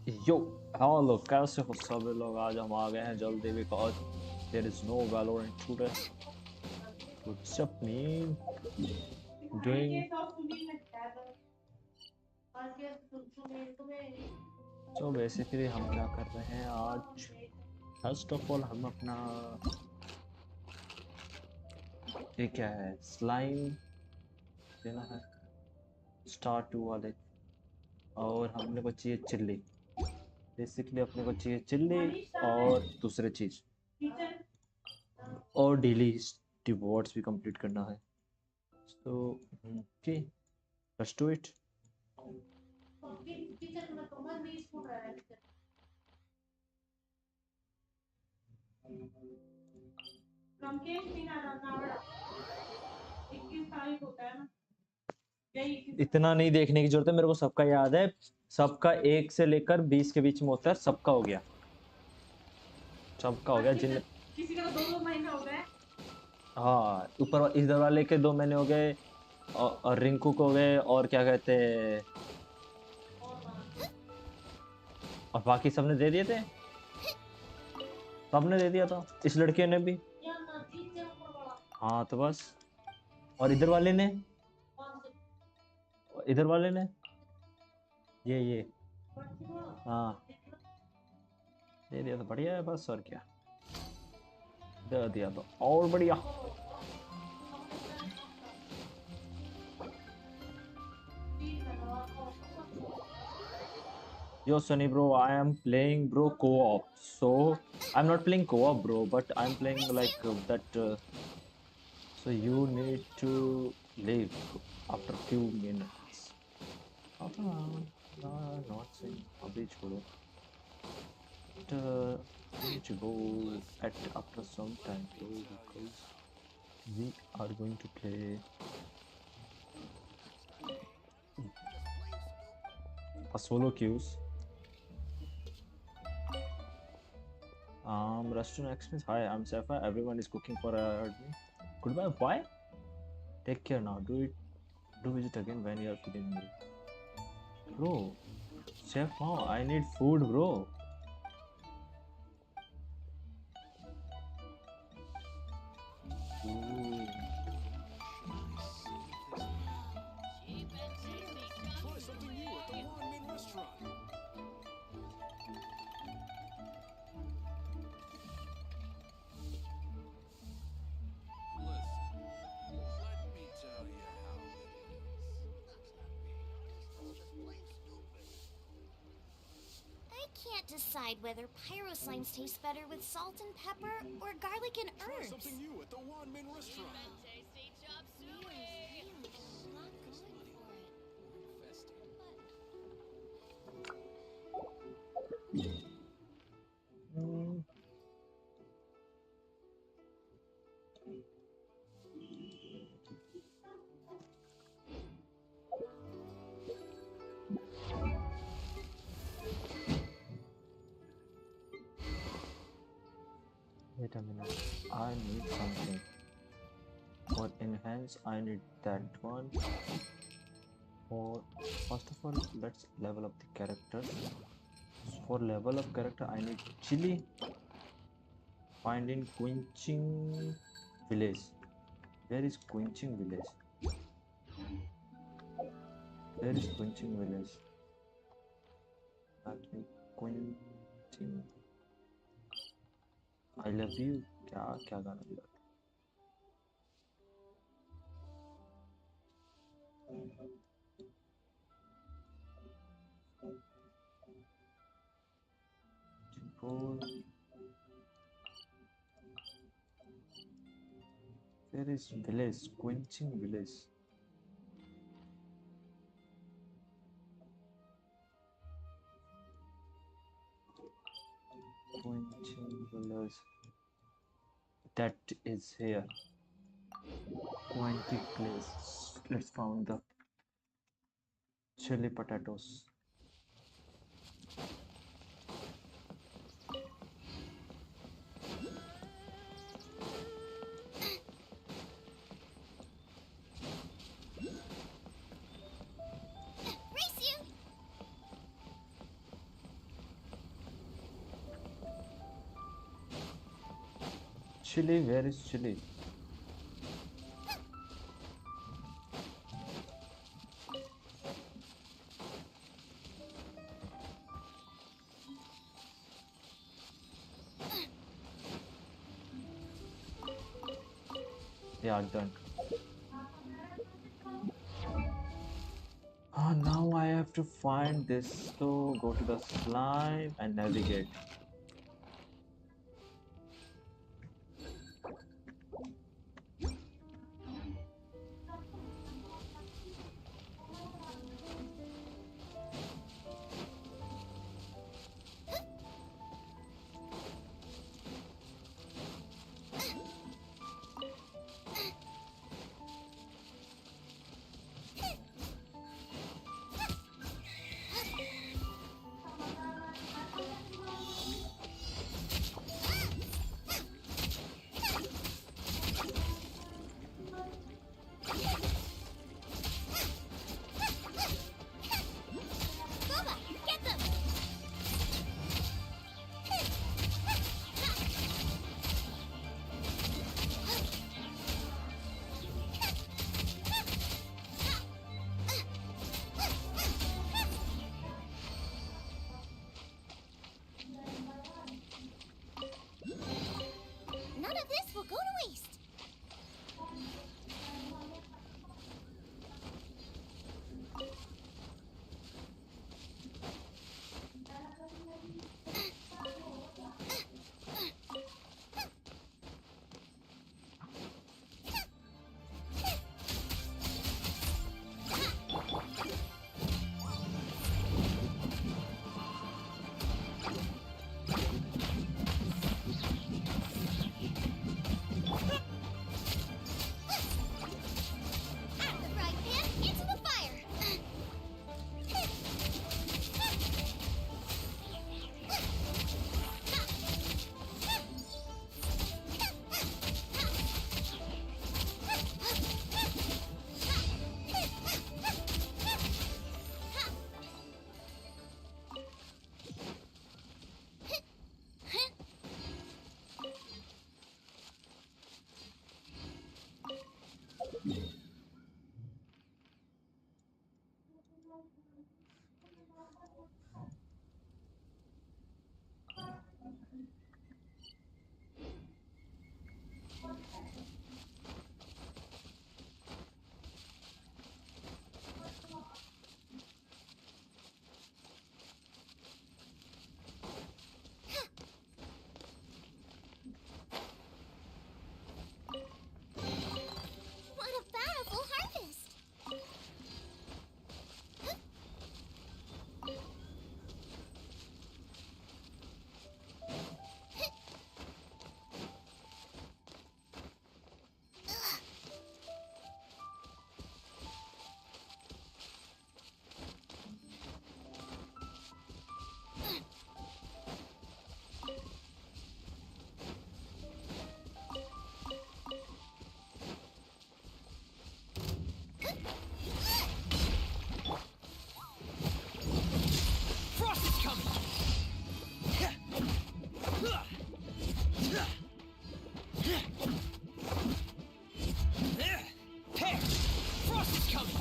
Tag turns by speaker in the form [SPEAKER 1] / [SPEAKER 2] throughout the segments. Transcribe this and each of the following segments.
[SPEAKER 1] यो hello, कैसे हो सभी लोग? आज हम आ गए हैं जल्दी because there is no Valorant today. What's up man doing? So basically हम क्या कर रहे हैं आज? फर्स्ट ऑफ ऑल हम अपना ये क्या है, स्लाइम देना है स्टार 2 वाले, और हमने को चाहिए चिल्ली। बेसिकली अपने को चाहिए चिल्ली और दूसरे चीज, और डेली रिवॉर्ड्स भी कंप्लीट करना है। So okay, let's do it. इतना नहीं देखने की जरूरत है, मेरे को सबका याद है। सबका 1 से लेकर 20 के बीच में होता है। सबका हो गया, सबका हो गया जिन
[SPEAKER 2] किसी का 2-2 महीना हो गए।
[SPEAKER 1] हाँ, ऊपर इधर वाले के 2 महीने हो गए, और रिंकू को हो गए, और क्या कहते हैं, और बाकी सबने दे दिए थे। सबने दे दिया था, इस लड़के ने भी। हाँ तो बस, और इधर वाले ने, इधर वाले ने ये हाँ दे दिया तो बढ़िया है बस, और क्या, दे दिया तो और बढ़िया। Yo, Sunny bro, I am playing bro co-op. So I'm not playing co-op, bro, but I'm playing like that. So you need to leave after few minutes. Not saying अभी छोड़ो. But, we need to go at after some time, bro, because we are going to play a solo queues. Restaurant experience. Hi, I'm Safa. Everyone is cooking for me. Goodbye. Why? Take care now. Do visit again when you are feeling hungry. Bro, Chef Mao, I need food, bro. Ooh.
[SPEAKER 3] Try something new at the Wanmin restaurant.
[SPEAKER 4] I can't decide whether pyro slimes taste better with salt and pepper or garlic and
[SPEAKER 3] Try
[SPEAKER 4] herbs.
[SPEAKER 3] something new at the Wanmin restaurant.
[SPEAKER 1] Mm. Wait a minute. I need something. For enhance, I need that one. For first of all, let's level up the characters. For level up character, I need chili. Find in quenching village. Where is quenching village? Where is quenching village? Let me quenching. I love you. क्या क्या गाना दिया? Where is village? Quenching village. Quenching village. That is here. Quenching place. Let's found the chili potatoes.
[SPEAKER 4] Race you!
[SPEAKER 1] Chili, where is Chili? Yeah, done. Now I have to find this. So go to the slime and navigate.
[SPEAKER 4] Boba, get them! None of this will go to waste. Out of the frying pan, into the fire! What a bountiful harvest!
[SPEAKER 5] Frost is coming! Pear! Frost is coming!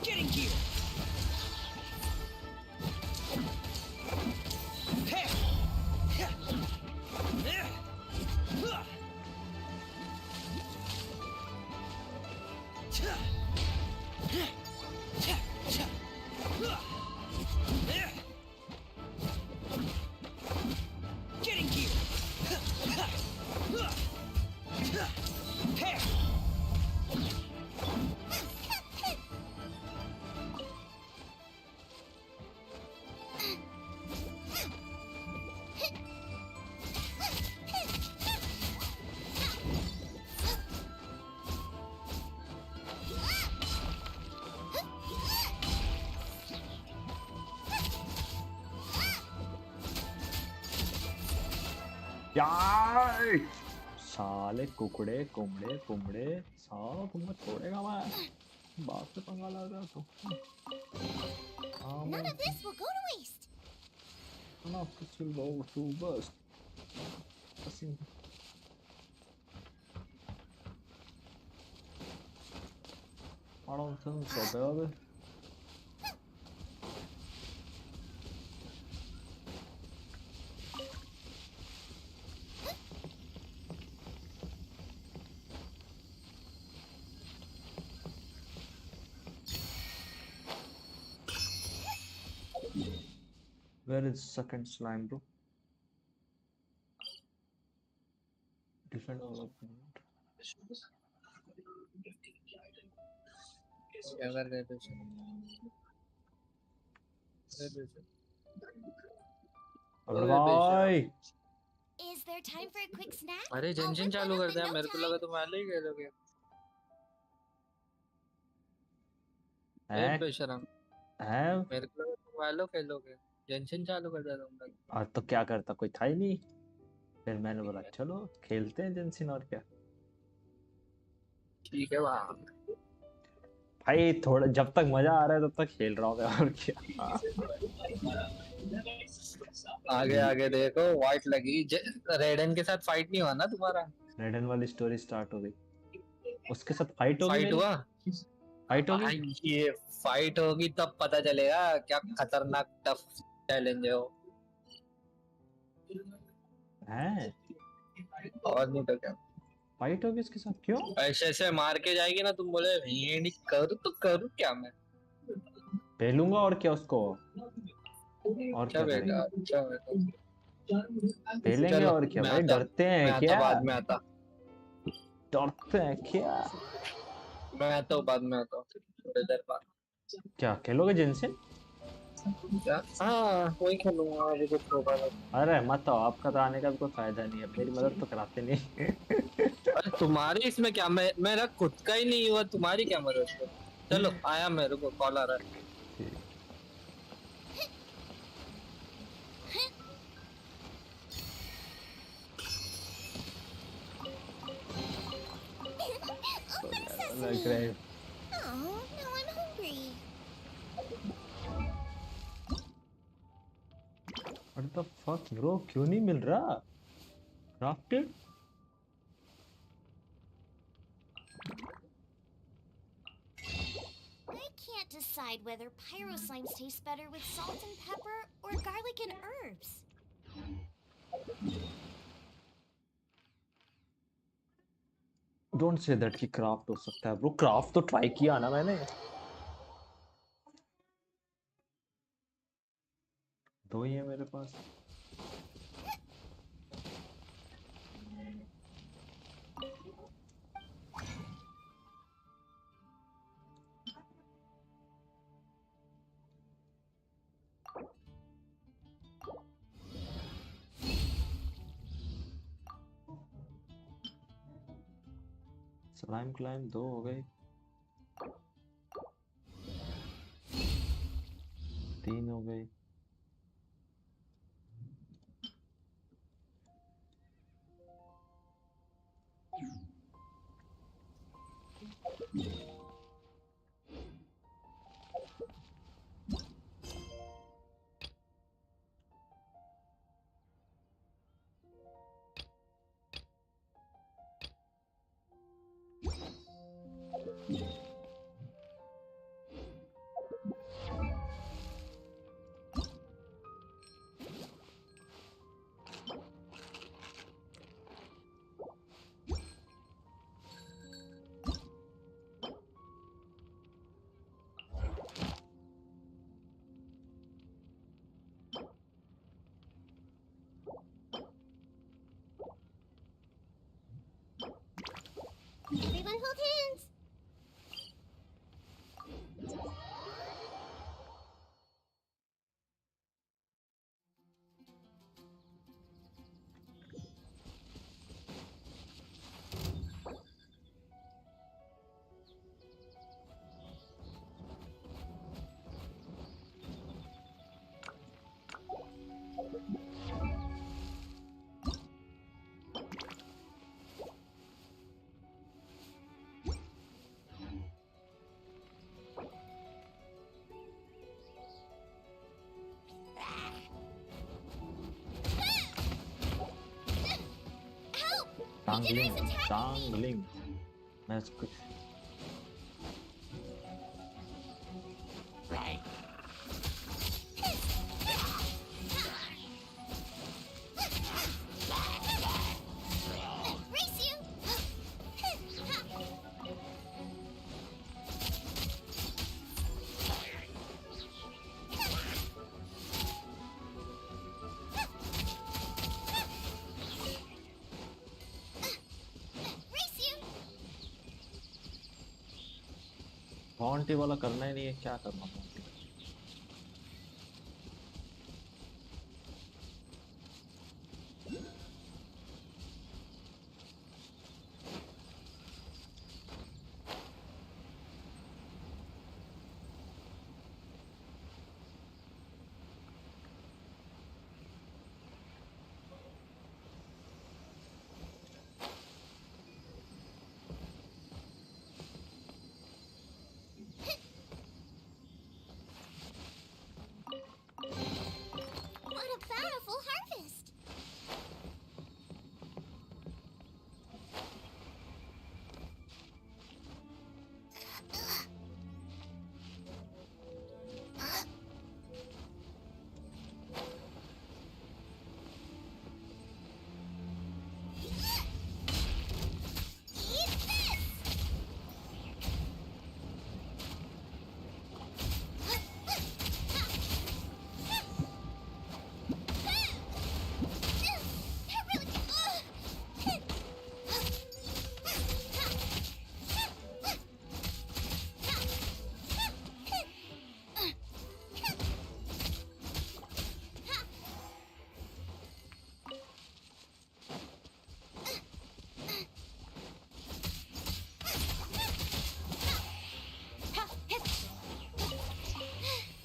[SPEAKER 5] Getting gear! Pear! Getting gear! Pear!
[SPEAKER 1] यार साले कुकड़े कुमड़े कुमड़े साला तुमको छोड़ेगा मैं बाप से पंगा लग रहा तो
[SPEAKER 4] None of this will go to waste.
[SPEAKER 1] enough to go to burst assim você não soube Where is second slime, bro? Defend all opponent.
[SPEAKER 6] क्या कर रहे थे
[SPEAKER 1] अबे भाई
[SPEAKER 4] Is there time for a quick snack?
[SPEAKER 6] अरे
[SPEAKER 4] I'll
[SPEAKER 6] जेंशिन
[SPEAKER 4] whip
[SPEAKER 6] चालू
[SPEAKER 4] one
[SPEAKER 6] कर
[SPEAKER 4] up in
[SPEAKER 6] दिया
[SPEAKER 4] no
[SPEAKER 6] मेरे को
[SPEAKER 4] time.
[SPEAKER 6] लगा तुम पहले ही खेलोगे
[SPEAKER 1] हैं
[SPEAKER 6] बेशरम
[SPEAKER 1] हैं
[SPEAKER 6] मेरे को लगा तुम पहले खेलोगे जेंशिन चालू कर दिया तुमने
[SPEAKER 1] आज तो क्या करता कोई था ही नहीं फिर मैंने बोला चलो खेलते हैं जेंसिन और क्या
[SPEAKER 6] ठीक है वाह
[SPEAKER 1] भाई थोड़ा जब तक मजा आ रहा है तब तक खेल रहा हूँ मैं और क्या
[SPEAKER 6] आगे आगे देखो वाइट लगी रेडन के साथ फाइट नहीं हुआ ना तुम्हारा
[SPEAKER 1] रेडन वाली स्टोरी स्टार्ट हो गई उसके साथ फाइट होगी
[SPEAKER 6] फाइट हुआ
[SPEAKER 1] फाइट होगी
[SPEAKER 6] भाई ये फाइट होगी तब पता चलेगा क्या खतरनाक टफ चैलेंज है वो
[SPEAKER 1] हैं
[SPEAKER 6] और नहीं तो क्या
[SPEAKER 1] फाइट होगी उसके साथ क्यों
[SPEAKER 6] ऐसे ऐसे मार के जाएगी ना तुम बोले ये नहीं करूँ तो करूँ क्या मैं
[SPEAKER 1] पेलूंगा और क्या उसको और
[SPEAKER 6] अच्छा
[SPEAKER 1] क्या करेंगे
[SPEAKER 6] बेटा अच्छा बेटा
[SPEAKER 1] पेलेंगे
[SPEAKER 6] चलो,
[SPEAKER 1] और क्या
[SPEAKER 6] मैं
[SPEAKER 1] भाई
[SPEAKER 6] आता-
[SPEAKER 1] डरते
[SPEAKER 6] मैं
[SPEAKER 1] हैं
[SPEAKER 6] आता
[SPEAKER 1] क्या
[SPEAKER 6] बाद में आता
[SPEAKER 1] डरते हैं क्या
[SPEAKER 6] मैं आता हूँ बाद में आता हूँ थोड़ी देर बाद
[SPEAKER 1] क्या खेलोगे जिनसे
[SPEAKER 6] क्या हाँ वही खेलूंगा अभी कुछ होगा नहीं।
[SPEAKER 1] अरे मत आओ आपका तो आने का भी कोई फायदा नहीं है मेरी मदद तो कराते नहीं
[SPEAKER 6] अरे तुम्हारी इसमें क्या मेरा खुद का ही नहीं हुआ तुम्हारी क्या मदद है चलो आया मेरे को कॉल आ रहा है
[SPEAKER 1] लग रहा है
[SPEAKER 4] Oh, now I'm hungry.
[SPEAKER 1] What the fuck bro क्यों नहीं मिल रहा crafted
[SPEAKER 4] I can't decide whether pyro slimes taste better with salt and pepper or garlic and herbs.
[SPEAKER 1] Don't say that कि क्राफ्ट हो सकता है ब्रो क्राफ्ट तो try किया ना मैंने दो ही है मेरे पास स्लाइम क्लाइम दो हो गए तीन हो गए Dangling,
[SPEAKER 4] Beginner's attacking me.
[SPEAKER 1] dangling. मैं इसको
[SPEAKER 4] Race you. Race you.
[SPEAKER 1] Bounty वाला करना ही नहीं है, क्या करना bounty?
[SPEAKER 4] What a bountiful harvest. Eat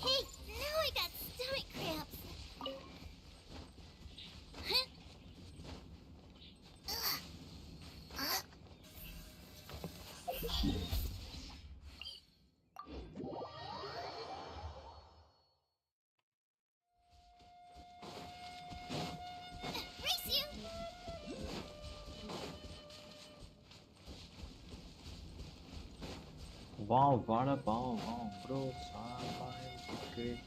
[SPEAKER 4] Hey, now I got stomach cramps. Race you.
[SPEAKER 1] Wow, what a bomb, wow, bro, Sunlight ticket.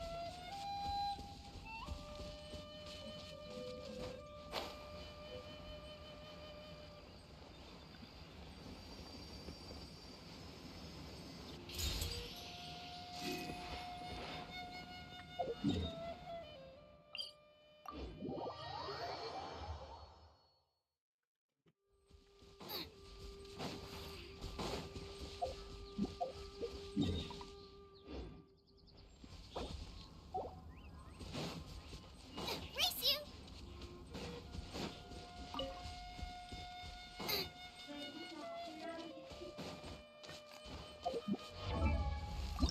[SPEAKER 4] Race you.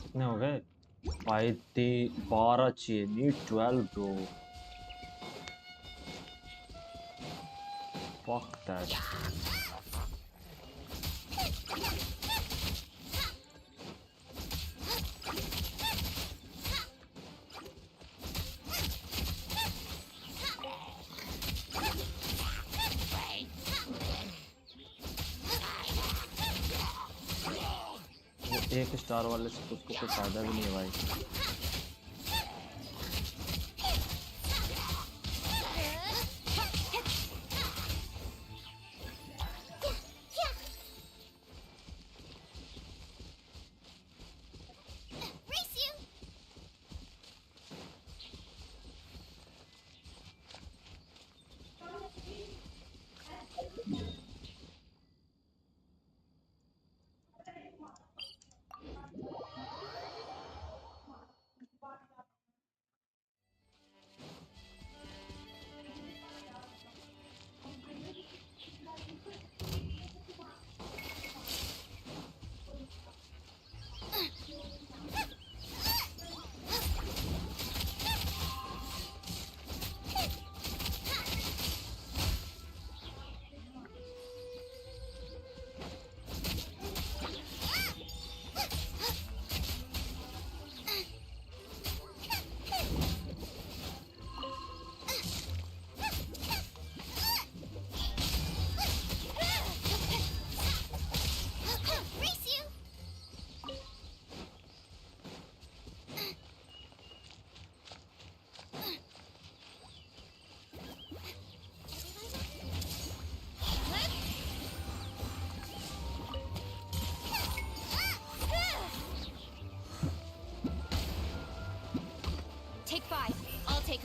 [SPEAKER 1] कितने हो गए? भाई 12 चाहिए, नीड 12 ब्रो. Fuck that. वो एक स्टार वाले से तो उसको कोई फायदा भी नहीं है भाई.
[SPEAKER 4] Race you.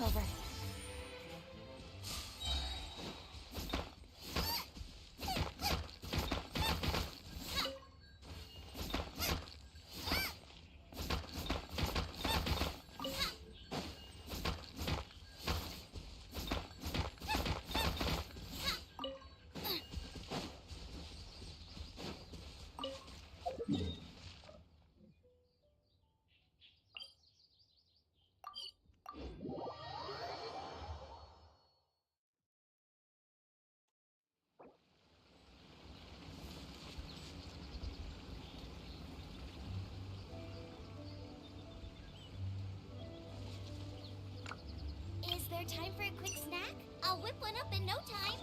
[SPEAKER 4] makeover. Is there time for a quick snack? I'll whip one up in no time.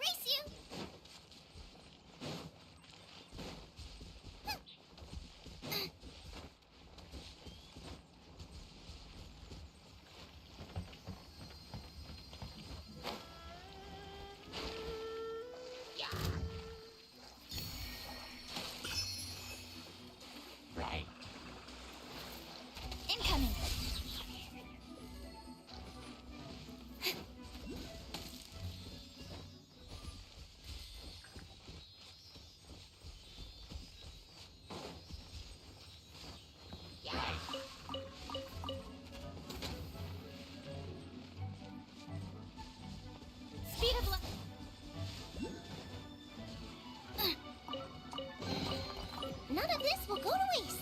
[SPEAKER 4] Race you! Incoming! Speed of light. None of this will go to waste.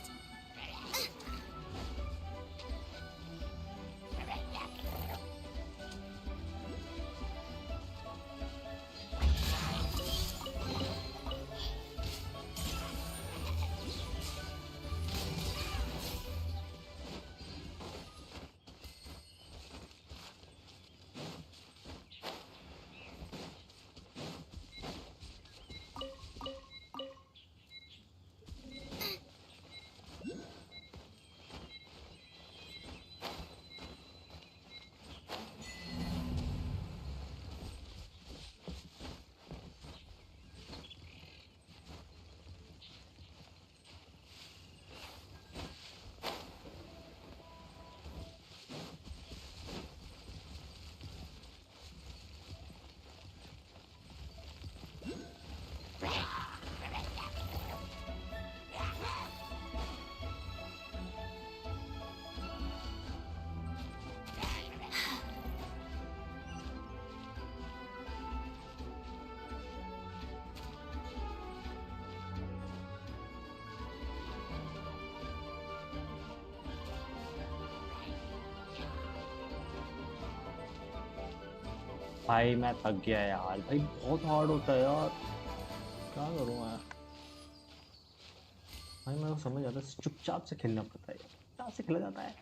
[SPEAKER 1] भाई मैं थक गया यार, भाई बहुत हार्ड होता है यार, क्या करूँ मैं। भाई मेरे को समझ आता है, चुपचाप से खेलना पड़ता है यार, चुपचाप से खेला जाता है।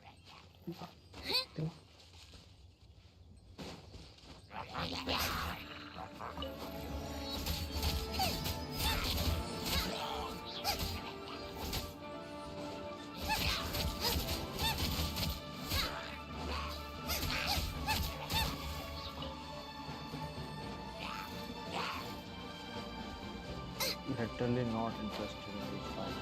[SPEAKER 1] Literally not interested in this fight.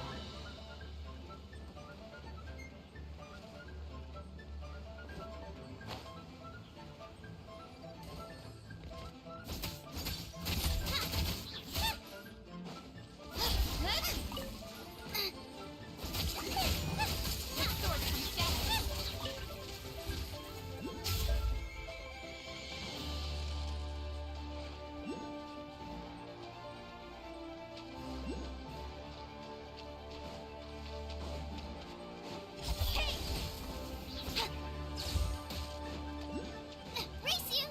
[SPEAKER 4] Race you!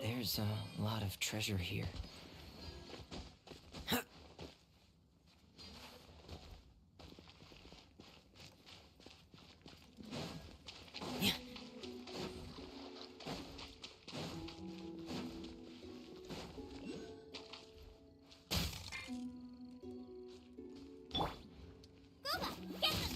[SPEAKER 5] There's a lot of treasure here.
[SPEAKER 4] Gooba, get them!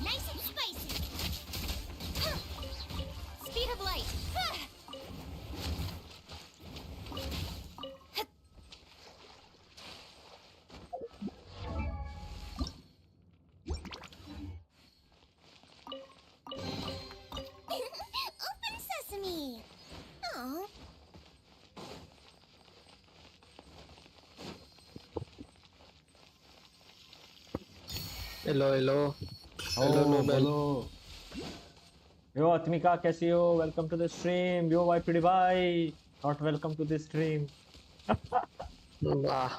[SPEAKER 4] Nice and spicy! Speed of light! Open sesame! Oh.
[SPEAKER 6] Hello hello hello
[SPEAKER 1] Oh,
[SPEAKER 6] Nobel
[SPEAKER 1] hello. Yo, Atmika, कैसी हो? Welcome to the stream. Yo, भाई पिड़ी भाई. Not welcome to the stream.
[SPEAKER 6] वाह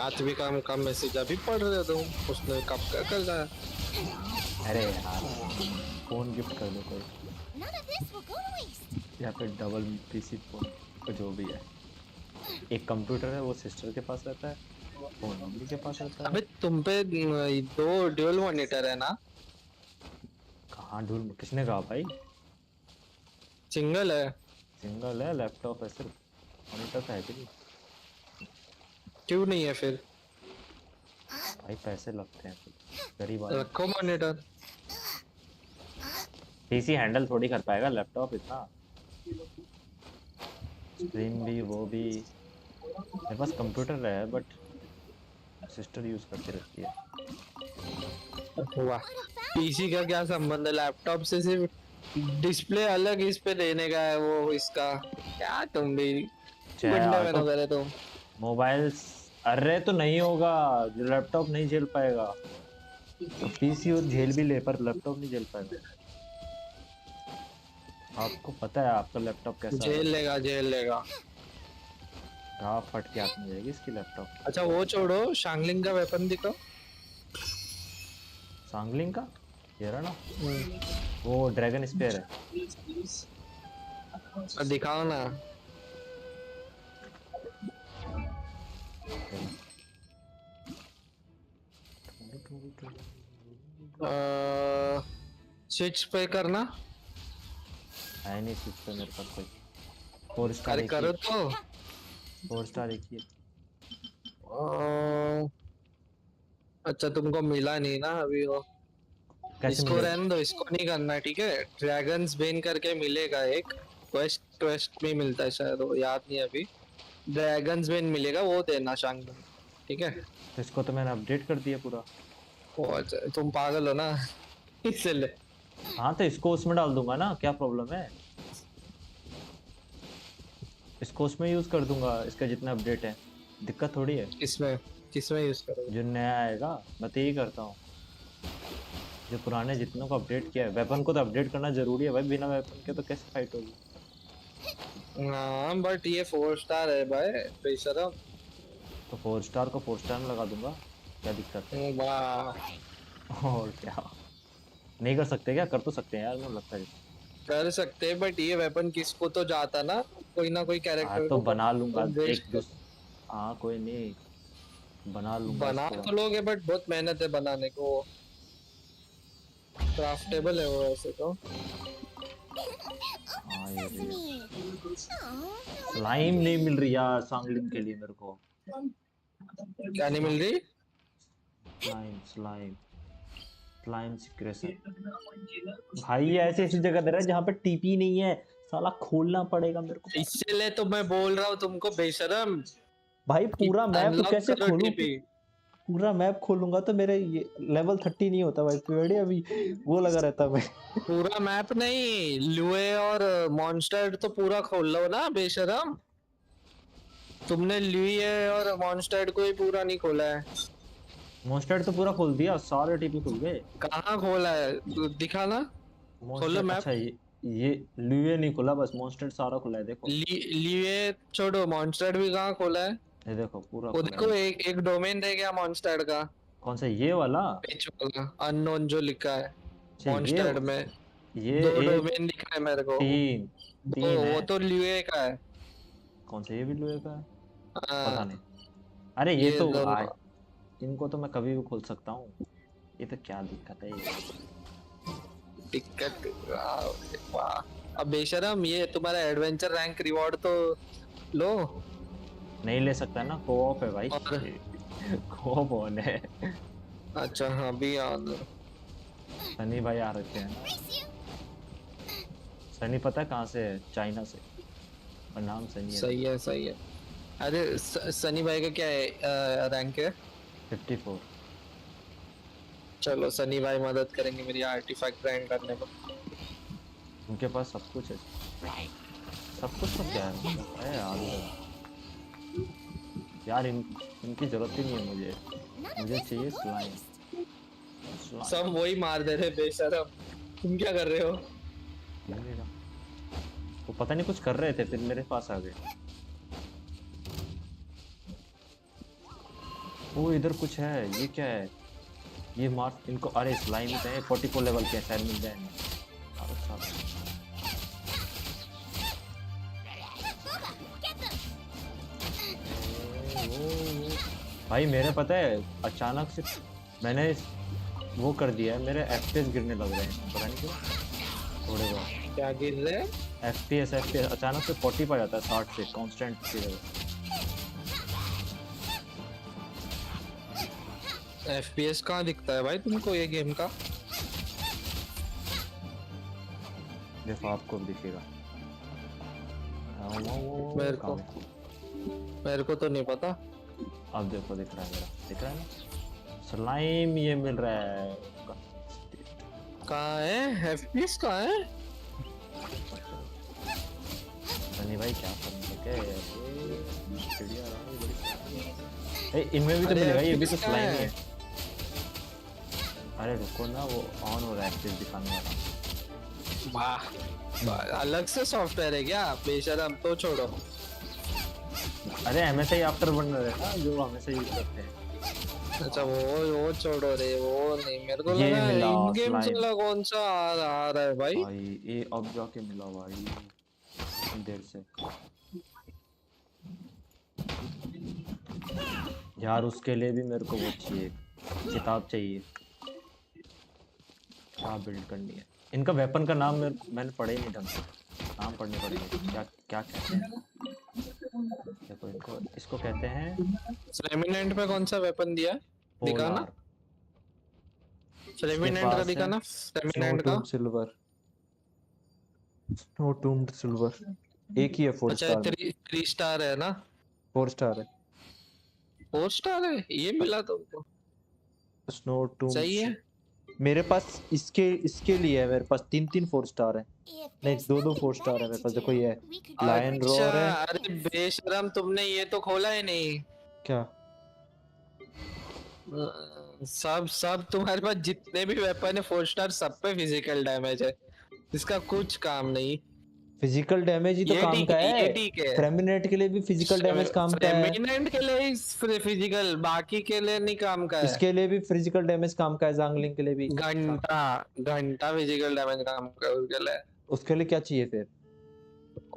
[SPEAKER 6] आज भी काम message अभी पढ़ रहे हो तुम उसने कब क्या कर रहा है
[SPEAKER 1] अरे यार, फोन गिफ्ट कर दो कोई.
[SPEAKER 4] None of this will go to waste.
[SPEAKER 1] या फिर डबल पीसी फोन जो भी है. एक कंप्यूटर है वो सिस्टर के पास रहता है, फोन मम्मी के पास रहता है.
[SPEAKER 6] अबे तुम पे दो ड्यूल मॉनिटर है ना
[SPEAKER 1] कहाँ ढूंढ, किसने कहा भाई?
[SPEAKER 6] सिंगल है
[SPEAKER 1] सिंगल है, लैपटॉप है सिर्फ, मॉनिटर का है भी नहीं.
[SPEAKER 6] क्यों नहीं है फिर
[SPEAKER 1] भाई पैसे लगते हैं फिर, गरीब आदमी.
[SPEAKER 6] रखो मॉनिटर
[SPEAKER 1] पीसी हैंडल थोड़ी कर पाएगा लैपटॉप इतना. स्क्रीन भी वो भी. मेरे पास कंप्यूटर है बट सिस्टर यूज करती रहती है.
[SPEAKER 6] वाह पीसी का क्या संबंध है लैपटॉप से सिर्फ डिस्प्ले अलग इस पे देने का है वो इसका क्या तुम भी गुंडे में ना करे तुम
[SPEAKER 1] मोबाइल्स अरे तो नहीं होगा, जो लैपटॉप नहीं झेल पाएगा. तो पीसी और झेल भी ले पर लैपटॉप नहीं झेल पाएगा. आपको पता है आपका लैपटॉप कैसा है?
[SPEAKER 6] झेल लेगा
[SPEAKER 1] घाव फट के हाथ में जाएगी इसकी लैपटॉप.
[SPEAKER 6] अच्छा वो छोड़ो शांगलिंग का वेपन दिखाओ
[SPEAKER 1] सांगलिंग का ये रहा ना, वो ड्रैगन स्पेयर है.
[SPEAKER 6] दिखाओ ना स्विच पे करना।
[SPEAKER 1] है नहीं स्विच पे मेरे पास कोई। 4 स्टार
[SPEAKER 6] अरे
[SPEAKER 1] एक ही
[SPEAKER 6] करो
[SPEAKER 1] है।
[SPEAKER 6] तो।
[SPEAKER 1] 4 स्टार एक ही है।
[SPEAKER 6] अ, अच्छा तुमको मिला नहीं ना अभी वो।
[SPEAKER 1] कैसे
[SPEAKER 6] इसको
[SPEAKER 1] मिलेगा?
[SPEAKER 6] रहने दो, इसको नहीं करना है, ठीक है। ड्रैगन्स बेन करके मिलेगा एक। क्वेस्ट क्वेस्ट में मिलता है शायद, वो याद नहीं अभी। ड्रैगन्स बेन मिलेगा, वो देना शांग में, ठीक है।
[SPEAKER 1] तो इसको तो मैंने अपडेट कर दिया पूरा।
[SPEAKER 6] वो अच्छा, तुम पागल हो ना इसलिए।
[SPEAKER 1] हाँ तो इसको उसमें डाल दूंगा ना, क्या प्रॉब्लम है? इसको उसमें यूज कर दूंगा, इसका जितना अपडेट है। दिक्कत थोड़ी है।
[SPEAKER 6] किसमें किसमें यूज करोगे?
[SPEAKER 1] जो नया आएगा मैं तो यही करता हूँ। जो पुराने जितनों को अपडेट किया है, वेपन को तो अपडेट करना जरूरी है भाई, बिना वेपन के तो कैसे फाइट होगी?
[SPEAKER 6] हाँ बट ये 4 स्टार है भाई, बेशरम।
[SPEAKER 1] तो 4 स्टार को 4 स्टार में लगा दूंगा, क्या दिक्कत है?
[SPEAKER 6] वाह।
[SPEAKER 1] और क्या? नहीं कर सकते क्या? कर तो सकते हैं यार, मुझे लगता है।
[SPEAKER 6] कर सकते हैं बट ये वेपन किसको तो जाता ना, कोई ना कोई
[SPEAKER 1] हाँ
[SPEAKER 6] कैरेक्टर
[SPEAKER 1] तो
[SPEAKER 6] को
[SPEAKER 1] बना लूंगा एक
[SPEAKER 6] वेस्ट।
[SPEAKER 1] दो। हाँ कोई नहीं, बना लूंगा
[SPEAKER 6] बना
[SPEAKER 1] इसको।
[SPEAKER 6] तो लोगे बट बहुत मेहनत है बनाने को। क्राफ्टेबल है वो वैसे तो।
[SPEAKER 1] हाँ ये भी है।
[SPEAKER 4] Sesame. Oh, no.
[SPEAKER 1] स्लाइम नहीं मिल रही यार सांगलिंग के लिए मेरे को।
[SPEAKER 6] क्या नहीं मिल रही?
[SPEAKER 1] Slime slime slime secretion. भाई ये ऐसी ऐसी जगह दे रहा है जहाँ पे टीपी नहीं है। साला खोलना पड़ेगा मेरे को।
[SPEAKER 6] इसलिए तो मैं बोल रहा हूँ तुमको बेशरम
[SPEAKER 1] भाई पूरा मैप
[SPEAKER 6] अनलॉक
[SPEAKER 1] कैसे
[SPEAKER 6] करो
[SPEAKER 1] खोलूं?
[SPEAKER 6] टीपी।
[SPEAKER 1] पूरा मैप खोलूंगा तो मेरे ये लेवल 30 नहीं होता भाई, पीरियड अभी वो लगा रहता है भाई।
[SPEAKER 6] पूरा मैप नहीं, लुए और मॉन्स्टर तो पूरा खोल लो ना बेशरम। तुमने लुए और मॉन्स्टर को ही पूरा नहीं खोला है।
[SPEAKER 1] मोस्टेड तो पूरा खोल दिया, सारे टीपी खुल गए।
[SPEAKER 6] कहाँ खोला है तू दिखा ना। खोलो
[SPEAKER 1] मोस्टेड
[SPEAKER 6] मैप।
[SPEAKER 1] अच्छा ये लुए नहीं खुला, बस मोस्टेड सारा खुला है देखो।
[SPEAKER 6] लिए छोड़ो, मॉन्स्टर भी कहाँ खोला है?
[SPEAKER 1] ये देखो पूरा
[SPEAKER 6] वो
[SPEAKER 1] खुला
[SPEAKER 6] देखो
[SPEAKER 1] है।
[SPEAKER 6] एक एक डोमेन रह गया मॉन्स्टर का।
[SPEAKER 1] कौन सा ये वाला?
[SPEAKER 6] बीच वाला अननोन जो लिखा है
[SPEAKER 1] अच्छा
[SPEAKER 6] मॉन्स्टर में।
[SPEAKER 1] ये
[SPEAKER 6] दो
[SPEAKER 1] एक
[SPEAKER 6] डोमेन दिखा है मेरे को।
[SPEAKER 1] तीन
[SPEAKER 6] दो,
[SPEAKER 1] तीन है।
[SPEAKER 6] वो तो ल्यूए का है।
[SPEAKER 1] कौन सा ये भी लुए का है? पता नहीं।
[SPEAKER 6] हाँ
[SPEAKER 1] अरे ये
[SPEAKER 6] ये
[SPEAKER 1] तो
[SPEAKER 6] दोनों।
[SPEAKER 1] इनको तो मैं कभी भी खोल सकता हूँ। ये तो क्या दिक्कत है ये?
[SPEAKER 6] दिक्कत। वाह। अब बेशरम ये तुम्हारा एडवेंचर रैंक रिवॉर्ड तो लो।
[SPEAKER 1] नहीं ले सकता ना, कोऑप है भाई।
[SPEAKER 6] और
[SPEAKER 1] कोऑप ऑन है।
[SPEAKER 6] अच्छा हाँ भी याद।
[SPEAKER 1] सनी भाई आ रखे हैं ना।
[SPEAKER 4] Race you.
[SPEAKER 1] सनी पता है कहाँ से है? चाइना से। और नाम सनी है।
[SPEAKER 6] सही है सही है। अरे सनी भाई का क्या है रैंक है?
[SPEAKER 1] 54।
[SPEAKER 6] चलो सनी भाई मदद करेंगे मेरी आर्टिफैक्ट ग्राइंड करने में।
[SPEAKER 1] उनके पास सब कुछ है। सब कुछ तो क्या है अरे यार। यार इनकी जरूरत ही नहीं है मुझे।
[SPEAKER 4] None of
[SPEAKER 1] मुझे
[SPEAKER 4] this
[SPEAKER 1] चाहिए
[SPEAKER 4] will go
[SPEAKER 1] स्लाइम।
[SPEAKER 4] waste.
[SPEAKER 6] सब वही मार दे रहे बेशरम। तुम क्या कर रहे हो?
[SPEAKER 1] वो पता नहीं कुछ कर रहे थे, फिर मेरे पास आ गए। वो इधर कुछ है, ये क्या है? ये मार इनको। अरे स्लाइम है 44 लेवल के, शायद मिल जाए। भाई मेरे पता है अचानक से मैंने वो कर दिया है, मेरे एफपीएस गिरने लग रहे हैं, पता नहीं क्यों। थोड़े बहुत
[SPEAKER 6] क्या गिर रहे हैं?
[SPEAKER 1] एफपीएस अचानक से 40 पर जाता है 60 से कांस्टेंट की।
[SPEAKER 6] एफपीएस कहाँ दिखता है भाई तुमको ये गेम का?
[SPEAKER 1] देखो आपको भी दिखेगा।
[SPEAKER 6] मेरे को तो नहीं पता।
[SPEAKER 1] अब देखो दिख रहा है, मेरा दिख रहा है ना। स्लाइम ये मिल रहा है।
[SPEAKER 6] कहाँ है एफपीएस कहाँ है?
[SPEAKER 1] सनी भाई क्या करने लगे? इनमें भी तो मिलेगा, ये भी तो
[SPEAKER 6] FPS
[SPEAKER 1] स्लाइम
[SPEAKER 6] कहाँ
[SPEAKER 1] ही
[SPEAKER 6] है?
[SPEAKER 1] है। अरे रुको ना, वो ऑन हो रहा है एफपीएस दिखाने वाला।
[SPEAKER 6] वाह अलग से सॉफ्टवेयर है क्या बेशरम? तो छोड़ो।
[SPEAKER 1] अरे एमएसआई आफ्टर बन रहा है ना, जो हमेशा यूज करते हैं।
[SPEAKER 6] अच्छा वो छोड़ो रे, वो नहीं मेरे को
[SPEAKER 1] ये
[SPEAKER 6] लगा
[SPEAKER 1] मिला
[SPEAKER 6] इन गेम
[SPEAKER 1] slime।
[SPEAKER 6] वाला कौन सा आ रहा है भाई?
[SPEAKER 1] भाई ये अब जाके मिला भाई, देर से। यार उसके लिए भी मेरे को वो चाहिए, किताब चाहिए। क्या बिल्ड करनी है? इनका वेपन का नाम मैंने पढ़ा ही नहीं ढंग से, नाम पढ़ने पड़ेंगे। क्या क्या कहते हैं? देखो इनको, इसको कहते हैं
[SPEAKER 6] फ्लेमिनेंट पे कौन सा वेपन दिया? दिखाना
[SPEAKER 1] पोलार।
[SPEAKER 6] फ्लेमिनेंट का, दिखाना
[SPEAKER 1] स्नो
[SPEAKER 6] फ्लेमिनेंट का।
[SPEAKER 1] Tombed silver, snow tombed silver एक ही है 4
[SPEAKER 6] अच्छा
[SPEAKER 1] स्टार में।
[SPEAKER 6] 3 स्टार है ना?
[SPEAKER 1] 4 स्टार है
[SPEAKER 6] 4 स्टार है ये मिला तुमको?
[SPEAKER 1] स्नो
[SPEAKER 6] सही है।
[SPEAKER 1] टूम्ड। मेरे पास इसके लिए है, मेरे पास 3 4 स्टार है,
[SPEAKER 4] If
[SPEAKER 1] नहीं
[SPEAKER 4] there's
[SPEAKER 1] 2
[SPEAKER 4] nothing
[SPEAKER 1] 4 स्टार
[SPEAKER 4] better
[SPEAKER 1] है मेरे
[SPEAKER 4] to
[SPEAKER 1] पास। देखो ये
[SPEAKER 4] do, we could
[SPEAKER 1] lion
[SPEAKER 4] go
[SPEAKER 1] roar है।
[SPEAKER 6] अरे बेशरम, तुमने ये तो खोला ही नहीं।
[SPEAKER 1] क्या?
[SPEAKER 6] सब सब तुम्हारे पास जितने भी वेपन है 4 स्टार, सब पे फिजिकल डैमेज है, इसका कुछ काम नहीं।
[SPEAKER 1] फिजिकल डैमेज ही तो
[SPEAKER 6] ये
[SPEAKER 1] काम
[SPEAKER 6] ठीक
[SPEAKER 1] का
[SPEAKER 6] है,
[SPEAKER 1] है।
[SPEAKER 6] ये ठीक है।
[SPEAKER 1] फ्रेमिनेट के लिए भी फिजिकल डैमेज काम का है,
[SPEAKER 6] फ्रेमिनेंट के लिए ही फिजिकल, बाकी के लिए नहीं काम का है।
[SPEAKER 1] इसके लिए भी फिजिकल डैमेज काम का है, जांगलिंग के लिए भी।
[SPEAKER 6] घंटा घंटा फिजिकल डैमेज काम का है उसके लिए।
[SPEAKER 1] उसके लिए क्या चाहिए फिर?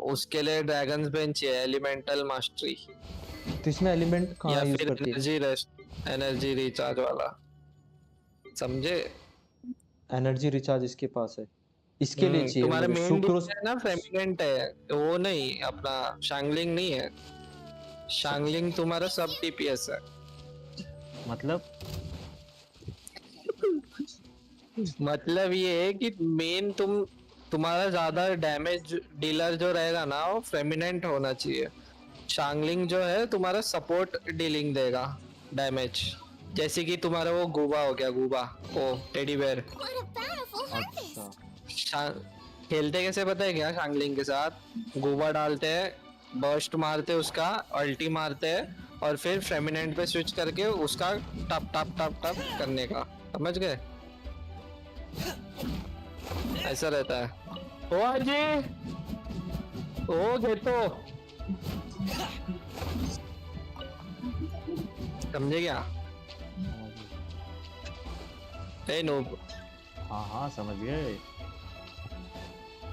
[SPEAKER 6] उसके लिए ड्रैगन्स बेंच है, एलिमेंटल मास्टरी,
[SPEAKER 1] तो इसमें एलिमेंट
[SPEAKER 6] या
[SPEAKER 1] कहाँ यूज
[SPEAKER 6] फिर
[SPEAKER 1] करती है?
[SPEAKER 6] एनर्जी रेस्ट, एनर्जी रिचार्ज वाला, समझे?
[SPEAKER 1] एनर्जी रिचार्ज इसके पास है, इसके लिए चाहिए
[SPEAKER 6] तुम्हारा
[SPEAKER 1] मुझे।
[SPEAKER 6] मेन
[SPEAKER 1] सुक्रोस
[SPEAKER 6] है ना फेमिनेंट है, वो नहीं, अपना शांगलिंग नहीं है। शांगलिंग तुम्हारा सब टीपीएस है। मतलब ये है कि मेन तुम्हारा ज्यादा डैमेज डीलर जो रहेगा ना, वो फेमिनेंट होना चाहिए। शांगलिंग जो है तुम्हारा सपोर्ट डीलिंग देगा डैमेज, जैसे कि तुम्हारा वो गुबा हो गया, गुबा वो teddy bear.
[SPEAKER 4] What a bountiful harvest!
[SPEAKER 1] अच्छा,
[SPEAKER 6] खेलते कैसे पता है क्या? शांगलिंग के साथ गुबा डालते हैं, बर्स्ट मारते हैं उसका, अल्टी मारते हैं, और फिर फेमिनेंट पे स्विच करके उसका टप टप टप टप करने का, समझ गए? ऐसा रहता है। ओ जी, ओ गेतो, समझे क्या? ए नूब।
[SPEAKER 1] हाँ हाँ समझ गए।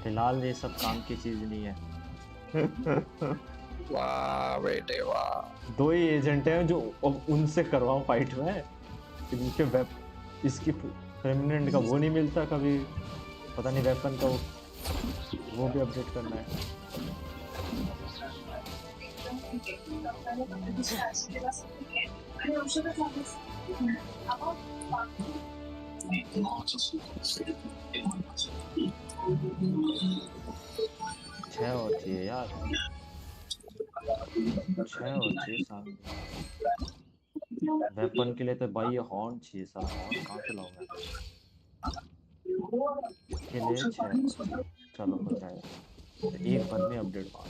[SPEAKER 1] फिलहाल ये सब काम की चीज नहीं है।
[SPEAKER 6] वाह बेटे वाह।
[SPEAKER 1] 2 ही एजेंट हैं जो अब उनसे करवाऊं फाइट में, इनके इसकी फेमिनेंट का वो नहीं मिलता कभी, पता नहीं वेपन का वो भी अपडेट करना है। छह और चाहिए यार, 6 और चाहिए सामने। वेपन के लिए तो भाई ये हॉर्न चाहिए, सारा हॉर्न कहाँ से लाऊं मैं? इसके लिए 6, चलो हो जाएगा। तो एक बार में अपडेट 5।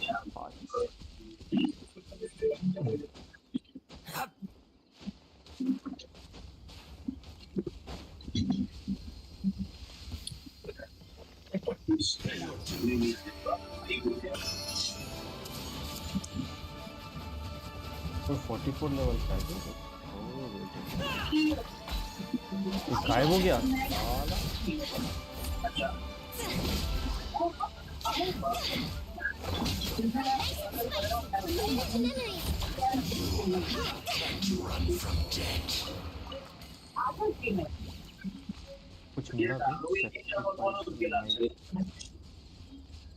[SPEAKER 1] तो 44 लेवल का है तो गायब हो गया साला। कुछ मिला भी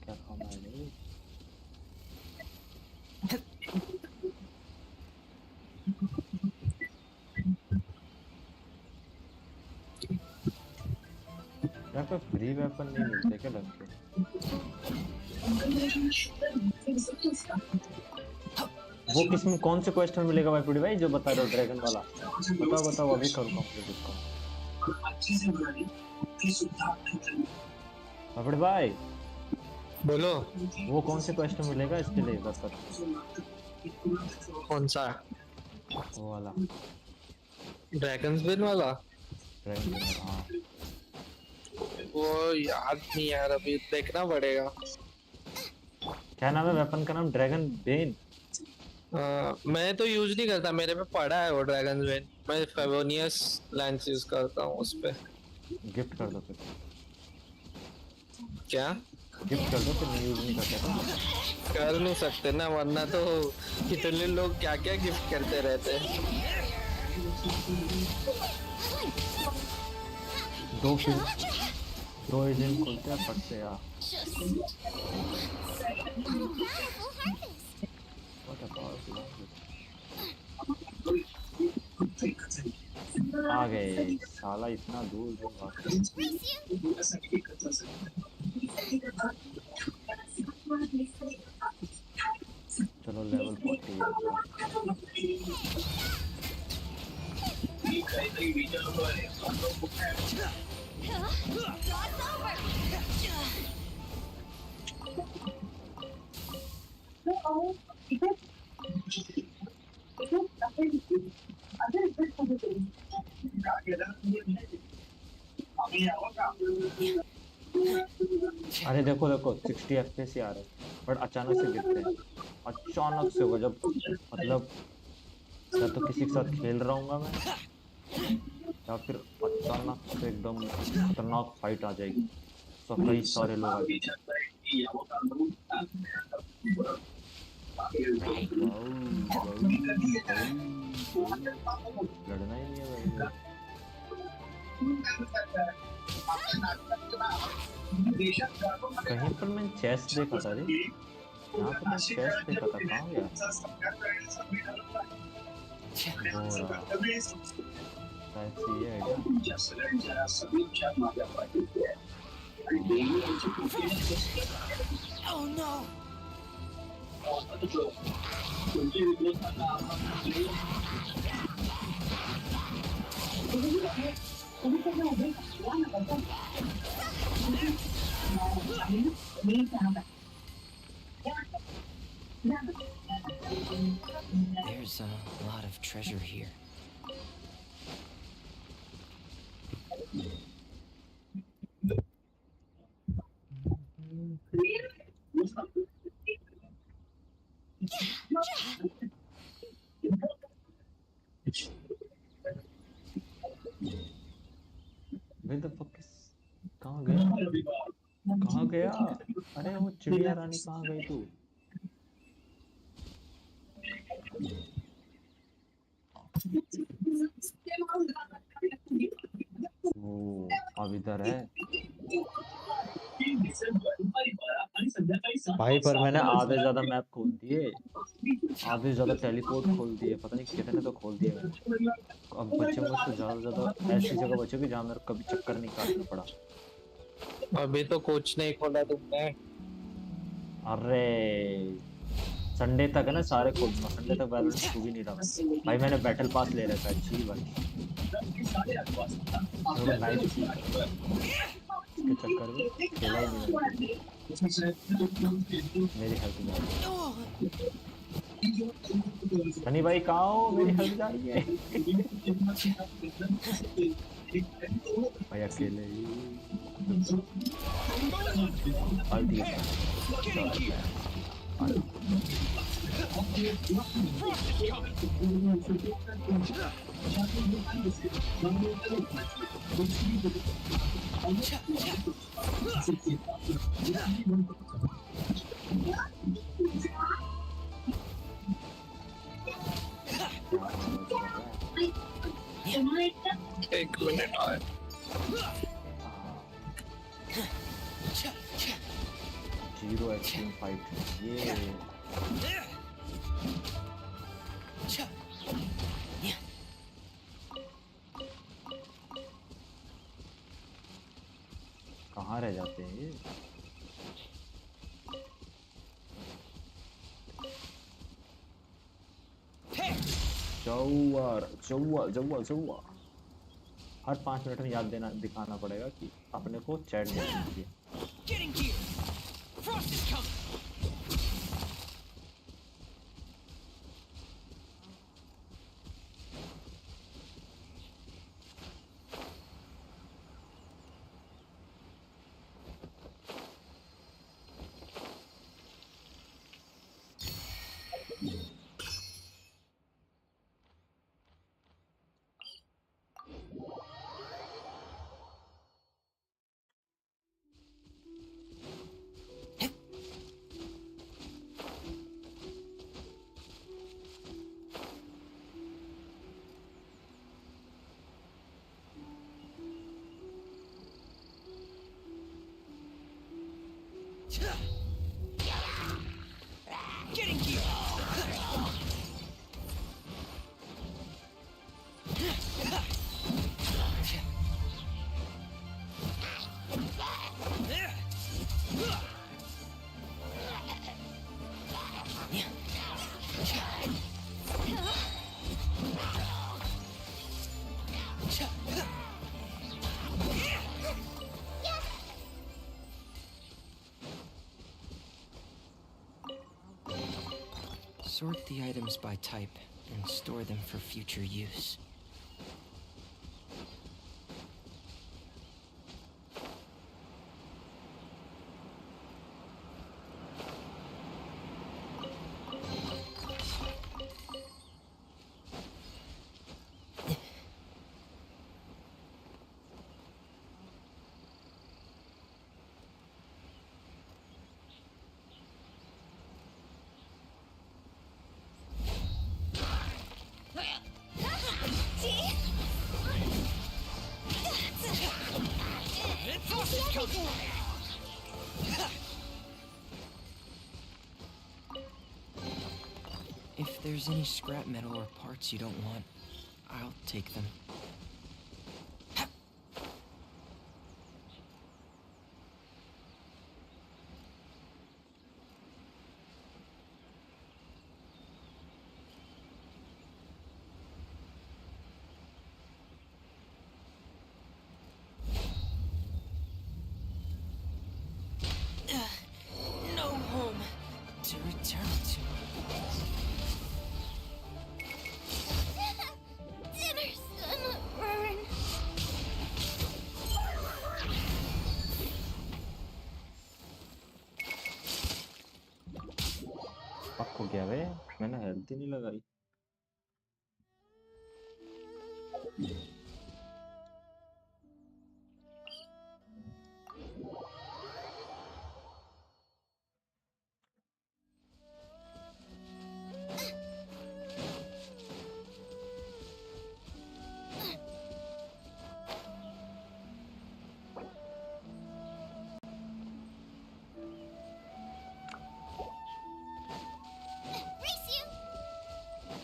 [SPEAKER 1] क्या खाना है? यहाँ पे फ्री वेपन नहीं मिलते क्या ढंग के? वो किसमें कौन से क्वेस्ट में मिलेगा भाई भाई जो बता रहे हो ड्रैगन वाला? बताओ बताओ, अभी करो कंप्लीट इसको। भाई भाई
[SPEAKER 6] बोलो,
[SPEAKER 1] वो कौन से क्वेस्ट में मिलेगा इसके लिए वेपन?
[SPEAKER 6] कौन सा?
[SPEAKER 1] वो वाला
[SPEAKER 6] ड्रैगन्स बिन वाला?
[SPEAKER 1] ड्रैगन, हाँ
[SPEAKER 6] वो याद नहीं यार, अभी देखना पड़ेगा।
[SPEAKER 1] क्या नाम है वेपन का? नाम ड्रैगन बेन।
[SPEAKER 6] मैं तो यूज नहीं करता, मेरे पे पड़ा है वो ड्रैगन बेन। मैं फेवोनियस लैंस यूज करता हूँ उस पे।
[SPEAKER 1] गिफ्ट कर दो फिर।
[SPEAKER 6] क्या
[SPEAKER 1] गिफ्ट कर दो फिर, मैं यूज नहीं करता था।
[SPEAKER 6] कर नहीं सकते ना, वरना तो कितने लोग क्या क्या गिफ्ट करते रहते हैं।
[SPEAKER 1] 2 दो एजेंट खोलते हैं फट से यार।
[SPEAKER 4] Just once. What a wonderful harvest!
[SPEAKER 1] What a powerful harvest. आ गए साला, इतना दूर जो भागते हैं।
[SPEAKER 4] Race you!
[SPEAKER 1] चलो लेवल 40 है इसका।
[SPEAKER 4] Dog's over!
[SPEAKER 1] अरे देखो देखो 60 FPS ही आ रहे हैं, बट अचानक से गिरते हैं। अचानक से होगा जब, मतलब या तो किसी के साथ खेल रहा हूँ मैं, या फिर अचानक से एकदम खतरनाक फाइट आ जाएगी, तो कई सारे लोग आ जाएंगे। वाऊ, वाऊ, वाऊ, वाऊ। लड़ना ही नहीं है भाई मेरे। कहीं पर मैं चेस्ट देखा था रे, यहाँ पर मैं चेस्ट देखा था, कहाँ गया? वो रहा, शायद से ये है क्या?
[SPEAKER 5] Oh no! There's a lot of treasure here.
[SPEAKER 1] Where the fuck is, कहाँ गया? कहाँ गया? अरे वो चिड़िया रानी कहाँ गई तू? वो अब इधर है भाई, पर मैंने आधे ज्यादा मैप खोल दिए, आधे ज्यादा टेलीपोर्ट खोल दिए, पता नहीं कितने तो खोल दिए मैंने। अब बचूंगा तो ज्यादा ज्यादा ऐसी जगह बचोगी जहाँ मेरे कभी चक्कर नहीं काटना पड़ा।
[SPEAKER 6] अभी तो कोच नहीं खोला तुमने।
[SPEAKER 1] अरे संडे तक है ना, सारे खोल दूंगा, संडे तक वैलोरेंट छू भी नहीं रहा भाई। मैंने बैटल पास ले रखा है, अच्छी वाली नाइस के चक्कर में खेला ही नहीं मैंने। मेरी हेल्थ जा, हनी भाई कहाँ हो? मेरी हेल्थ जा रही है भाई, अकेले ही फालतू
[SPEAKER 6] एक मिनट आए।
[SPEAKER 1] जीरो एक्सट्रीम फाइट ये कहाँ रह जाते हैं ये? चौवा चौवा चौवा चौवा। हर 5 मिनट में याद देना दिखाना पड़ेगा कि अपने को चैट देखनी चाहिए।
[SPEAKER 5] Getting here! Frost is coming! Getting here! Sort the items by type and store them for future use. If there's any scrap metal or parts you don't want, I'll take them. No home to return to.
[SPEAKER 4] Dinner's gonna burn.
[SPEAKER 1] पक हो गया वे मैंने health ही नहीं लगाई
[SPEAKER 4] Race you!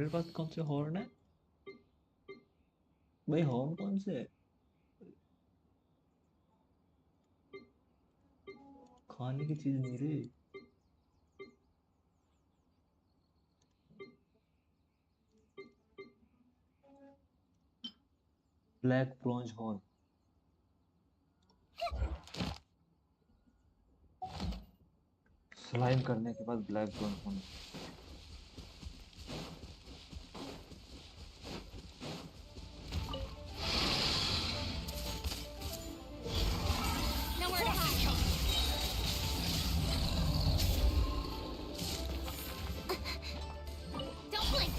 [SPEAKER 1] मेरे पास कौन से horn है भाई? हॉर्न कौन से है? खाने की चीज नहीं रे। Black bronze horn. स्लाइम करने के बाद black bronze horn.
[SPEAKER 4] Nowhere to hide. Don't blink.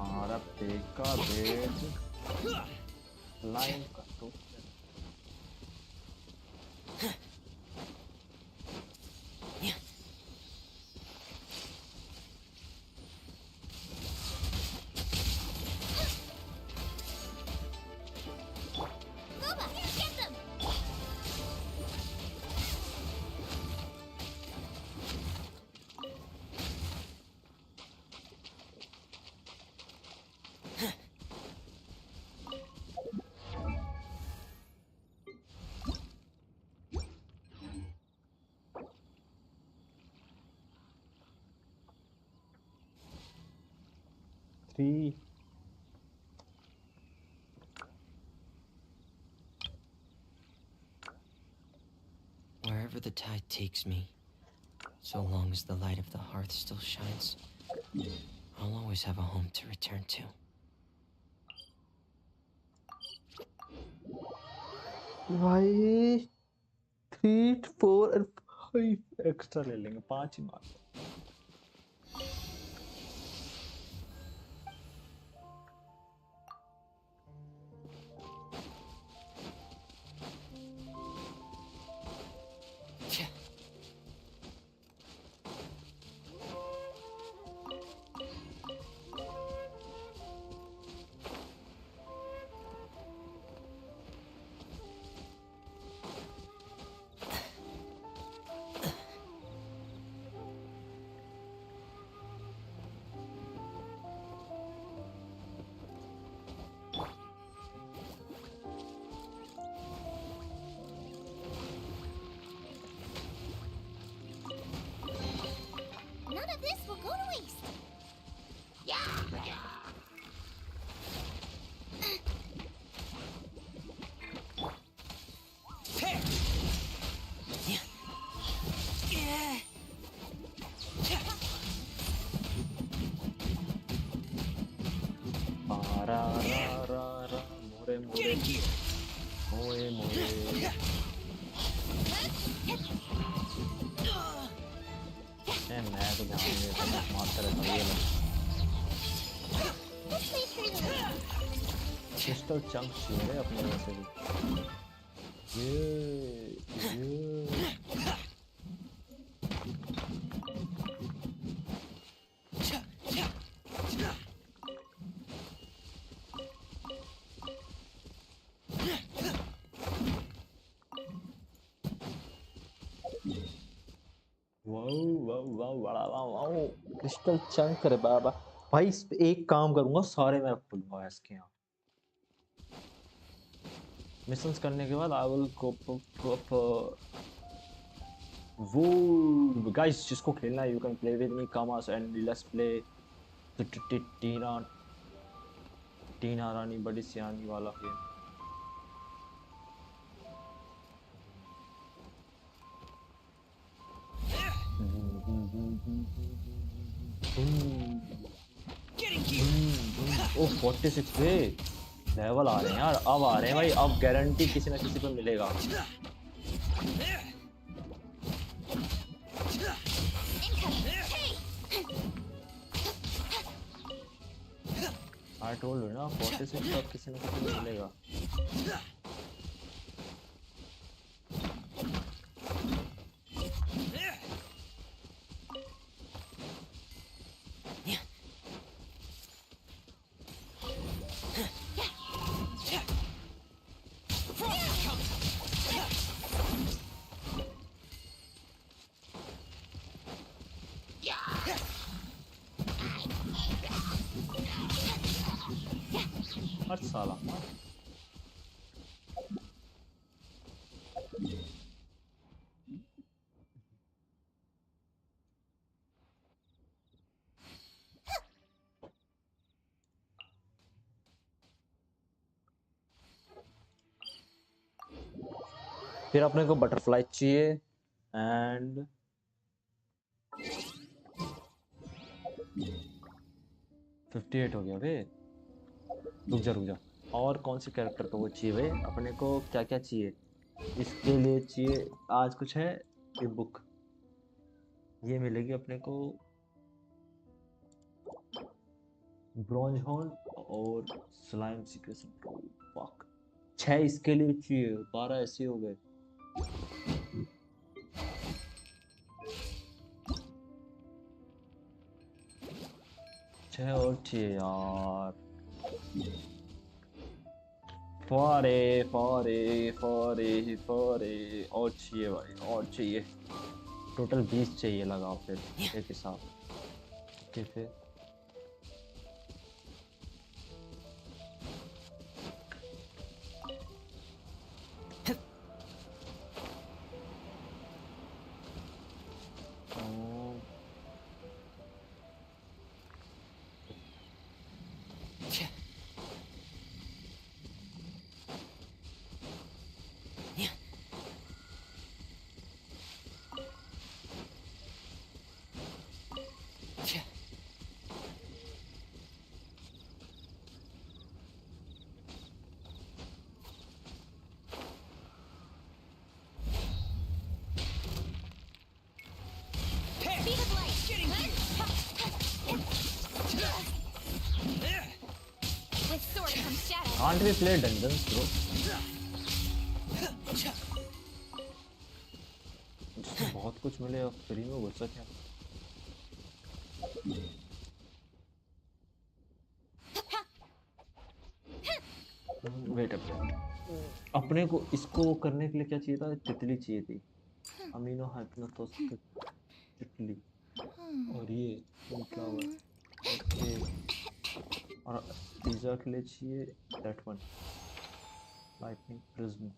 [SPEAKER 1] हमारा पेका बेट स्लाइम का तो
[SPEAKER 4] Booba, get them.
[SPEAKER 1] Three.
[SPEAKER 5] Wherever the tide takes me, so long as the light of the hearth still shines, I'll always have a home to return to.
[SPEAKER 1] भाई 3 4 और 5 extra ले लेंगे, 5 ही मार।
[SPEAKER 4] None of this will go to waste.
[SPEAKER 1] रा रा रा रा मोरे मोरे मोए मोरे। मैं तो ध्यान नहीं देता, मैं मारता रहता हूँ। ये लो क्रिस्टल चंक चाहिए अपने वैसे भी। ये क्रिस्टल चंक रे बाबा। भाई इस पे एक काम करूंगा, सारे मैं खुलूंगा इसके यहाँ। मिशंस करने के बाद आई विल गो वो गाइस जिसको खेलना है you can play with me, come us and let's play Tina Tina रानी बड़ी सियानी वाला गेम। ओ 46 पे लेवल आ रहे हैं यार, अब आ रहे हैं भाई, अब गारंटी किसी ना किसी को मिलेगा। I told you ना 46 पे अब किसी ना किसी को मिलेगा। हट साला। फिर अपने को बटरफ्लाई चाहिए एंड 58 हो गया बे। रुक जा। और कौन से कैरेक्टर का वो चाहिए भाई अपने को? क्या क्या चाहिए इसके लिए? चाहिए आज कुछ है ये बुक, ये मिलेगी अपने को ब्रॉन्ज हॉर्न और स्लाइम सीक्रेशन। फक 6 इसके लिए चाहिए, 12 ऐसे हो गए। छह और चाहिए यार। फॉरे और चाहिए भाई, और चाहिए। टोटल 20 चाहिए, लगाओ फिर एक हिसाब। ओके फिर
[SPEAKER 4] Speed of light. With sword comes shadow.
[SPEAKER 1] can't we play dungeons bro? जिससे बहुत कुछ मिले और फ्री में घुस सके। वेट अपने को इसको करने के लिए क्या चाहिए था? तितली चाहिए थी, अमीनो हाइप्नोथोस तितली। और ये क्या हुआ? ओके और पिज्जा के लिए चाहिए that one lightning prism.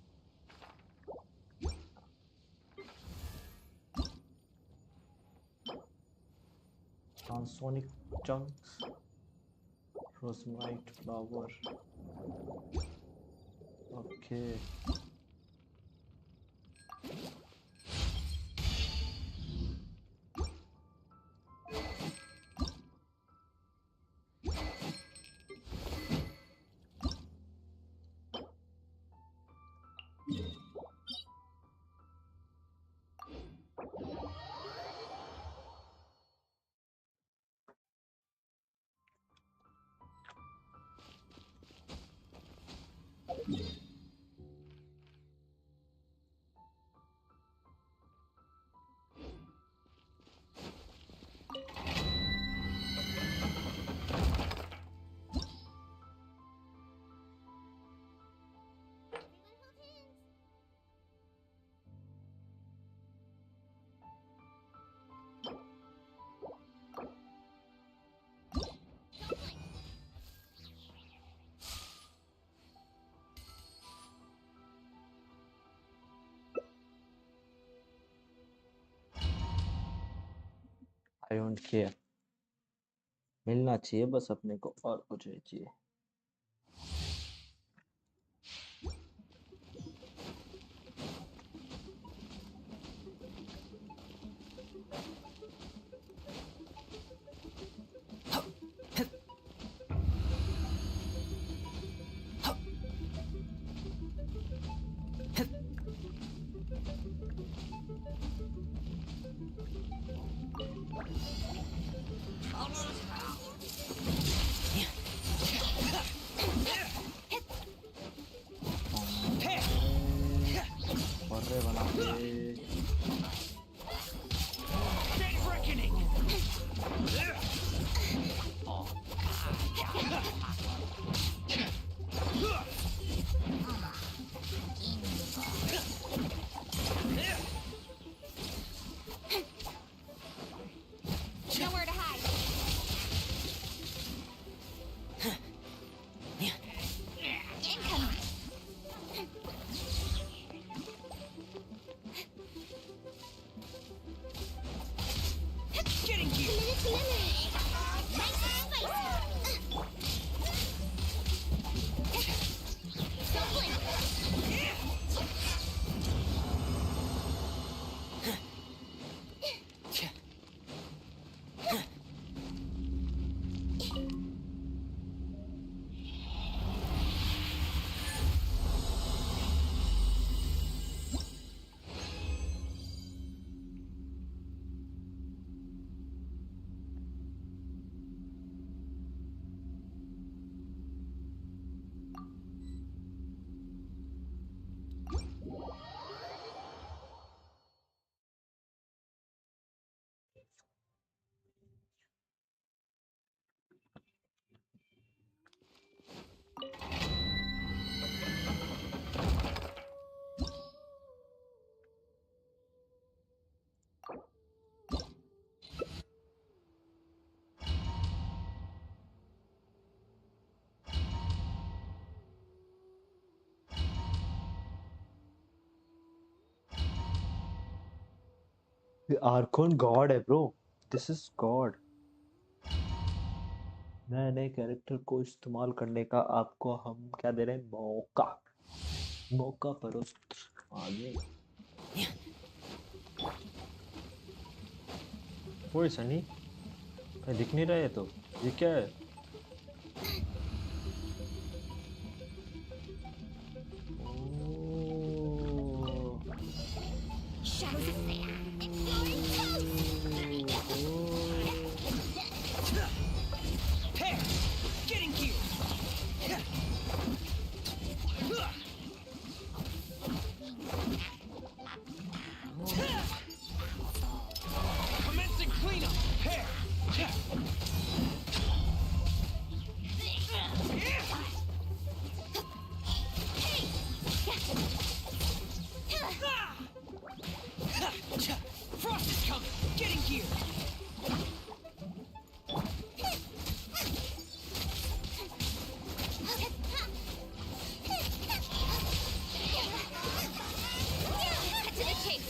[SPEAKER 1] Transonic chunks, रोजमाइट flower. Okay I don't care, मिलना चाहिए बस अपने को, और कुछ नहीं चाहिए। आर्कोन गॉड है ब्रो, दिस इज गॉड। नए नए कैरेक्टर को इस्तेमाल करने का आपको हम क्या दे रहे हैं, मौका। मौका परोस्त आगे। ओए सनी, कहीं दिख नहीं रहा है तो ये क्या है? ओह,
[SPEAKER 4] Shadows of
[SPEAKER 7] Pair! Getting gear! Commencing cleanup! Pair! Frost is coming! Getting gear!
[SPEAKER 4] Cut to the chase.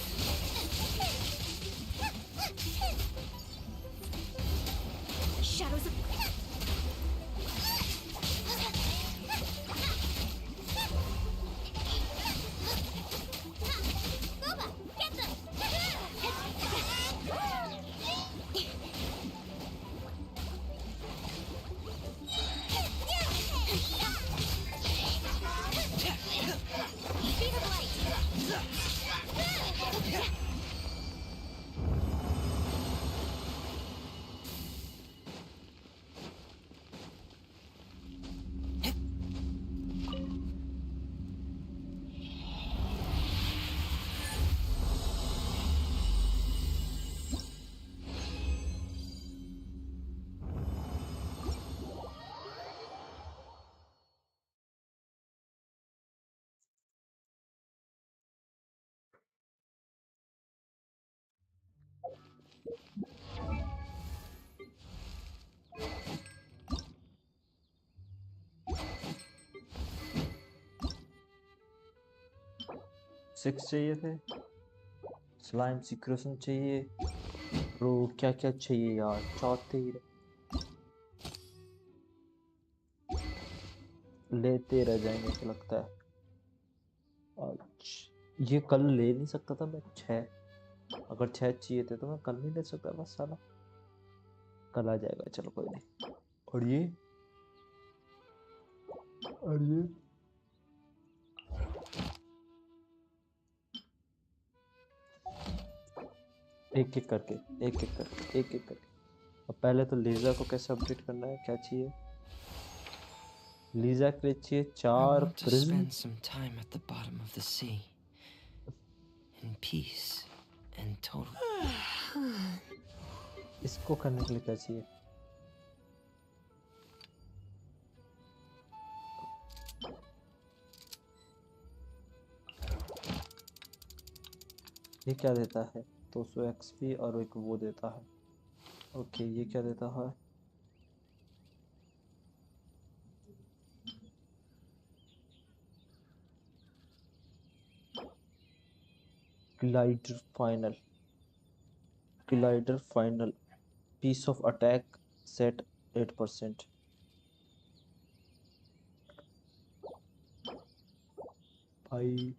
[SPEAKER 4] Shadows of Boba, get them! Speed of light.
[SPEAKER 1] Six चाहिए थे, स्लाइम सिक्रेशन चाहिए ब्रो, क्या क्या चाहिए यार, चौथे ही लेते रह जाएंगे क्या लगता है। अच्छा, ये कल ले नहीं सकता था मैं छः, अगर छः चाहिए थे तो मैं कल नहीं ले सकता, बस साला कल आ जाएगा, चलो कोई नहीं। और ये एक एक करके, एक एक करके, एक एक करके। अब पहले तो लीजा को कैसे अपडेट करना है, क्या चाहिए? लीजा के लिए चाहिए
[SPEAKER 5] I
[SPEAKER 1] 4
[SPEAKER 5] want to
[SPEAKER 1] prism.
[SPEAKER 5] spend some time at the bottom of the sea. In peace and total.
[SPEAKER 1] इसको करने के लिए क्या चाहिए? ये क्या देता है? 200 XP और एक वो देता है। ओके, ये क्या देता है? Glider final, glider final, piece of attack set 8%। भाई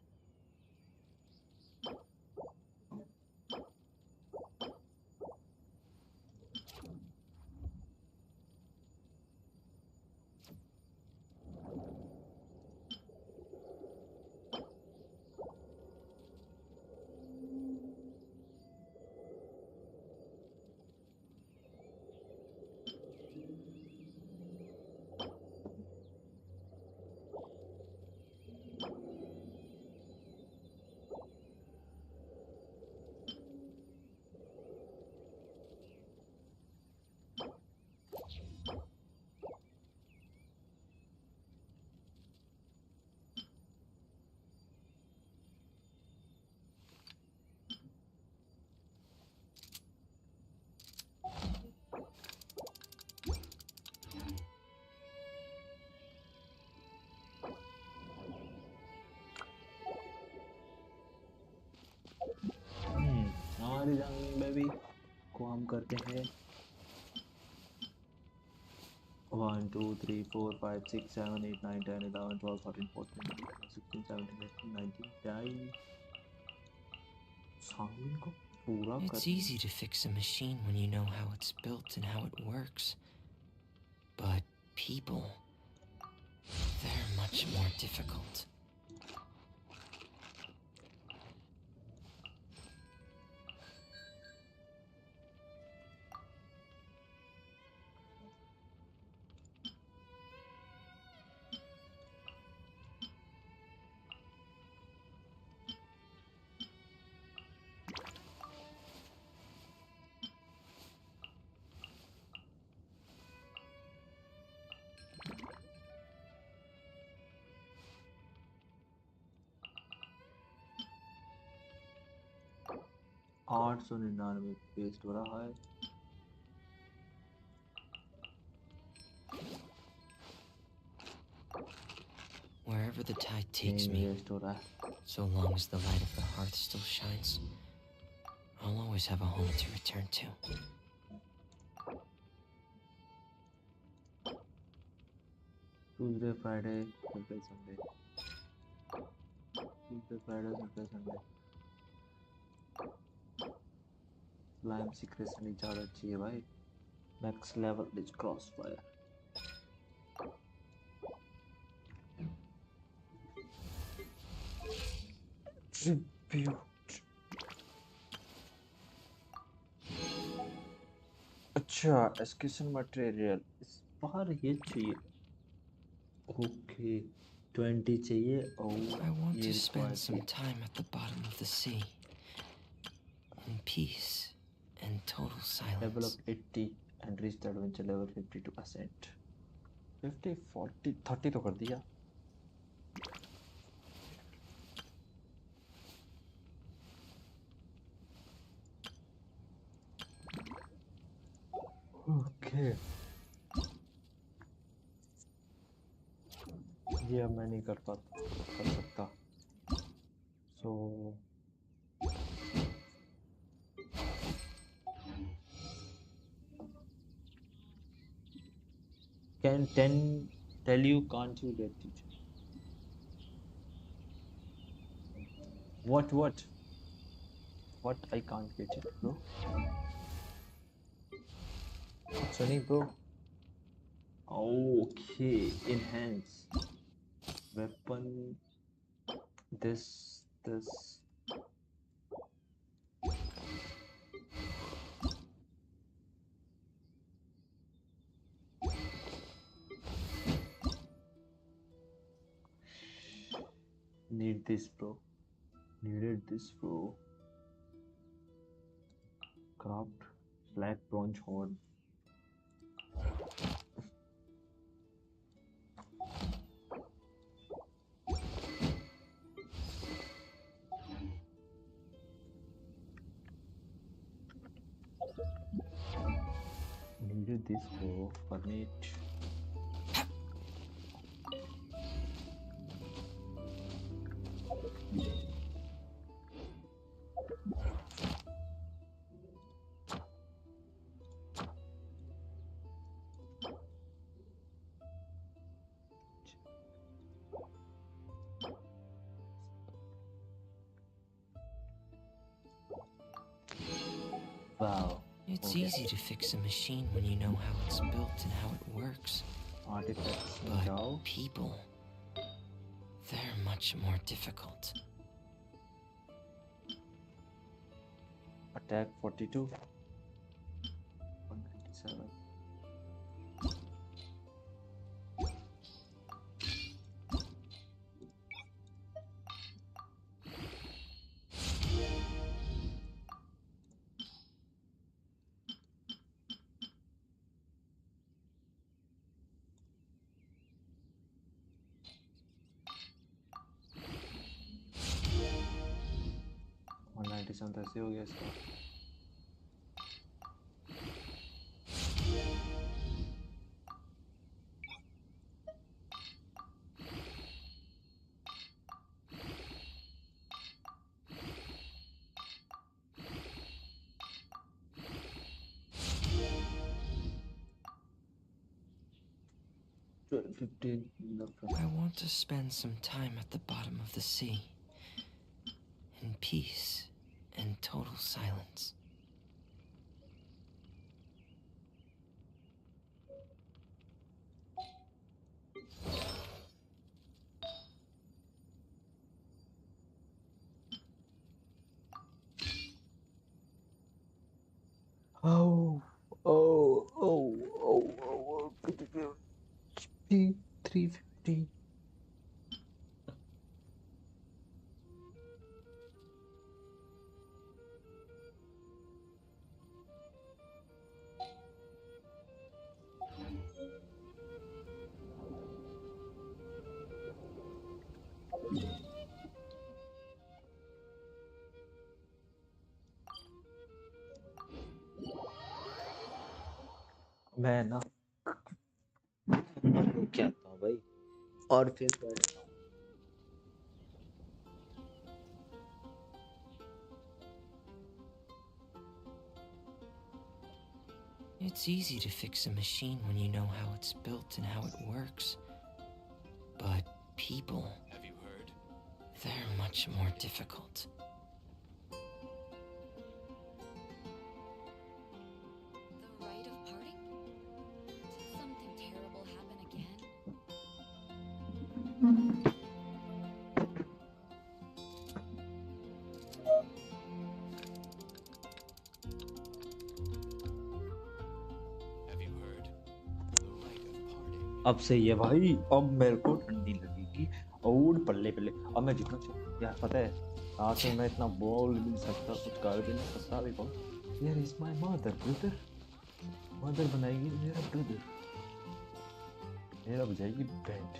[SPEAKER 1] भी को हम करते हैं 1 2 3 4 5 6 7 8 9 10 11 12 13 14 16 17 18 19 10 शामिल को पूरा
[SPEAKER 5] It's
[SPEAKER 1] कर
[SPEAKER 5] easy to fix a machine when you know how it's built and how it works. But people, they're much more difficult.
[SPEAKER 1] आठ सौ 99 पेस्ट हो रहा है
[SPEAKER 5] Wherever the tide takes me,
[SPEAKER 1] waste हो रहा है
[SPEAKER 5] so long as the light of the hearth still shines, I'll always have a home to return to.
[SPEAKER 1] Tuesday Friday Saturday Sunday Tuesday Friday Saturday Sunday lime secret नहीं ज़्यादा चाहिए भाई next level is cross fire tribute अच्छा एस्केशन material इस बार ये चाहिए okay 20 चाहिए और
[SPEAKER 5] I want
[SPEAKER 1] ये
[SPEAKER 5] to spend some
[SPEAKER 1] require
[SPEAKER 5] time at the bottom of the sea, in peace and total
[SPEAKER 1] level
[SPEAKER 5] silence.
[SPEAKER 1] up 80 and reach the adventure level 50 to ascent 50 40 30 तो कर दिया ओके ये अब मैं नहीं कर सकता सो can 10 tell you can't you get teacher what I can't get it bro Sunny bro okay enhance weapon this need this bro needed this bro craft black bronze horn needed this bro permit wow
[SPEAKER 5] It's
[SPEAKER 1] okay.
[SPEAKER 5] easy to fix a machine when you know how it's built and how it works.
[SPEAKER 1] artifacts में
[SPEAKER 5] But
[SPEAKER 1] जाओ
[SPEAKER 5] people, they're much more difficult.
[SPEAKER 1] attack 42 197 197 तो ऐसे हो गया इसका 15 in the front.
[SPEAKER 5] I want to spend some time at the bottom of the sea. In peace and total silence.
[SPEAKER 1] Oh, oh, oh, oh, oh, oh. 350. मैं ना क्या था भाई और फिर बैठता हूँ।
[SPEAKER 5] It's easy to fix a machine when you know how it's built and how it works. But people,
[SPEAKER 3] Have you heard?
[SPEAKER 5] they're much more difficult.
[SPEAKER 4] The rite of parting? Did something terrible happen again?
[SPEAKER 3] Have you heard? The rite of parting.
[SPEAKER 1] अब सही है भाई अब मेरे को ठंडी लगेगी और पल्ले पल्ले अब मैं जितना यार पता है आज में मैं इतना बोल भी नहीं सकता कुछ कर भी नहीं सकता अभी कौन यार is my mother brother mother बनाएगी मेरा ब्रदर मेरा बजाएगी बैंड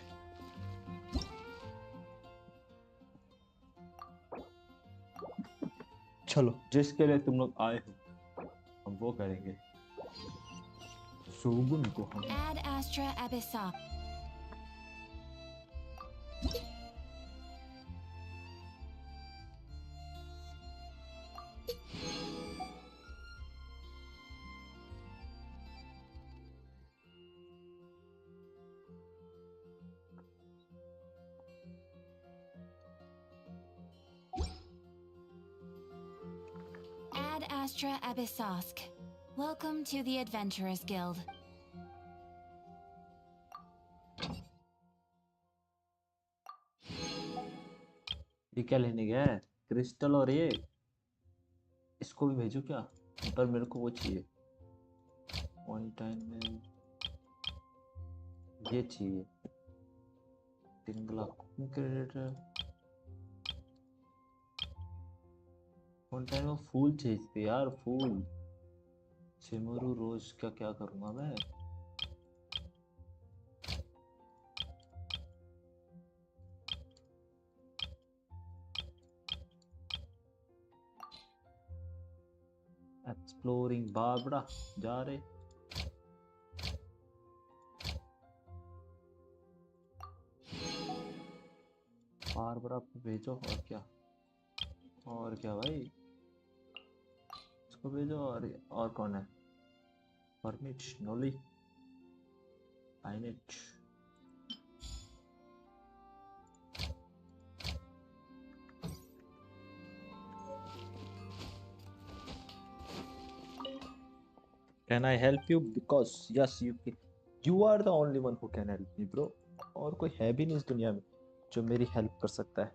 [SPEAKER 1] चलो जिसके लिए तुम लोग आए हो हम वो करेंगे शोगुन को हम
[SPEAKER 4] Ad Astra Abyssa. Ad Astra Abyssosk. Welcome to the Adventurers Guild.
[SPEAKER 1] ये क्या लेने गया है क्रिस्टल और ये इसको भी भेजो क्या पर मेरे को वो चाहिए वन टाइम में ये चाहिए 3 लाख क्रेडिट वन टाइम में फूल चाहिए यार फूल सिमरू रोज का क्या करूंगा मैं एक्सप्लोरिंग बारबरा जा रहे बारबरा को भेजो और क्या भाई इसको भेजो और कौन है परमिट नोली आइनेट Can I help you? Because yes, you can. You are the only one who can help me, bro. और कोई है भी नहीं इस दुनिया में जो मेरी हेल्प कर सकता है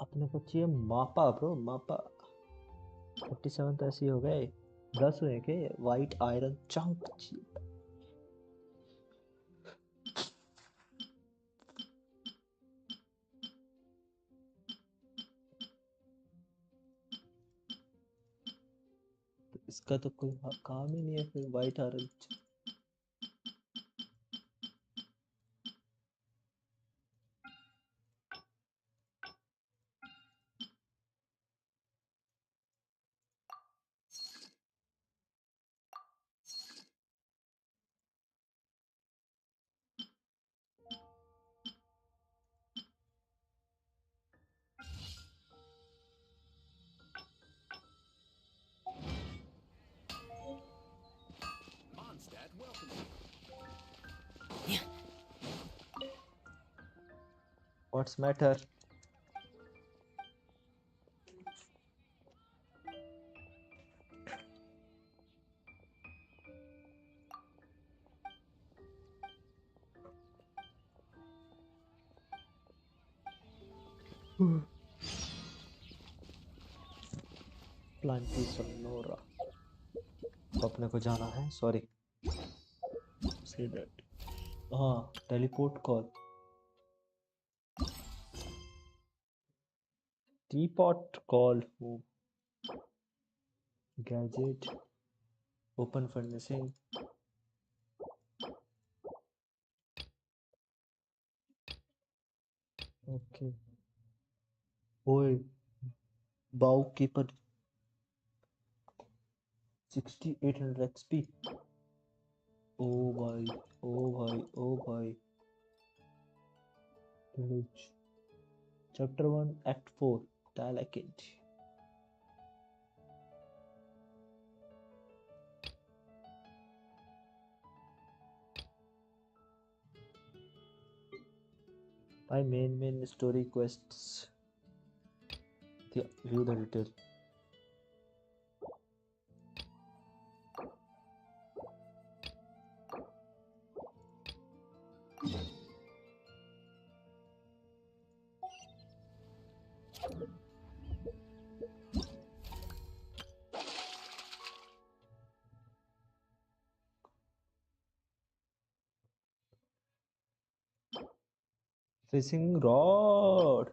[SPEAKER 1] अपने को चाहिए मापा ब्रो मापा 47 तो ऐसे ही हो गए 10 हुए के वाइट आयरन चंक चाहिए इसका तो कोई काम ही नहीं है फिर white iron What's matter? Plantae Sonora तो अपने को जाना है सॉरी से दैट हाँ टेलीपोर्ट कॉल टीपॉट कॉल हो गैजेट ओपन फर्नेसिंग ओके ओए बाउ कीपर 6800 एक्सपी ओ भाई ओ भाई ओ भाई village chapter 1 act 4 dialect my main story quests view the detail fishing rod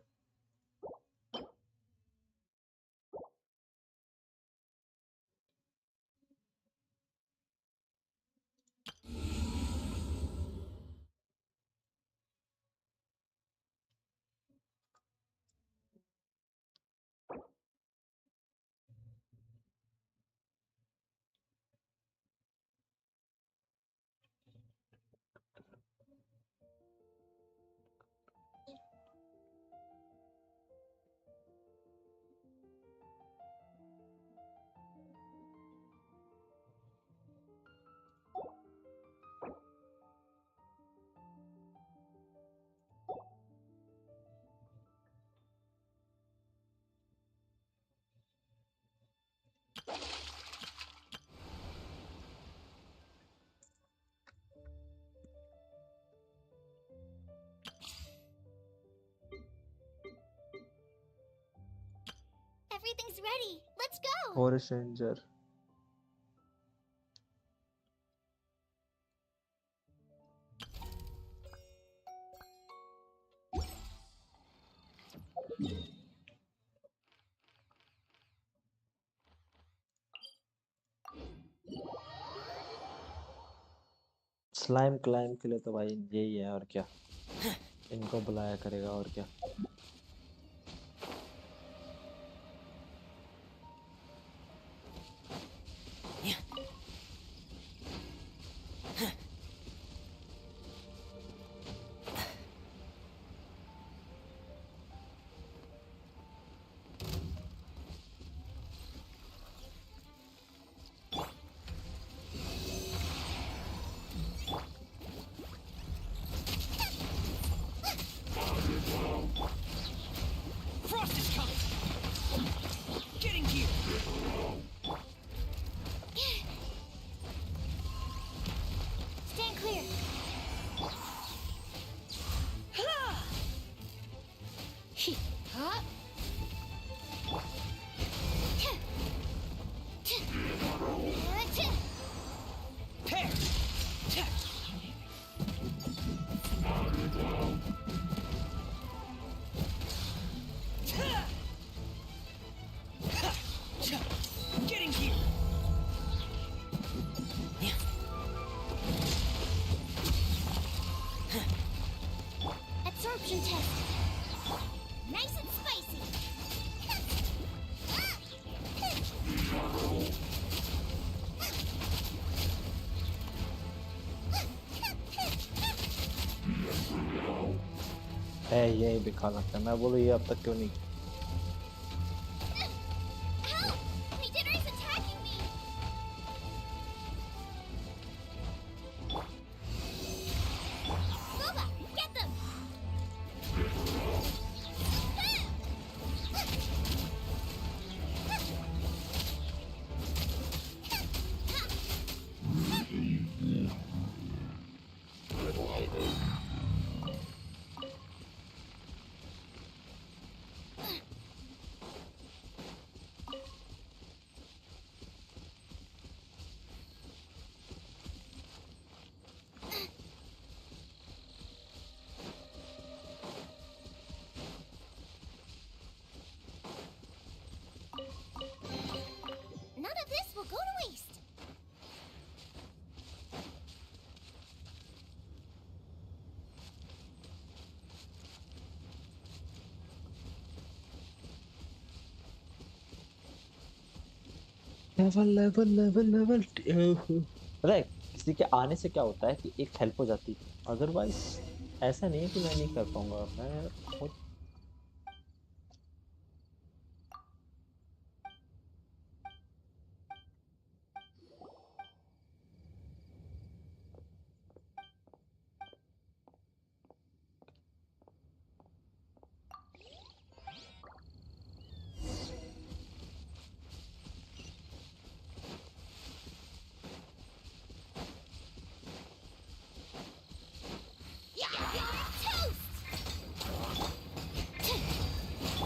[SPEAKER 4] Everything's ready. Let's go.
[SPEAKER 1] forest ranger slime climb के लिए तो भाई यही है और क्या इनको बुलाया करेगा और क्या
[SPEAKER 7] Frost is coming. Getting here.
[SPEAKER 4] Stand clear. Huh?
[SPEAKER 7] Pair. Getting here.
[SPEAKER 4] Absorption test. Nice and spicy.
[SPEAKER 1] है ये भी खा सकता है मैं बोलूँ ये अब तक क्यों नहीं
[SPEAKER 4] Ow! My dinner is attacking me. Boba, get them.
[SPEAKER 1] Level level level level. पता है किसी के आने से क्या होता है कि एक हेल्प हो जाती है, अदरवाइज ऐसा नहीं है कि मैं नहीं कर पाऊंगा, मैं खुद।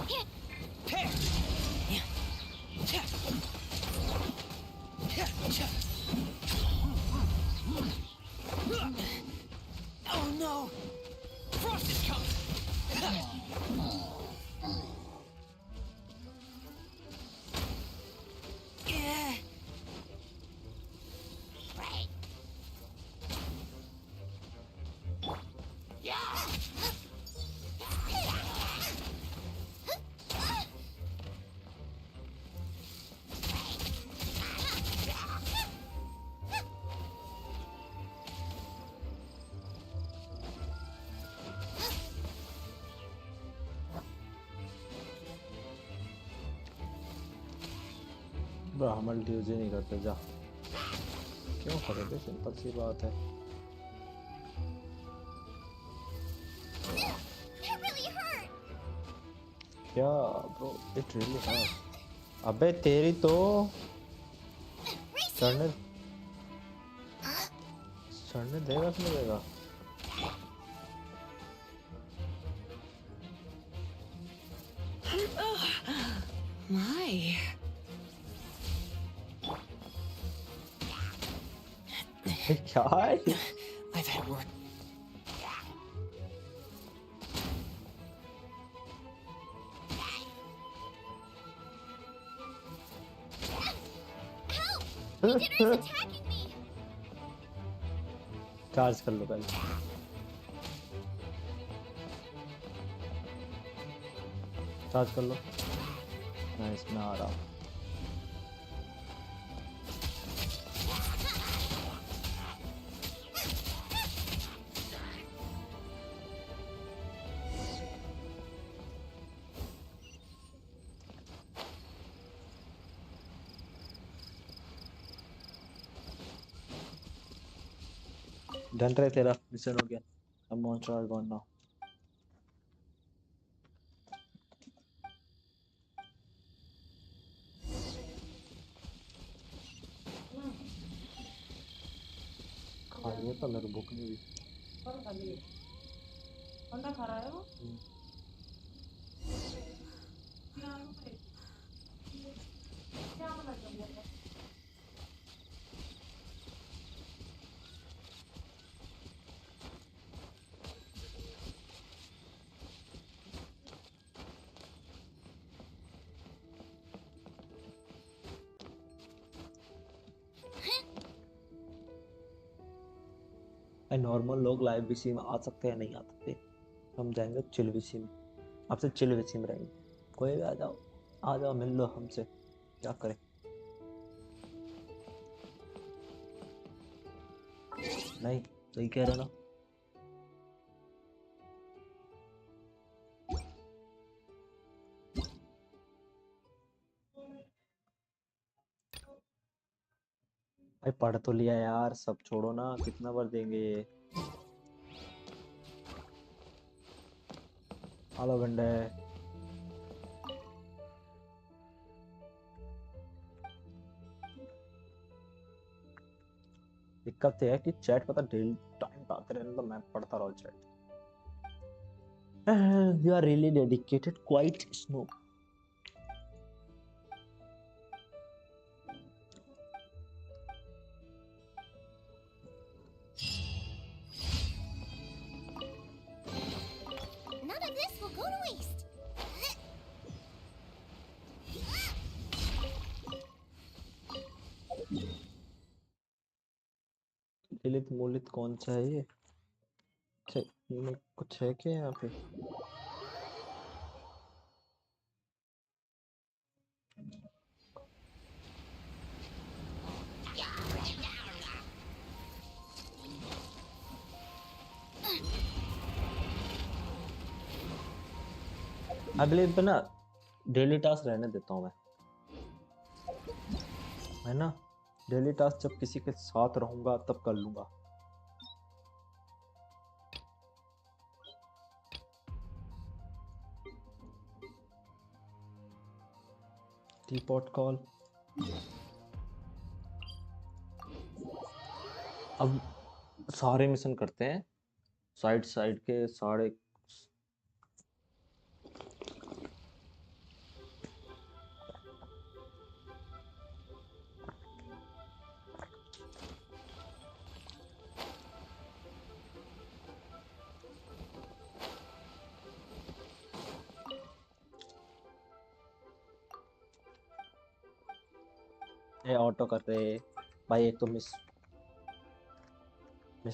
[SPEAKER 7] Pick. Oh no! Frost is coming! Yeah.
[SPEAKER 1] ब्राह्मण यूज ही नहीं करते, जा क्यों करोगे, सिंपल सी बात है।
[SPEAKER 4] That really hurt.
[SPEAKER 1] क्या ब्रो, इट रियली है। अबे तेरी तो चढ़ने चढ़ने देगा कि नहीं देगा?
[SPEAKER 5] My.
[SPEAKER 1] क्या है?
[SPEAKER 5] I've had work.
[SPEAKER 4] Help! Beginner's attacking me.
[SPEAKER 1] Charge कर लो पहले, चार्ज कर लो। मैं इसमें आ रहा हूँ। डन रहे, तेरा मिशन हो गया। अब मॉन्स्टर आर गॉन नाउ। खाइए तो मेरे भूख नहीं हुई।
[SPEAKER 2] और खाली है। अंडा खा रहा है वो? क्या बना कर दिया था?
[SPEAKER 1] नॉर्मल लोग लाइव वीसी में आ सकते हैं, नहीं आ सकते। हम जाएंगे चिल वीसी में, आपसे चिल वीसी में रहेंगे। कोई भी आ जाओ, आ जाओ, मिल लो हमसे, क्या करें। नहीं सही कह रहे ना। भाई पढ़ तो लिया यार, सब छोड़ो ना, कितना बार देंगे ये। आलो गंडे। दिक्कत ये है कि चैट पता डेली टाइम पे आते रहने, तो मैं पढ़ता रहा chat. You are really dedicated, quite snow.
[SPEAKER 4] None of this will go to waste.
[SPEAKER 1] लिलित मूलित कौन सा है ये? इनमें कुछ है क्या यहाँ पे? आई बिलीव ना डेली टास्क रहने देता हूँ मैं ना डेली टास्क जब किसी के साथ रहूंगा तब कर लूंगा। Teapot call. अब सारे मिशन करते हैं साइड साइड के सारे। ये ऑटो कर रहे भाई। एक तो मिस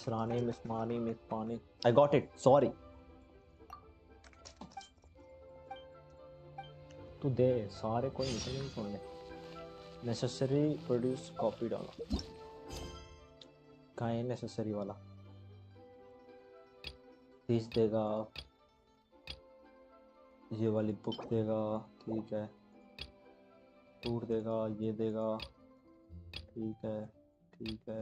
[SPEAKER 1] रानी, मिस मानी, मिस पानी। I got it, sorry. तू दे सारे, कोई मिशन नहीं सुन ले। नेसेसरी प्रोड्यूस कॉपी डाला। कहाँ है नेसेसरी वाला? 30 देगा, ये वाली बुक देगा, ठीक है। टूर देगा, ये देगा, ठीक है ठीक है।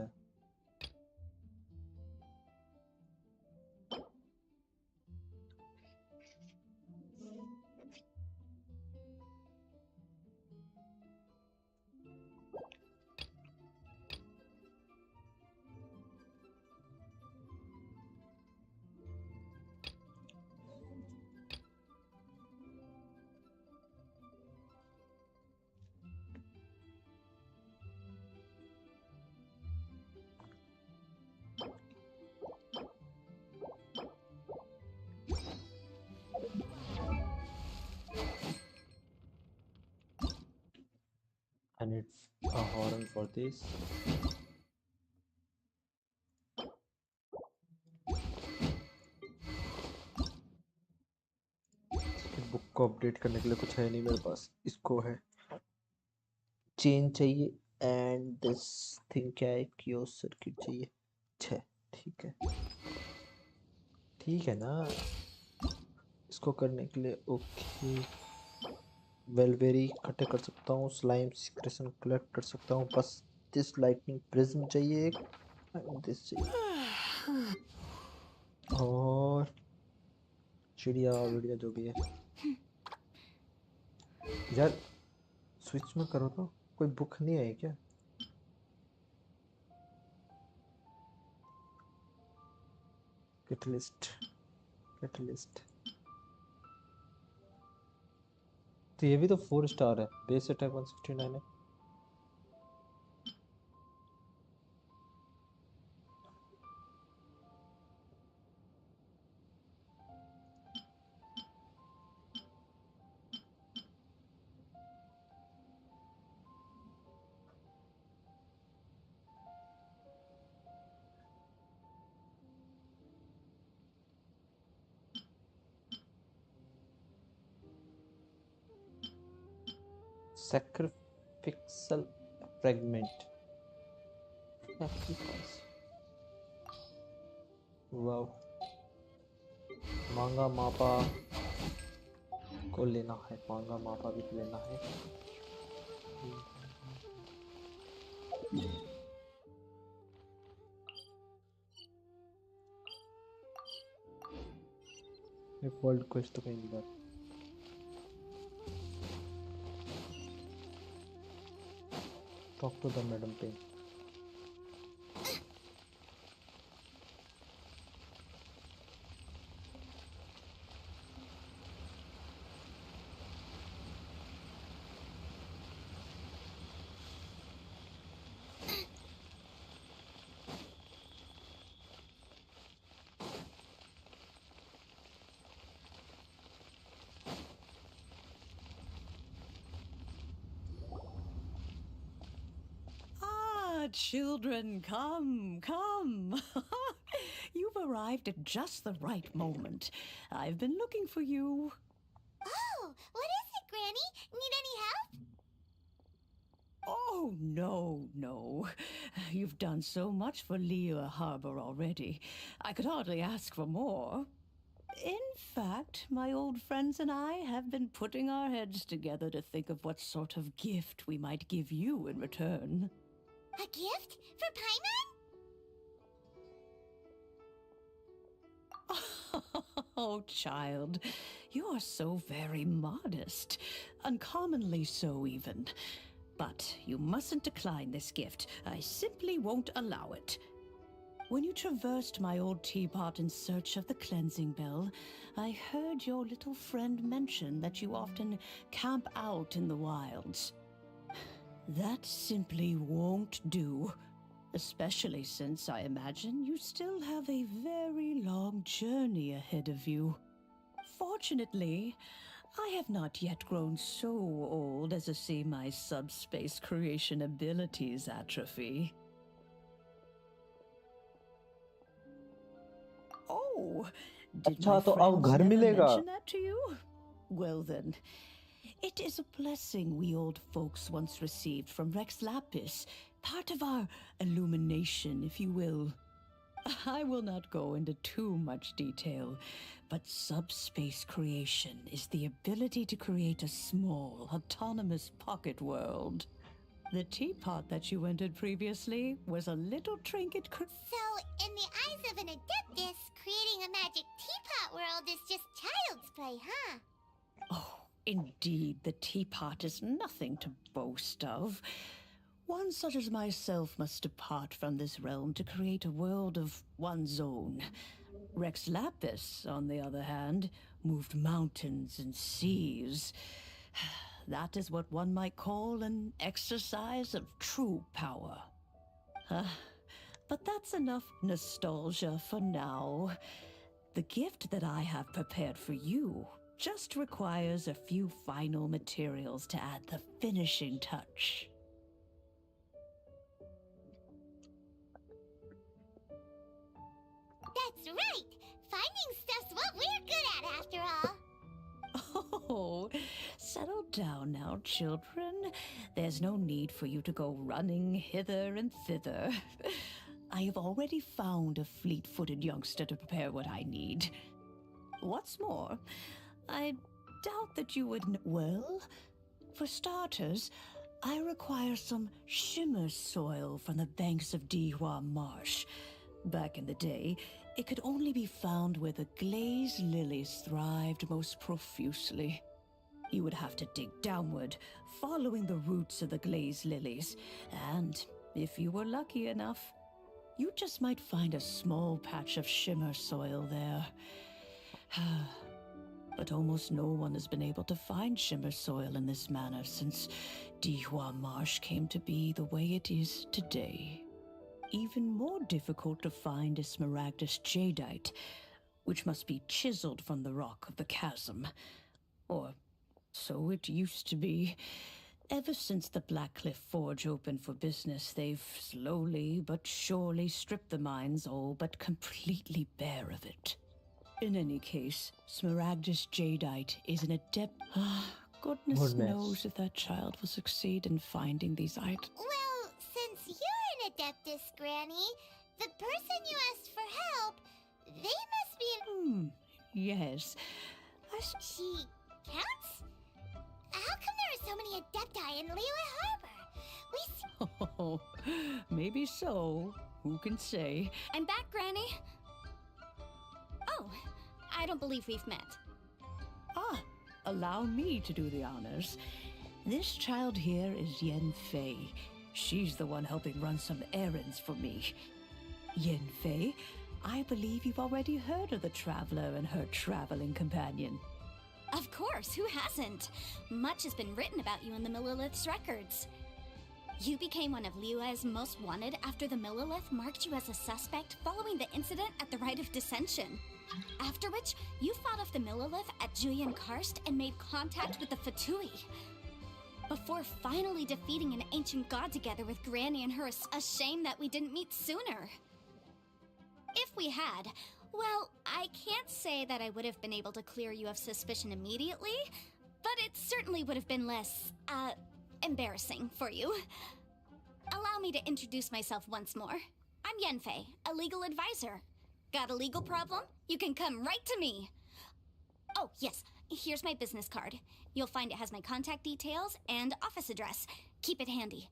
[SPEAKER 1] I need a horn for this. Book को अपडेट करने के लिए कुछ है नहीं मेरे पास। इसको है चेन चाहिए एंड दिस थिंग क्या है, क्यों सर्किट चाहिए। छः, ठीक है ठीक है ना। इसको करने के लिए ओके वेलबेरी इकट्ठे कर सकता हूँ, स्लाइम सिक्रेशन कलेक्ट कर सकता हूँ। बस दिस लाइटनिंग प्रिज्म चाहिए एक, दिस चाहिए और चिड़िया विड़िया जो भी है। यार स्विच में करो तो। कोई बुक नहीं है क्या? Catalyst catalyst. तो ये भी तो 4 स्टार है। बेस अटैक 169 है। Sacrificial fragment. Sacrifice. वाव। मांगा मापा को लेना है, मांगा मापा भी लेना है। ये वर्ल्ड क्वेस्ट तो कहीं नहीं। टॉक टू द मैडम पे।
[SPEAKER 8] Children, come, come. You've arrived at just the right moment. I've been looking for you.
[SPEAKER 4] Oh, what is it, Granny? Need any help?
[SPEAKER 8] Oh, no. You've done so much for Lea Harbor already. I could hardly ask for more. In fact, my old friends and I have been putting our heads together to think of what sort of gift we might give you in return.
[SPEAKER 4] A gift? For Paimon?
[SPEAKER 8] Oh, child, you are so very modest. Uncommonly so, even. But you mustn't decline this gift. I simply won't allow it. When you traversed my old teapot in search of the cleansing bell, I heard your little friend mention that you often camp out in the wilds. That simply won't do, especially since I imagine you still have a very long journey ahead of you. Fortunately, I have not yet grown so old as to see my subspace creation abilities atrophy. Oh, did
[SPEAKER 1] अच्छा
[SPEAKER 8] my
[SPEAKER 1] तो अब
[SPEAKER 8] friends
[SPEAKER 1] घर
[SPEAKER 8] never
[SPEAKER 1] मिलेगा
[SPEAKER 8] mention that to you? Well then, it is a blessing we old folks once received from Rex Lapis, part of our illumination, if you will. I will not go into too much detail, but subspace creation is the ability to create a small, autonomous pocket world. The teapot that you entered previously was a little trinket
[SPEAKER 4] So, in the eyes of an adeptus, creating a magic teapot world is just child's play, huh?
[SPEAKER 8] Oh, indeed, the teapot is nothing to boast of. One such as myself must depart from this realm to create a world of one's own. Rex Lapis, on the other hand, moved mountains and seas. That is what one might call an exercise of true power. But that's enough nostalgia for now. The gift that I have prepared for you just requires a few final materials to add the finishing touch.
[SPEAKER 4] That's right! Finding stuff's what we're good at, after all!
[SPEAKER 8] Oh, settle down now, children. There's no need for you to go running hither and thither. I have already found a fleet-footed youngster to prepare what I need. What's more, I doubt that you would... Well, for starters, I require some shimmer soil from the banks of Dihua Marsh. Back in the day, it could only be found where the glazed lilies thrived most profusely. You would have to dig downward, following the roots of the glazed lilies, and if you were lucky enough, you just might find a small patch of shimmer soil there. But almost no one has been able to find shimmer soil in this manner since Dihua Marsh came to be the way it is today. Even more difficult to find is smaragdus jadeite, which must be chiseled from the rock of the chasm. Or so it used to be. Ever since the Blackcliff Forge opened for business, they've slowly but surely stripped the mines all but completely bare of it. In any case, smaragdus jadeite is an adept... Goodness knows if that child will succeed in finding these items.
[SPEAKER 4] Well, since you're an adeptus, Granny, the person you asked for help, they must be...
[SPEAKER 8] Yes.
[SPEAKER 4] She counts? How come there are so many adepti in Liyue Harbor?
[SPEAKER 8] Oh, maybe so. Who can say?
[SPEAKER 9] I'm back, Granny. Oh, I don't believe we've met.
[SPEAKER 8] Allow me to do the honors. This child here is Yen Fei. She's the one helping run some errands for me. Yen Fei, I believe you've already heard of the Traveler and her traveling companion.
[SPEAKER 9] Of course, who hasn't? Much has been written about you in the Millilith's records. You became one of Liyue's most wanted after the Millilith marked you as a suspect following the incident at the Rite of Dissension. After which, you fought off the Millilith at Julian Karst and made contact with the Fatui. Before finally defeating an ancient god together with Granny and her. A shame that we didn't meet sooner. If we had, well, I can't say that I would have been able to clear you of suspicion immediately, but it certainly would have been less, embarrassing for you. Allow me to introduce myself once more. I'm Yen Fei, a legal advisor. Got a legal problem? You can come right to me. Oh, yes. Here's my business card. You'll find it has my contact details and office address. Keep it handy.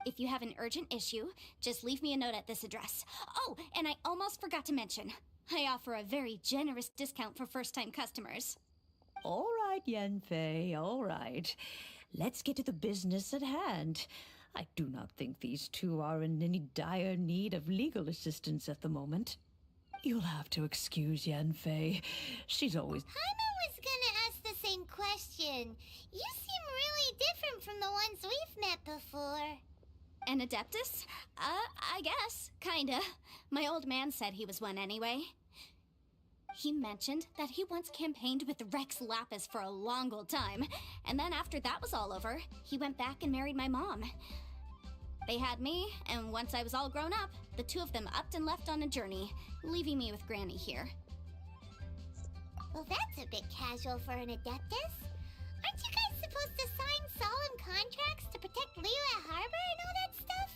[SPEAKER 9] If you have an urgent issue, just leave me a note at this address. Oh, and I almost forgot to mention, I offer a very generous discount for first-time customers.
[SPEAKER 8] All right, Yanfei, all right. Let's get to the business at hand. I do not think these two are in any dire need of legal assistance at the moment. You'll have to excuse Yanfei. She's always...
[SPEAKER 4] Paimon was gonna ask the same question. You seem really different from the ones we've met before.
[SPEAKER 9] An Adeptus? I guess. Kinda. My old man said he was one anyway. He mentioned that he once campaigned with Rex Lapis for a long old time, and then after that was all over, he went back and married my mom. They had me, and once I was all grown up, the two of them upped and left on a journey, leaving me with Granny here.
[SPEAKER 4] Well, that's a bit casual for an Adeptus. Aren't you guys supposed to sign solemn contracts to protect Liyue Harbor and all that stuff?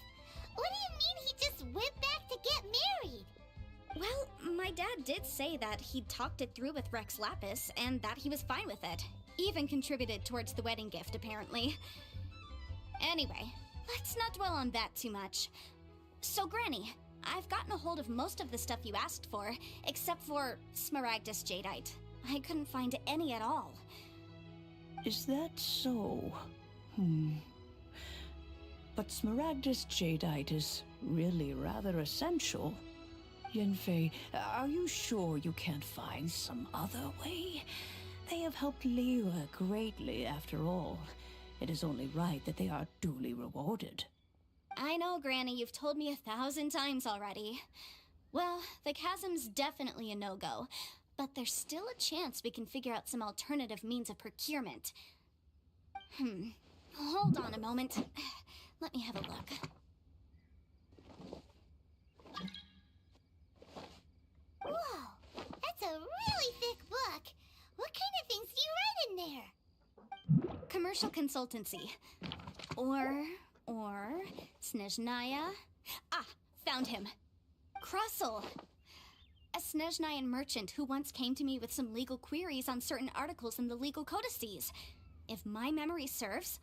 [SPEAKER 4] What do you mean he just went back to get married?
[SPEAKER 9] Well, my dad did say that he'd talked it through with Rex Lapis, and that he was fine with it. Even contributed towards the wedding gift, apparently. Anyway, let's not dwell on that too much. So, Granny, I've gotten a hold of most of the stuff you asked for, except for Smaragdus Jadeite. I couldn't find any at all.
[SPEAKER 8] Is that so? But Smaragdus Jadeite is really rather essential. Yanfei, are you sure you can't find some other way? They have helped Liyue greatly, after all. It is only right that they are duly rewarded.
[SPEAKER 9] I know, Granny, you've told me 1,000 times already. Well, the chasm's definitely a no-go, but there's still a chance we can figure out some alternative means of procurement. Hold on a moment. Let me have a look.
[SPEAKER 4] Whoa, that's a really thick book. What kind of things do you write in there?
[SPEAKER 9] Commercial consultancy. Or Snezhnaya. Ah, found him. Krustle. A Snezhnayan merchant who once came to me with some legal queries on certain articles in the legal codices. If my memory serves,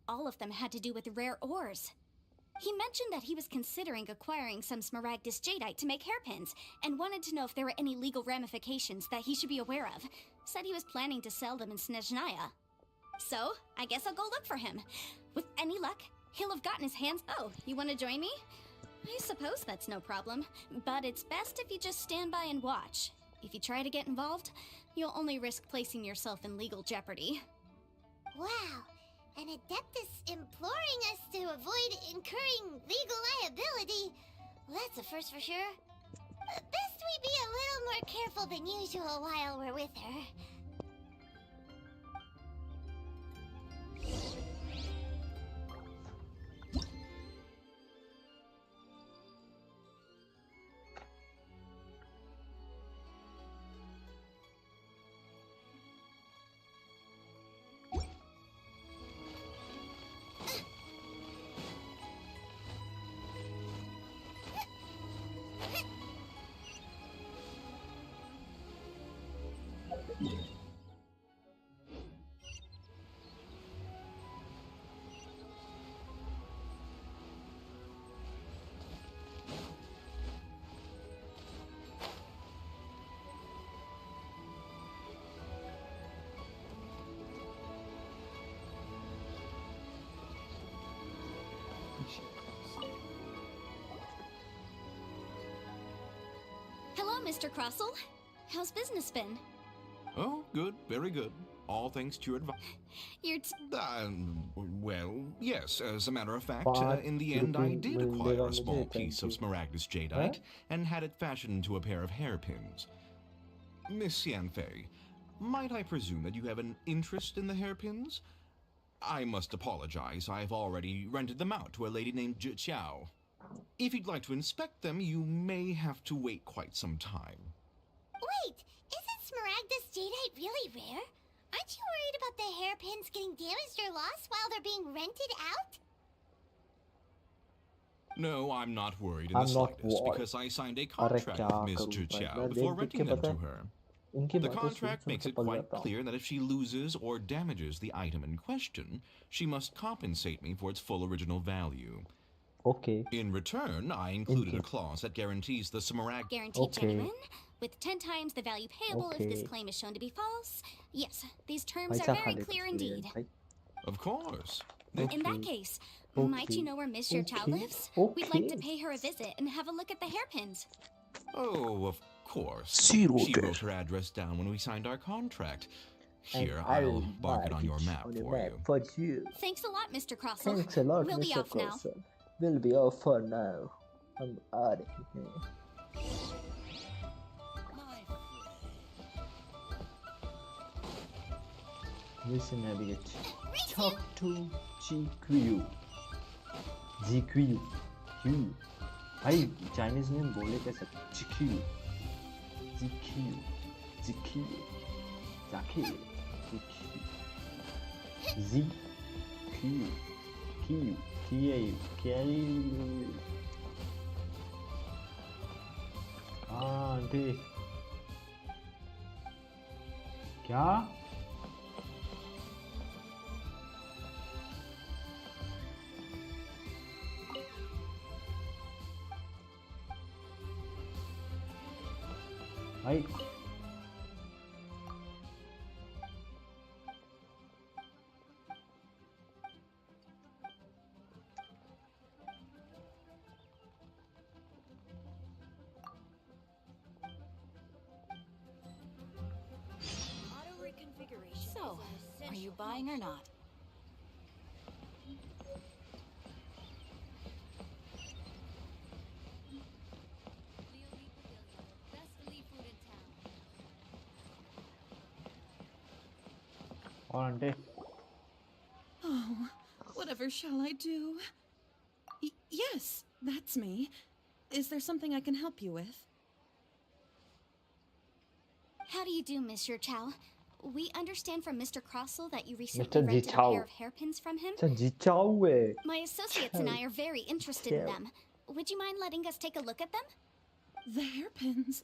[SPEAKER 9] all of them had to do with rare ores. He mentioned that he was considering acquiring some Smaragdus Jadeite to make hairpins, and wanted to know if there were any legal ramifications that he should be aware of. Said he was planning to sell them in Snezhnaya. So, I guess I'll go look for him. With any luck, he'll have gotten his hands... Oh, you want to join me? I suppose that's no problem, but it's best if you just stand by and watch. If you try to get involved, you'll only risk placing yourself in legal jeopardy.
[SPEAKER 4] Wow, an Adeptus imploring us to avoid incurring legal liability. Well, that's a first for sure. Best we be a little more careful than usual while we're with her.
[SPEAKER 9] Hello, Mr. Krustle. How's business been?
[SPEAKER 3] Oh, good, very good. All thanks to your advice.
[SPEAKER 9] You're
[SPEAKER 3] Well, yes, as a matter of fact,
[SPEAKER 1] But
[SPEAKER 3] in the
[SPEAKER 1] you
[SPEAKER 3] end I
[SPEAKER 1] can
[SPEAKER 3] did
[SPEAKER 1] build
[SPEAKER 3] acquire
[SPEAKER 1] it on
[SPEAKER 3] a
[SPEAKER 1] the
[SPEAKER 3] small
[SPEAKER 1] day,
[SPEAKER 3] piece of
[SPEAKER 1] thank you.
[SPEAKER 3] Smaragdus Jadeite and had it fashioned into a pair of hairpins. Miss Yanfei, might I presume that you have an interest in the hairpins? I must apologize, I've already rented them out to a lady named Chiao. If you'd like to inspect them, you may have to wait quite some time.
[SPEAKER 4] Wait, isn't Smaragdus Jadeite really rare? Aren't you worried about the hairpins getting damaged or lost while they're being rented out?
[SPEAKER 3] No, I'm not worried in
[SPEAKER 1] I'm
[SPEAKER 3] the
[SPEAKER 1] not
[SPEAKER 3] slightest,
[SPEAKER 1] worried.
[SPEAKER 3] because I signed a
[SPEAKER 1] अरे
[SPEAKER 3] contract
[SPEAKER 1] क्या
[SPEAKER 3] with Miss
[SPEAKER 1] करूं मैं
[SPEAKER 3] Chiao
[SPEAKER 1] मैं
[SPEAKER 3] before
[SPEAKER 1] देख देख के
[SPEAKER 3] renting them
[SPEAKER 1] पता
[SPEAKER 3] to
[SPEAKER 1] है
[SPEAKER 3] her.
[SPEAKER 1] इनकी
[SPEAKER 3] The
[SPEAKER 1] बातें सुन
[SPEAKER 3] contract
[SPEAKER 1] सुन
[SPEAKER 3] makes
[SPEAKER 1] के
[SPEAKER 3] it
[SPEAKER 1] पक
[SPEAKER 3] quite
[SPEAKER 1] जाता हूँ.
[SPEAKER 3] clear that if she loses or damages the item in question, she must compensate me for its full original value.
[SPEAKER 1] Okay.
[SPEAKER 3] In return, I included a
[SPEAKER 1] Inke.
[SPEAKER 3] clause that guarantees the Smaragd.
[SPEAKER 9] Guaranteed
[SPEAKER 1] Okay.
[SPEAKER 9] genuine, with 10 times the value payable if this
[SPEAKER 1] Okay.
[SPEAKER 9] claim is shown to be false. Yes, these terms are
[SPEAKER 1] पैसा खा
[SPEAKER 9] very
[SPEAKER 1] लेता
[SPEAKER 9] clear
[SPEAKER 1] हूँ
[SPEAKER 9] indeed.
[SPEAKER 1] भाई.
[SPEAKER 3] Of course.
[SPEAKER 9] In that
[SPEAKER 1] Okay.
[SPEAKER 9] case, might you
[SPEAKER 1] Okay.
[SPEAKER 9] know where Miss Your Chow
[SPEAKER 1] Okay.
[SPEAKER 9] lives? We'd like to
[SPEAKER 1] Okay.
[SPEAKER 9] pay her a visit and have a look at the hairpins.
[SPEAKER 3] Oh, of course.
[SPEAKER 1] Zero
[SPEAKER 3] She
[SPEAKER 1] there.
[SPEAKER 3] wrote her address down when we signed our contract.
[SPEAKER 1] And
[SPEAKER 3] Here,
[SPEAKER 1] I'll
[SPEAKER 3] I'll mark it on your map
[SPEAKER 1] on your
[SPEAKER 3] for
[SPEAKER 1] map
[SPEAKER 3] you.
[SPEAKER 1] for you.
[SPEAKER 9] Thanks a lot, Mr. Crossell.
[SPEAKER 1] Thanks a lot,
[SPEAKER 9] We'll be
[SPEAKER 1] Mr.
[SPEAKER 9] off now.
[SPEAKER 1] Carson. We'll be off for now. I'm out of here.
[SPEAKER 7] My
[SPEAKER 1] Listen, navigate. Talk to GQ. GQ. Q. भाई Chinese name बोले कैसे? GQ. GQ. GQ. GQ. Z. Q. Q. Q. हाँ aunty क्या भाई
[SPEAKER 10] So, are you buying or not?
[SPEAKER 1] और aunty
[SPEAKER 8] Oh, whatever shall I do? Yes, that's me. Is there something I can help you with?
[SPEAKER 9] How do you do, Monsieur Chow? We understand from Mr. Crossell that you recently
[SPEAKER 1] Mr.
[SPEAKER 9] rented a
[SPEAKER 1] Chow.
[SPEAKER 9] pair of hairpins from him.
[SPEAKER 1] अच्छा जिचाऊ है
[SPEAKER 9] My associates and I are very interested in
[SPEAKER 1] Chow.
[SPEAKER 9] them. Would you mind letting us take a look at them?
[SPEAKER 8] The hairpins.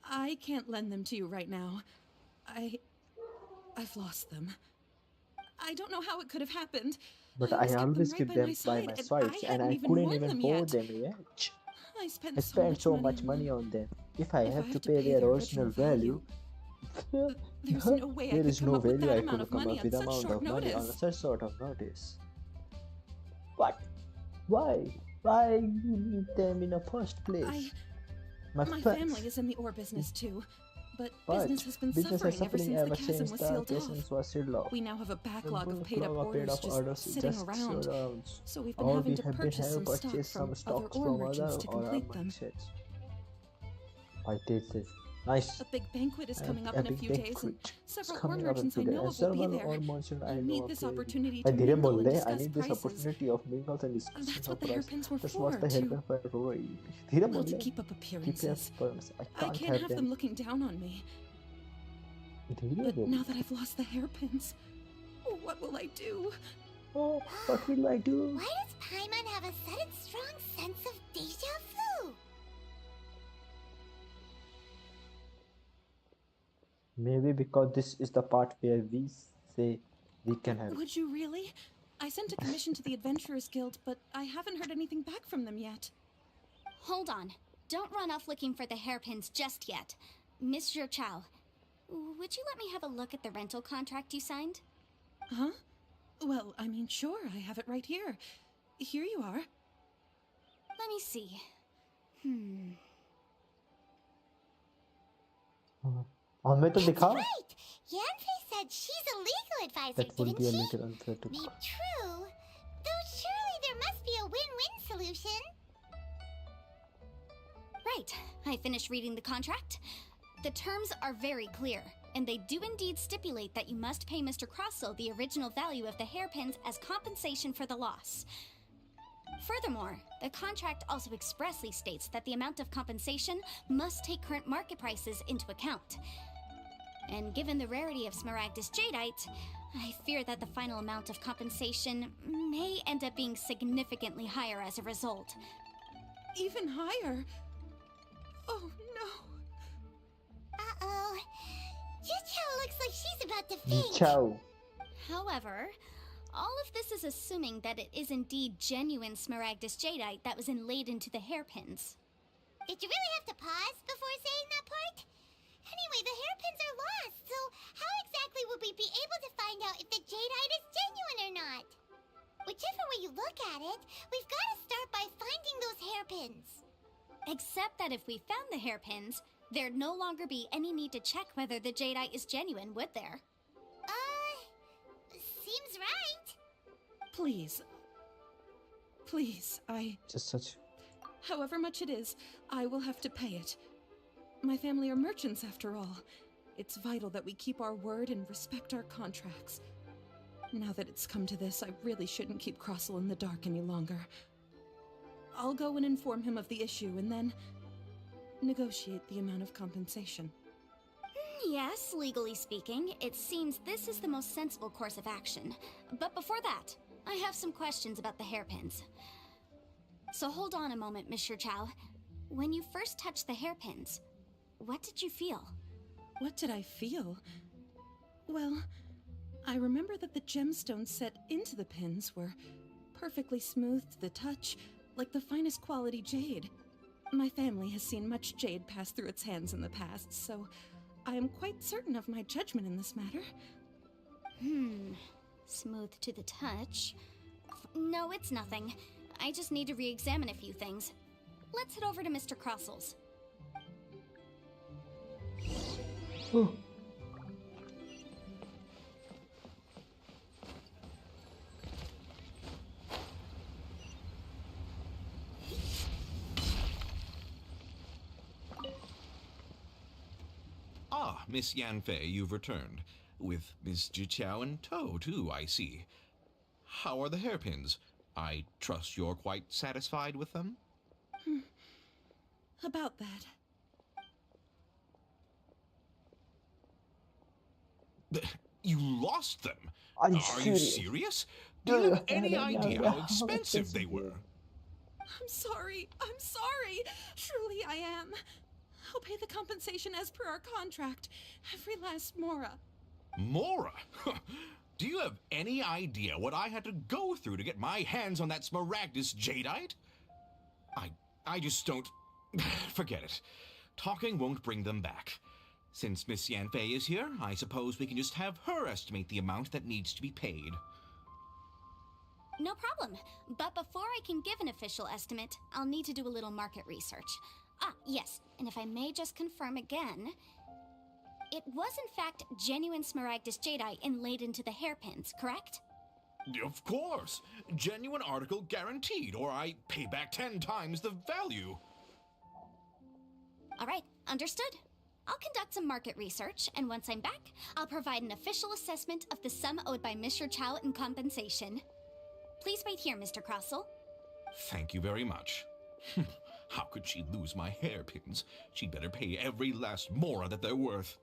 [SPEAKER 8] I can't lend them to you right now. I've lost them. I don't know how it could have happened.
[SPEAKER 1] but
[SPEAKER 8] I
[SPEAKER 1] I
[SPEAKER 8] always
[SPEAKER 1] always
[SPEAKER 8] kept
[SPEAKER 1] keep
[SPEAKER 8] them
[SPEAKER 1] them
[SPEAKER 8] by
[SPEAKER 1] by
[SPEAKER 8] my
[SPEAKER 1] my
[SPEAKER 8] side,
[SPEAKER 1] sides
[SPEAKER 8] and
[SPEAKER 1] and
[SPEAKER 8] I
[SPEAKER 1] I
[SPEAKER 8] hadn't
[SPEAKER 1] couldn't
[SPEAKER 8] even
[SPEAKER 1] even
[SPEAKER 8] worn
[SPEAKER 1] afford
[SPEAKER 8] them
[SPEAKER 1] them yet.
[SPEAKER 8] I spent
[SPEAKER 1] I spent so much
[SPEAKER 8] on
[SPEAKER 1] money
[SPEAKER 8] them.
[SPEAKER 1] on them. If I
[SPEAKER 8] If
[SPEAKER 1] have
[SPEAKER 8] I
[SPEAKER 1] to pay their original value,
[SPEAKER 8] There's no way I
[SPEAKER 1] there
[SPEAKER 8] could
[SPEAKER 1] is
[SPEAKER 8] come
[SPEAKER 1] no
[SPEAKER 8] up with
[SPEAKER 1] value
[SPEAKER 8] that
[SPEAKER 1] I
[SPEAKER 8] amount
[SPEAKER 1] could
[SPEAKER 8] of
[SPEAKER 1] come
[SPEAKER 8] money
[SPEAKER 1] up
[SPEAKER 8] on
[SPEAKER 1] with
[SPEAKER 8] such
[SPEAKER 1] amount
[SPEAKER 8] short
[SPEAKER 1] of money on
[SPEAKER 8] notice.
[SPEAKER 1] such sort of notice. What? Why? Why you need them in the first place?
[SPEAKER 8] My
[SPEAKER 1] fa-
[SPEAKER 8] family is in the ore business too, but
[SPEAKER 1] but
[SPEAKER 8] business has been
[SPEAKER 1] business is
[SPEAKER 8] suffering ever since the chasm was
[SPEAKER 1] the
[SPEAKER 8] sealed
[SPEAKER 1] chasm
[SPEAKER 8] off.
[SPEAKER 1] was sealed off.
[SPEAKER 8] We now have a backlog
[SPEAKER 1] The
[SPEAKER 8] of paid-up
[SPEAKER 1] backlog of paid
[SPEAKER 8] orders
[SPEAKER 1] up orders
[SPEAKER 8] just sitting
[SPEAKER 1] just
[SPEAKER 8] around.
[SPEAKER 1] around.
[SPEAKER 8] So we've been
[SPEAKER 1] Or
[SPEAKER 8] having
[SPEAKER 1] we
[SPEAKER 8] to
[SPEAKER 1] have been
[SPEAKER 8] purchase
[SPEAKER 1] having
[SPEAKER 8] some stock
[SPEAKER 1] purchased
[SPEAKER 8] from
[SPEAKER 1] some
[SPEAKER 8] other
[SPEAKER 1] stocks
[SPEAKER 8] ore
[SPEAKER 1] from
[SPEAKER 8] merchants
[SPEAKER 1] other
[SPEAKER 8] to
[SPEAKER 1] or
[SPEAKER 8] complete them.
[SPEAKER 1] merchants. I did this. Nice.
[SPEAKER 8] A big banquet is coming up
[SPEAKER 1] A
[SPEAKER 8] in a
[SPEAKER 1] big
[SPEAKER 8] few days, and
[SPEAKER 1] banquet is
[SPEAKER 8] several ore
[SPEAKER 1] coming up in
[SPEAKER 8] merchants I
[SPEAKER 1] few days.
[SPEAKER 8] know
[SPEAKER 1] And
[SPEAKER 8] will be
[SPEAKER 1] several
[SPEAKER 8] there.
[SPEAKER 1] or merchant
[SPEAKER 8] I
[SPEAKER 1] I know
[SPEAKER 8] need
[SPEAKER 1] of
[SPEAKER 8] this
[SPEAKER 1] will be.
[SPEAKER 8] opportunity
[SPEAKER 1] I
[SPEAKER 8] to
[SPEAKER 1] didn't
[SPEAKER 8] mingle and
[SPEAKER 1] बोल I
[SPEAKER 8] discuss
[SPEAKER 1] need this
[SPEAKER 8] prices.
[SPEAKER 1] opportunity of mingles and discussion
[SPEAKER 8] That's
[SPEAKER 1] of
[SPEAKER 8] what the
[SPEAKER 1] price.
[SPEAKER 8] hairpins were
[SPEAKER 1] That's
[SPEAKER 8] for,
[SPEAKER 1] what the
[SPEAKER 8] to,
[SPEAKER 1] hairpins were for. धीरे
[SPEAKER 8] well,
[SPEAKER 1] बोल
[SPEAKER 8] to
[SPEAKER 1] ले.
[SPEAKER 8] keep up
[SPEAKER 1] Keep your
[SPEAKER 8] appearances.
[SPEAKER 1] firms. I
[SPEAKER 8] I
[SPEAKER 1] can't
[SPEAKER 8] can't have them looking down on me.
[SPEAKER 1] धीरे
[SPEAKER 8] But
[SPEAKER 1] बोल.
[SPEAKER 8] now that I've lost the hairpins, what will I do?
[SPEAKER 1] Oh, what will I do?
[SPEAKER 4] Why does Paimon have a sudden strong sense of deja vu?
[SPEAKER 1] Maybe because this is the part where we say we can help.
[SPEAKER 8] Would you really? I sent a commission to the Adventurers Guild, but I haven't heard anything back from them yet.
[SPEAKER 9] Hold on. Don't run off looking for the hairpins just yet. Monsieur Chow, would you let me have a look at the rental contract you signed?
[SPEAKER 8] Huh? Well, I mean, sure, I have it right here. Here you are.
[SPEAKER 9] Let me see.
[SPEAKER 1] हमें तो दिखा.
[SPEAKER 4] Right! Yanfei said she's a legal advisor,
[SPEAKER 1] That will
[SPEAKER 4] didn't
[SPEAKER 1] be a
[SPEAKER 4] she?
[SPEAKER 1] little unfair to.
[SPEAKER 4] Be true. Though surely there must be a win-win solution.
[SPEAKER 9] Right. I finished reading the contract. The terms are very clear, and they do indeed stipulate that you must pay Mr. Crossell the original value of the hairpins as compensation for the loss. Furthermore, the contract also expressly states that the amount of compensation must take current market prices into account. And given the rarity of Smaragdus Jadeite, I fear that the final amount of compensation may end up being significantly higher as a result.
[SPEAKER 8] Even higher? Oh, no.
[SPEAKER 4] Uh-oh. Chuchao looks like she's about to faint.
[SPEAKER 1] Ciao.
[SPEAKER 9] However, all of this is assuming that it is indeed genuine Smaragdus jadeite that was inlaid into the hairpins.
[SPEAKER 4] Did you really have to pause before saying that part? Anyway, the hairpins are lost, so how exactly would we be able to find out if the jadeite is genuine or not? Whichever way you look at it, we've got to start by finding those hairpins.
[SPEAKER 9] Except that if we found the hairpins, there'd no longer be any need to check whether the jadeite is genuine, would there?
[SPEAKER 4] Seems right.
[SPEAKER 11] Please. Please,
[SPEAKER 1] Just such.
[SPEAKER 11] however much it is, I will have to pay it. My family are merchants after all. It's vital that we keep our word and respect our contracts. Now that it's come to this, I really shouldn't keep Crossel in the dark any longer. I'll go and inform him of the issue and then negotiate the amount of compensation.
[SPEAKER 9] Yes, legally speaking, it seems this is the most sensible course of action. But before that, I have some questions about the hairpins. So hold on a moment, Monsieur Chow. When you first touched the hairpins, what did you feel?
[SPEAKER 11] What did I feel? Well, I remember that the gemstones set into the pins were perfectly smooth to the touch, like the finest quality jade. My family has seen much jade pass through its hands in the past, so I am quite certain of my judgment in this matter.
[SPEAKER 9] Smooth to the touch. No, it's nothing. I just need to re-examine a few things. Let's head over to Mr. Crossel's.
[SPEAKER 3] Ah, Miss Yanfei, you've returned. With Miss Jiqiao in tow, too, I see. How are the hairpins? I trust you're quite satisfied with them?
[SPEAKER 11] About that.
[SPEAKER 3] You lost them?
[SPEAKER 1] Are you
[SPEAKER 3] you
[SPEAKER 1] serious?
[SPEAKER 3] serious? Do you have any idea how expensive they were?
[SPEAKER 11] I'm sorry. Truly I am. I'll pay the compensation as per our contract. Every last mora.
[SPEAKER 3] Mora? Do you have any idea what I had to go through to get my hands on that Smaragdus jadeite? I just don't... Forget it. Talking won't bring them back. Since Miss Yanfei is here, I suppose we can just have her estimate the amount that needs to be paid.
[SPEAKER 9] No problem. But before I can give an official estimate, I'll need to do a little market research. Ah, yes, and if I may just confirm again, it was in fact genuine Smaragdus jadeite inlaid into the hairpins, correct?
[SPEAKER 3] Of course. Genuine article guaranteed, or I pay back 10 times the value.
[SPEAKER 9] All right, understood. I'll conduct some market research, and once I'm back, I'll provide an official assessment of the sum owed by Mr. Chow in compensation. Please wait here, Mr. Crossel.
[SPEAKER 3] Thank you very much. How could she lose my hairpins? She'd better pay every last mora that they're worth.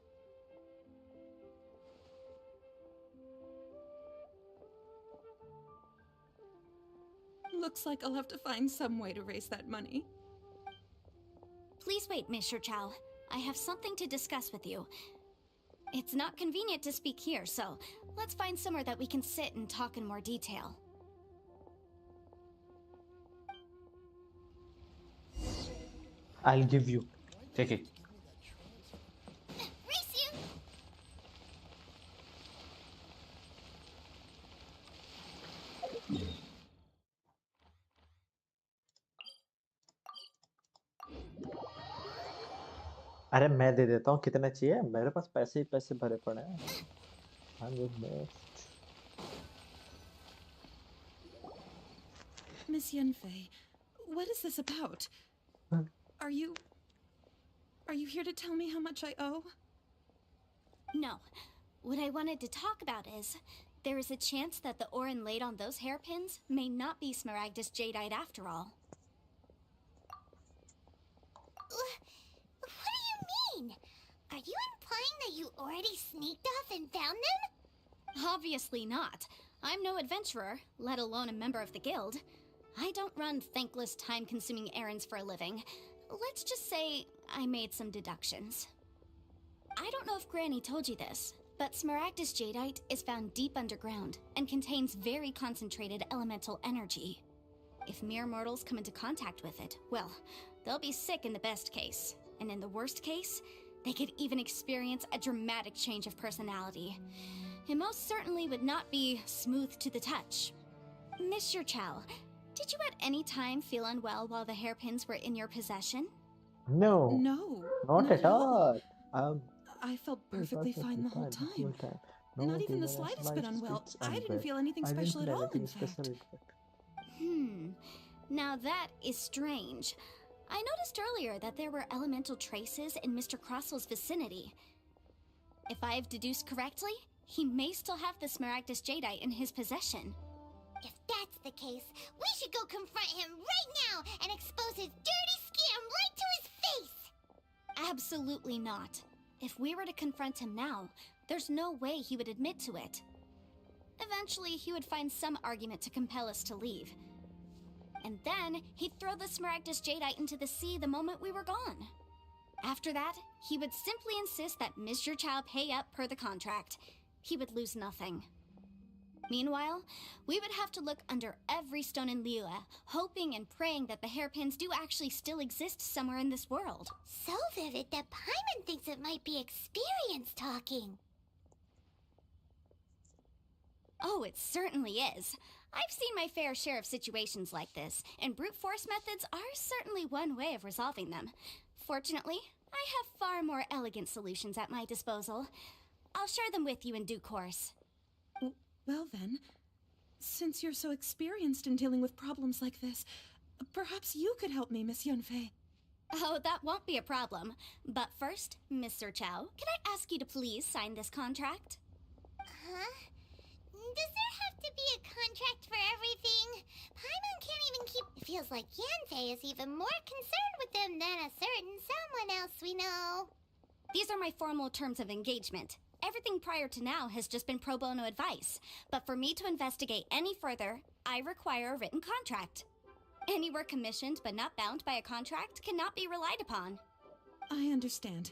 [SPEAKER 11] Looks like I'll have to find some way to raise that money.
[SPEAKER 9] Please wait, Mr. Chow. I have something to discuss with you. It's not convenient to speak here, so let's find somewhere that we can sit and talk in more detail.
[SPEAKER 1] I'll give you. Take it.
[SPEAKER 4] Race you!
[SPEAKER 1] अरे मैं दे देता हूँ कितने चाहिए मेरे पास पैसे ही पैसे भरे पड़े हैं I'm the best.
[SPEAKER 11] Miss Yanfei, what is this about? Are you here to tell me how much I owe?
[SPEAKER 9] No. What I wanted to talk about is, there is a chance that the ore inlaid on those hairpins may not be Smaragdus jadeite after all.
[SPEAKER 4] What do you mean? Are you implying that you already sneaked off and found them?
[SPEAKER 9] Obviously not. I'm no adventurer, let alone a member of the guild. I don't run thankless, time-consuming errands for a living. Let's just say I made some deductions. I don't know if Granny told you this, but Smaragdus Jadeite is found deep underground and contains very concentrated elemental energy. If mere mortals come into contact with it, well, they'll be sick in the best case. And in the worst case, they could even experience a dramatic change of personality. It most certainly would not be smooth to the touch. Monsieur Chow, did you at any time feel unwell while the hairpins were in your possession?
[SPEAKER 1] No,
[SPEAKER 11] No,
[SPEAKER 1] not at all.
[SPEAKER 11] I felt
[SPEAKER 1] I was
[SPEAKER 11] perfectly fine the whole time.
[SPEAKER 1] No,
[SPEAKER 11] Not even
[SPEAKER 1] they
[SPEAKER 11] the
[SPEAKER 1] were
[SPEAKER 11] slightest bit unwell.
[SPEAKER 1] bits
[SPEAKER 11] I didn't
[SPEAKER 1] unwell.
[SPEAKER 11] feel anything
[SPEAKER 1] I didn't
[SPEAKER 11] special at
[SPEAKER 1] feel
[SPEAKER 11] all, in
[SPEAKER 1] anything
[SPEAKER 11] fact.
[SPEAKER 1] special, in fact.
[SPEAKER 9] Now that is strange. I noticed earlier that there were elemental traces in Mr. Crossel's vicinity. If I've deduced correctly, he may still have the Smaragdus Jadeite in his possession.
[SPEAKER 4] If that's the case, we should go confront him right now and expose his dirty scam right to his face!
[SPEAKER 9] Absolutely not. If we were to confront him now, there's no way he would admit to it. Eventually, he would find some argument to compel us to leave. And then, he'd throw the Smaragdus Jadeite into the sea the moment we were gone. After that, he would simply insist that Mr. Chow pay up per the contract. He would lose nothing. Meanwhile, we would have to look under every stone in Liyue, hoping and praying that the hairpins do actually still exist somewhere in this world.
[SPEAKER 4] So vivid that Paimon thinks it might be experience talking.
[SPEAKER 9] Oh, it certainly is. I've seen my fair share of situations like this, and brute force methods are certainly one way of resolving them. Fortunately, I have far more elegant solutions at my disposal. I'll share them with you in due course.
[SPEAKER 11] Well then, since you're so experienced in dealing with problems like this, perhaps you could help me, Miss Yunfei.
[SPEAKER 9] Oh, that won't be a problem. But first, Mr. Chow, can I ask you to please sign this contract?
[SPEAKER 4] Huh? Does there have to be a contract for everything? Paimon can't even keep... It feels like Yanfei is even more concerned with them than a certain someone else we know.
[SPEAKER 9] These are my formal terms of engagement. Everything prior to now has just been pro bono advice. But for me to investigate any further, I require a written contract. Any work commissioned but not bound by a contract cannot be relied upon.
[SPEAKER 11] I understand.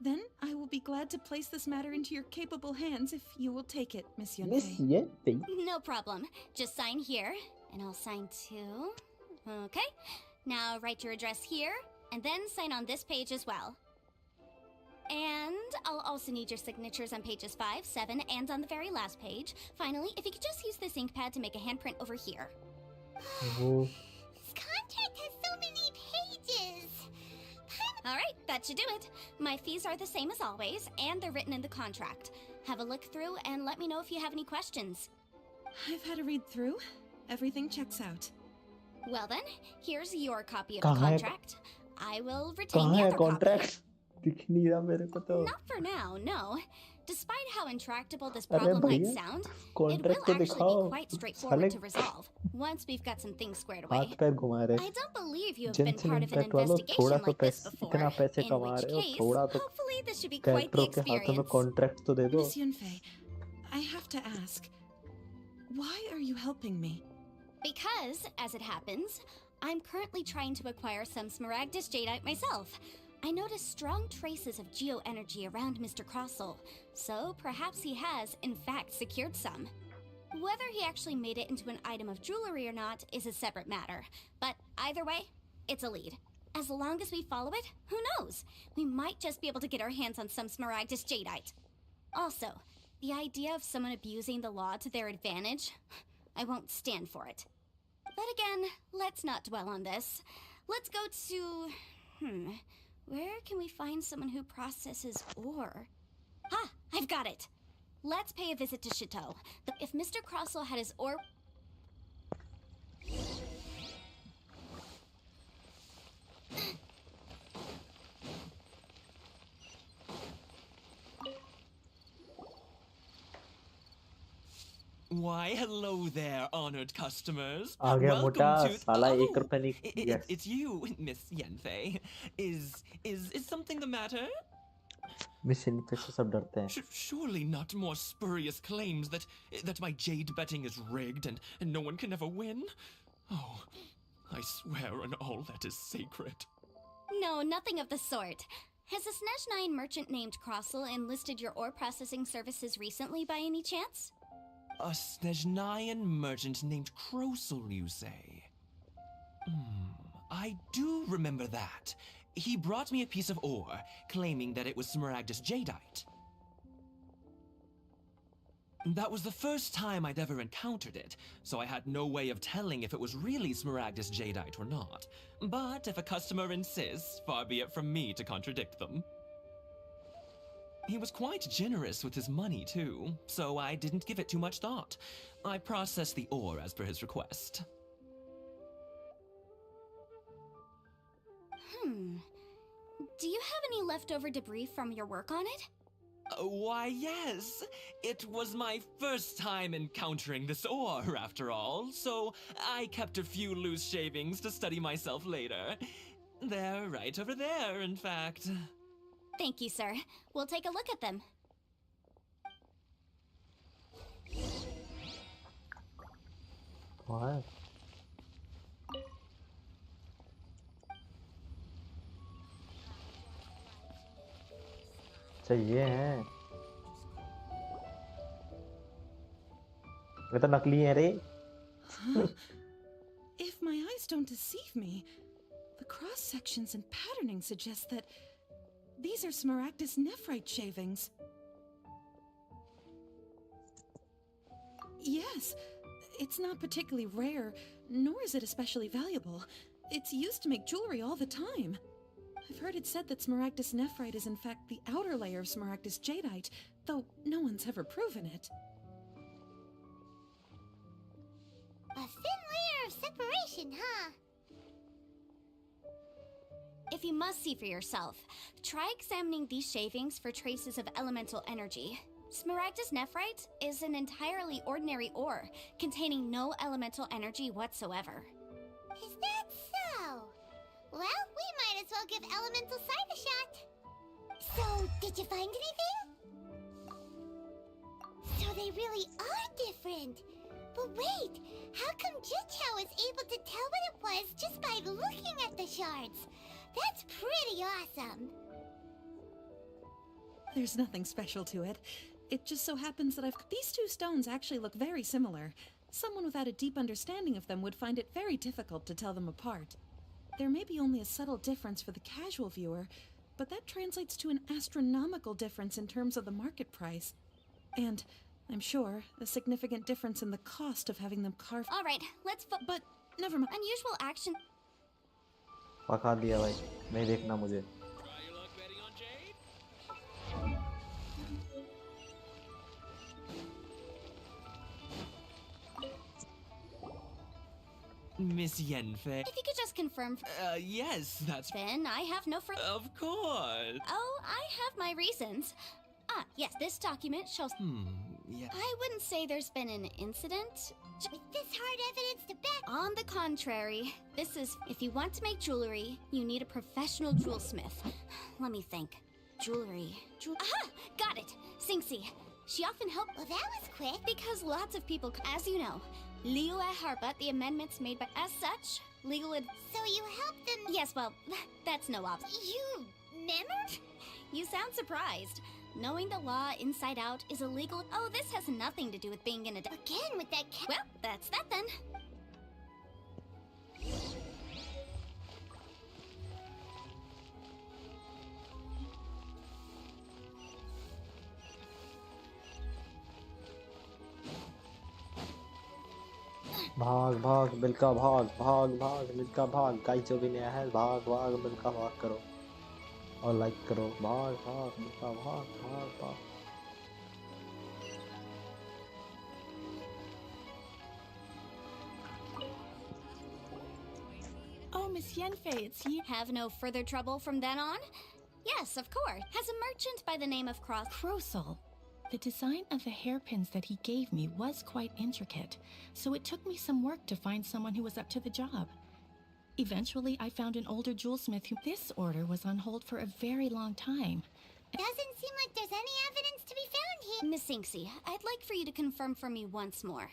[SPEAKER 11] Then I will be glad to place this matter into your capable hands if you will take it, Miss
[SPEAKER 1] Miss
[SPEAKER 11] Yunfei.
[SPEAKER 1] Yunfei.
[SPEAKER 9] No problem. Just sign here, and I'll sign too. Okay. Now write your address here, and then sign on this page as well. And I'll also need your signatures on pages 5, 7, and on the very last page. Finally, if you could just use this ink pad to make a handprint over here.
[SPEAKER 1] Oh.
[SPEAKER 4] This contract has so many pages.
[SPEAKER 9] Alright, that should do it. My fees are the same as always, and they're written in the contract. Have a look through and let me know if you have any questions.
[SPEAKER 11] I've had a read through. Everything checks out.
[SPEAKER 9] Well then, here's your copy of
[SPEAKER 1] कहाँ
[SPEAKER 9] the
[SPEAKER 1] है-
[SPEAKER 9] contract. I will retain
[SPEAKER 1] कहाँ
[SPEAKER 9] the
[SPEAKER 1] है
[SPEAKER 9] other copy.
[SPEAKER 1] Contract दिख नहीं रहा मेरे को तो
[SPEAKER 9] Not for now, no. Despite how intractable this
[SPEAKER 1] अरे
[SPEAKER 9] problem might
[SPEAKER 1] भैया
[SPEAKER 9] sound, it will
[SPEAKER 1] कॉन्ट्रैक्ट तो
[SPEAKER 9] actually
[SPEAKER 1] दिखाओ
[SPEAKER 9] be quite straightforward
[SPEAKER 1] साले
[SPEAKER 9] to resolve, once we've got some things squared away.
[SPEAKER 1] हाथ पैर घुमा रहे
[SPEAKER 9] I don't believe you have been
[SPEAKER 1] Genshin
[SPEAKER 9] part of an
[SPEAKER 1] impact वालों थोड़ा
[SPEAKER 9] investigation
[SPEAKER 1] तो
[SPEAKER 9] like this
[SPEAKER 1] पैसे
[SPEAKER 9] before,
[SPEAKER 1] इतना पैसे
[SPEAKER 9] in
[SPEAKER 1] कमा
[SPEAKER 9] which
[SPEAKER 1] रहे हो
[SPEAKER 9] case,
[SPEAKER 1] थोड़ा तो
[SPEAKER 9] hopefully this should be quite the
[SPEAKER 1] कैरेक्टरों के हाथों में
[SPEAKER 9] experience.
[SPEAKER 1] कॉन्ट्रैक्ट तो दे दो
[SPEAKER 11] Miss Yunfei, I have to ask, why are you helping me?
[SPEAKER 9] Because, as it happens, I'm currently trying to acquire some Smaragdus Jadeite myself. I noticed strong traces of geo-energy around Mr. Crossel, so perhaps he has, in fact, secured some. Whether he actually made it into an item of jewelry or not is a separate matter, but either way, it's a lead. As long as we follow it, who knows? We might just be able to get our hands on some Smaragdus Jadeite. Also, the idea of someone abusing the law to their advantage, I won't stand for it. But again, let's not dwell on this. Let's go to... Where can we find someone who processes ore? Ah, I've got it! Let's pay a visit to Chateau. If Mr. Crossel had his ore...
[SPEAKER 7] Why, hello there, honored customers.
[SPEAKER 1] आ गया
[SPEAKER 7] Welcome
[SPEAKER 1] मोटा
[SPEAKER 7] to...
[SPEAKER 1] साला
[SPEAKER 7] Oh,
[SPEAKER 1] 1 रुपए नहीं yes
[SPEAKER 7] it's you, Miss Yanfei. Is something the matter?
[SPEAKER 1] Miss इनफे से सब डरते हैं
[SPEAKER 7] Surely not more spurious claims that my jade betting is rigged and no one can ever win? Oh, I swear on all that is sacred.
[SPEAKER 9] No, nothing of the sort. Has a Snezhnine merchant named Crossel enlisted your ore processing services recently by any chance?
[SPEAKER 7] A Snezhnayan merchant named Crossel, you say? I do remember that. He brought me a piece of ore, claiming that it was Smaragdus jadeite. That was the first time I'd ever encountered it, so I had no way of telling if it was really Smaragdus jadeite or not. But if a customer insists, far be it from me to contradict them. He was quite generous with his money, too, so I didn't give it too much thought. I processed the ore as per his request.
[SPEAKER 9] Do you have any leftover debris from your work on it?
[SPEAKER 7] Why, yes. It was my first time encountering this ore, after all, so I kept a few loose shavings to study myself later. They're right over there, in fact.
[SPEAKER 9] Thank you, sir. We'll take a look at them.
[SPEAKER 1] What? अच्छा ये है ये तो नकली है रे
[SPEAKER 11] If my eyes don't deceive me, the cross sections and patterning suggest that these are Smaragdus nephrite shavings. Yes, it's not particularly rare, nor is it especially valuable. It's used to make jewelry all the time. I've heard it said that Smaragdus nephrite is in fact the outer layer of Smaragdus jadeite, though no one's ever proven it.
[SPEAKER 4] A thin layer of separation, huh?
[SPEAKER 9] If you must see for yourself, try examining these shavings for traces of elemental energy. Smaragdus nephrite is an entirely ordinary ore, containing no elemental energy whatsoever.
[SPEAKER 4] Is that so? Well, we might as well give elemental sight a shot. So, did you find anything? So they really are different. But wait, how come Jichao was able to tell what it was just by looking at the shards? That's pretty awesome.
[SPEAKER 11] There's nothing special to it. It just so happens that these two stones actually look very similar. Someone without a deep understanding of them would find it very difficult to tell them apart. There may be only a subtle difference for the casual viewer, but that translates to an astronomical difference in terms of the market price. And, I'm sure, a significant difference in the cost of having them carved.
[SPEAKER 9] All right, let's
[SPEAKER 11] But, never mind.
[SPEAKER 9] Unusual action.
[SPEAKER 1] पका दिया भाई नहीं देखना मुझे
[SPEAKER 7] Miss Yenfei.
[SPEAKER 9] If you could just confirm.
[SPEAKER 7] Yes, that's.
[SPEAKER 9] Then I have no further.
[SPEAKER 7] Of course.
[SPEAKER 9] Oh, I have my reasons. Ah, yes, this document shows.
[SPEAKER 7] Yeah.
[SPEAKER 9] I wouldn't say there's been an incident.
[SPEAKER 4] With this hard evidence to back.
[SPEAKER 9] On the contrary, this is. If you want to make jewelry, you need a professional jewelsmith. Let me think. Jewelry. Aha! Got it! Singxi. She often helped.
[SPEAKER 4] Well, that was quick.
[SPEAKER 9] Because lots of people, as you know, Liu Harbut, the amendments made by. As such, legal.
[SPEAKER 4] So you helped them.
[SPEAKER 9] Yes, well, that's no obstacle.
[SPEAKER 4] You remember?
[SPEAKER 9] You sound surprised. Knowing the law inside out is illegal. Oh, this has nothing to do with being in a.
[SPEAKER 4] Again with that
[SPEAKER 9] Well, that's that then.
[SPEAKER 1] भाग भाग मिल्का भाग भाग भाग मिल्का भाग गाइचो भी नया है भाग भाग मिल्का भाग करो और लाइक करो भाग भाग मिल्का भाग भाग भाग
[SPEAKER 10] Oh, Miss Yenfei, it's you.
[SPEAKER 9] Have no further trouble from then on? Yes, of course. Has a merchant by the name of
[SPEAKER 10] Crossel. The design of the hairpins that he gave me was quite intricate, so it took me some work to find someone who was up to the job. Eventually, I found an older jewelsmith who this order was on hold for a very long time.
[SPEAKER 4] Doesn't seem like there's any evidence to be found here.
[SPEAKER 9] Miss Singxi, I'd like for you to confirm for me once more.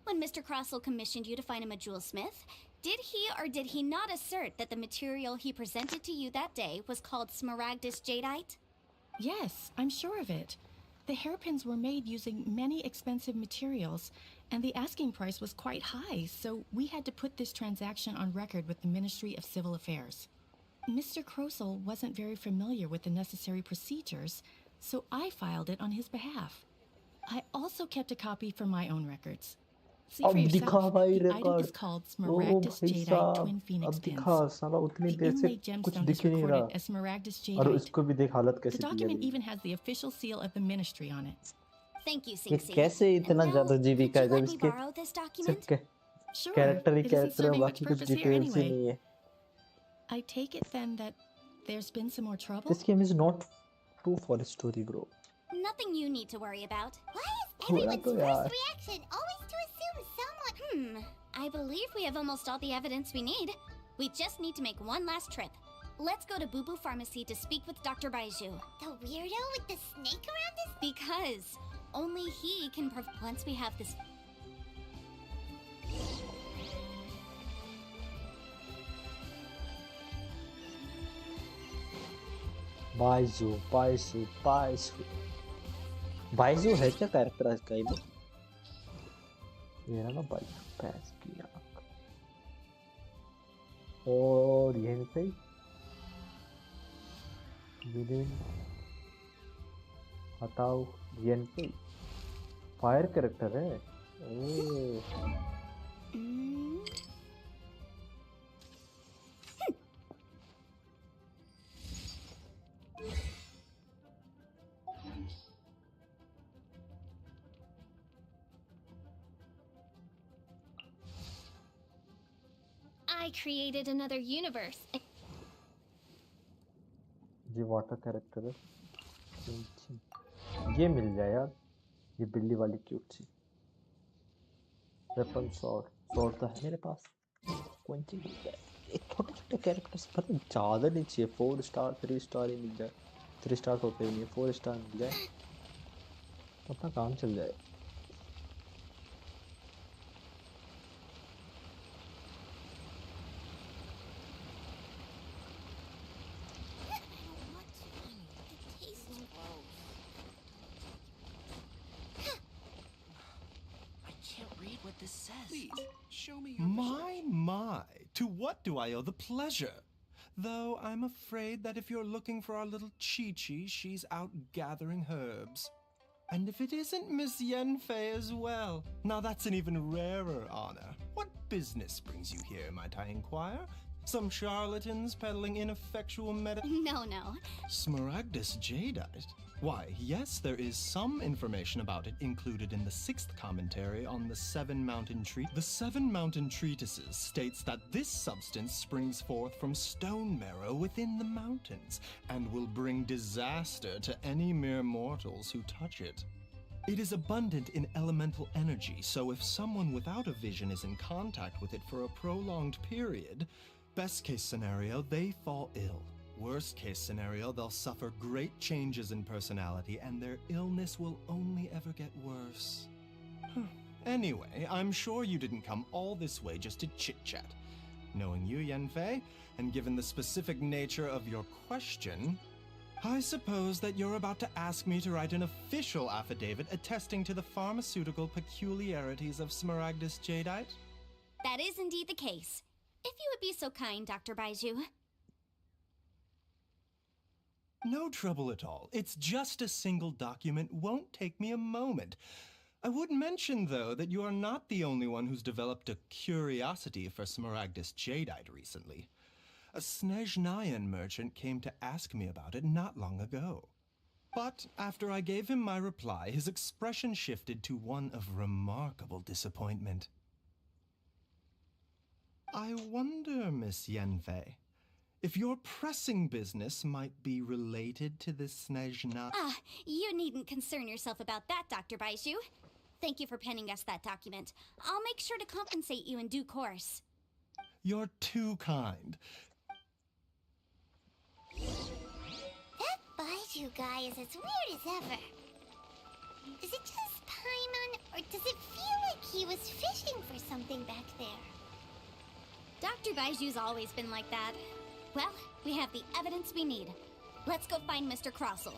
[SPEAKER 9] When Mr. Crossel commissioned you to find him a jewelsmith, Did he or did he not assert that the material he presented to you that day was called Smaragdus Jadeite?
[SPEAKER 10] Yes, I'm sure of it. The hairpins were made using many expensive materials, and the asking price was quite high, so we had to put this transaction on record with the Ministry of Civil Affairs. Mr. Krosel wasn't very familiar with the necessary procedures, so I filed it on his behalf. I also kept a copy for my own records. See for
[SPEAKER 1] अब दिखा
[SPEAKER 10] yourself,
[SPEAKER 1] भाई
[SPEAKER 10] the item
[SPEAKER 1] record
[SPEAKER 10] is called
[SPEAKER 1] oh
[SPEAKER 10] Smaragdus
[SPEAKER 1] भाई
[SPEAKER 10] Jadeite
[SPEAKER 1] साहब
[SPEAKER 10] Twin Phoenix
[SPEAKER 1] अब
[SPEAKER 10] Pins.
[SPEAKER 1] दिखा साला उतनी
[SPEAKER 10] The
[SPEAKER 1] देर से
[SPEAKER 10] inlaid
[SPEAKER 1] कुछ
[SPEAKER 10] gemstone
[SPEAKER 1] दिख
[SPEAKER 10] is
[SPEAKER 1] ही नहीं
[SPEAKER 10] recorded
[SPEAKER 1] रहा
[SPEAKER 10] as Smaragdus
[SPEAKER 1] और
[SPEAKER 10] Jadeite.
[SPEAKER 1] इसको भी देख हालत
[SPEAKER 10] The
[SPEAKER 1] कैसी थी
[SPEAKER 10] document
[SPEAKER 1] अभी
[SPEAKER 10] even has the official seal of the ministry on it.
[SPEAKER 9] Thank you,
[SPEAKER 1] ये
[SPEAKER 9] Singsi.
[SPEAKER 1] कैसे
[SPEAKER 9] And
[SPEAKER 1] इतना
[SPEAKER 9] now,
[SPEAKER 1] ज्यादा जीबी
[SPEAKER 9] could
[SPEAKER 1] का
[SPEAKER 9] you
[SPEAKER 1] है जब
[SPEAKER 9] let me
[SPEAKER 1] इसके
[SPEAKER 9] borrow this
[SPEAKER 1] सिर्फ
[SPEAKER 9] document?
[SPEAKER 10] Sure,
[SPEAKER 1] character he
[SPEAKER 10] it isn't
[SPEAKER 1] character है
[SPEAKER 10] serving much
[SPEAKER 1] बाकी कुछ
[SPEAKER 10] purpose here
[SPEAKER 1] details he
[SPEAKER 10] anyway.
[SPEAKER 1] नहीं है
[SPEAKER 10] I take it then that there's been some more trouble?
[SPEAKER 1] This game is not true for a story bro
[SPEAKER 9] Nothing you need to worry about.
[SPEAKER 4] Why is
[SPEAKER 1] थोड़ा
[SPEAKER 4] everyone's
[SPEAKER 1] तो यार
[SPEAKER 4] first reaction always to assume someone?
[SPEAKER 9] I believe we have almost all the evidence we need. We just need to make one last trip. Let's go to Boo Boo Pharmacy to speak with Dr. Baiju.
[SPEAKER 4] The weirdo with the snake around his...
[SPEAKER 9] Because only he can once we have this...
[SPEAKER 1] Byju Byju Byju Byju है क्या character आज का ये मेरा ना बाइजू पैस की आंख और ये नहीं सही विदिन हटाओ ये नहीं सही फायर कैरेक्टर है ओह
[SPEAKER 9] I created another universe.
[SPEAKER 1] ये वाटर कैरेक्टर है ये मिल जाए यार ये बिल्ली वाली क्यूट सी वेपन स्वॉर्ड तो है मेरे पास कौन सी मिल जाए ये छोटे छोटे कैरेक्टर्स पर ज़्यादा नहीं चाहिए 4 स्टार 3 स्टार ही मिल जाए 3 स्टार होते ही नहीं 4 स्टार मिल जाए तो अपना काम चल जाए
[SPEAKER 12] My, to what do I owe the pleasure? Though I'm afraid that if you're looking for our little Chi-Chi, she's out gathering herbs. And if it isn't Miss Yenfei as well, now that's an even rarer honor. What business brings you here, might I inquire? Some charlatans peddling ineffectual
[SPEAKER 9] No.
[SPEAKER 12] Smaragdus Jadeite? Why, yes, there is some information about it included in the 6th commentary on the Seven Mountain The Seven Mountain Treatises states that this substance springs forth from stone marrow within the mountains, and will bring disaster to any mere mortals who touch it. It is abundant in elemental energy, so if someone without a vision is in contact with it for a prolonged period, best case scenario, they fall ill. Worst case scenario, they'll suffer great changes in personality and their illness will only ever get worse. Anyway, I'm sure you didn't come all this way just to chit-chat. Knowing you, Yenfei, and given the specific nature of your question, I suppose that you're about to ask me to write an official affidavit attesting to the pharmaceutical peculiarities of Smaragdus Jadeite?
[SPEAKER 9] That is indeed the case. If you would be so kind, Dr. Baiju.
[SPEAKER 12] No trouble at all. It's just a single document. Won't take me a moment. I would mention, though, that you are not the only one who's developed a curiosity for Smaragdus Jadeite recently. A Snezhnayan merchant came to ask me about it not long ago. But after I gave him my reply, his expression shifted to one of remarkable disappointment. I wonder, Miss Yenfei, if your pressing business might be related to this Snezhna...
[SPEAKER 9] You needn't concern yourself about that, Dr. Baiju. Thank you for penning us that document. I'll make sure to compensate you in due course.
[SPEAKER 12] You're too kind.
[SPEAKER 4] That Baiju guy is as weird as ever. Is it just Paimon, or does it feel like he was fishing for something back there?
[SPEAKER 9] Dr. Baiju's always been like that. Well, we have the evidence we need. Let's go find Mr. Crossel.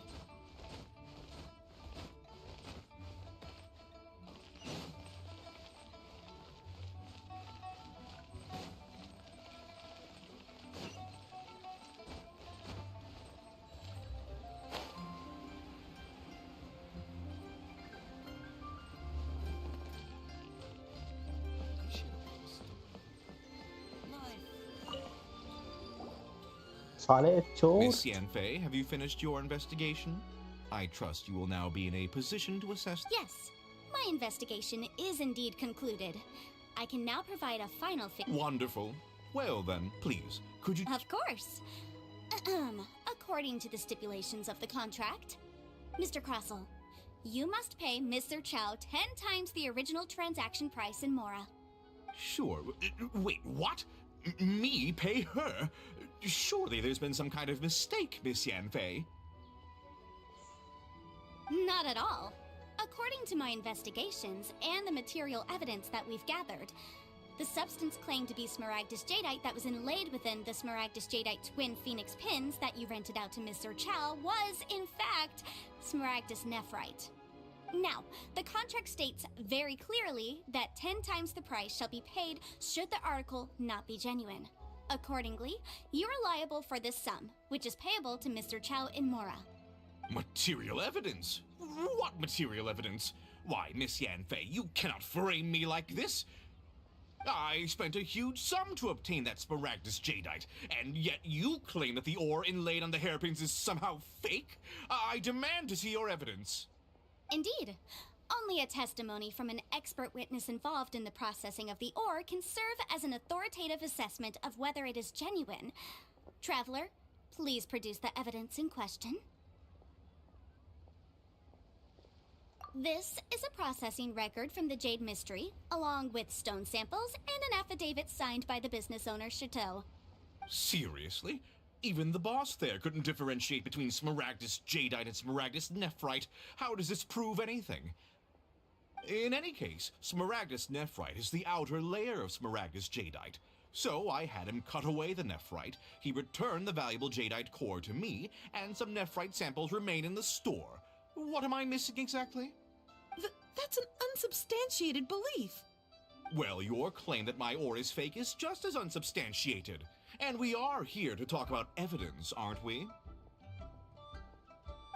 [SPEAKER 1] साले चोर.
[SPEAKER 3] Miss Yanfei, have you finished your investigation? I trust you will now be in a position to assess.
[SPEAKER 9] Yes, my investigation is indeed concluded. I can now provide a final
[SPEAKER 3] Wonderful. Well then, please, could you...
[SPEAKER 9] Of course. According to the stipulations of the contract, Mr. Crossel, you must pay Mr. Chow 10 times the original transaction price in Mora.
[SPEAKER 3] Sure. Wait, what? Me pay her? Surely there's been some kind of mistake, Miss Yanfei.
[SPEAKER 9] Not at all. According to my investigations and the material evidence that we've gathered, the substance claimed to be Smaragdus Jadeite that was inlaid within the Smaragdus Jadeite twin phoenix pins that you rented out to Mr. Chow was, in fact, Smaragdus Nephrite. Now, the contract states very clearly that 10 times the price shall be paid should the article not be genuine. Accordingly, you are liable for this sum, which is payable to Mr. Chow in Mora.
[SPEAKER 3] Material evidence? What material evidence? Why, Miss Yanfei, you cannot frame me like this. I spent a huge sum to obtain that Smaragdus Jadeite, and yet you claim that the ore inlaid on the hairpins is somehow fake? I demand to see your evidence.
[SPEAKER 9] Indeed. Only a testimony from an expert witness involved in the processing of the ore can serve as an authoritative assessment of whether it is genuine. Traveler, please produce the evidence in question. This is a processing record from the Jade Mystery, along with stone samples and an affidavit signed by the business owner, Chateau.
[SPEAKER 3] Seriously? Even the boss there couldn't differentiate between Smaragdus Jadeite and Smaragdus Nephrite. How does this prove anything? In any case, Smaragdus Nephrite is the outer layer of Smaragdus Jadeite. So I had him cut away the Nephrite, he returned the valuable Jadeite core to me, and some Nephrite samples remain in the store. What am I missing exactly?
[SPEAKER 11] That's an unsubstantiated belief.
[SPEAKER 3] Well, your claim that my ore is fake is just as unsubstantiated. And we are here to talk about evidence, aren't we?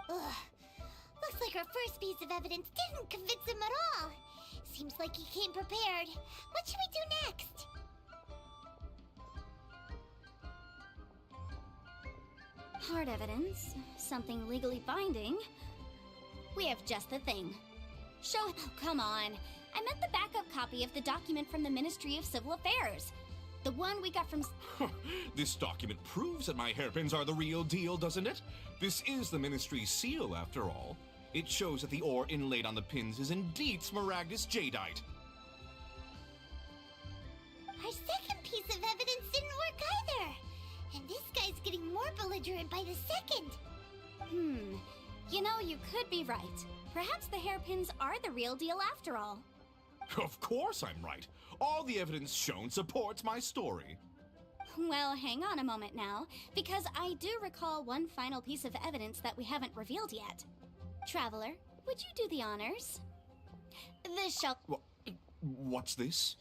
[SPEAKER 4] Ugh. Looks like our first piece of evidence didn't convince him at all. Seems like he came prepared. What should we do next?
[SPEAKER 9] Hard evidence, something legally binding. We have just the thing. Oh, come on. I meant the backup copy of the document from the Ministry of Civil Affairs. The one we got from...
[SPEAKER 3] This document proves that my hairpins are the real deal, doesn't it? This is the Ministry's seal, after all. It shows that the ore inlaid on the pins is indeed Smaragdus Jadeite.
[SPEAKER 4] Our second piece of evidence didn't work either. And this guy's getting more belligerent by the second.
[SPEAKER 9] You know, you could be right. Perhaps the hairpins are the real deal after all.
[SPEAKER 3] Of course I'm right. All the evidence shown supports my story.
[SPEAKER 9] Well, hang on a moment now, because I do recall one final piece of evidence that we haven't revealed yet. Traveler, would you do the honors? This shall...
[SPEAKER 3] What's this?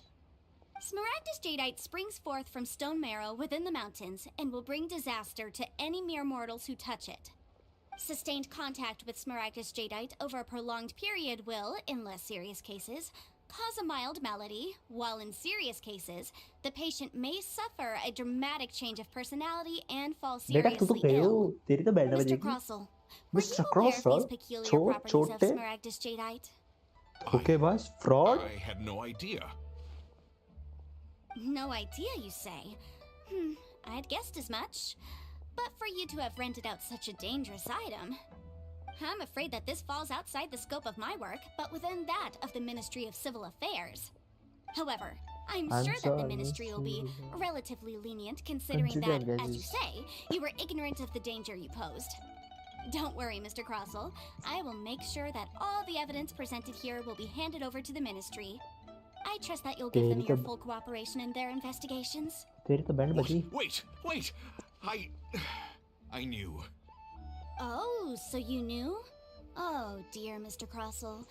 [SPEAKER 9] Smaragdus Jadeite springs forth from stone marrow within the mountains and will bring disaster to any mere mortals who touch it. Sustained contact with Smaragdus Jadeite over a prolonged period will, in less serious cases, cause a mild malady, while in serious cases, the patient may suffer a dramatic change of personality and fall seriously ill. Mr. Crossel, were you aware of these peculiar properties of Smaragdus Jadeite?
[SPEAKER 1] Okay, boss. Fraud?
[SPEAKER 3] I had no idea.
[SPEAKER 9] No idea, you say? I'd guessed as much. But for you to have rented out such a dangerous item, I'm afraid that this falls outside the scope of my work, but within that of the Ministry of Civil Affairs. However, I'm sure that the Ministry will be relatively lenient, considering that, as you say, you were ignorant of the danger you posed. Don't worry, Mr. Crossel. I will make sure that all the evidence presented here will be handed over to the Ministry. I trust that you'll give them your full cooperation in their investigations.
[SPEAKER 1] तेरी तो band बजी.
[SPEAKER 3] Wait! I knew.
[SPEAKER 9] Oh, so you knew? Oh, dear Mr. Crossell.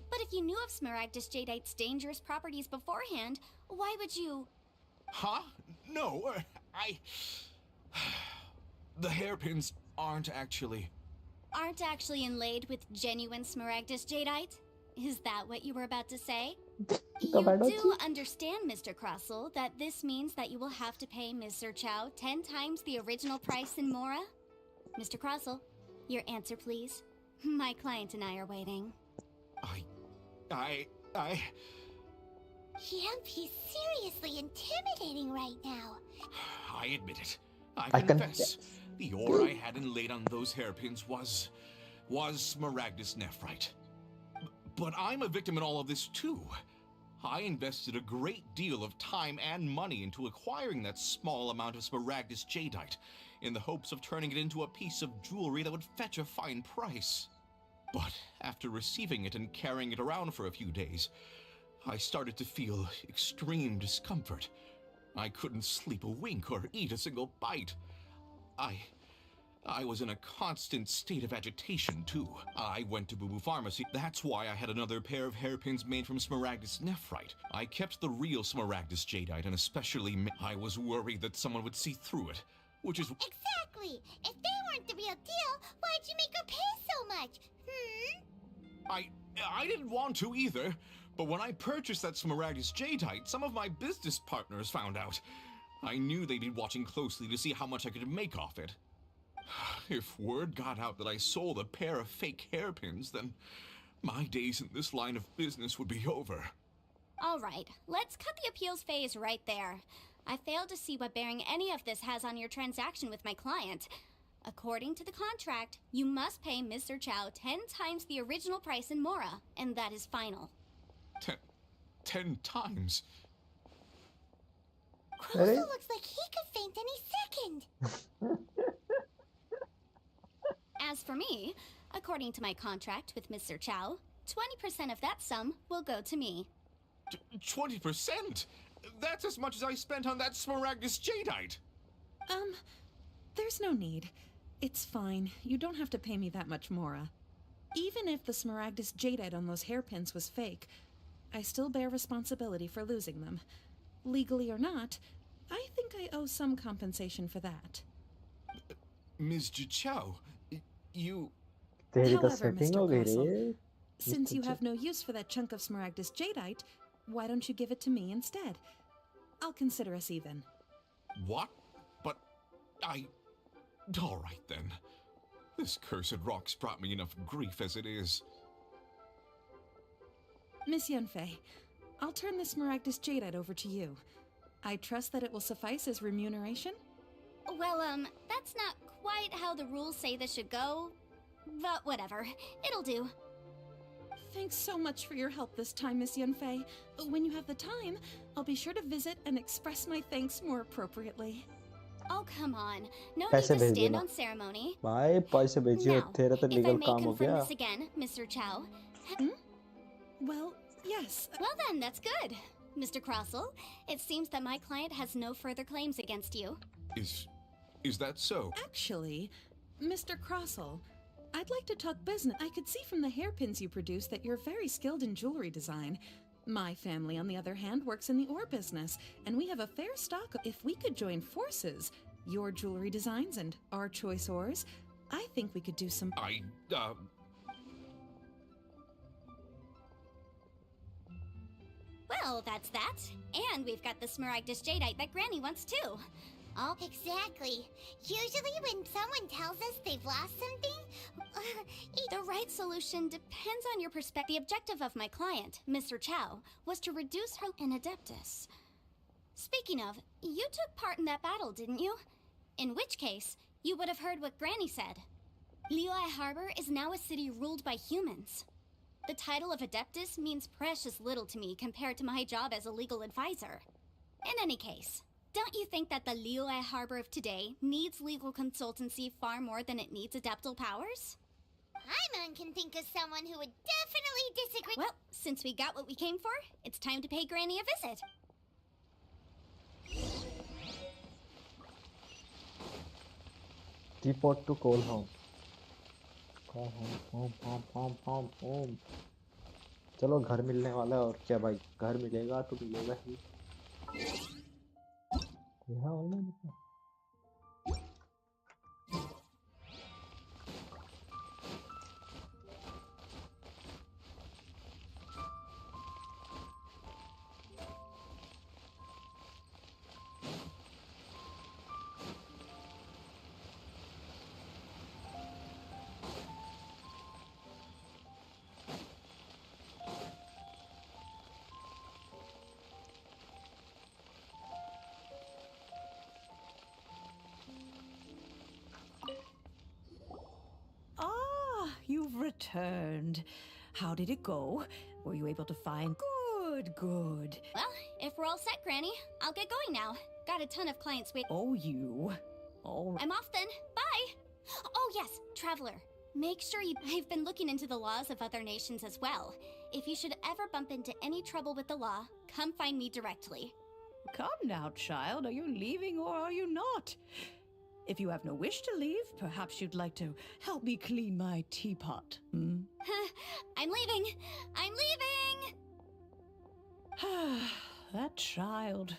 [SPEAKER 9] But if you knew of Smaragdus Jadeite's dangerous properties beforehand, why would you...
[SPEAKER 3] Huh? No, The hairpins aren't actually...
[SPEAKER 9] Aren't actually inlaid with genuine Smaragdus Jadeite? Is that what you were about to say? You do understand, Mr. Crossell, that this means that you will have to pay Mr. Chow 10 times the original price in Mora? Mr. Crossell, your answer, please. My client and I are waiting.
[SPEAKER 4] Yep, he's seriously intimidating right now.
[SPEAKER 3] I admit it. I confess. The ore I had inlaid on those hairpins was Smaragdus Nephrite. But I'm a victim in all of this too. I invested a great deal of time and money into acquiring that small amount of Smaragdus Jadeite in the hopes of turning it into a piece of jewelry that would fetch a fine price. But after receiving it and carrying it around for a few days, I started to feel extreme discomfort. I couldn't sleep a wink or eat a single bite. I was in a constant state of agitation, too. I went to Boo Boo Pharmacy. That's why I had another pair of hairpins made from Smaragdus Nephrite. I kept the real Smaragdus Jadeite, and especially I was worried that someone would see through it, which is...
[SPEAKER 4] Exactly! If they weren't the real deal, why'd you make her pay so much?
[SPEAKER 3] I didn't want to either, but when I purchased that Smaragdus Jadeite, some of my business partners found out. I knew they'd be watching closely to see how much I could make off it. If word got out that I sold a pair of fake hairpins, then my days in this line of business would be over.
[SPEAKER 9] All right, let's cut the appeals phase right there. I failed to see what bearing any of this has on your transaction with my client. According to the contract, you must pay Mr. Chow 10 times the original price in Mora, and that is final.
[SPEAKER 3] 10 times?
[SPEAKER 4] Crossell looks like he could faint any second.
[SPEAKER 9] As for me, according to my contract with Mr. Chow, 20% of that sum will go to me.
[SPEAKER 3] 20%? That's as much as I spent on that Smaragdus Jadeite!
[SPEAKER 11] There's no need. It's fine. You don't have to pay me that much, Mora. Even if the Smaragdus Jadeite on those hairpins was fake, I still bear responsibility for losing them. Legally or not, I think I owe some compensation for that.
[SPEAKER 3] Ms. Chow, you...
[SPEAKER 11] However, Mr. Crossell, since you have no use for that chunk of Smaragdus Jadeite, why don't you give it to me instead? I'll consider us even.
[SPEAKER 3] What? But all right then. This cursed rock's brought me enough grief as it is.
[SPEAKER 11] Miss Yunfei, I'll turn the Smaragdus Jadeite over to you. I trust that it will suffice as remuneration?
[SPEAKER 9] Well, that's not quite how the rules say this should go. But whatever, it'll do.
[SPEAKER 11] Thanks so much for your help this time, Miss Yunfei. When you have the time, I'll be sure to visit and express my thanks more appropriately.
[SPEAKER 9] Oh, come on. No need to stand on ceremony.
[SPEAKER 1] भाई पैसे भेजियो तेरा तो
[SPEAKER 9] if I
[SPEAKER 1] legal
[SPEAKER 9] may
[SPEAKER 1] काम हो
[SPEAKER 9] confirm
[SPEAKER 1] गया.
[SPEAKER 9] this again, Mr. Chow.
[SPEAKER 11] Well, yes.
[SPEAKER 9] Well then, that's good. Mr. Crossell, it seems that my client has no further claims against you.
[SPEAKER 3] Is that so?
[SPEAKER 11] Actually, Mr. Crossell, I'd like to talk business. I could see from the hairpins you produce that you're very skilled in jewelry design. My family, on the other hand, works in the ore business, and we have a fair stock. If we could join forces, your jewelry designs and our choice ores, I think we could do some...
[SPEAKER 9] Well, that's that. And we've got the Smaragdus Jadeite that Granny wants too.
[SPEAKER 4] Oh, exactly. Usually when someone tells us they've lost something...
[SPEAKER 9] The right solution depends on your perspective. The objective of my client, Mr. Chow, was to reduce her in Adeptus. Speaking of, you took part in that battle, didn't you? In which case, you would have heard what Granny said. Liyue Harbor is now a city ruled by humans. The title of Adeptus means precious little to me compared to my job as a legal advisor. In any case, don't you think that the Liyue Harbor of today needs legal consultancy far more than it needs adeptal powers?
[SPEAKER 4] Paimon can think of someone who would definitely disagree.
[SPEAKER 9] Well, since we got what we came for, it's time to pay Granny a visit.
[SPEAKER 1] Teapot to call home. Call home, home, home, home, home, home. चलो घर मिलने वाला है और क्या भाई, घर मिलेगा तो मिलेगा ही। यहाँ online
[SPEAKER 8] You've returned. How did it go? Were you able to find... Good.
[SPEAKER 9] Well, if we're all set, Granny, I'll get going now. Got a ton of clients waiting.
[SPEAKER 8] Oh, you. All right.
[SPEAKER 9] I'm off then. Bye! Oh, yes, Traveler. Make sure I've been looking into the laws of other nations as well. If you should ever bump into any trouble with the law, come find me directly.
[SPEAKER 8] Come now, child. Are you leaving or are you not? If you have no wish to leave, perhaps you'd like to help me clean my teapot, hmm?
[SPEAKER 9] I'm leaving! I'm leaving!
[SPEAKER 8] That child.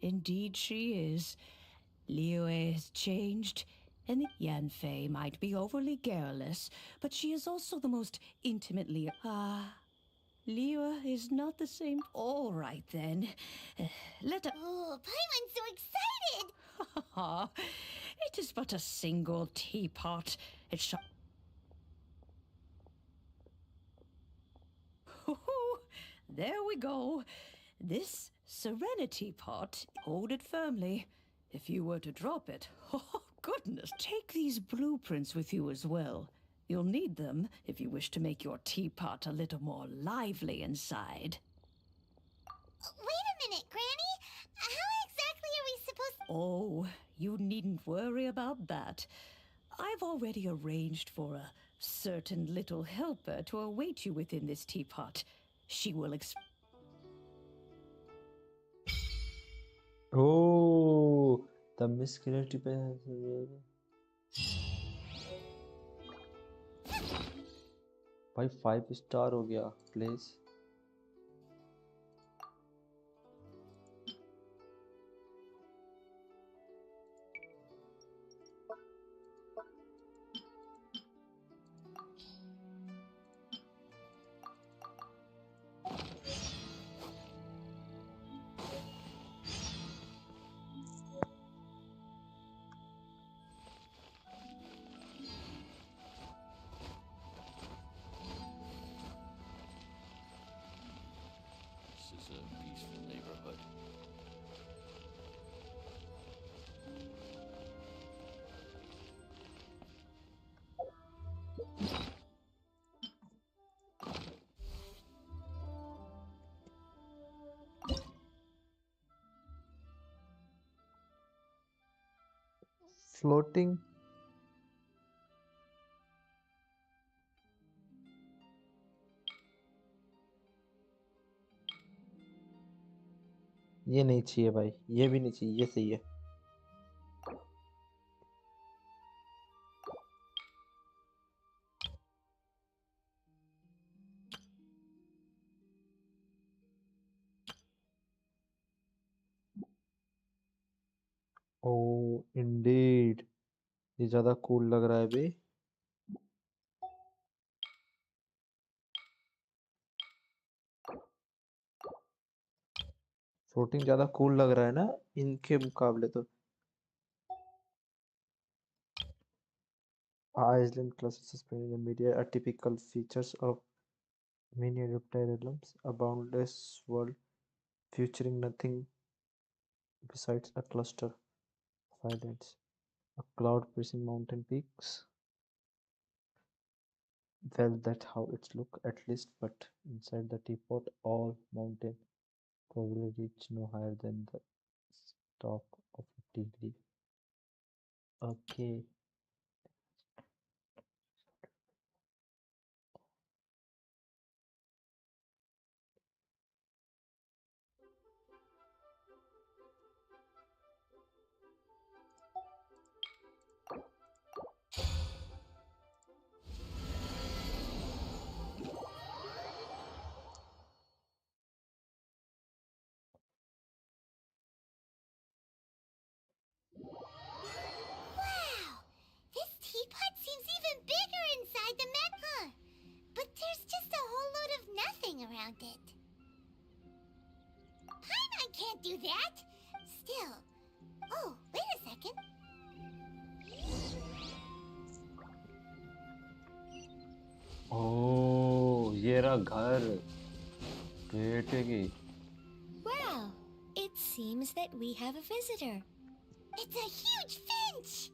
[SPEAKER 8] Indeed she is. Liyue has changed, and Yanfei might be overly garrulous, but she is also the most intimately... Liyue is not the same... All right, then. Let us...
[SPEAKER 4] Oh, Paimon's so excited!
[SPEAKER 8] It is but a single teapot. It shall... There we go. This Serenity pot, hold it firmly. If you were to drop it, oh goodness, take these blueprints with you as well. You'll need them if you wish to make your teapot a little more lively inside.
[SPEAKER 4] Wait a minute, Granny. How exactly are we supposed to...
[SPEAKER 8] Oh, you needn't worry about that. I've already arranged for a certain little helper to await you within this teapot. She will
[SPEAKER 1] Oh, the miscreant भाई 5 star हो गया please. Floating ये नहीं चाहिए भाई, ये भी नहीं चाहिए, ये सही है। ओ इंडीड, ये ज्यादा कूल लग रहा है बे। फ्लोटिंग ज्यादा कूल लग रहा है ना इनके मुकाबले तो। Island cluster suspended in media are typical features of many reptile realms, a boundless world featuring nothing besides a cluster of islands, a cloud-pressing mountain peaks. Well, that's how it's look at least, but inside the teapot, all mountain probably reach no higher than the stalk of a tea leaf. Okay.
[SPEAKER 4] dancing around it. Paimon can't do that! Still. Oh, wait a second.
[SPEAKER 1] Oh, ये रहा घर बेटे की.
[SPEAKER 9] Well, it seems that we have a visitor.
[SPEAKER 4] It's a huge finch!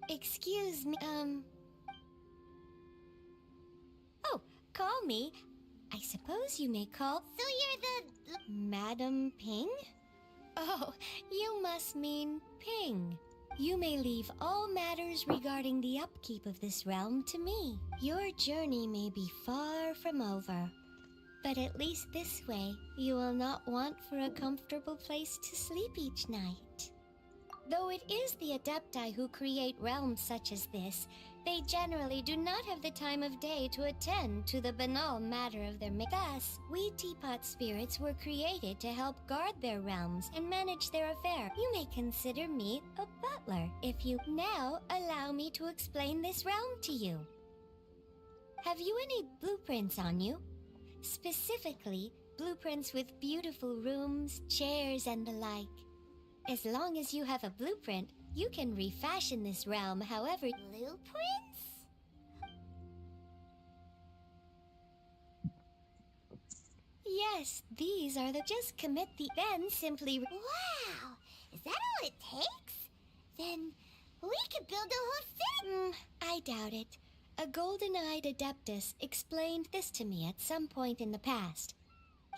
[SPEAKER 9] Excuse me, Oh, call me. I suppose you may call...
[SPEAKER 4] So you're the...
[SPEAKER 9] Madam Ping? Oh, you must mean Ping. You may leave all matters regarding the upkeep of this realm to me. Your journey may be far from over, but at least this way you will not want for a comfortable place to sleep each night. Though it is the Adepti who create realms such as this, they generally do not have the time of day to attend to the banal matter of their Thus, we teapot spirits were created to help guard their realms and manage their affair. You may consider me a butler if you now allow me to explain this realm to you. Have you any blueprints on you? Specifically, blueprints with beautiful rooms, chairs, and the like. As long as you have a blueprint, you can refashion this realm however...
[SPEAKER 4] Blueprints?
[SPEAKER 9] Yes, these are the... Just commit the... Then simply...
[SPEAKER 4] Wow! Is that all it takes? Then we could build a whole city!
[SPEAKER 9] I doubt it. A golden-eyed adeptus explained this to me at some point in the past.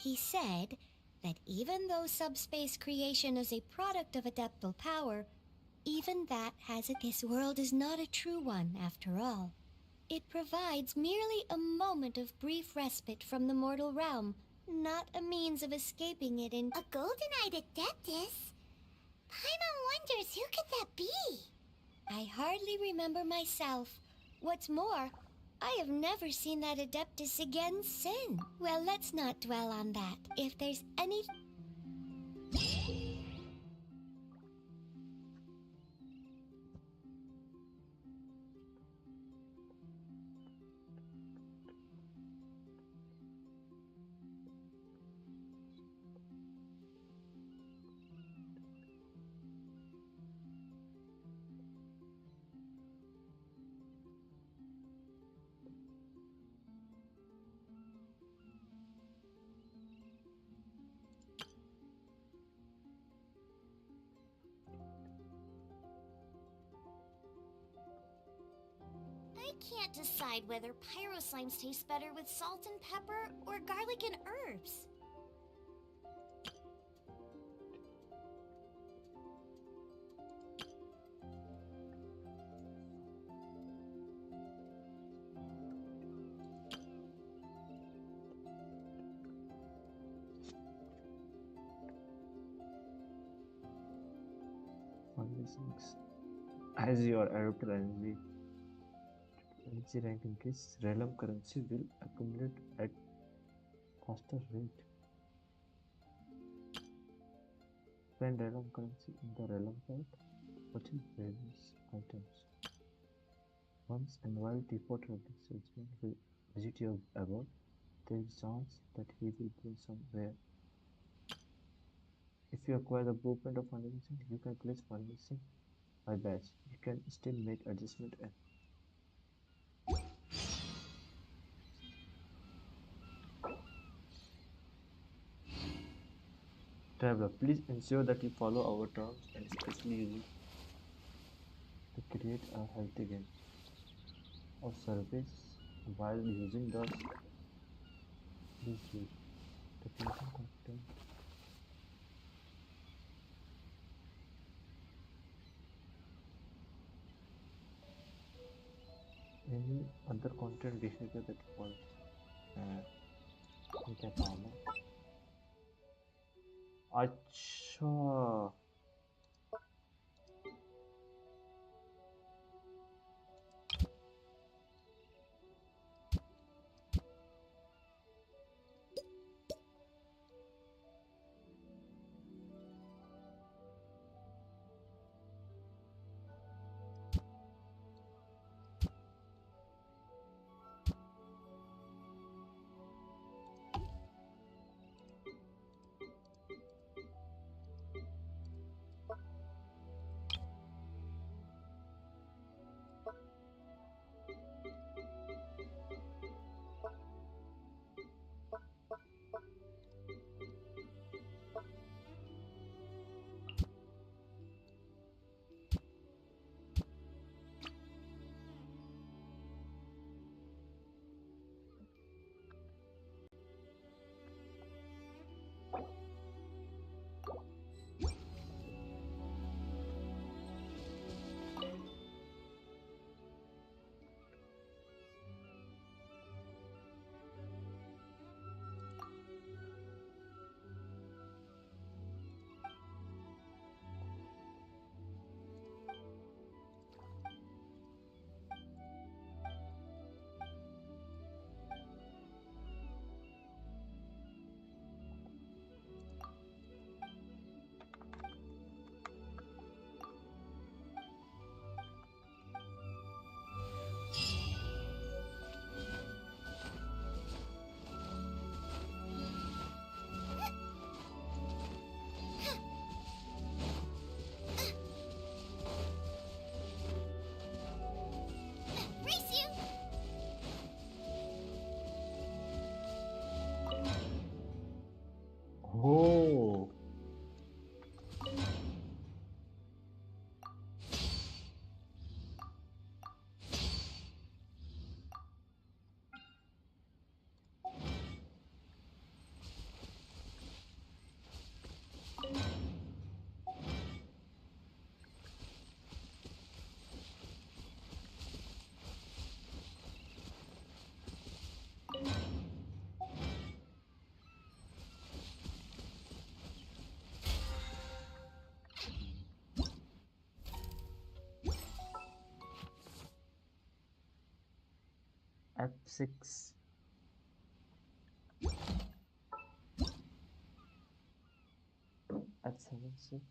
[SPEAKER 9] He said that even though subspace creation is a product of adeptal power, even that has it. This world is not a true one, after all. It provides merely a moment of brief respite from the mortal realm, not a means of escaping it in...
[SPEAKER 4] A golden-eyed adeptus? Paimon wonders who could that be?
[SPEAKER 9] I hardly remember myself. What's more, I have never seen that adeptus again since. Well, let's not dwell on that. If there's any... I can't decide whether pyro slimes taste better with salt and pepper or garlic and herbs.
[SPEAKER 1] As your adapter energy rank increase, realm currency will accumulate at faster rate. Spend realm currency in the realm card, purchase various items. Once and while teapot salesman will visit your abode, there is a chance that he will go somewhere. If you acquire the blueprint of furnishing, you can place furnishing by batch. You can still make adjustment and traveler, please ensure that you follow our terms and especially using to create a healthy game of service while using the please use the creation content. Any other content behavior that falls in क्या काम है? अच्छा F6. F7, see?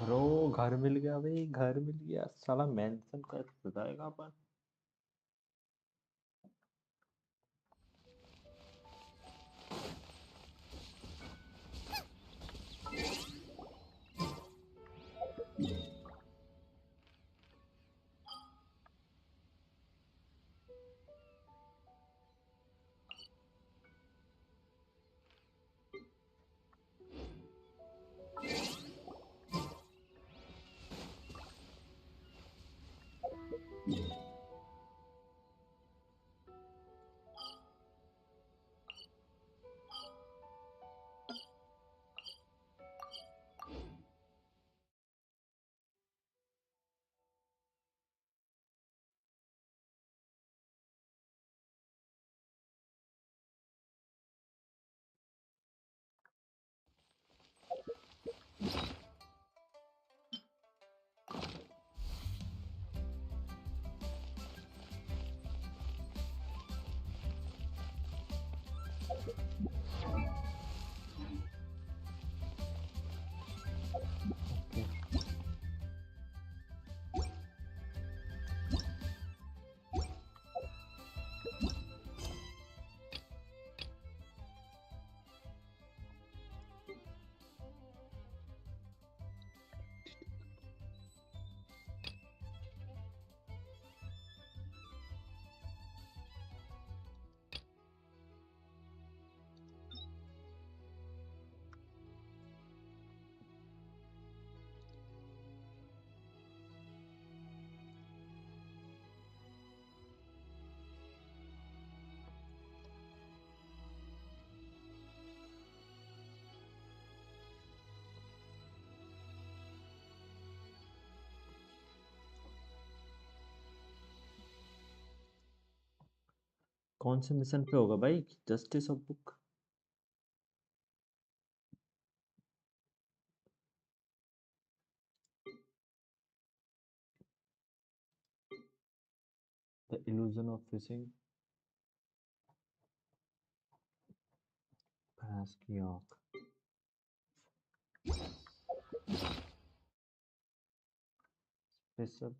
[SPEAKER 1] Bro घर मिल गया भाई, घर मिल गया साला। मेंशन कर बताएगा अपन। कौन से मिशन पे होगा भाई? Justice of book? The illusion of fishing? भैंस की आंख। Special.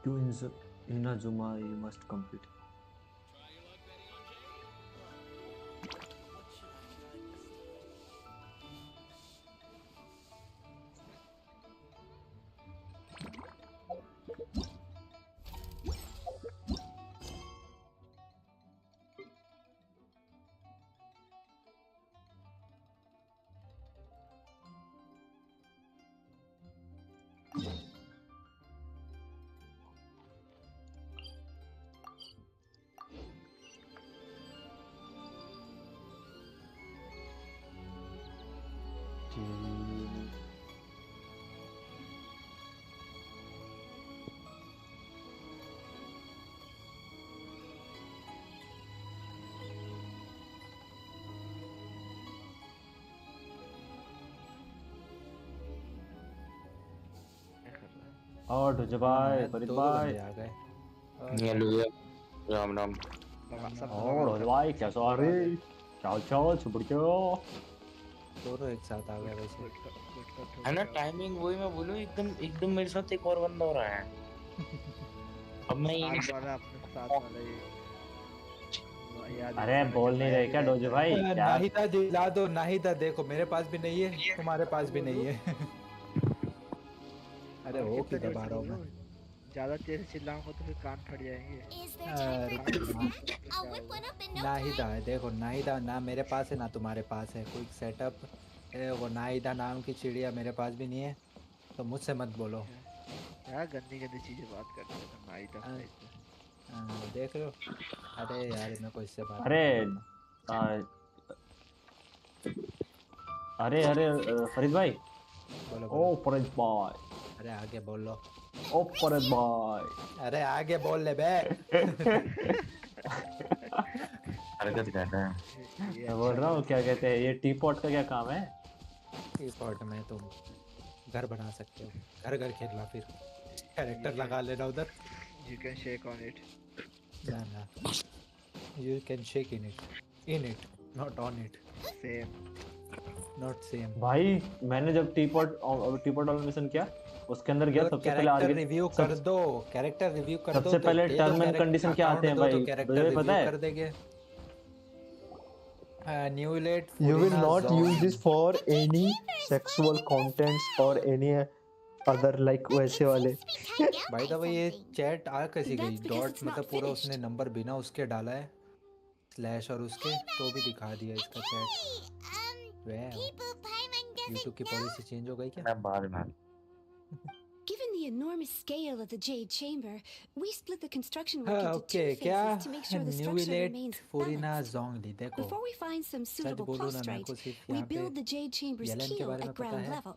[SPEAKER 1] To Inazuma, you must complete. और ढुज भाई फरीद भाई
[SPEAKER 13] आ गए।
[SPEAKER 14] हेलो राम राम।
[SPEAKER 1] और ढुज भाई कैसा आ रही चाल चाल छुपड़ियो
[SPEAKER 13] दोनों एक साथ आ गए वैसे।
[SPEAKER 14] है ना टाइमिंग वही मैं बोलूं एकदम एकदम मेरे साथ एक और बंदा हो रहा है। अब मैं ये
[SPEAKER 15] साथ वाला अपने साथ वाला ये
[SPEAKER 1] अरे बोल नहीं रहे क्या डोजो भाई क्या
[SPEAKER 13] नाहिदा दिला दो नाहिदा, देखो मेरे पास भी नहीं है तुम्हारे पास भी नहीं है। अरे वो की दबा रहा हूँ मैं।
[SPEAKER 15] ज्यादा तेज चिल्लाऊंगा तो फिर कान फट जाएंगे।
[SPEAKER 13] नाहिदा है, देखो नाहिदा ना मेरे पास है ना तुम्हारे पास है कोई सेटअप। वो नाहिदा नाम की चिड़िया मेरे पास भी नहीं है, तो मुझसे मत बोलो।
[SPEAKER 15] क्या गंदी गंदी चीजें बात करते हो नाहिदा।
[SPEAKER 13] देख रहे हो। अरे यार मेरे को इससे बात
[SPEAKER 1] अरे फरीद भाई
[SPEAKER 13] बोलो
[SPEAKER 1] ओ फरीद भाई
[SPEAKER 13] अरे आगे बोल लो।
[SPEAKER 1] ओ फरीद भाई
[SPEAKER 13] अरे आगे बोल ले बे।
[SPEAKER 14] हरकत कर रहा है।
[SPEAKER 1] मैं बोल रहा हूँ क्या कहते हैं ये टी पॉट का क्या काम है?
[SPEAKER 13] टी पॉट में तुम घर बना सकते हो, घर घर खेलना, फिर कैरेक्टर लगा लेना उधर।
[SPEAKER 15] You can shake on it.
[SPEAKER 13] ना you can shake in it, not on it.
[SPEAKER 15] Same.
[SPEAKER 13] Not same.
[SPEAKER 1] भाई मैंने जब टी पॉट वाला मिशन किया उसके अंदर गया सबसे पहले
[SPEAKER 13] कैरेक्टर रिव्यू कर दो, कैरेक्टर रिव्यू कर दो।
[SPEAKER 1] सबसे पहले टर्म एंड कंडीशन क्या आते हैं भाई मुझे पता है।
[SPEAKER 13] कर देंगे न्यूलेट
[SPEAKER 16] You will not use this for any sexual contents or any other like वैसे वाले।
[SPEAKER 13] भाई तो ये चैट आ कैसी गई? डॉट मतलब पूरा उसने नंबर बिना उसके डाला है स्लैश और उसके तो भी दिखा दिया इसका चैट। यूट्यूब की पॉलिसी चेंज हो गई क्या?
[SPEAKER 14] मैं बाद में
[SPEAKER 17] Given the enormous scale of the Jade Chamber, we split the construction work into
[SPEAKER 13] okay
[SPEAKER 17] two
[SPEAKER 13] क्या
[SPEAKER 17] phases to make sure the structure
[SPEAKER 13] न्यूलेट
[SPEAKER 17] remains
[SPEAKER 13] फूरिना
[SPEAKER 17] balanced.
[SPEAKER 13] जोंगली देखो
[SPEAKER 17] Before we find some
[SPEAKER 13] such
[SPEAKER 17] suitable
[SPEAKER 13] बोलूं ना मेरे को
[SPEAKER 17] plastrite,
[SPEAKER 13] सिर्फ
[SPEAKER 17] we
[SPEAKER 13] यहाँ
[SPEAKER 17] build
[SPEAKER 13] पे
[SPEAKER 17] the Jade Chamber's
[SPEAKER 13] Yellen के
[SPEAKER 17] keel
[SPEAKER 13] बारे में
[SPEAKER 17] at
[SPEAKER 13] पता
[SPEAKER 17] ground
[SPEAKER 13] है
[SPEAKER 17] level.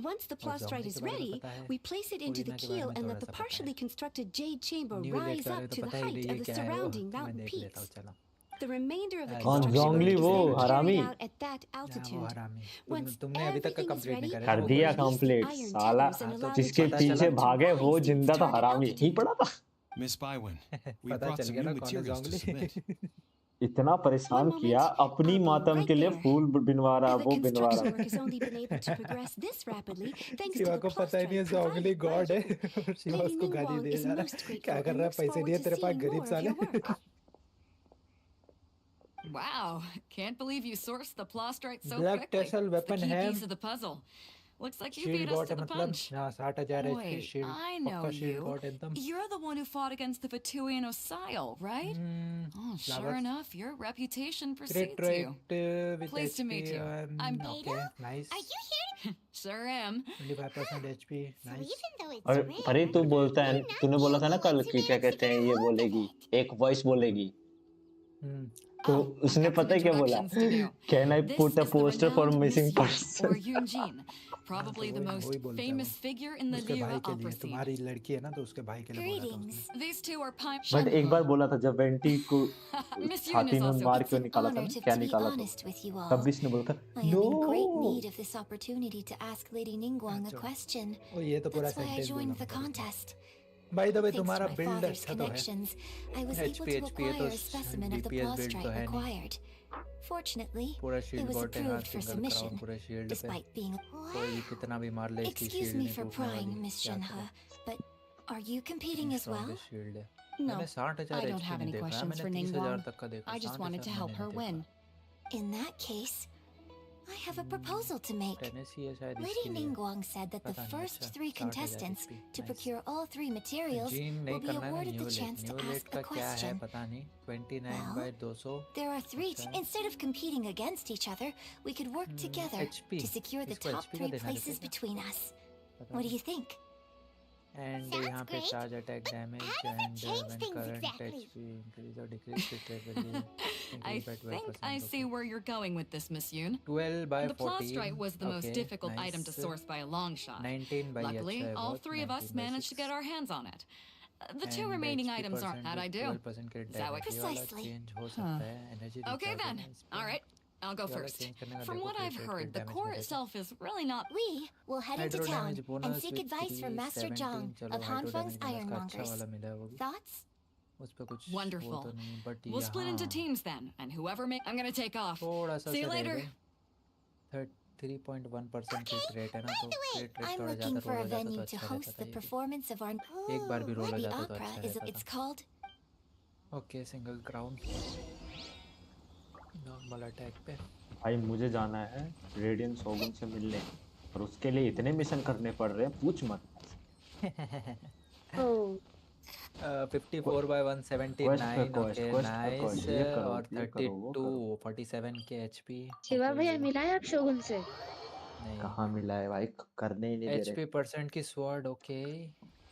[SPEAKER 17] Once the
[SPEAKER 13] और
[SPEAKER 17] plastrite
[SPEAKER 13] जोंगली
[SPEAKER 17] is
[SPEAKER 13] के बारे में
[SPEAKER 17] ready,
[SPEAKER 13] पता है
[SPEAKER 17] we place it into the
[SPEAKER 13] फूरिना के बारे
[SPEAKER 17] keel
[SPEAKER 13] में
[SPEAKER 17] and
[SPEAKER 13] थोड़ा
[SPEAKER 17] let the
[SPEAKER 13] सा पता है।
[SPEAKER 17] partially constructed Jade Chamber
[SPEAKER 13] न्यूलेट
[SPEAKER 17] rise
[SPEAKER 13] के बारे
[SPEAKER 17] up
[SPEAKER 13] में
[SPEAKER 17] to
[SPEAKER 13] तो
[SPEAKER 17] the
[SPEAKER 13] पता ही
[SPEAKER 17] height
[SPEAKER 13] नहीं
[SPEAKER 17] of
[SPEAKER 13] है
[SPEAKER 17] the
[SPEAKER 13] क्या है वो,
[SPEAKER 17] surrounding
[SPEAKER 13] मैं
[SPEAKER 17] mountain
[SPEAKER 13] देख लेता हूँ
[SPEAKER 17] peaks.
[SPEAKER 13] चलो।
[SPEAKER 17] The remainder of the
[SPEAKER 1] कौन
[SPEAKER 17] construction
[SPEAKER 1] जोंगली
[SPEAKER 17] work is
[SPEAKER 1] वो
[SPEAKER 17] then
[SPEAKER 1] हरामी?
[SPEAKER 17] carried out at that
[SPEAKER 13] वो
[SPEAKER 17] altitude.
[SPEAKER 13] हरामी
[SPEAKER 17] Once
[SPEAKER 13] तुमने अभी तक का
[SPEAKER 17] everything is
[SPEAKER 13] कंप्लीट नहीं
[SPEAKER 17] ready,
[SPEAKER 13] करा
[SPEAKER 1] कर
[SPEAKER 17] we'll
[SPEAKER 1] दिया
[SPEAKER 17] release the
[SPEAKER 1] कंप्लीट
[SPEAKER 17] iron
[SPEAKER 1] साला
[SPEAKER 17] tethers and allow the
[SPEAKER 1] जिसके
[SPEAKER 17] Jade
[SPEAKER 1] पीछे
[SPEAKER 17] Chamber to
[SPEAKER 1] भागे वो
[SPEAKER 17] rise to its
[SPEAKER 1] जिंदा तो
[SPEAKER 17] target
[SPEAKER 1] हरामी ही
[SPEAKER 17] altitude.
[SPEAKER 1] पड़ा था।
[SPEAKER 3] Miss Bywin, we
[SPEAKER 13] पता
[SPEAKER 3] brought
[SPEAKER 13] चल
[SPEAKER 3] some
[SPEAKER 13] गया
[SPEAKER 3] new
[SPEAKER 13] ना कौन है
[SPEAKER 3] materials to
[SPEAKER 13] जोंगली।
[SPEAKER 3] submit.
[SPEAKER 1] इतना परेशान किया अपनी मातम के लिए फूल बिनवा रहा
[SPEAKER 17] The
[SPEAKER 1] वो बिनवा
[SPEAKER 17] construction
[SPEAKER 1] रहा।
[SPEAKER 17] work has only been able to progress this rapidly thanks to
[SPEAKER 13] Shiva
[SPEAKER 17] the
[SPEAKER 13] को पता ही नहीं है
[SPEAKER 17] plastrite
[SPEAKER 13] जोंगली
[SPEAKER 17] provided by
[SPEAKER 13] गॉड है
[SPEAKER 17] you.
[SPEAKER 13] और शिवा
[SPEAKER 17] Lady
[SPEAKER 13] उसको गाली
[SPEAKER 17] Ningguang
[SPEAKER 13] दे
[SPEAKER 17] is
[SPEAKER 13] जा रहा
[SPEAKER 17] most
[SPEAKER 13] है
[SPEAKER 17] grateful
[SPEAKER 13] क्या कर
[SPEAKER 17] and
[SPEAKER 13] रहा है
[SPEAKER 17] looks
[SPEAKER 13] पैसे
[SPEAKER 17] forward
[SPEAKER 13] दिए
[SPEAKER 17] to
[SPEAKER 13] तेरे पास
[SPEAKER 17] seeing
[SPEAKER 13] गरीब
[SPEAKER 17] more of
[SPEAKER 13] साले।
[SPEAKER 17] your work.
[SPEAKER 18] Wow, can't believe you sourced the plastrite so
[SPEAKER 13] black
[SPEAKER 18] quickly.
[SPEAKER 13] Tassel
[SPEAKER 18] It's the
[SPEAKER 13] weapon
[SPEAKER 18] key
[SPEAKER 13] है
[SPEAKER 18] piece of the puzzle. Looks like you
[SPEAKER 13] shield
[SPEAKER 18] beat us
[SPEAKER 13] God
[SPEAKER 18] to
[SPEAKER 13] है
[SPEAKER 18] the
[SPEAKER 13] मतलब
[SPEAKER 18] punch.
[SPEAKER 13] हाँ 60,000 HP
[SPEAKER 18] Wait,
[SPEAKER 13] shield
[SPEAKER 18] I know
[SPEAKER 13] पक्का shield
[SPEAKER 18] you.
[SPEAKER 13] God एकदम।
[SPEAKER 18] You're the one who fought against the Fatuian Osile, right? Oh, sure
[SPEAKER 13] flowers.
[SPEAKER 18] enough, your reputation precedes you.
[SPEAKER 13] Crit with
[SPEAKER 18] Pleased to meet
[SPEAKER 13] HP
[SPEAKER 18] you. I'm
[SPEAKER 13] okay nice
[SPEAKER 4] Are you here?
[SPEAKER 18] Sure am.
[SPEAKER 13] 25% HP nice।
[SPEAKER 4] Even though it's
[SPEAKER 1] और
[SPEAKER 4] rare,
[SPEAKER 1] Farid तू बोलता है तूने बोला था ना कल कि क्या कहते हैं ये बोलेगी एक वॉइस बोलेगी तो उसने पता है क्या बोला can I put a poster for missing
[SPEAKER 18] Or
[SPEAKER 1] person
[SPEAKER 18] Yunjin, probably the most famous figure in the
[SPEAKER 13] उसके भाई
[SPEAKER 18] Lyra
[SPEAKER 13] के
[SPEAKER 18] opera
[SPEAKER 13] लिए
[SPEAKER 18] scene.
[SPEAKER 13] तुम्हारी लड़की है ना तो उसके भाई के लिए बोला था उसने।
[SPEAKER 18] These two are pine.
[SPEAKER 1] But एक बार बोला था जब वेंटी को
[SPEAKER 18] Miss Yun
[SPEAKER 1] छाती
[SPEAKER 18] is
[SPEAKER 1] में
[SPEAKER 18] also.
[SPEAKER 1] मार क्यों
[SPEAKER 4] It's an
[SPEAKER 1] निकाला था
[SPEAKER 4] honor
[SPEAKER 1] ना
[SPEAKER 4] to
[SPEAKER 1] क्या
[SPEAKER 4] be
[SPEAKER 1] निकाला था
[SPEAKER 4] honest with you all.
[SPEAKER 1] तब भी इसने बोला था
[SPEAKER 4] I am in great need of this opportunity to ask Lady Ningguang a question.
[SPEAKER 13] ओ ये तो पूरा
[SPEAKER 4] That's why I
[SPEAKER 13] sentence
[SPEAKER 4] joined
[SPEAKER 13] बोलना
[SPEAKER 4] the contest.
[SPEAKER 13] भाई द वे
[SPEAKER 4] Thanks to
[SPEAKER 13] तुम्हारा
[SPEAKER 4] my
[SPEAKER 13] बिल्ड
[SPEAKER 4] father's
[SPEAKER 13] अच्छा तो है
[SPEAKER 4] connections, I was able
[SPEAKER 13] HP
[SPEAKER 4] to
[SPEAKER 13] HP है
[SPEAKER 4] acquire
[SPEAKER 13] तो
[SPEAKER 4] a specimen of the
[SPEAKER 13] DPS build तो
[SPEAKER 4] plastrite
[SPEAKER 13] है नहीं
[SPEAKER 4] required. Fortunately,
[SPEAKER 13] पूरा
[SPEAKER 4] it
[SPEAKER 13] शील्ड
[SPEAKER 4] was
[SPEAKER 13] बॉट है हाथ
[SPEAKER 4] approved for
[SPEAKER 13] सिंगल कराओ
[SPEAKER 4] submission,
[SPEAKER 13] पूरे शील्ड पे
[SPEAKER 4] despite being.
[SPEAKER 13] कोई भी कितना भी मार ले इसकी
[SPEAKER 4] Excuse
[SPEAKER 13] शील्ड
[SPEAKER 4] me
[SPEAKER 13] नहीं
[SPEAKER 4] for
[SPEAKER 13] टूटने
[SPEAKER 4] prying,
[SPEAKER 13] वाली
[SPEAKER 4] Miss
[SPEAKER 13] क्या
[SPEAKER 4] Shinha, but are you competing as well?
[SPEAKER 13] Strongest shield है
[SPEAKER 18] No,
[SPEAKER 13] मैंने 60,000
[SPEAKER 18] I don't
[SPEAKER 13] HP
[SPEAKER 18] have
[SPEAKER 13] नहीं
[SPEAKER 18] any
[SPEAKER 13] देखा
[SPEAKER 18] questions for
[SPEAKER 13] मैंने 30,000
[SPEAKER 18] Ningguang.
[SPEAKER 13] तक का देखा
[SPEAKER 18] I just wanted to
[SPEAKER 13] 60,000
[SPEAKER 18] help her
[SPEAKER 13] मैंने नहीं
[SPEAKER 18] win.
[SPEAKER 4] In that case, I have a proposal to make.
[SPEAKER 13] देखा। टेनेसी है शायद
[SPEAKER 4] Lady
[SPEAKER 13] इसके लिए
[SPEAKER 4] Ningguang said that the
[SPEAKER 13] पता नहीं,
[SPEAKER 4] first
[SPEAKER 13] अच्छा,
[SPEAKER 4] 3
[SPEAKER 13] 60,000
[SPEAKER 4] contestants
[SPEAKER 13] HP,
[SPEAKER 4] to
[SPEAKER 13] nice।
[SPEAKER 4] procure all 3 materials
[SPEAKER 13] gene
[SPEAKER 4] will
[SPEAKER 13] नहीं
[SPEAKER 4] be
[SPEAKER 13] करना है ना
[SPEAKER 4] awarded the
[SPEAKER 13] new
[SPEAKER 4] chance to
[SPEAKER 13] let
[SPEAKER 4] ask
[SPEAKER 13] का
[SPEAKER 4] a
[SPEAKER 13] क्या है
[SPEAKER 4] question.
[SPEAKER 13] पता नहीं 29
[SPEAKER 4] Well,
[SPEAKER 13] बाय 200
[SPEAKER 4] There are 3.
[SPEAKER 13] अच्छा।
[SPEAKER 4] Instead of competing against each other, we could work together
[SPEAKER 13] HP
[SPEAKER 4] to secure the
[SPEAKER 13] इसको
[SPEAKER 4] top
[SPEAKER 13] HP का
[SPEAKER 4] 3
[SPEAKER 13] देना
[SPEAKER 4] places
[SPEAKER 13] रहता है
[SPEAKER 4] between us.
[SPEAKER 13] पता
[SPEAKER 4] What do
[SPEAKER 13] नहीं
[SPEAKER 4] you think?
[SPEAKER 13] एंड यहाँ पे charge attack damage and when current HP increase और decrease
[SPEAKER 18] I think I see where you're going with this, Miss Yoon.
[SPEAKER 13] 12 by
[SPEAKER 18] The
[SPEAKER 13] 14.
[SPEAKER 18] Plastrite was the most
[SPEAKER 13] Okay,
[SPEAKER 18] difficult item to
[SPEAKER 13] nice.
[SPEAKER 18] source by a long shot.
[SPEAKER 13] 19 by
[SPEAKER 18] Luckily,
[SPEAKER 13] अच्छा है
[SPEAKER 18] all
[SPEAKER 13] बहुत,
[SPEAKER 18] three of us
[SPEAKER 13] 19 by
[SPEAKER 18] managed to
[SPEAKER 13] 6.
[SPEAKER 18] get our hands on it. The two
[SPEAKER 13] And
[SPEAKER 18] remaining
[SPEAKER 13] HP
[SPEAKER 18] items aren't. How'd I do?
[SPEAKER 13] 12% credit
[SPEAKER 18] Is that what?
[SPEAKER 13] damage, ये वाला
[SPEAKER 9] Precisely.
[SPEAKER 13] change हो सकता है, energy
[SPEAKER 18] Okay
[SPEAKER 13] recharge
[SPEAKER 18] then.
[SPEAKER 13] होना इस पे।
[SPEAKER 18] All right. I'll go
[SPEAKER 13] ये वाला
[SPEAKER 18] first.
[SPEAKER 13] change करने का
[SPEAKER 18] From
[SPEAKER 13] देखो
[SPEAKER 18] what I've
[SPEAKER 13] crit
[SPEAKER 18] heard, the
[SPEAKER 13] damage
[SPEAKER 18] core
[SPEAKER 13] मिलेगा।
[SPEAKER 18] itself is really not.
[SPEAKER 9] We will head into
[SPEAKER 13] Hydro
[SPEAKER 9] town
[SPEAKER 13] damage
[SPEAKER 9] and
[SPEAKER 13] bonus
[SPEAKER 9] seek
[SPEAKER 13] with
[SPEAKER 9] advice from Master
[SPEAKER 13] 317,
[SPEAKER 9] Zhang
[SPEAKER 13] चलो
[SPEAKER 9] of
[SPEAKER 13] hydro
[SPEAKER 9] Hanfeng's
[SPEAKER 13] damage bonus का अच्छा
[SPEAKER 9] Ironmongers.
[SPEAKER 13] वाला मिला है वो भी।
[SPEAKER 9] Thoughts?
[SPEAKER 13] उस पे कुछ वो
[SPEAKER 18] Wonderful.
[SPEAKER 13] तो नहीं, but
[SPEAKER 18] We'll split into
[SPEAKER 13] यहाँ
[SPEAKER 18] teams then, and whoever make. I'm gonna take off.
[SPEAKER 13] थोड़ा सा
[SPEAKER 18] See you
[SPEAKER 13] सा
[SPEAKER 18] later.
[SPEAKER 13] 3.1% crit rate है ना, तो crit rate
[SPEAKER 9] I'm
[SPEAKER 13] थोड़ा
[SPEAKER 9] looking
[SPEAKER 13] ज़्यादा
[SPEAKER 9] for
[SPEAKER 13] roll
[SPEAKER 9] a
[SPEAKER 13] हो जाता तो
[SPEAKER 9] venue to
[SPEAKER 13] अच्छा
[SPEAKER 9] host
[SPEAKER 13] रहता
[SPEAKER 9] the
[SPEAKER 13] था ये भी।
[SPEAKER 9] performance of our.
[SPEAKER 13] एक बार भी roll हो
[SPEAKER 9] The
[SPEAKER 13] जाता तो
[SPEAKER 9] opera
[SPEAKER 13] अच्छा
[SPEAKER 9] is.
[SPEAKER 13] रहता
[SPEAKER 9] It's
[SPEAKER 13] था।
[SPEAKER 9] called.
[SPEAKER 13] Okay single crown normal attack पे।
[SPEAKER 1] भाई मुझे जाना है रेडियन शोगुन से मिलने, और उसके लिए इतने मिशन करने पड़ रहे हैं, पूछ मत।
[SPEAKER 13] 54 by 179 ओके नाइस, और 32 47 के एचपी।
[SPEAKER 19] शिवा भैया मिला है आप शोगुन से?
[SPEAKER 13] नहीं
[SPEAKER 1] कहाँ मिला है भाई, करने ही नहीं दे रहे।
[SPEAKER 13] एचपी परसेंट की स्वॉर्ड ओके,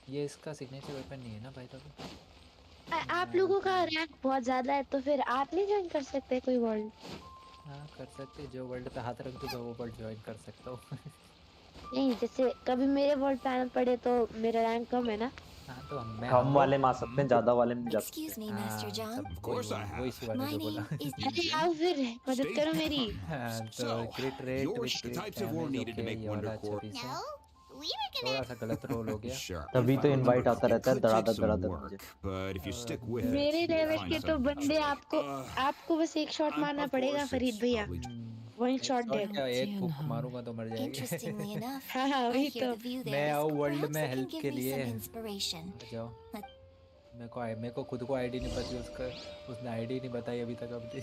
[SPEAKER 13] ये इसका सिग्नेचर वेपन नहीं है ना भाई तब।
[SPEAKER 19] आप लोगों का रैंक बहुत ज्यादा है तो फिर आप नहीं ज्वाइन कर सकते कोई वर्ल्ड?
[SPEAKER 13] हाँ कर सकते, जो वर्ल्ड पे हाथ रख दूंगा वो वर्ल्ड ज्वाइन कर सकता हूँ।
[SPEAKER 19] नहीं, जैसे कभी मेरे वर्ल्ड पे आना पड़े तो मेरा रैंक कम है ना।
[SPEAKER 13] हाँ तो
[SPEAKER 1] कम वाले में आ सकते हैं, ज्यादा वाले में नहीं जा सकते।
[SPEAKER 9] Excuse me, Master Zhang.
[SPEAKER 3] Of course I have.
[SPEAKER 13] वही शिवानी जो बोला।
[SPEAKER 19] अरे आओ फिर मदद करो मेरी।
[SPEAKER 13] हाँ तो क्रिट rate
[SPEAKER 3] Yours, the types of war needed to make Wonder Core.
[SPEAKER 13] थोड़ा सा गलत रोल हो गया।
[SPEAKER 3] Sure.
[SPEAKER 1] तभी तो इनवाइट आता रहता है
[SPEAKER 3] It could take
[SPEAKER 1] धड़ाधड़
[SPEAKER 3] some
[SPEAKER 1] धड़ाधड़ मुझे।
[SPEAKER 3] work, but if you stick with it,
[SPEAKER 19] मेरे
[SPEAKER 3] you'll
[SPEAKER 19] लेवल
[SPEAKER 3] find
[SPEAKER 19] के तो
[SPEAKER 3] some
[SPEAKER 19] बंदे आपको बस एक शॉट मारना पड़ेगा फरीद भैया। One shot dead.
[SPEAKER 13] क्या एक फूक मारूंगा तो मर जाएगी।
[SPEAKER 9] Interestingly enough,
[SPEAKER 19] हाँ
[SPEAKER 9] I
[SPEAKER 19] वही
[SPEAKER 9] hear
[SPEAKER 19] तो।
[SPEAKER 9] the view there
[SPEAKER 13] मैं
[SPEAKER 9] is.
[SPEAKER 13] आऊँ वर्ल्ड
[SPEAKER 9] Perhaps
[SPEAKER 13] में
[SPEAKER 9] it can
[SPEAKER 13] हेल्प
[SPEAKER 9] give
[SPEAKER 13] के
[SPEAKER 9] me
[SPEAKER 13] लिए।
[SPEAKER 9] some inspiration.
[SPEAKER 13] जाओ। मेरे को खुद को आईडी नहीं पता, उसका उसने आईडी नहीं बताई अभी तक अपनी।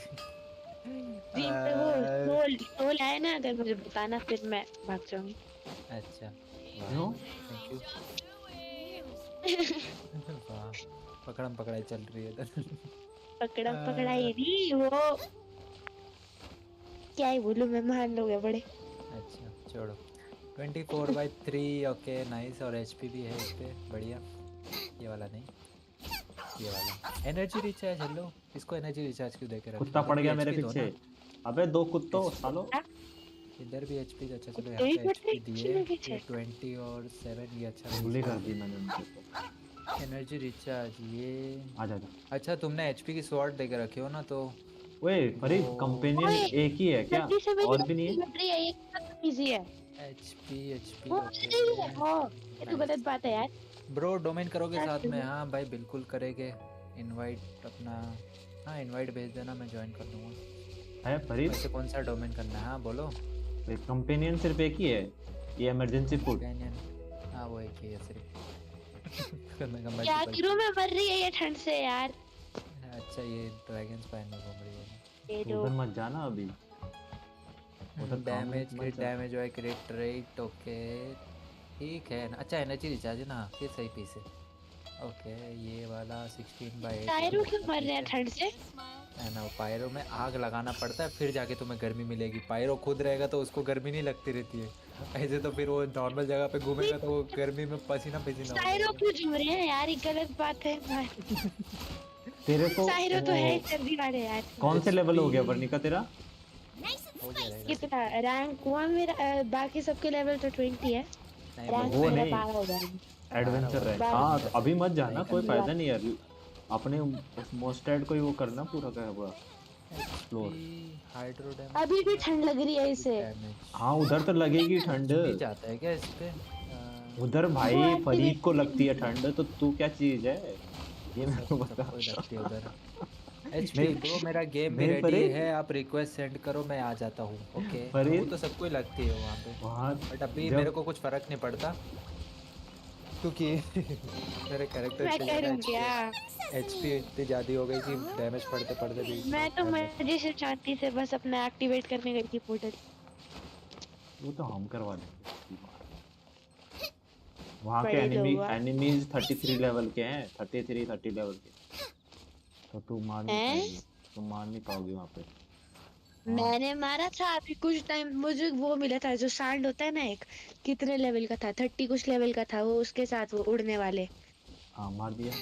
[SPEAKER 19] वो सोल आए ना, अगर मुझे बताना फिर मैं भाग जाऊंगी।
[SPEAKER 13] अच्छा
[SPEAKER 1] नो
[SPEAKER 13] थैंक यू। वाह पकड़म पकड़ाई चल रही है इधर।
[SPEAKER 19] पकड़म पकड़ाई नहीं, वो क्या ही बोलूं मैं, महान लोग हैं बड़े।
[SPEAKER 13] अच्छा छोड़ो। 24 by 3 ओके नाइस, और एचपी भी है इस पे बढ़िया। ये वाला नहीं, ये वाला एनर्जी रिचार्ज। हेलो, इसको एनर्जी रिचार्ज क्यों देके रखा?
[SPEAKER 1] कुत्ता पड़ गया मेरे पीछे। अबे दो कुत्तों सालो।
[SPEAKER 13] इधर भी एचपी अच्छा, चलो यहाँ पे एचपी दिए 20 और 7 ये अच्छा।
[SPEAKER 1] गोली कर दी मैंने उनको।
[SPEAKER 13] एनर्जी रिचार्ज ये
[SPEAKER 1] आ जा।
[SPEAKER 13] अच्छा तुमने एचपी की स्वॉर्ड देके रखे हो ना, तो
[SPEAKER 1] ओए फरीद कंपेनियन एक ही है क्या, और भी नहीं है?
[SPEAKER 19] एक इजी है
[SPEAKER 13] एचपी
[SPEAKER 19] ये तो गलत बात है यार।
[SPEAKER 13] ब्रो डोमेन करोगे साथ में? हाँ भाई बिल्कुल करेंगे। इनवाइट अपना, हाँ इनवाइट भेज देना, मैं ज्वाइन कर दूंगा।
[SPEAKER 1] है फरीद
[SPEAKER 13] वैसे कौन सा डोमेन करना है? हाँ बोलो।
[SPEAKER 1] कंपेनियन सिर्फ एक ही है, ये इमरजेंसी फूड।
[SPEAKER 13] हाँ वो एक ही है सिर्फ।
[SPEAKER 19] क्या करूं मैं, मर रही है ये ठंड से यार।
[SPEAKER 13] अच्छा ये ड्रैगन स्पाइन में घूम रही है।
[SPEAKER 1] उधर मत जाना अभी, उधर
[SPEAKER 13] डैमेज क्रिट डैमेज और क्रिट रेट ओके ठीक है। अच्छा एनर्जी रिचार्ज है ना, फिर सही पीस है। ओके ये वाला 16 by 8।
[SPEAKER 19] पायरो क्यों मर रहे हैं ठंड से?
[SPEAKER 13] है ना, पायरो में आग लगाना पड़ता है फिर जाके तुम्हें गर्मी मिलेगी। पायरो खुद रहेगा तो उसको गर्मी नहीं लगती रहती है, ऐसे तो फिर वो नॉर्मल जगह पे घूमेगा तो वो गर्मी में पसीना पसीना।
[SPEAKER 19] पायरो क्यों झूम रहे हैं यार, ये गलत बात है।
[SPEAKER 1] तेरे को
[SPEAKER 19] पायरो तो है सर्दी वाले यार।
[SPEAKER 1] कौन से लेवल हो गया वर्णिका तेरा?
[SPEAKER 19] कितना रैंक हुआ मेरा? बाकी सबके लेवल तो 20 है, रैंक
[SPEAKER 1] वो
[SPEAKER 19] मेरा
[SPEAKER 1] नहीं
[SPEAKER 19] 12 हो जाएगा।
[SPEAKER 1] Adventure rank. हाँ तो अभी मत जाना, कोई फायदा नहीं यार। अपने मोस्टेड को ही वो करना पूरा का पूरा एक्सप्लोर।
[SPEAKER 13] हाइड्रो डैमेज
[SPEAKER 19] अभी भी ठंड लग रही है इसे।
[SPEAKER 1] हाँ उधर तो लगेगी ठंड।
[SPEAKER 13] जाता है क्या इस पे?
[SPEAKER 1] उधर भाई फरीद को लगती है ठंड, तो तू क्या चीज है ये मेरे को बता।
[SPEAKER 13] एचपी ब्रो मेरा गेम भी रेडी है, आप रिक्वेस्ट सेंड करो मैं आ जाता हूँ। ओके वो तो सबको ही लगती है वहाँ पे, बट अभी मेरे को कुछ फर्क नहीं पड़ता क्योंकि मेरे कैरेक्टर एचपी इतनी ज्यादा हो गई कि डैमेज पड़ते पड़ते भी।
[SPEAKER 19] मैं तो मजे से शांति से बस अपना एक्टिवेट करने गई थी पोर्टल।
[SPEAKER 1] वो तो हम करवा देंगे। वहाँ के एनिमीज 33 लेवल के हैं, 30 लेवल के, तो तू मार नहीं पाओगी वहाँ पे।
[SPEAKER 19] मैंने मारा था अभी कुछ टाइम, मुझे वो मिला था जो सैंड होता है ना, एक कितने लेवल का था, 30 कुछ लेवल का था वो, उसके साथ वो उड़ने वाले।
[SPEAKER 1] हाँ मार दिया।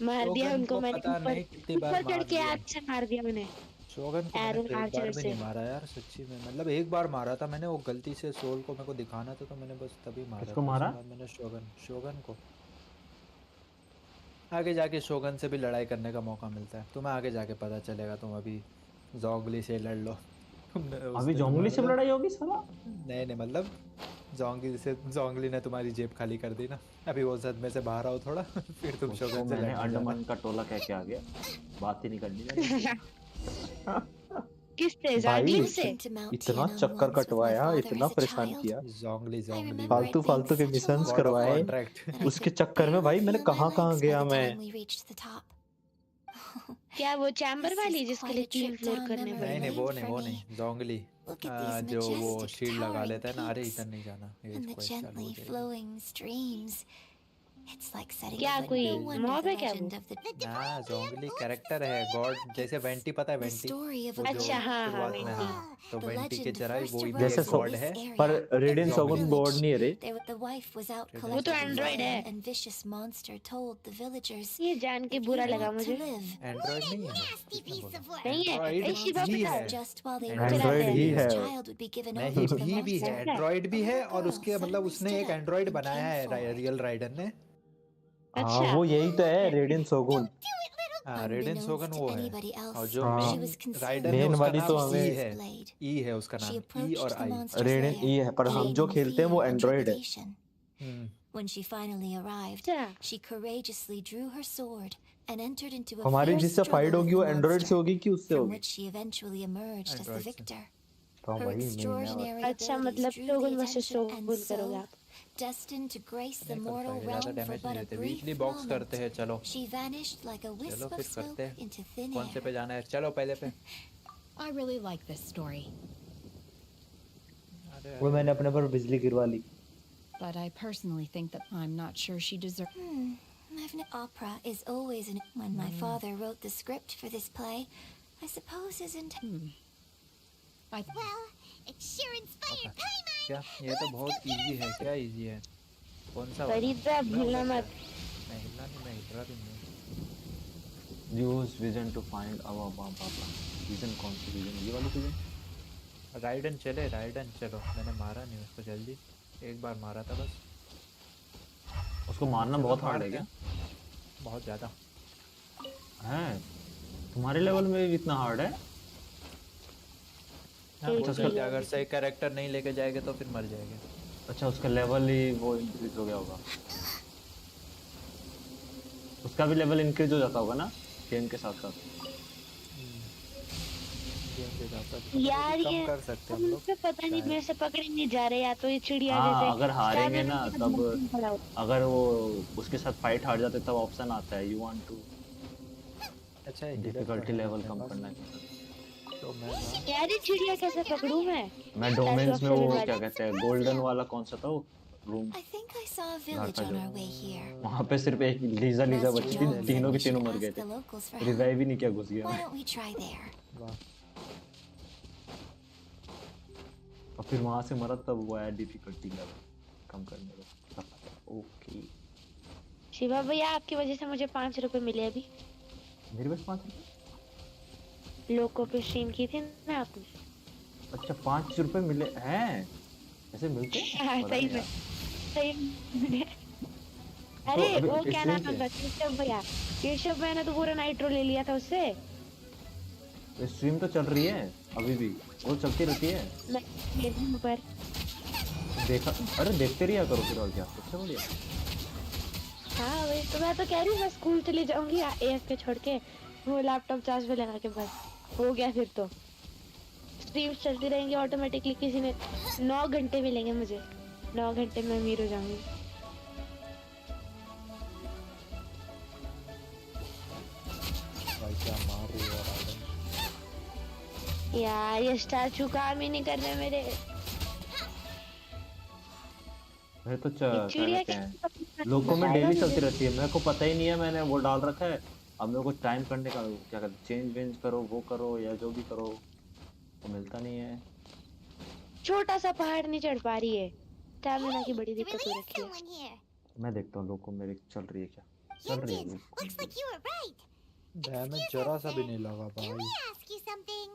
[SPEAKER 19] मार दिया
[SPEAKER 13] शोगन
[SPEAKER 19] उनको
[SPEAKER 13] को
[SPEAKER 19] मैंने,
[SPEAKER 13] पता
[SPEAKER 19] ऊपर
[SPEAKER 13] नहीं कितनी बार
[SPEAKER 19] ऊपर चढ़
[SPEAKER 13] मार
[SPEAKER 19] के
[SPEAKER 13] दिया।
[SPEAKER 19] हाथ से मार दिया मैंने।
[SPEAKER 13] शोगन को मैंने
[SPEAKER 19] एरो
[SPEAKER 13] तो एक बार
[SPEAKER 19] आर्चर
[SPEAKER 13] भी
[SPEAKER 19] से।
[SPEAKER 13] नहीं मारा यार सच्ची में, मतलब एक बार मारा था मैंने, वो गलती से सोल को मेरे को दिखाना था तो मैंने बस तभी मारा
[SPEAKER 1] किसको
[SPEAKER 13] था।
[SPEAKER 1] मारा?
[SPEAKER 13] उसके बाद मैंने शोगन को। आगे जाके शोगन से भी लड़ाई करने का मौका मिलता है, तुम्हें आगे जाके पता चलेगा। तुम अभी जोंगली से लड़ लो। तुमने
[SPEAKER 1] अभी
[SPEAKER 13] उसने
[SPEAKER 1] जोंगली
[SPEAKER 13] तुम्हें
[SPEAKER 1] से
[SPEAKER 13] मतलब
[SPEAKER 1] लड़ाई होगी साला?
[SPEAKER 13] नहीं मतलब जोंगली ने तुम्हारी जेब खाली कर दी ना, अभी वो सदमे से बाहर आओ थोड़ा फिर तुम
[SPEAKER 1] उसको
[SPEAKER 13] शोगन से
[SPEAKER 1] मैंने
[SPEAKER 13] लड़ने जाना।
[SPEAKER 1] अंडमान का टोला कह के आ गया, बात ही नहीं करनी मैंने।
[SPEAKER 19] किससे?
[SPEAKER 16] भाई
[SPEAKER 19] जागलिंग से?
[SPEAKER 16] इतना चक्कर कटवाया, इतना परेशान किया,
[SPEAKER 13] जोंगली
[SPEAKER 16] फालतू के मिशंस
[SPEAKER 13] गॉड ऑफ
[SPEAKER 16] करवाए
[SPEAKER 13] कॉन्ट्रैक्ट।
[SPEAKER 16] उसके चक्कर में भाई मैंने कहाँ गया मैं।
[SPEAKER 19] क्या वो चैम्बर वाली जिसके लिए 3 फ्लोर करने पड़े?
[SPEAKER 13] नहीं वो नहीं जोंगली जो वो शील्ड लगा लेता है ना। अरे इधर नहीं जाना, एज क्वेस्ट चालू हो जाएगी।
[SPEAKER 19] क्या कोई मॉब है क्या वो?
[SPEAKER 13] ना जोंगली कैरेक्टर है, गॉड जैसे वेंटी, पता है वेंटी? वो जो
[SPEAKER 19] अच्छा हाँ
[SPEAKER 13] शुरुआत में है, तो वेंटी की तरह ही वो भी
[SPEAKER 16] जैसे
[SPEAKER 13] एक गॉड है।
[SPEAKER 16] पर रेडियन शोगुन गॉड नहीं है रे।
[SPEAKER 19] वो तो एंड्रॉइड है। ये जान के बुरा लगा मुझे।
[SPEAKER 13] एंड्रॉइड नहीं है, किसने बोला?
[SPEAKER 19] नहीं है,
[SPEAKER 13] एंड्रॉइड
[SPEAKER 19] शिवा
[SPEAKER 13] ही
[SPEAKER 19] बता।
[SPEAKER 13] है,
[SPEAKER 16] एंड्रॉइड ही है।
[SPEAKER 13] नहीं भी है, एंड्रॉइड भी है, और उसके मतलब उसने एक एंड्रॉइड बनाया है रियल राइडन ने।
[SPEAKER 16] हाँ वो यही तो है रेडियन शोगुन।
[SPEAKER 13] हाँ रेडियन शोगन वो है, और जो
[SPEAKER 16] हाँ।
[SPEAKER 13] मेन राइडन है
[SPEAKER 16] मेन
[SPEAKER 13] उसका
[SPEAKER 16] वाली
[SPEAKER 13] नाम
[SPEAKER 16] तो
[SPEAKER 13] ई
[SPEAKER 16] हमें
[SPEAKER 13] है, ई है उसका नाम, ई और आई।
[SPEAKER 16] रेडियन ई है, पर हम जो खेलते हैं वो एंड्रॉइड है।
[SPEAKER 20] When she finally arrived, she courageously drew her sword and entered into a
[SPEAKER 16] हमारी
[SPEAKER 20] fierce
[SPEAKER 16] जिससे फाइट
[SPEAKER 20] struggle
[SPEAKER 16] होगी
[SPEAKER 20] with
[SPEAKER 16] वो
[SPEAKER 20] the
[SPEAKER 16] एंड्रॉइड से
[SPEAKER 20] monster,
[SPEAKER 16] होगी कि उससे
[SPEAKER 20] from
[SPEAKER 16] होगी?
[SPEAKER 20] which she eventually emerged as the
[SPEAKER 13] Android से।
[SPEAKER 20] victor.
[SPEAKER 16] तो
[SPEAKER 20] Her
[SPEAKER 16] वही
[SPEAKER 20] extraordinary
[SPEAKER 19] अच्छा
[SPEAKER 20] abilities
[SPEAKER 19] मतलब
[SPEAKER 20] drew the
[SPEAKER 19] shogun versus
[SPEAKER 20] attention and
[SPEAKER 19] shogun करोगे
[SPEAKER 20] so,
[SPEAKER 19] आप?
[SPEAKER 20] destined to grace the
[SPEAKER 13] नहीं कर
[SPEAKER 20] mortal
[SPEAKER 13] पाएगा, ज्यादा
[SPEAKER 20] realm for
[SPEAKER 13] डैमेज
[SPEAKER 20] but
[SPEAKER 13] नहीं
[SPEAKER 20] a
[SPEAKER 13] देते।
[SPEAKER 20] brief
[SPEAKER 13] वीकली बॉक्स
[SPEAKER 20] moment,
[SPEAKER 13] करते हैं, चलो
[SPEAKER 20] she vanished like a wisp
[SPEAKER 13] चलो
[SPEAKER 20] of
[SPEAKER 13] फिर करते
[SPEAKER 20] smoke into
[SPEAKER 13] हैं।
[SPEAKER 20] thin
[SPEAKER 13] कौन से
[SPEAKER 20] air.
[SPEAKER 13] पे जाना है? चलो पहले पे।
[SPEAKER 18] I really like this story,
[SPEAKER 16] वो मैंने अपने पर बिजली गिरवा ली।
[SPEAKER 18] but I personally think that I'm not sure she deserves.
[SPEAKER 20] Opera is always an. When my father wrote the script for this play, I suppose his intent.
[SPEAKER 4] Well, it sure inspired Paimon.
[SPEAKER 13] क्या ये तो बहुत easy है? क्या easy है? कौन सा?
[SPEAKER 19] फरीदा भूलना मत।
[SPEAKER 13] मैं हिलना नहीं, मैं हिल रहा भी नहीं।
[SPEAKER 1] Use vision to find our पापा। विजन कौन सी विजन? ये वाली विजन?
[SPEAKER 13] राइडन चलो। मैंने मारा नहीं उसको, जल्दी एक बार मारा था बस।
[SPEAKER 1] उसको मारना बहुत हार्ड है क्या?
[SPEAKER 13] बहुत ज्यादा
[SPEAKER 1] है। तुम्हारे लेवल में भी इतना हार्ड है?
[SPEAKER 13] हाँ, बोल सकते अगर सही कैरेक्टर नहीं लेके जाएंगे तो फिर मर जाएंगे।
[SPEAKER 1] अच्छा उसका लेवल ही वो इंक्रीज हो गया होगा। उसका भी लेवल इंक्रीज हो जाता होगा ना गेम के साथ साथ?
[SPEAKER 19] यार ये
[SPEAKER 13] कर सकते हैं हम लोग।
[SPEAKER 19] मुझे पता नहीं, मेरे से पकड़े नहीं जा रहे, या तो ये चिड़िया
[SPEAKER 1] हाँ,
[SPEAKER 19] जैसे
[SPEAKER 1] अगर हारेंगे ना तब,
[SPEAKER 19] तब
[SPEAKER 1] अगर वो उसके साथ फाइट हार जाते तब ऑप्शन आता है यू वांट टू
[SPEAKER 13] अच्छा
[SPEAKER 1] डिफिकल्टी लेवल कम करना है।
[SPEAKER 13] तो मैं
[SPEAKER 19] यार ये चिड़िया कैसे पकड़ूं
[SPEAKER 1] मैं डोमेन्स में वो क्या कहते हैं गोल्डन वाला कौन सा था वो room?
[SPEAKER 20] I think I saw a village on our way here.
[SPEAKER 1] वहाँ पे सिर्फ एक लीजा बची थी, तीनों के तीनों मर गए थे। रिवाइव भी नहीं किया, घुस
[SPEAKER 20] Why
[SPEAKER 1] गया।
[SPEAKER 20] don't we try there?
[SPEAKER 1] और फिर वहाँ से मरा तब वो आया डिफिकल्टी लेवल कम करने का। ओके
[SPEAKER 19] शिवा भैया आपकी वजह से मुझे 5 रुपए मिले अभी।
[SPEAKER 1] मेरे पास 5 रुपए?
[SPEAKER 19] लोगों पे स्ट्रीम की थी ना आपने।
[SPEAKER 1] अच्छा 5 रुपए मिले हैं? ऐसे मिलते हैं?
[SPEAKER 19] हाँ,
[SPEAKER 1] पता
[SPEAKER 19] सही
[SPEAKER 1] नहीं
[SPEAKER 19] में
[SPEAKER 1] यार।
[SPEAKER 19] सही में। अरे
[SPEAKER 1] अभी
[SPEAKER 19] वो क्या नाम
[SPEAKER 1] स्ट्रीम
[SPEAKER 19] है केशव भैया? केशव भैया ने तो पूरा नाइट्रो ले लिया था उससे।
[SPEAKER 1] स्ट्रीम तो चल रही है अभी भी, वो चलती रहती है।
[SPEAKER 19] मैं पर
[SPEAKER 1] देखा, अरे देखते रहिया करो फिर, और क्या सबसे बढ़िया।
[SPEAKER 19] हाँ वही तो मैं तो कह रही हूँ, मैं स्कूल चली जाऊंगी AFK छोड़ के, वो लैपटॉप चार्ज पे लगा के, बस हो गया फिर तो। स्ट्रीम्स चलती रहेंगी ऑटोमेटिकली, किसी ने 9 घंटे मिलेंगे मुझे, 9 घंटे में अमीर हो जाऊंगी।
[SPEAKER 13] भाई क्या मार रही है राइडन।
[SPEAKER 19] यार ये स्टैचू काम ही नहीं कर रहे मेरे।
[SPEAKER 1] मैं तो क्या कहते हैं लोगों में डेली चलती रहती है, मेरे को पता ही नहीं है, मैंने वो डाल रखा है। अब मेरे को टाइम करने का क्या कहते हैं, चेंज वेंज करो, वो करो या जो भी करो, तो मिलता नहीं है।
[SPEAKER 19] छोटा सा पहाड़ नहीं चढ़ पा रही है, स्टैमिना की बड़ी दिक्कत हो रखी है।
[SPEAKER 1] मैं देखता हूँ लोगों मेरे चल रही है क्या।
[SPEAKER 16] चल रही
[SPEAKER 4] Hinton,
[SPEAKER 16] है।
[SPEAKER 4] looks like you were right.
[SPEAKER 13] Damage जरा सा भी नहीं लगा
[SPEAKER 4] Can
[SPEAKER 13] भाई।
[SPEAKER 4] we ask you something?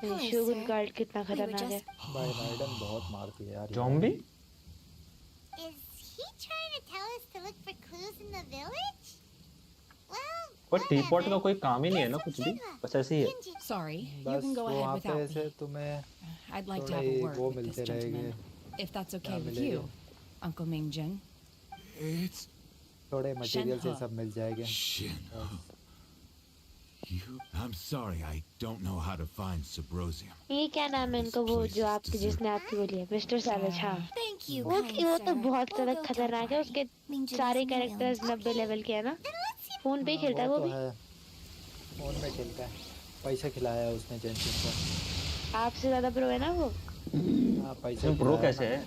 [SPEAKER 20] Hello,
[SPEAKER 19] shogun
[SPEAKER 20] sir.
[SPEAKER 19] Guard कितना
[SPEAKER 20] We were
[SPEAKER 19] खतरनाक है।
[SPEAKER 20] just
[SPEAKER 13] भाई राइडन बहुत मारती है यार।
[SPEAKER 16] Zombie?
[SPEAKER 4] Is he trying to tell us to look for clues in the village? Well,
[SPEAKER 16] पर टीपॉट का कोई काम ही नहीं है ना कुछ भी, बस ऐसे ही है।
[SPEAKER 18] Sorry, you
[SPEAKER 13] बस
[SPEAKER 18] can go
[SPEAKER 13] वो
[SPEAKER 18] ahead
[SPEAKER 13] वहाँ पे
[SPEAKER 18] without
[SPEAKER 13] ऐसे
[SPEAKER 18] me.
[SPEAKER 13] तुम्हें
[SPEAKER 18] I'd like to
[SPEAKER 13] थोड़े
[SPEAKER 18] have a word
[SPEAKER 13] वो
[SPEAKER 18] with this
[SPEAKER 13] मिलते
[SPEAKER 18] gentleman,
[SPEAKER 13] रहेंगे।
[SPEAKER 18] if that's okay
[SPEAKER 13] क्या
[SPEAKER 18] with
[SPEAKER 13] मिलेंगे?
[SPEAKER 18] you, Uncle Mingjin.
[SPEAKER 3] It's
[SPEAKER 13] थोड़े मटेरियल से
[SPEAKER 18] Shenhe.
[SPEAKER 13] सब मिल जाएंगे।
[SPEAKER 3] I'm sorry, I don't know how to find Subrosium.
[SPEAKER 19] ये क्या नाम है इनको, वो जो आपके जिसने आपकी बोली है, मिस्टर सैवेज। हाँ
[SPEAKER 20] Thank you,
[SPEAKER 19] वो
[SPEAKER 20] kind
[SPEAKER 19] वो तो
[SPEAKER 20] sir.
[SPEAKER 19] बहुत
[SPEAKER 20] We'll
[SPEAKER 19] ज्यादा
[SPEAKER 20] go,
[SPEAKER 19] खतरनाक
[SPEAKER 20] don't
[SPEAKER 19] है।
[SPEAKER 20] worry.
[SPEAKER 19] उसके
[SPEAKER 20] Mingjin
[SPEAKER 19] सारे
[SPEAKER 20] is in
[SPEAKER 19] कैरेक्टर्स 90 लेवल के है ना। फोन पे ही खेलता है वो भी।
[SPEAKER 13] फोन में खेलता है। पैसा खिलाया है उसने जेंशिन को।
[SPEAKER 19] आपसे ज्यादा प्रो है ना वो।
[SPEAKER 13] हाँ पैसा
[SPEAKER 16] प्रो कैसे है?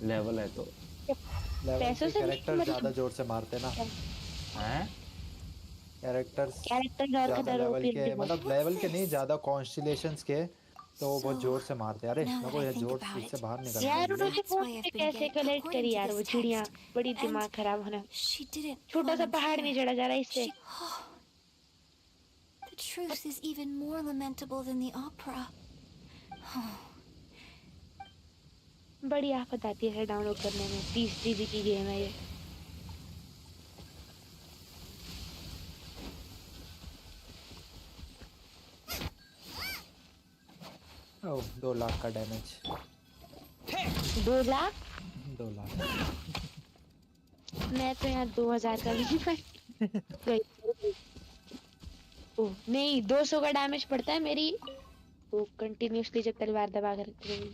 [SPEAKER 16] लेवल है तो।
[SPEAKER 19] पैसों से
[SPEAKER 13] कैरेक्टर ज्यादा जोर से मारते ना।
[SPEAKER 16] हैं?
[SPEAKER 19] कैरेक्टर और
[SPEAKER 13] ज्यादा
[SPEAKER 19] खतरनाक
[SPEAKER 13] लेवल के,
[SPEAKER 19] होती
[SPEAKER 13] मतलब लेवल के नहीं, ज्यादा कॉन्स्टिलेशंस के, तो वो बहुत जोर से मारते हैं। अरे
[SPEAKER 20] now
[SPEAKER 13] मेरे
[SPEAKER 20] that
[SPEAKER 13] को
[SPEAKER 20] I
[SPEAKER 13] ये
[SPEAKER 20] think
[SPEAKER 13] जोर
[SPEAKER 20] about
[SPEAKER 13] इससे
[SPEAKER 20] it,
[SPEAKER 13] बाहर निकल
[SPEAKER 19] यार
[SPEAKER 13] रही है।
[SPEAKER 19] उन्होंने
[SPEAKER 20] That's why
[SPEAKER 19] फोन
[SPEAKER 20] I've
[SPEAKER 19] पे
[SPEAKER 20] been
[SPEAKER 19] कैसे
[SPEAKER 20] getting
[SPEAKER 19] कलेक्ट
[SPEAKER 20] according
[SPEAKER 19] करी
[SPEAKER 20] to
[SPEAKER 19] यार
[SPEAKER 20] this
[SPEAKER 19] वो चिड़िया।
[SPEAKER 20] text.
[SPEAKER 19] बड़ी
[SPEAKER 20] And
[SPEAKER 19] दिमाग खराब होना।
[SPEAKER 20] she didn't
[SPEAKER 19] छोटा
[SPEAKER 20] come
[SPEAKER 19] सा
[SPEAKER 20] and
[SPEAKER 19] पहाड़
[SPEAKER 20] kill.
[SPEAKER 19] नहीं चढ़ा जा रहा इससे।
[SPEAKER 20] The truth is even more lamentable than the opera.
[SPEAKER 19] बड़ी आफत आती है डाउनलोड करने में। 30 GB की गेम है ये।
[SPEAKER 13] ओह 2 लाख का डैमेज।
[SPEAKER 19] 2 लाख?
[SPEAKER 13] 2 लाख।
[SPEAKER 19] मैं तो यहाँ 2000 का भी गई। ओह नहीं, 200 का डैमेज पड़ता है मेरी वो कंटिन्यूअसली जब तलवार दबा कर रखती हूँ।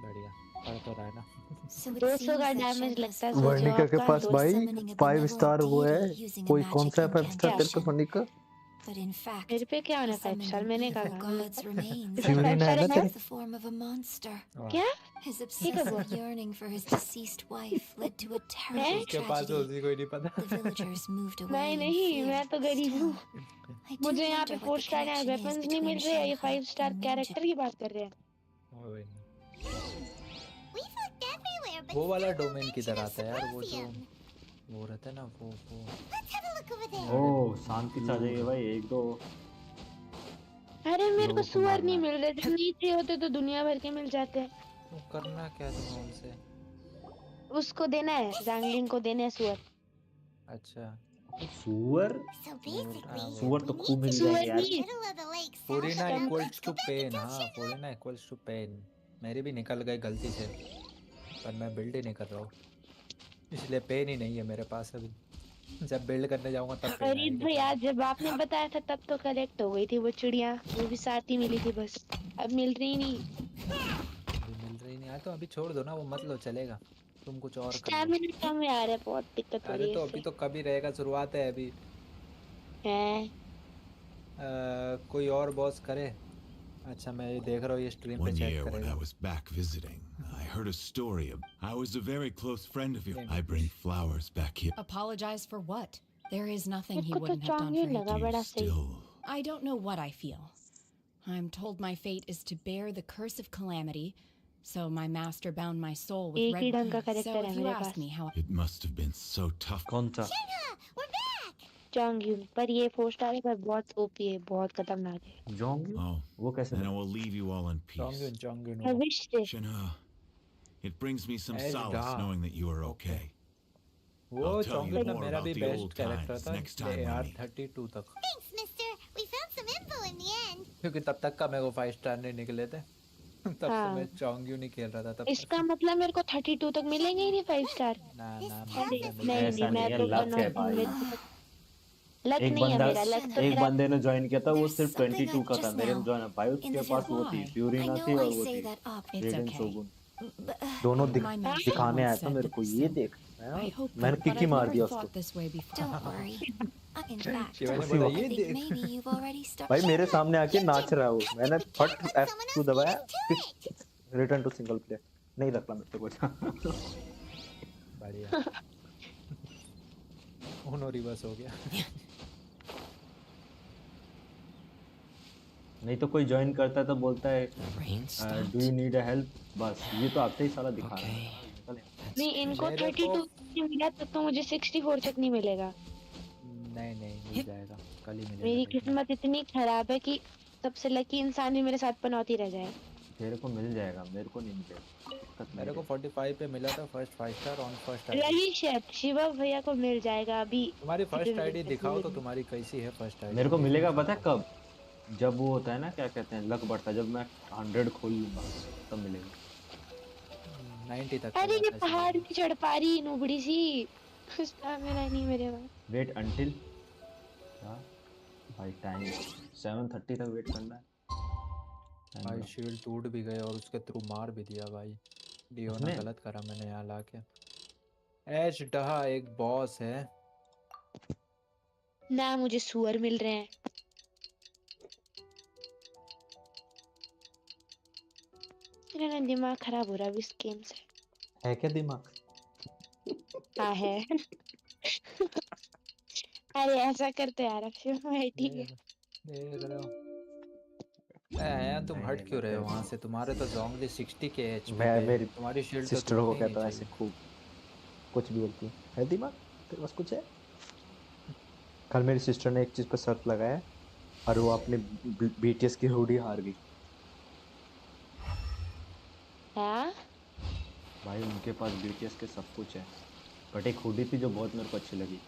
[SPEAKER 13] बढ़िया पड़ तो रहा है ना।
[SPEAKER 19] 200 का डैमेज लगता है। सोचो
[SPEAKER 16] वर्णिका के
[SPEAKER 19] आपका
[SPEAKER 16] पास भाई 5 स्टार वो है। कोई कौन सा 5 स्टार तेरे पे वर्णिका?
[SPEAKER 20] But in fact,
[SPEAKER 19] मेरे पे क्या होना 5 स्टार? मैंने कहा
[SPEAKER 20] God's remains
[SPEAKER 16] Fiorina है ना
[SPEAKER 20] in
[SPEAKER 16] तेरे?
[SPEAKER 20] the form of a monster.
[SPEAKER 19] क्या?
[SPEAKER 20] His obsessive yearning for his deceased wife led to a terrible
[SPEAKER 13] उसके पास
[SPEAKER 20] tragedy.
[SPEAKER 13] उसी को ही नहीं पता।
[SPEAKER 20] The villagers moved away
[SPEAKER 19] नहीं
[SPEAKER 20] in
[SPEAKER 19] नहीं,
[SPEAKER 20] fear.
[SPEAKER 19] मैं तो गरीब हूँ।
[SPEAKER 20] I do
[SPEAKER 19] मुझे यहाँ पे
[SPEAKER 20] wonder
[SPEAKER 19] 4
[SPEAKER 20] what the
[SPEAKER 19] star
[SPEAKER 20] connection is
[SPEAKER 19] weapons नहीं मिल
[SPEAKER 20] between
[SPEAKER 19] रहे हैं। ये
[SPEAKER 20] Shenhe
[SPEAKER 19] 5 स्टार
[SPEAKER 20] and
[SPEAKER 19] कैरेक्टर की बात कर रहे हैं।
[SPEAKER 13] ओए,
[SPEAKER 4] We've looked everywhere, but
[SPEAKER 13] वो वाला
[SPEAKER 4] still no
[SPEAKER 13] डोमेन
[SPEAKER 4] mention
[SPEAKER 13] किधर
[SPEAKER 4] of
[SPEAKER 13] आता है यार? वो जो
[SPEAKER 4] Subrosium.
[SPEAKER 13] वो रहता है ना वो
[SPEAKER 4] Let's have a look over there.
[SPEAKER 16] ओह शांति से आ जाइए भाई। एक दो
[SPEAKER 19] अरे मेरे को
[SPEAKER 16] लोगों को
[SPEAKER 19] सुअर
[SPEAKER 16] मारना
[SPEAKER 19] नहीं
[SPEAKER 16] है।
[SPEAKER 19] मिल रहे थे। नीचे होते तो दुनिया भर के मिल जाते।
[SPEAKER 13] वो करना क्या था उनसे?
[SPEAKER 19] उसको देना है, जैंगलिंग को देना है सुअर।
[SPEAKER 13] अच्छा
[SPEAKER 16] सुअर?
[SPEAKER 4] So basically,
[SPEAKER 16] सुअर तो
[SPEAKER 4] we
[SPEAKER 16] खूब
[SPEAKER 4] need
[SPEAKER 16] मिल
[SPEAKER 4] to
[SPEAKER 16] जाएंगे
[SPEAKER 4] be in
[SPEAKER 16] यार।
[SPEAKER 4] the middle of the lake south
[SPEAKER 13] Furina
[SPEAKER 4] of the
[SPEAKER 13] equals to
[SPEAKER 4] Let's go back
[SPEAKER 13] pen.
[SPEAKER 4] and tell
[SPEAKER 13] हाँ
[SPEAKER 4] Shenhe.
[SPEAKER 13] Furina equals to pen. मेरे भी निकल गए गलती से, पर मैं बिल्ड ही नहीं कर रहा हूँ, इसलिए पेन ही नहीं है मेरे पास अभी। जब बिल्ड करने जाऊंगा तब पेन
[SPEAKER 19] गरीब
[SPEAKER 13] आएगी।
[SPEAKER 19] भैया, जब आपने बताया था तब तो कलेक्ट हो गई थी वो चिड़िया। वो भी साथ ही मिली थी बस। अब मिल रही नहीं।
[SPEAKER 13] अभी मिल रही नहीं। तो अभी छोड़ दो ना, वो मत लो, चलेगा। तुम कुछ और कर लो।
[SPEAKER 19] स्टैमिना कम है यार, बहुत दिक्कत हो
[SPEAKER 13] अरे
[SPEAKER 19] रही है
[SPEAKER 13] तो अभी
[SPEAKER 19] इससे।
[SPEAKER 13] तो कभी रहेगा, शुरुआत है अभी।
[SPEAKER 19] हैं?
[SPEAKER 13] कोई और बॉस करे। अच्छा मैं ये देख रहा हूँ, ये स्ट्रीम पे
[SPEAKER 3] One
[SPEAKER 13] check
[SPEAKER 3] year when I
[SPEAKER 13] करेगा।
[SPEAKER 3] was back visiting, I heard a story of. I was a very close friend of yours. I bring flowers back here.
[SPEAKER 18] Apologize for what? There is nothing he
[SPEAKER 19] मेरे को तो
[SPEAKER 18] wouldn't have done
[SPEAKER 19] चांगे
[SPEAKER 18] for
[SPEAKER 19] लगा
[SPEAKER 18] you.
[SPEAKER 19] बड़ा सही।
[SPEAKER 18] I don't know what I feel. I'm told my fate is to bear the curse of calamity, so my master bound my soul with
[SPEAKER 19] एक ही
[SPEAKER 18] red.
[SPEAKER 19] ढंग का
[SPEAKER 18] So
[SPEAKER 19] character है
[SPEAKER 18] if you
[SPEAKER 19] मेरे
[SPEAKER 18] ask
[SPEAKER 19] pass.
[SPEAKER 18] me how
[SPEAKER 3] It must have been so tough.
[SPEAKER 16] कौन सा?
[SPEAKER 19] चांग्यू, पर ये 4 star है, पर बहुत ओपी है, बहुत खतरनाक है।
[SPEAKER 16] जोंग?
[SPEAKER 3] Oh,
[SPEAKER 16] वो कैसे?
[SPEAKER 3] and I will leave you all in peace.
[SPEAKER 13] चोंग्यू
[SPEAKER 19] I wish they-
[SPEAKER 3] Shenhe, it brings me some
[SPEAKER 13] Ezda.
[SPEAKER 3] solace knowing that you are okay.
[SPEAKER 13] वो
[SPEAKER 3] I'll tell you
[SPEAKER 13] चोंग्यू ना
[SPEAKER 3] more
[SPEAKER 13] मेरा
[SPEAKER 3] about
[SPEAKER 13] भी
[SPEAKER 3] the
[SPEAKER 13] best
[SPEAKER 3] old
[SPEAKER 13] character
[SPEAKER 3] times
[SPEAKER 13] था
[SPEAKER 3] next time we
[SPEAKER 13] AR
[SPEAKER 3] meet.
[SPEAKER 13] 32 तक,
[SPEAKER 4] Thanks, mister. We found some info in the end.
[SPEAKER 13] क्योंकि तब तक का मेरे को 5 स्टार नहीं निकले थे। तब
[SPEAKER 19] हाँ।
[SPEAKER 13] से मैं चोंग्यू नहीं खेल रहा था तब तक।
[SPEAKER 19] इसका मतलब मेरे को 32 तक मिलेंगे ही नहीं 5 स्टार।
[SPEAKER 13] ना ना
[SPEAKER 19] नहीं
[SPEAKER 16] ऐसा
[SPEAKER 19] नहीं,
[SPEAKER 16] नहीं
[SPEAKER 19] मैं
[SPEAKER 16] है,
[SPEAKER 19] तो
[SPEAKER 16] लक है भाई।
[SPEAKER 19] लक
[SPEAKER 16] एक
[SPEAKER 19] नहीं है
[SPEAKER 16] बंदा
[SPEAKER 19] मेरा, लक तो
[SPEAKER 16] एक
[SPEAKER 19] मेरा।
[SPEAKER 16] बंदे ने ज्वाइन किया था, वो
[SPEAKER 20] There's
[SPEAKER 16] सिर्फ
[SPEAKER 20] something
[SPEAKER 16] 22
[SPEAKER 20] I
[SPEAKER 16] का था।
[SPEAKER 20] just
[SPEAKER 16] मेरे
[SPEAKER 20] now
[SPEAKER 16] में ज्वाइन पाई,
[SPEAKER 20] in
[SPEAKER 16] उसके
[SPEAKER 20] the
[SPEAKER 16] पास वो थी
[SPEAKER 18] Why?
[SPEAKER 16] फ्यूरिना
[SPEAKER 20] I
[SPEAKER 16] थी
[SPEAKER 20] know
[SPEAKER 16] और
[SPEAKER 20] I
[SPEAKER 16] वो
[SPEAKER 20] say
[SPEAKER 16] थी
[SPEAKER 20] that up.
[SPEAKER 18] It's
[SPEAKER 16] रेडन
[SPEAKER 18] okay.
[SPEAKER 16] Shogun.
[SPEAKER 20] But,
[SPEAKER 16] दोनों
[SPEAKER 18] My master
[SPEAKER 16] दिखाने
[SPEAKER 18] once
[SPEAKER 16] आया था
[SPEAKER 18] said
[SPEAKER 16] मेरे को, ये
[SPEAKER 18] so.
[SPEAKER 16] देख।
[SPEAKER 18] I hope
[SPEAKER 16] मैंने
[SPEAKER 18] but
[SPEAKER 16] किकी
[SPEAKER 18] I've
[SPEAKER 16] मार
[SPEAKER 18] never
[SPEAKER 16] दिया उसको।
[SPEAKER 18] thought this way before.
[SPEAKER 20] don't worry. In fact,
[SPEAKER 13] Shivani
[SPEAKER 16] उसी
[SPEAKER 13] बोला
[SPEAKER 16] वक्त।
[SPEAKER 13] ये
[SPEAKER 20] I think
[SPEAKER 13] देख।
[SPEAKER 20] maybe you've already started.
[SPEAKER 16] भाई मेरे सामने आके नाच रहा है वो। मैंने फट F2 दबाया, रिटर्न टू सिंगल प्लेयर। नहीं रखला मेरे को कुछ।
[SPEAKER 13] बढ़िया। उन्हों रिवर्स हो गया।
[SPEAKER 1] नहीं तो कोई ज्वाइन करता है तो बोलता है do you need a help, बस ये तो आते ही साला दिखा रहा है।
[SPEAKER 19] नहीं इनको 32 नहीं मिला तो मुझे 64 तक नहीं मिलेगा।
[SPEAKER 13] नहीं नहीं मिल जाएगा, कल ही मिलेगा।
[SPEAKER 19] मेरी किस्मत इतनी खराब है कि सबसे लकी इंसान ही मेरे साथ पनौती रह जाए।
[SPEAKER 1] तेरे को मिल जाएगा, मेरे को नहीं मिलेगा।
[SPEAKER 13] मेरे को 45 पे मिला था first 5 star on first ID.
[SPEAKER 19] रही शायद शिवा भैया को मिल जाएगा अभी।
[SPEAKER 13] तुम्हारी फर्स्ट आईडी दिखाओ तो तुम्हारी कैसी है फर्स्ट आईडी।
[SPEAKER 1] मेरे को मिलेगा पता है कब, जब वो होता है ना क्या कहते हैं लक बढ़ता है, जब मैं 100 खोल लूंगा तब मिलेगा
[SPEAKER 13] 90 तक।
[SPEAKER 19] अरे ये पहाड़ नहीं चढ़ पा रही नूबड़ी सी, स्टैमिना नहीं मेरे पास।
[SPEAKER 1] वेट अंटिल भाई टाइम 7:30 तक वेट करना है
[SPEAKER 13] भाई। शील्ड टूट भी गए और उसके थ्रू मार भी दिया भाई। डियो ने गलत करा मैंने यहाँ लाके। एच डहा एक बॉस है
[SPEAKER 19] ना, मुझे सुअर मिल रहे हैं। मेरा दिमाग खराब हो रहा है इस गेम से।
[SPEAKER 1] है क्या दिमाग?
[SPEAKER 19] हाँ है। अरे ऐसा करते यार अक्षय भाई, ठीक है।
[SPEAKER 13] देख रहे हो यार तुम हट क्यों रहे हो वहाँ से? तुम्हारे तो जोंगली 60 के एचपी
[SPEAKER 1] मैं
[SPEAKER 13] पे,
[SPEAKER 1] मेरी
[SPEAKER 13] तुम्हारी शील्ड तो
[SPEAKER 1] सिस्टर को
[SPEAKER 13] टूटनी
[SPEAKER 1] कहता हूँ
[SPEAKER 13] नहीं
[SPEAKER 1] ऐसे खूब कुछ भी बोलती है दिमाग तेरे पास कुछ है। कल मेरी सिस्टर ने एक चीज पर शर्त लगाया और वो अपने बीटीएस की हुडी हार गई।
[SPEAKER 19] हाँ
[SPEAKER 1] भाई उनके पास बीटीएस के सब कुछ है, बट एक हुडी थी जो बहुत मेरे को अच्छी लगी,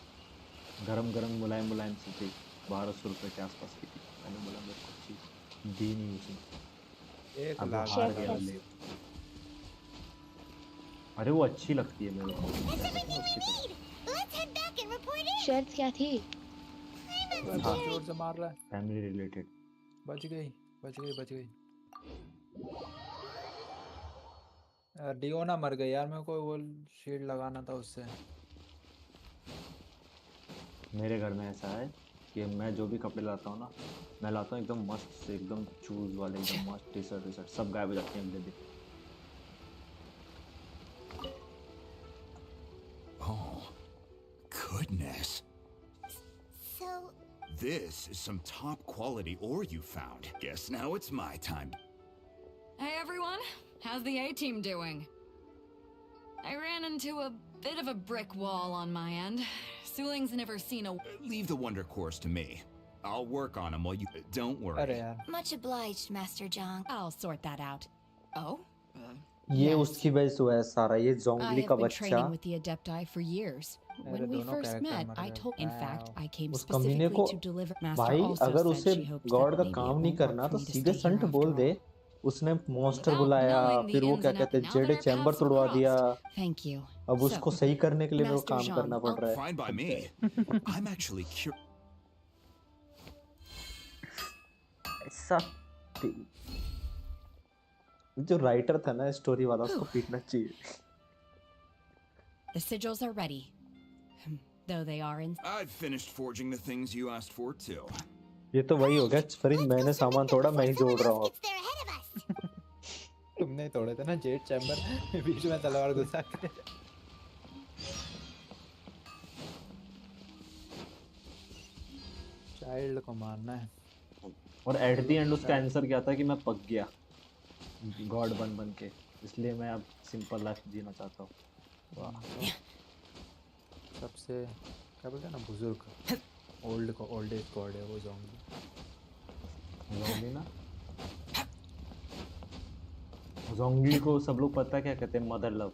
[SPEAKER 1] गरम गरम मुलायम मुलायम सी थी, 1200 रुपये के आसपास की थी। मैंने बोला मेरे को चीज दी नहीं उसने,
[SPEAKER 13] एक
[SPEAKER 1] अब
[SPEAKER 13] लाख
[SPEAKER 1] हार गया ले। अरे वो अच्छी लगती है मेरे को।
[SPEAKER 19] शर्त क्या थी?
[SPEAKER 1] हाँ
[SPEAKER 13] जोर से मार रहा है।
[SPEAKER 1] Family related.
[SPEAKER 13] बच गई बच गई बच गई। डियोना मर गई यार, मेरे को वो शील्ड लगाना था उससे।
[SPEAKER 1] मेरे घर में ऐसा है कि मैं जो भी कपड़े लाता हूँ ना, मैं लाता हूँ एकदम मस्त से, एकदम चूज वाले, एकदम मस्त टी शर्ट सब गायब हो जाते हैं अगले दिन।
[SPEAKER 2] Oh, goodness.
[SPEAKER 4] So...
[SPEAKER 2] This is some top quality ore you found. Guess now it's my time.
[SPEAKER 21] Hey everyone, how's the A-team doing? I ran into a bit of a brick wall on my end. Suling's never seen a...
[SPEAKER 2] Leave the wonder course to me. I'll work on them while you... Don't worry.
[SPEAKER 20] Much obliged, Master Zhang.
[SPEAKER 18] I'll sort that out. Oh?
[SPEAKER 1] ये उसकी वजह से हुआ है सारा, ये जोंगली का
[SPEAKER 18] I have been
[SPEAKER 1] बच्चा
[SPEAKER 18] training with the Adepti for years. When we first met, I told... In fact, I came
[SPEAKER 1] उस कमीने को
[SPEAKER 18] specifically to deliver... Master
[SPEAKER 1] भाई
[SPEAKER 18] also
[SPEAKER 1] अगर
[SPEAKER 18] said
[SPEAKER 1] उसे
[SPEAKER 18] she hopes
[SPEAKER 1] गॉड
[SPEAKER 18] that
[SPEAKER 1] का
[SPEAKER 18] maybe
[SPEAKER 1] काम
[SPEAKER 18] it
[SPEAKER 1] नहीं
[SPEAKER 18] won't
[SPEAKER 1] करना
[SPEAKER 18] work
[SPEAKER 1] तो
[SPEAKER 18] for me to
[SPEAKER 1] सीधे
[SPEAKER 18] stay
[SPEAKER 1] संट
[SPEAKER 18] here
[SPEAKER 1] बोल
[SPEAKER 18] after
[SPEAKER 1] दे।
[SPEAKER 18] all.
[SPEAKER 1] उसने मॉन्स्टर बुलाया,
[SPEAKER 21] knowing the
[SPEAKER 1] फिर वो
[SPEAKER 21] ins
[SPEAKER 1] क्या
[SPEAKER 21] and
[SPEAKER 1] कहते
[SPEAKER 21] outs,
[SPEAKER 1] हैं
[SPEAKER 21] now that
[SPEAKER 1] जेडे
[SPEAKER 21] our
[SPEAKER 1] चैम्बर
[SPEAKER 21] paths
[SPEAKER 1] तोड़वा
[SPEAKER 21] crossed.
[SPEAKER 1] दिया।
[SPEAKER 18] Thank you.
[SPEAKER 1] अब उसको सही करने के लिए मेरे को
[SPEAKER 21] Master
[SPEAKER 1] काम
[SPEAKER 21] Zhang,
[SPEAKER 1] करना पड़ रहा है।
[SPEAKER 2] Fine by me. I'm actually curious.
[SPEAKER 1] ऐसा जो राइटर था ना स्टोरी वाला, उसको पीटना चाहिए।
[SPEAKER 18] The sigils are ready. Though they are in...
[SPEAKER 2] I've finished forging the things you asked for too.
[SPEAKER 1] ये तो वही हो गया फरीद, मैंने सामान थोड़ा मैं ही जोड़ रहा हूँ।
[SPEAKER 13] तुमने तोड़े थे ना जेट चैम्बर, बीच में तलवार घुसा के। चाइल्ड को मारना है।
[SPEAKER 1] और एट द एंड उसका आंसर क्या था कि मैं पक गया गॉड बन के, इसलिए मैं अब सिंपल लाइफ जीना चाहता हूँ। वाह,
[SPEAKER 13] सबसे क्या बोलते हैं ना बुजुर्ग, ओल्ड एज गॉड है वो जोंगली
[SPEAKER 1] ना। जोंगली को सब लोग पता क्या कहते हैं? Mother lover.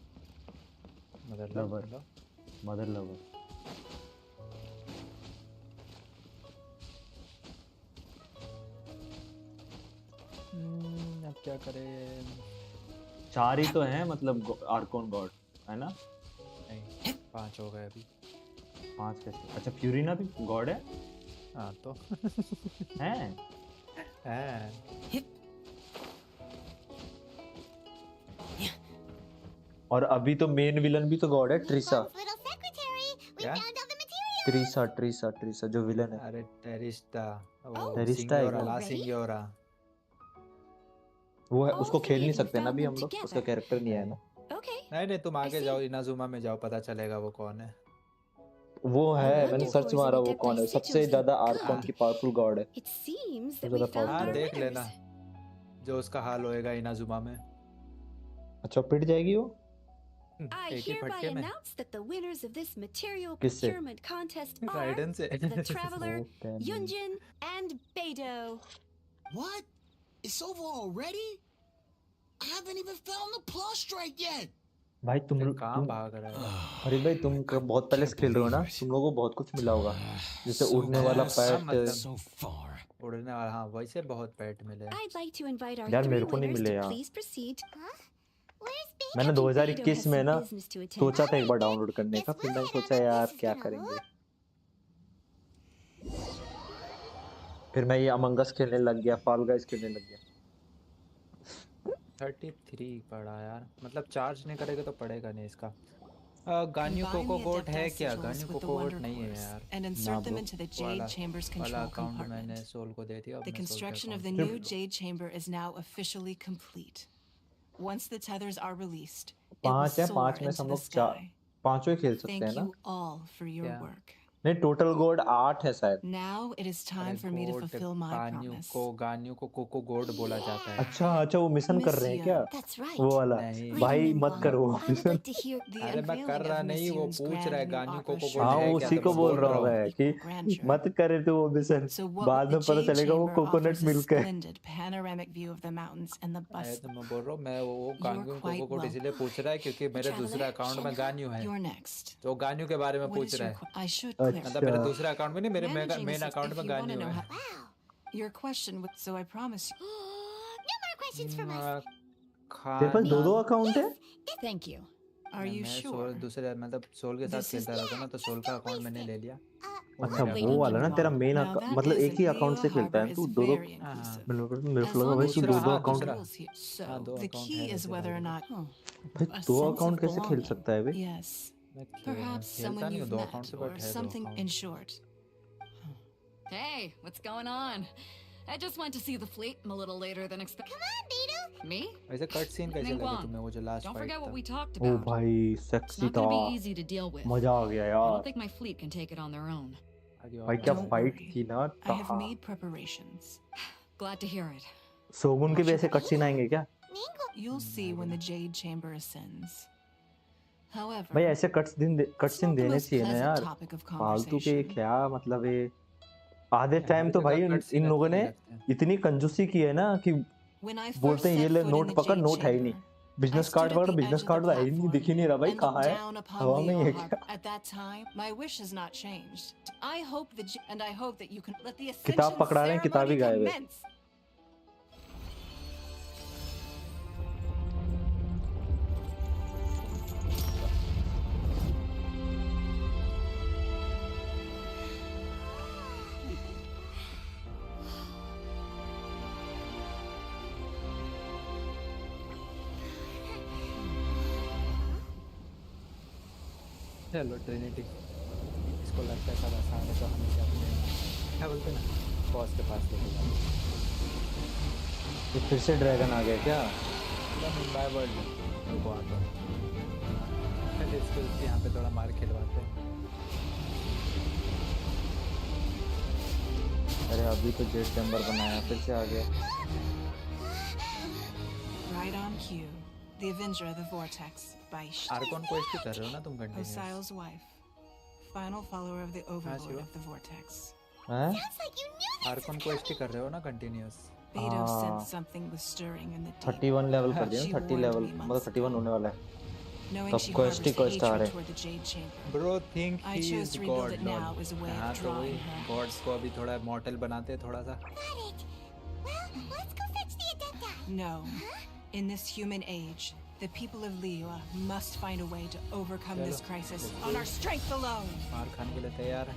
[SPEAKER 13] अब क्या करें?
[SPEAKER 1] 4 ही तो हैं मतलब आर्कोन गॉड है ना?
[SPEAKER 13] नहीं 5 हो गए अभी।
[SPEAKER 1] 5 कैसे? अच्छा फ्यूरिना भी गॉड है?
[SPEAKER 13] हाँ तो
[SPEAKER 1] हैं? और अभी तो मेन विलन भी तो गॉड है, ट्रिसा।
[SPEAKER 13] क्या?
[SPEAKER 1] ट्रिसा जो विलन है।
[SPEAKER 13] अरे टेरिस्टा
[SPEAKER 1] है वो है, उसको खेल नहीं सकते ना अभी हम लोग, उसका कैरेक्टर नहीं है ना।
[SPEAKER 13] नहीं तुम आगे जाओ, इनाजुमा में जाओ, पता चलेगा वो कौन है।
[SPEAKER 16] वो है, मैंने सर्च मारा, वो कौन है सबसे ज्यादा आर्कॉन की पावरफुल गॉड है।
[SPEAKER 17] It seems that
[SPEAKER 16] सबसे
[SPEAKER 17] we
[SPEAKER 16] ज्यादा
[SPEAKER 17] found
[SPEAKER 13] हाँ
[SPEAKER 17] our
[SPEAKER 13] देख
[SPEAKER 17] winners.
[SPEAKER 13] लेना जो उसका हाल होएगा इनाजुमा में।
[SPEAKER 16] अच्छा पिट जाएगी वो?
[SPEAKER 17] I
[SPEAKER 13] एक ही
[SPEAKER 17] hereby
[SPEAKER 13] फटके में।
[SPEAKER 17] announce that the winners of this material
[SPEAKER 16] किससे?
[SPEAKER 17] procurement contest are
[SPEAKER 13] राइडन से।
[SPEAKER 17] the Traveler,
[SPEAKER 16] Oh, damn.
[SPEAKER 17] Yunjin, and Beidou.
[SPEAKER 2] What? It's over already? I haven't even found the plus strike yet.
[SPEAKER 16] भाई तुम
[SPEAKER 13] कहाँ भाग रहा है?
[SPEAKER 16] फरीद भाई तुम बहुत पहले से खेल रहे हो ना, तुम लोगों को बहुत कुछ मिला होगा, जैसे उड़ने वाला पैट।
[SPEAKER 13] उड़ने वाला, हाँ वैसे बहुत पैट मिले।
[SPEAKER 17] I'd like to invite our
[SPEAKER 16] यार
[SPEAKER 17] three
[SPEAKER 16] मेरे को नहीं
[SPEAKER 17] winners
[SPEAKER 16] मिले
[SPEAKER 17] to
[SPEAKER 16] यार।
[SPEAKER 17] please proceed.
[SPEAKER 16] मैंने
[SPEAKER 17] Beidou
[SPEAKER 16] 2021
[SPEAKER 17] has
[SPEAKER 16] में
[SPEAKER 17] some
[SPEAKER 16] ना
[SPEAKER 17] business to attend.
[SPEAKER 16] सोचा था एक बार डाउनलोड करने का, फिर मैंने सोचा यार क्या करेंगे, फिर मैं ये अमंग अस खेलने लग गया, फॉल गाइस खेलने लग गया।
[SPEAKER 13] 33 पड़ा यार, मतलब चार्ज नहीं करेगा तो पड़ेगा नहीं इसका। गान्यू कोको गोट है क्या? गान्यू कोको गोट नहीं है यार।
[SPEAKER 18] And insert them into the Jade Chamber's control
[SPEAKER 13] account मैंने
[SPEAKER 18] compartment.
[SPEAKER 13] सोल को दे दिया। अब
[SPEAKER 18] The
[SPEAKER 13] मैं सोल के
[SPEAKER 18] construction of the
[SPEAKER 13] account-
[SPEAKER 18] new Jade Chamber is now officially complete. Once the tethers are released, it will
[SPEAKER 16] 5 है,
[SPEAKER 18] soar
[SPEAKER 16] 5 में
[SPEAKER 18] into
[SPEAKER 16] हम
[SPEAKER 18] the
[SPEAKER 16] लोग
[SPEAKER 18] sky.
[SPEAKER 16] पांचों खेल सकते
[SPEAKER 18] Thank
[SPEAKER 16] हैं ना?
[SPEAKER 18] you all for your
[SPEAKER 13] Yeah.
[SPEAKER 18] work.
[SPEAKER 16] नहीं टोटल गोड 8 है शायद।
[SPEAKER 18] Now it is time for me to fulfill my promise.
[SPEAKER 13] गान्यू को कोको गोड बोला जाता है।
[SPEAKER 16] अच्छा अच्छा वो मिशन कर रहे हैं क्या? वो वाला भाई मत करो वो मिशन।
[SPEAKER 13] अरे मैं कर रहा नहीं, वो पूछ रहा है गान्यू कोको गोड
[SPEAKER 16] हाँ
[SPEAKER 13] है क्या?
[SPEAKER 16] उसी को बोल रहा हूँ मैं कि मत करे तो वो मिशन, बाद में पता चलेगा वो कोकोनट मिल्क है।
[SPEAKER 18] Splendid panoramic view of the mountains and the bus.
[SPEAKER 13] तो मैं बोल रहा हूँ, मैं वो गान्यू कोको गोड इसलिए पूछ रहा है क्योंकि मेरे दूसरे अकाउंट में गान्यू है।
[SPEAKER 18] You're next.
[SPEAKER 13] तो गान्यू के बारे में पूछ रहा है।
[SPEAKER 18] I should clear.
[SPEAKER 13] मतलब मेरे दूसरे अकाउंट में नहीं, मेरे
[SPEAKER 18] Managing
[SPEAKER 13] main
[SPEAKER 18] this
[SPEAKER 13] account
[SPEAKER 18] if
[SPEAKER 13] में
[SPEAKER 18] you wanna
[SPEAKER 13] गान्यू
[SPEAKER 18] know
[SPEAKER 13] है।
[SPEAKER 18] how- Your question was, so I promise you.
[SPEAKER 4] No more questions from us.
[SPEAKER 16] तेरे पास 2 अकाउंट है?
[SPEAKER 18] Thank you. Are you
[SPEAKER 13] मैं
[SPEAKER 18] sure?
[SPEAKER 13] सोल दूसरे मतलब सोल के साथ खेलता रहता ना, तो सोल का अकाउंट मैंने ले लिया।
[SPEAKER 16] अच्छा वो वाला ना तेरा मेन मतलब एक ही अकाउंट से खेलता है तू? 2 मेरे को लगा भाई तू 2 account.
[SPEAKER 18] So the key is whether or not.
[SPEAKER 16] भाई 2 अकाउंट कैसे खेल सकता है बे?
[SPEAKER 18] Yes. Perhaps someone you've met or something in short.
[SPEAKER 21] Hey, what's going on? I just went to see the fleet. I'm a little later than expected.
[SPEAKER 4] Come on, Beidou.
[SPEAKER 21] Me?
[SPEAKER 13] वैसे cut scene कैसे लगे तुम्हें वो जो last
[SPEAKER 21] Don't
[SPEAKER 13] fight
[SPEAKER 21] forget
[SPEAKER 13] था?
[SPEAKER 21] what we talked
[SPEAKER 16] oh
[SPEAKER 21] about.
[SPEAKER 16] भाई
[SPEAKER 21] It's
[SPEAKER 16] sexy
[SPEAKER 21] not
[SPEAKER 16] था,
[SPEAKER 21] gonna be easy to deal with.
[SPEAKER 16] मजा आ गया
[SPEAKER 21] I
[SPEAKER 16] यार
[SPEAKER 21] don't think my fleet can take it on their own.
[SPEAKER 16] भाई क्या
[SPEAKER 18] Don't
[SPEAKER 16] फाइट
[SPEAKER 18] worry.
[SPEAKER 16] थी ना।
[SPEAKER 18] I have made preparations.
[SPEAKER 21] Glad to hear it.
[SPEAKER 16] Shogun के भी ऐसे कट सीन आएंगे क्या?
[SPEAKER 18] You'll see when the Jade Chamber ascends. However,
[SPEAKER 16] भाई ऐसे कट सीन देने
[SPEAKER 18] most
[SPEAKER 16] चाहिए ना
[SPEAKER 18] pleasant
[SPEAKER 16] यार,
[SPEAKER 18] topic of
[SPEAKER 16] फालतू के
[SPEAKER 18] conversation.
[SPEAKER 16] क्या मतलब है। आधे टाइम तो भाई इन लोगों ने इतनी कंजूसी की है ना कि
[SPEAKER 18] When I first
[SPEAKER 16] बोलते हैं ये
[SPEAKER 18] set
[SPEAKER 16] ले
[SPEAKER 18] foot in
[SPEAKER 16] नोट
[SPEAKER 18] the
[SPEAKER 16] पकड़,
[SPEAKER 18] Jade
[SPEAKER 16] नोट है ही नहीं,
[SPEAKER 18] Chamber,
[SPEAKER 16] business
[SPEAKER 18] I
[SPEAKER 16] card
[SPEAKER 18] stood at
[SPEAKER 16] पकड़,
[SPEAKER 18] the
[SPEAKER 16] business
[SPEAKER 18] edge of
[SPEAKER 16] card
[SPEAKER 18] the
[SPEAKER 16] है ही नहीं,
[SPEAKER 18] platform
[SPEAKER 16] दिख ही नहीं रहा भाई,
[SPEAKER 18] and
[SPEAKER 16] कहाँ
[SPEAKER 18] looked
[SPEAKER 16] है,
[SPEAKER 18] down upon
[SPEAKER 16] हवा में ही है
[SPEAKER 18] Leo
[SPEAKER 16] क्या?
[SPEAKER 18] Harbor. At that time, my wish has not changed. I hope that you can let the
[SPEAKER 16] किताब
[SPEAKER 18] ascension
[SPEAKER 16] पकड़ा रहे हैं, किताब ही
[SPEAKER 18] ceremony
[SPEAKER 16] गायब है।
[SPEAKER 18] commence.
[SPEAKER 13] चलो ट्रिनिटी, इसको लगता है सब आसान है तो हम क्या करें? क्या बोलते ना, बॉस के पास लेके जाओ।
[SPEAKER 16] ये फिर से ड्रैगन आ गया क्या?
[SPEAKER 13] बाय वर्ड रुको आता पहले इसको यहाँ पे थोड़ा मार खिलवाते हैं।
[SPEAKER 16] अरे अभी तो जेट चैम्बर बनाया, फिर से आ गया।
[SPEAKER 18] Right on cue. The Avenger of the Vortex by
[SPEAKER 13] Arcon को इसकी कर रहे हो ना तुम continuous?
[SPEAKER 18] Osial's wife, final follower of the Overlord
[SPEAKER 13] Shiva?
[SPEAKER 18] of the Vortex.
[SPEAKER 16] हैं?
[SPEAKER 13] आर्कॉन को इसकी कर रहे हो ना कंटिन्यूअस?
[SPEAKER 18] Beidou
[SPEAKER 16] हाँ।
[SPEAKER 18] sensed something was stirring in the deep.
[SPEAKER 16] 31 level कर दिया
[SPEAKER 18] She
[SPEAKER 16] ना, 30
[SPEAKER 18] warned
[SPEAKER 16] लेवल
[SPEAKER 18] me
[SPEAKER 16] मतलब
[SPEAKER 18] months
[SPEAKER 16] 31 होने वाला है।
[SPEAKER 18] Knowing
[SPEAKER 16] तब
[SPEAKER 18] she
[SPEAKER 16] क्वेस्ट ही
[SPEAKER 18] harbors
[SPEAKER 16] क्वेस्ट आ
[SPEAKER 18] hatred
[SPEAKER 16] रहे।
[SPEAKER 18] toward the Jade Chamber.
[SPEAKER 13] Bro think
[SPEAKER 18] I
[SPEAKER 13] he
[SPEAKER 18] chose
[SPEAKER 13] is
[SPEAKER 18] to rebuild
[SPEAKER 13] God
[SPEAKER 18] it now
[SPEAKER 13] Lord।
[SPEAKER 18] as a way
[SPEAKER 13] हाँ
[SPEAKER 18] of
[SPEAKER 13] तो वही
[SPEAKER 18] drawing her.
[SPEAKER 13] गॉड्स को अभी थोड़ा मॉर्टल बनाते हैं थोड़ा सा।
[SPEAKER 4] Let's go fetch the Adepta.
[SPEAKER 18] No. In this human age, the people of Liyue must find a way to overcome this
[SPEAKER 13] चलो,
[SPEAKER 18] crisis
[SPEAKER 13] let's
[SPEAKER 18] on
[SPEAKER 13] do
[SPEAKER 18] our
[SPEAKER 13] it।
[SPEAKER 18] strength alone.
[SPEAKER 13] मार खाने के लिए तैयार है।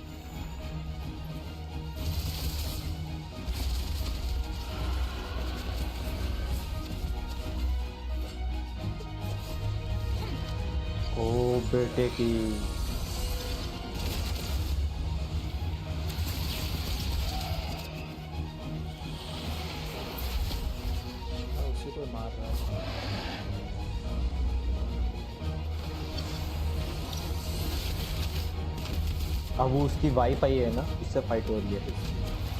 [SPEAKER 16] ओ बेटे की
[SPEAKER 13] उसी को मार रहा है।
[SPEAKER 16] अब वो उसकी वाइफ आई है ना, उससे फाइट हो रही है।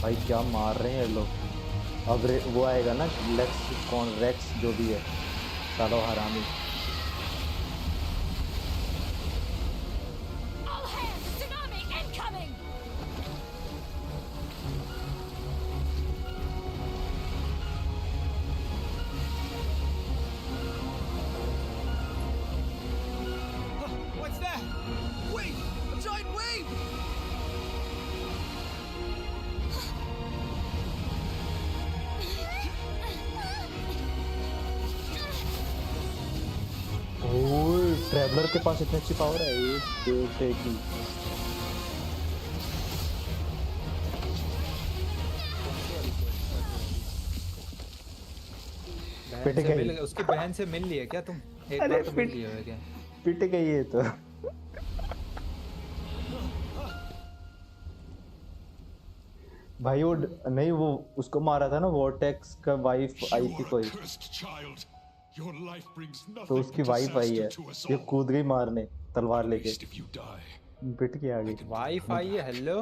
[SPEAKER 16] भाई क्या मार रहे हैं लोग। अब वो आएगा ना रेक्स जो भी है, सालो हरामी। ट्रैवलर के पास इतनी अच्छी पावर है ये देवते की।
[SPEAKER 13] पिट गई। उसकी बहन से मिल ली है क्या तुम? एक बार तो मिल लिया है क्या?
[SPEAKER 16] पिट गई है तो। भाई वो नहीं, वो उसको मारा था ना, वॉर्टेक्स का वाइफ आई थी कोई, तो उसकी वाइफ आई है, ये कूद गई मारने तलवार लेके, पिट के आ गई।
[SPEAKER 13] वाइफ आई है? हेलो।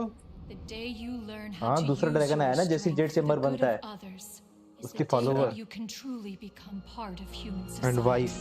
[SPEAKER 16] हाँ, दूसरा ड्रैगन आया ना, जैसे जेड चेम्बर बनता है, उसकी फॉलोवर एंड वाइफ।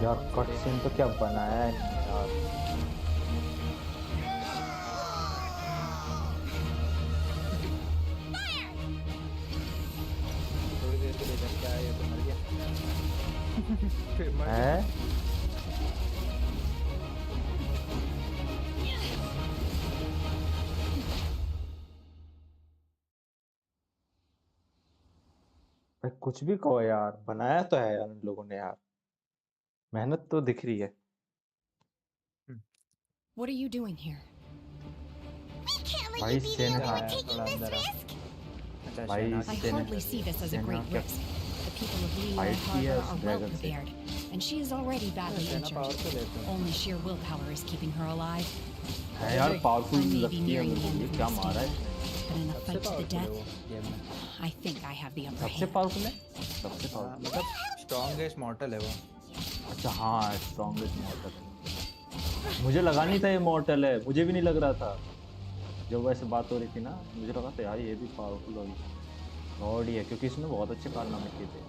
[SPEAKER 16] यार कट सीन तो क्या बनाया है यार।
[SPEAKER 13] थोड़ी देर के लिए इधर क्या आया तो मर गया।
[SPEAKER 16] हैं? कुछ भी कहो यार, बनाया तो है यार इन लोगों ने यार, मेहनत तो दिख रही है।
[SPEAKER 18] What are you doing here?
[SPEAKER 16] भाई सेना आया थोड़ा अंदर आ। भाई
[SPEAKER 18] I hardly see this as a great risk. The people of Liyue Harbor are well prepared, and she is already badly injured. Only sheer willpower is keeping her alive.
[SPEAKER 16] है यार, powerful
[SPEAKER 18] I may be
[SPEAKER 16] लगती है
[SPEAKER 18] nearing the
[SPEAKER 16] मुझे,
[SPEAKER 18] end
[SPEAKER 16] ये
[SPEAKER 18] of
[SPEAKER 16] क्या
[SPEAKER 18] this,
[SPEAKER 16] मारा है।
[SPEAKER 18] but in a fight to the death, I think I have the upper
[SPEAKER 16] सबसे
[SPEAKER 18] hand.
[SPEAKER 16] पावरफुल है, सबसे पावरफुल
[SPEAKER 13] मतलब स्ट्रॉन्गेस्ट मॉर्टल है वो।
[SPEAKER 16] अच्छा हाँ, स्ट्रॉन्गेस्ट मॉर्टल है। मुझे लगा नहीं था ये मॉर्टल है, मुझे भी नहीं लग रहा था जब वैसे बात हो रही थी ना, मुझे लगा था यार ये भी पावरफुल होगी, गॉड ही है, क्योंकि इसने बहुत अच्छे कारनामे किए थे।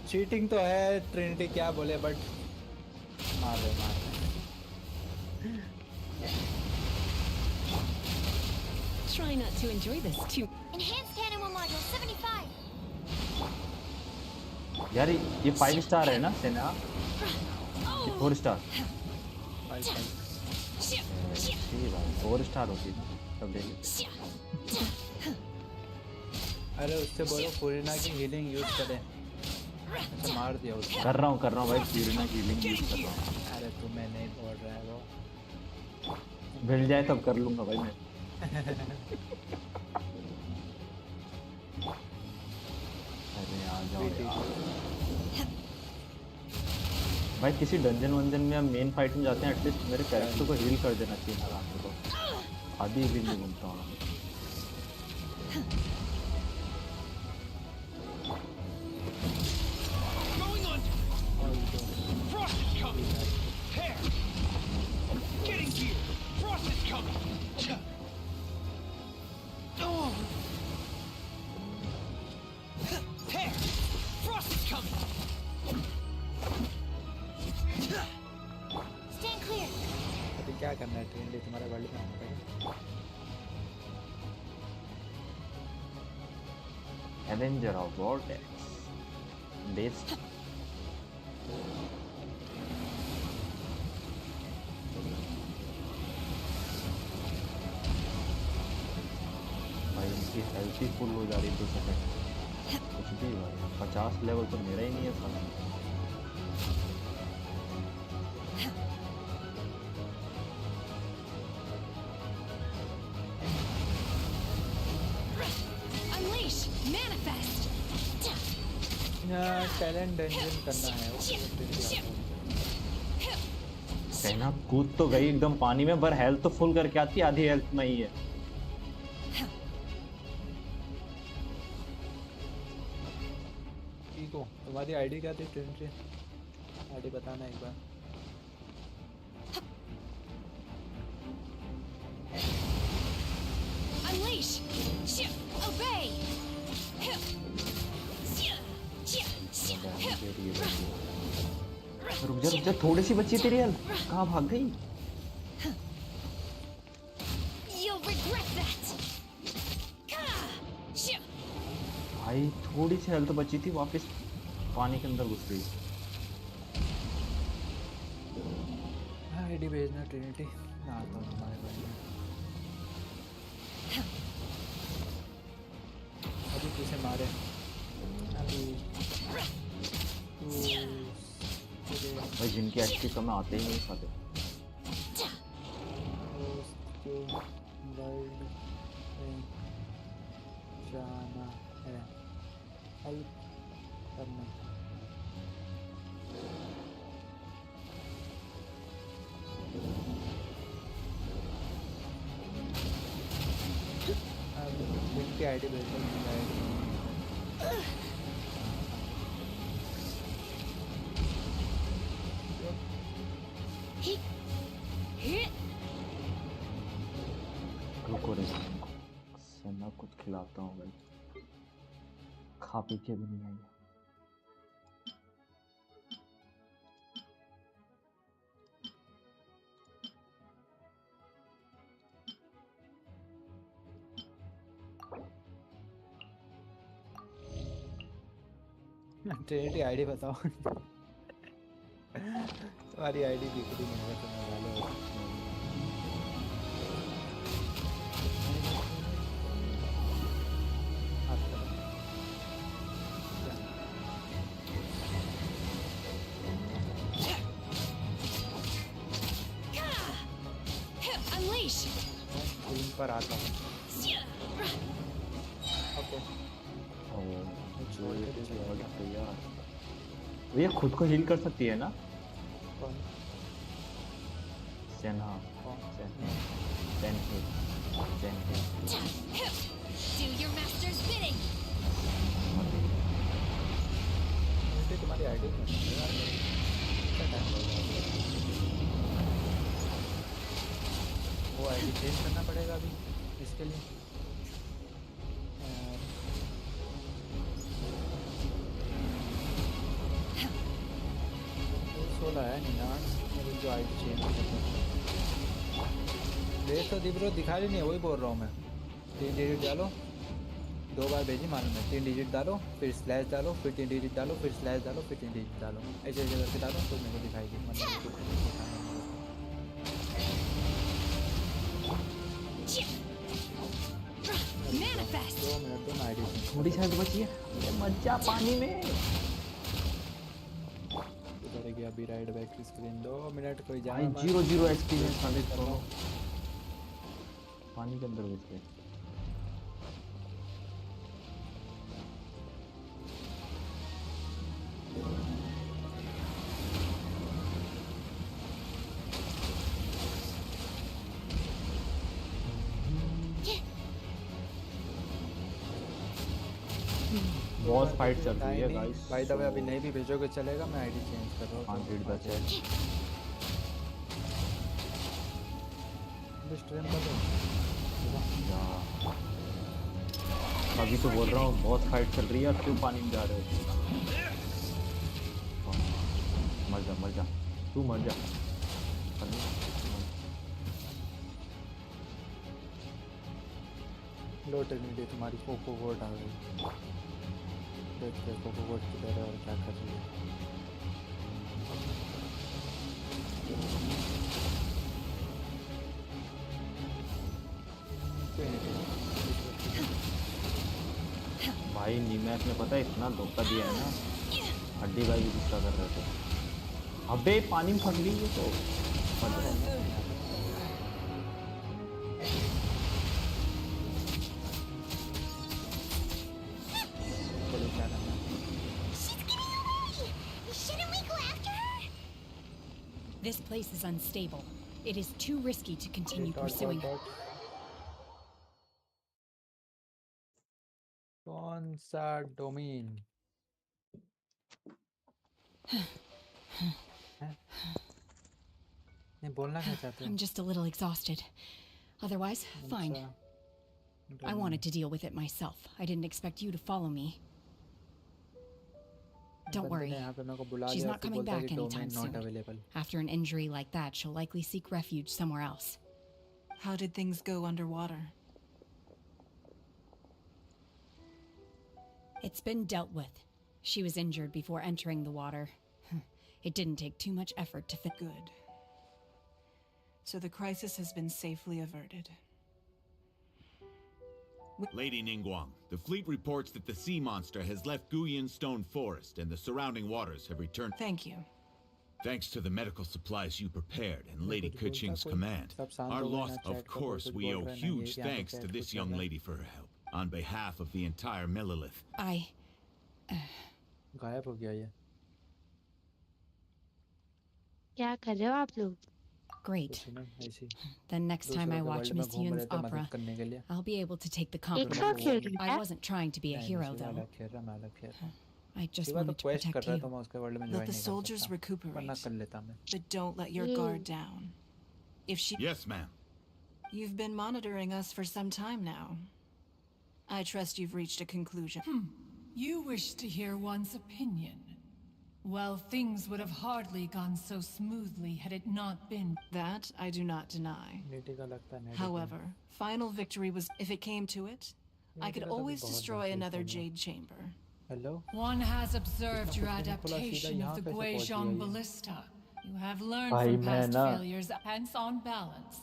[SPEAKER 13] चीटिंग तो है, ट्रिनिटी क्या बोले, बट मार रहे।
[SPEAKER 18] Try not to enjoy this too.
[SPEAKER 4] Enhanced cannon module 75.
[SPEAKER 16] यार ये 5 स्टार है ना सेना, 4 स्टार। 4 स्टार होती है तब ले लेते।
[SPEAKER 13] अरे उससे बोलो फुरिना की हीलिंग यूज करें। अच्छा मार दिया उसको।
[SPEAKER 16] कर रहा हूँ भाई, फुरिना की हीलिंग यूज कर रहा हूँ।
[SPEAKER 13] अरे तुम्हें नहीं बोल रहा है वो,
[SPEAKER 16] मिल जाए तब कर लूंगा भाई मैं। अरे आ जाओ यार भाई, किसी डंजन वंजन में या मेन फाइट में जाते हैं, एटलीस्ट मेरे कैरेक्टर को हील कर देना चाहिए आराम से। तो आधी भी नहीं घूमता हूँ।
[SPEAKER 13] क्या करना है ट्रेन तुम्हारे वर्ल्ड में आना पड़ेगा।
[SPEAKER 1] Avenger of Vortex. This भाई इनकी हेल्थ ही फुल हो जा रही है 2 सेकंड। कुछ भी भाई 50 लेवल तो मेरा ही नहीं है साला।
[SPEAKER 13] टैलेंट डंजन करना है
[SPEAKER 16] सेना कूद तो गई एकदम पानी में, पर हेल्थ तो फुल करके आती है, आधी हेल्थ में ही है।
[SPEAKER 13] ठीक हो, तुम्हारी आईडी क्या थी ट्रेंड्री? आईडी बताना एक बार।
[SPEAKER 21] Unleash! Obey!
[SPEAKER 16] रुक जा, थोड़ी सी बची तेरी हेल्थ, कहाँ भाग गई?
[SPEAKER 21] You'll regret that.
[SPEAKER 16] भाई थोड़ी सी हेल्थ बची थी, वापस पानी के अंदर घुस गई।
[SPEAKER 13] आईडी भेजना ट्रिनिटी, मैं आता हूँ तुम्हारे बारे में। अभी किसे मारे? अभी
[SPEAKER 16] भाई जिनके एचपी कम आते ही नहीं खाते।
[SPEAKER 13] जाना है, हेल्प करना। जिनकी आईडी भेज दो,
[SPEAKER 16] रुको रे, सेना कुछ खिलाता हूँ भाई, खा पी के भी नहीं आई।
[SPEAKER 13] ट्रिनिटी आईडी बताओ। तुम्हारी आईडी दिख रही नहीं है, तुम डालो।
[SPEAKER 21] Unleash!
[SPEAKER 13] स्क्रीन पर आता हूँ। ओके।
[SPEAKER 16] ये खुद को हील कर सकती है ना?
[SPEAKER 13] कौन?
[SPEAKER 16] सेना।
[SPEAKER 21] Do your master's bidding.
[SPEAKER 13] तुम्हारी आईडी वो आईडी चेंज करना पड़ेगा अभी इसके लिए। 16 है निनान, मेरी जो आईडी चेंज देख तो दिब्रो दिखा रही नहीं है, वही बोल रहा हूँ मैं। 3 डिजिट डालो, 2 बार भेजी मालूम है। 3 डिजिट डालो, फिर स्लैश डालो, फिर 3 डिजिट डालो, फिर स्लैश डालो, फिर 3 डिजिट डालो, ऐसे ऐसे करके डालो तो मेरे को दिखाएगी।
[SPEAKER 21] Manifest.
[SPEAKER 13] 2 मिनट तो आईडी
[SPEAKER 16] थोड़ी शायद बची है, मजा पानी में।
[SPEAKER 13] करेगी अभी राइट बैक की स्क्रीन। 2 मिनट कोई जाए।
[SPEAKER 16] 0 एक्सपीरियंस वाले तो पानी के अंदर घुस गए। बॉस फाइट चल रही है गाइस।
[SPEAKER 13] भाई दबे अभी नहीं भी भेजोगे चलेगा, मैं आईडी चेंज कर रहा हूँ।
[SPEAKER 16] 100 बचे।
[SPEAKER 13] स्ट्रीम कर दो।
[SPEAKER 16] अभी तो बोल रहा हूँ बहुत फाइट चल रही है, और क्यों पानी में जा रहे हो? मर जा तू मर जा।
[SPEAKER 13] लो ट्रिनिटी तुम्हारी कोको वोट आ गई। देखते कोको वोट किधर है और क्या कर रही है।
[SPEAKER 16] भाई नीमैक ने पता है इतना धोखा दिया है ना, हड्डी भाई भी गुस्सा कर रहे थे। अबे पानी में फंस गई है तो फंस रहे हैं।
[SPEAKER 18] This place is unstable. It is too risky to continue pursuing.
[SPEAKER 13] कौन सा डोमेन? नहीं बोलना क्या चाहते हो?
[SPEAKER 18] I'm just a little exhausted. Otherwise, fine. I wanted to deal with it myself. I didn't expect you to follow me. Don't worry. She's not coming back anytime soon. After an injury like that, she'll likely seek refuge somewhere else.
[SPEAKER 11] How did things go underwater?
[SPEAKER 18] It's been dealt with. She was injured before entering the water. It didn't take too much effort to fix.
[SPEAKER 11] Good. So the crisis has been safely averted.
[SPEAKER 6] Lady Ningguang, the fleet reports that the sea monster has left Guyan Stone Forest and the surrounding waters have returned.
[SPEAKER 11] Thank you.
[SPEAKER 6] Thanks to the medical supplies you prepared and Lady Keqing's command. Our loss, of course, we owe huge thanks to this young lady for her help. On behalf of the entire Millelith.
[SPEAKER 13] गायब हो गया ये.
[SPEAKER 19] क्या कर रहे हो आप लोग?
[SPEAKER 18] Great. Then next time I watch Miss Yun's opera, I'll be able to take the compliment. I wasn't trying to be a hero, though. I just wanted to protect you.
[SPEAKER 11] Let the soldiers recuperate, but don't let your guard down. If she...
[SPEAKER 6] Yes, ma'am.
[SPEAKER 11] You've been monitoring us for some time now. I trust you've reached a conclusion.
[SPEAKER 22] You wish to hear one's opinion. Well, things would have hardly gone so smoothly had it not been.
[SPEAKER 11] That I do not deny. However, final victory was... If it came to it, I could always destroy another Jade Chamber.
[SPEAKER 13] Hello?
[SPEAKER 22] One has observed your adaptation of the Guizhong Ballista. You have learned from past failures, hence on balance.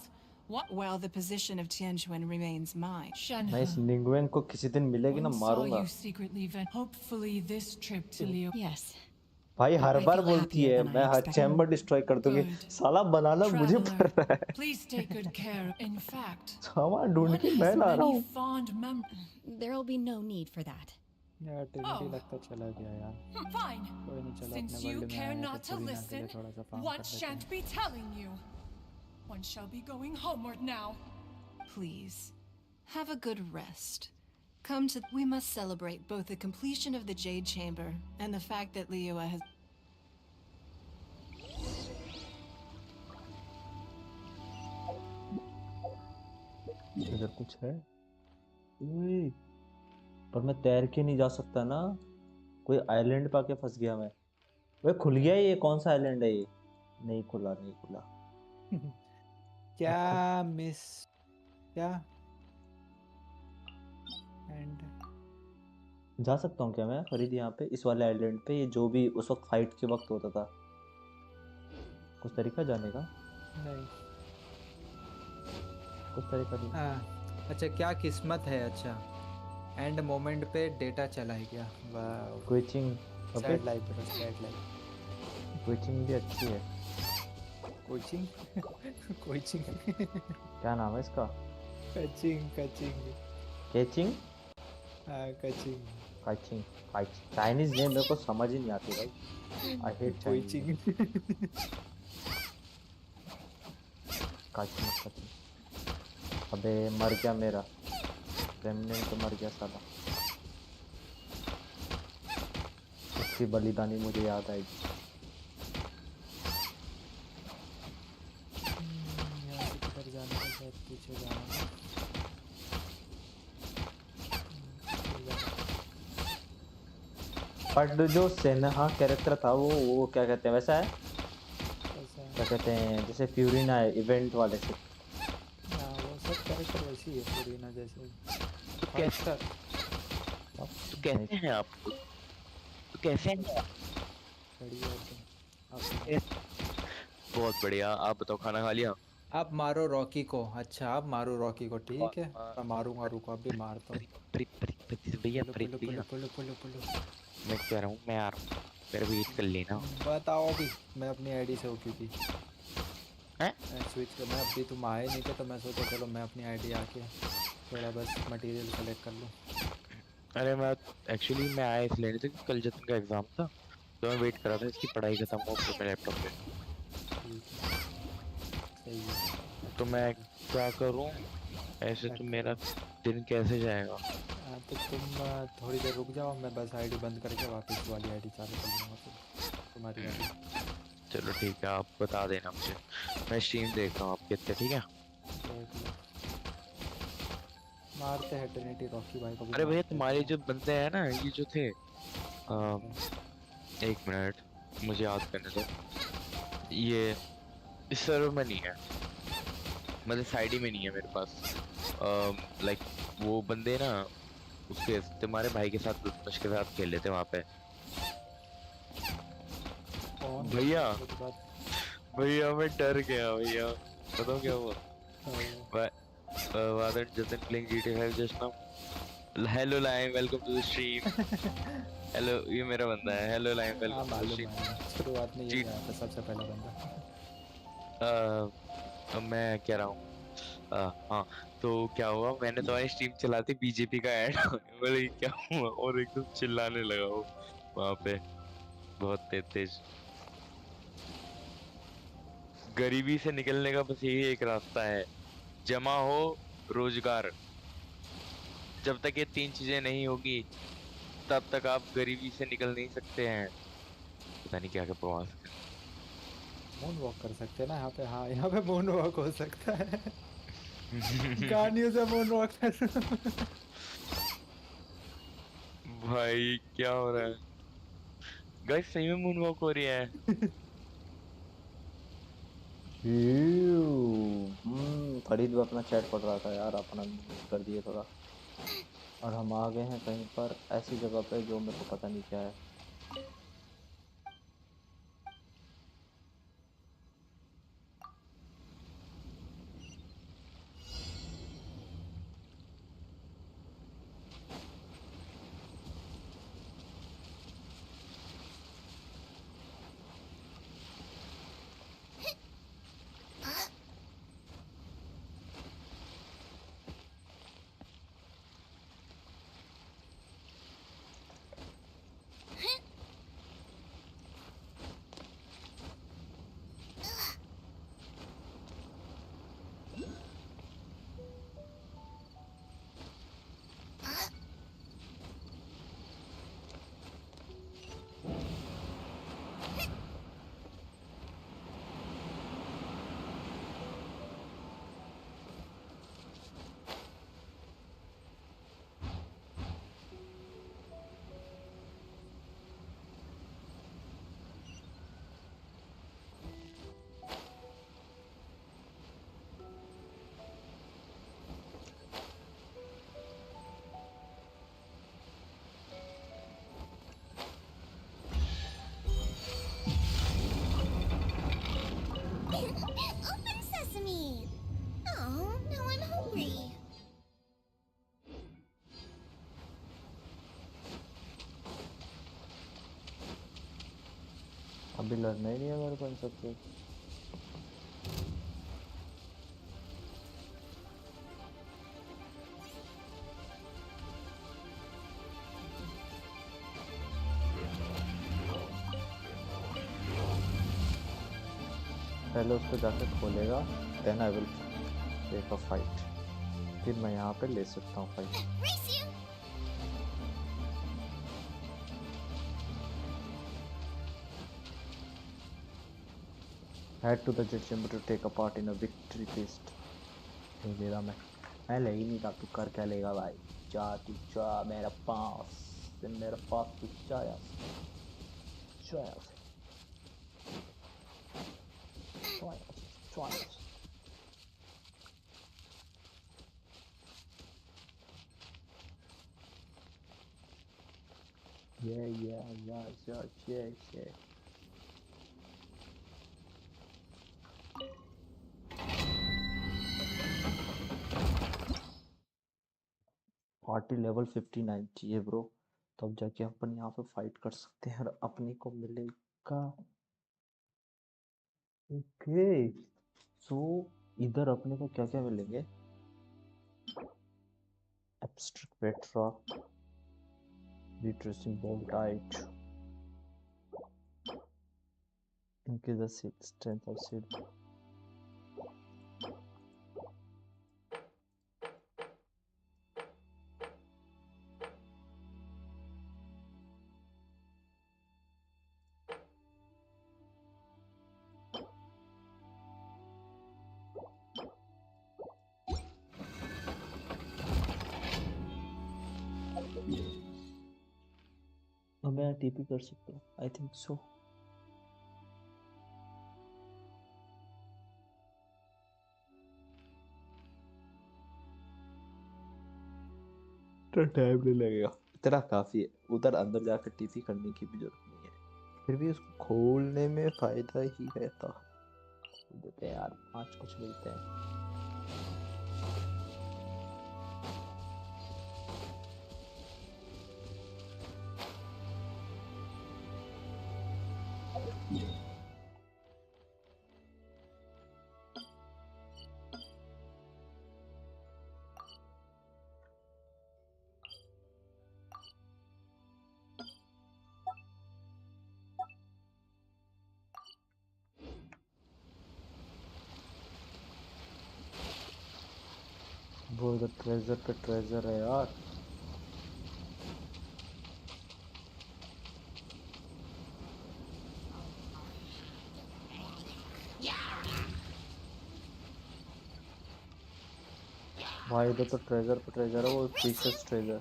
[SPEAKER 11] While the position of Tianquan remains mine.
[SPEAKER 16] मैं इस निंगुएन को किसी दिन मिलेगी ना मारूंगा.
[SPEAKER 22] Hopefully this trip to Liu.
[SPEAKER 18] Yes.
[SPEAKER 16] भाई हर बार बोलती है मैं हर चैम्बर डिस्ट्रॉय कर दूंगी. साला बनाना मुझे पड़ रहा है.
[SPEAKER 22] Please take good care. In fact,
[SPEAKER 16] सामान ढूंढ के मैं ला रहा हूँ.
[SPEAKER 18] There'll be no need for that.
[SPEAKER 13] यार टीवी लगता चला गया यार.
[SPEAKER 22] Fine. Since you care not to listen, one shan't be telling you. One shall be going homeward now.
[SPEAKER 11] Please, have a good rest. Come to... We must celebrate both the completion of the Jade Chamber and the fact that Liyue has...
[SPEAKER 16] इधर कुछ है? पर मैं तैर के नहीं जा सकता ना. कोई आइलैंड पाके फंस गया मैं. वे खुल गया ये. कौन सा आइलैंड है ये? नहीं खुला.
[SPEAKER 13] क्या मिस क्या एंड
[SPEAKER 16] जा सकता हूँ क्या मैं फरीद यहाँ पे इस वाले आइलैंड पे? ये जो भी उस वक्त फाइट के वक्त होता था. कुछ तरीका जाने का?
[SPEAKER 13] नहीं
[SPEAKER 16] कुछ तरीका नहीं.
[SPEAKER 13] अच्छा क्या किस्मत है. अच्छा एंड मोमेंट पे डेटा चला है क्या? वाह.
[SPEAKER 16] क्विचिंग
[SPEAKER 13] सैड लाइफ.
[SPEAKER 16] क्विचिंग भी अच्छी है.
[SPEAKER 13] कोचिंग
[SPEAKER 16] क्या नाम है इसका? कैचिंग चाइनीज नेम मेरे को समझ ही नहीं आती भाई. I hate coaching. अबे मर गया मेरा रेमनेंट तो मर गया साला. उसकी बलिदानी मुझे याद आएगी. बट जो सेनहा कैरेक्टर था वो क्या कहते हैं वैसा है? क्या कहते हैं जैसे फ्यूरिना है इवेंट वाले से.
[SPEAKER 13] वो सब कैरेक्टर वैसी है फ्यूरिना जैसे.
[SPEAKER 14] तो कैसे हैं आप? तो कैसे हैं? बहुत बढ़िया. आप बताओ खाना खा लिया?
[SPEAKER 13] आप मारो रॉकी को. अच्छा आप मारो रॉकी को. ठीक है मैं मारूंगा. रुको अभी मारता हूँ.
[SPEAKER 14] मैं कह रहा हूँ मैं आ रहा हूँ. मेरा वेट कर लेना.
[SPEAKER 13] बताओ अभी मैं अपनी आईडी से होगी थी स्विच कर. मैं अभी तुम आए नहीं थे तो मैं सोचा चलो मैं अपनी आईडी आके थोड़ा बस मटेरियल कलेक्ट कर लूँ.
[SPEAKER 14] अरे मैं एक्चुअली मैं आया इसलिए नहीं था कि कल जतन का एग्जाम था तो मैं वेट कर रहा था इसकी पढ़ाई खत्म हो फिर मैं लैपटॉप पे.
[SPEAKER 13] सही है।
[SPEAKER 14] तो मैं क्या करूं? ऐसे तो मेरा दिन कैसे जाएगा?
[SPEAKER 13] तो तुम थोड़ी देर रुक जाओ, मैं बस आईडी बंद करके वापस वाली आईडी चालू कर लूँगा फिर तुम्हारी वाली।
[SPEAKER 14] चलो ठीक है, आप बता देना मुझे, मैं स्ट्रीम देख रहा हूँ आपके इतने, ठीक है?
[SPEAKER 13] देख लो, मारते हैं ट्रिनिटी रॉकी भाई को भी।
[SPEAKER 14] अरे भैया तुम्हारे जो बंदे हैं ना, ये जो थे, एक मिनट मुझे याद करने दो, ये इस सर्वर में नहीं है, मतलब साइड ही में नहीं है मेरे पास। लाइक वो बंदे ना उसके तुम्हारे भाई के साथ लुटमश के साथ खेल लेते वहाँ पे। भैया भैया मैं डर गया भैया, बताओ क्या हुआ? Rather than playing GTA 5 just now. Hello Lime, welcome to the stream. Hello, ये मेरा बंदा है। Hello Lime, welcome to the stream.
[SPEAKER 13] शुरुआत में ये आया था सबसे पहला बंदा।
[SPEAKER 14] मैं कह रहा हूँ हाँ, तो क्या हुआ, मैंने तुम्हारी स्ट्रीम चलाती, बीजेपी का ऐड बोले क्या हुआ, और एकदम चिल्लाने लगा वो वहाँ पे बहुत तेज। गरीबी से निकलने का बस यही एक रास्ता है, जमा हो रोजगार। जब तक ये तीन चीजें नहीं होगी तब तक आप गरीबी से निकल नहीं सकते हैं। पता नहीं क्या क्या प्रवास
[SPEAKER 13] मून वॉक कर सकते हैं ना यहाँ पे। हाँ यहाँ पे मून वॉक हो सकता है। गानियों से मून वॉक कर
[SPEAKER 14] भाई क्या हो रहा है गाइस, सही में मून वॉक हो रही है।
[SPEAKER 16] फरीद भी अपना चैट पढ़ रहा था यार, अपना म्यूट कर दिए थोड़ा। और हम आ गए हैं कहीं पर ऐसी जगह पे जो मेरे को पता नहीं क्या है।
[SPEAKER 4] Open sesame! Oh, now I'm hungry.
[SPEAKER 16] अभी लड़ना ही नहीं है मेरे को इन सबसे। पहले उसको जाके खोलेगा, then I will take a fight, फिर मैं यहाँ पे ले सकता हूँ fight. Head to the jet chamber to take a part in a victory feast. नहीं ले रहा मैं ले ही नहीं रहा। तू कर क्या लेगा भाई? जा तू जा मेरे पास तू जाया जाया। Yeah. पार्टी लेवल 59 चाहिए ब्रो, तब जाके अपन यहाँ पे फाइट कर सकते हैं और अपने को मिलेगा। ओके सो इधर अपने को क्या क्या मिलेंगे? Abstract Petra, retracing ball tight, Increase the seed strength of seed. अब मैं टीपी कर सकता हूँ आई थिंक सो तो टाइम नहीं लगेगा इतना काफी है उधर अंदर जाकर टीपी करने की भी जरूरत नहीं है फिर भी उसको खोलने में फायदा ही रहता देते हैं यार 5 कुछ मिलते हैं वो उधर ट्रेजर पे ट्रेजर है यार भाई इधर तो ट्रेजर पे ट्रेजर है वो प्रीशियस ट्रेजर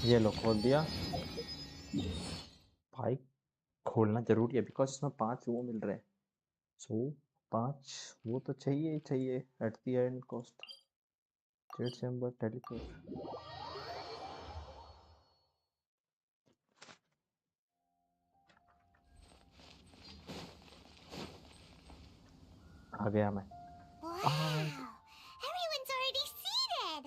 [SPEAKER 16] ये लो खोल दिया भाई खोलना जरूरी है बिकॉज इसमें 5 वो मिल रहे हैं सो 5 वो तो चाहिए ही चाहिए एट द एंड कॉस्ट जेड चैम्बर टेलीपोर्ट आ गया मैं
[SPEAKER 4] Everyone's already seated.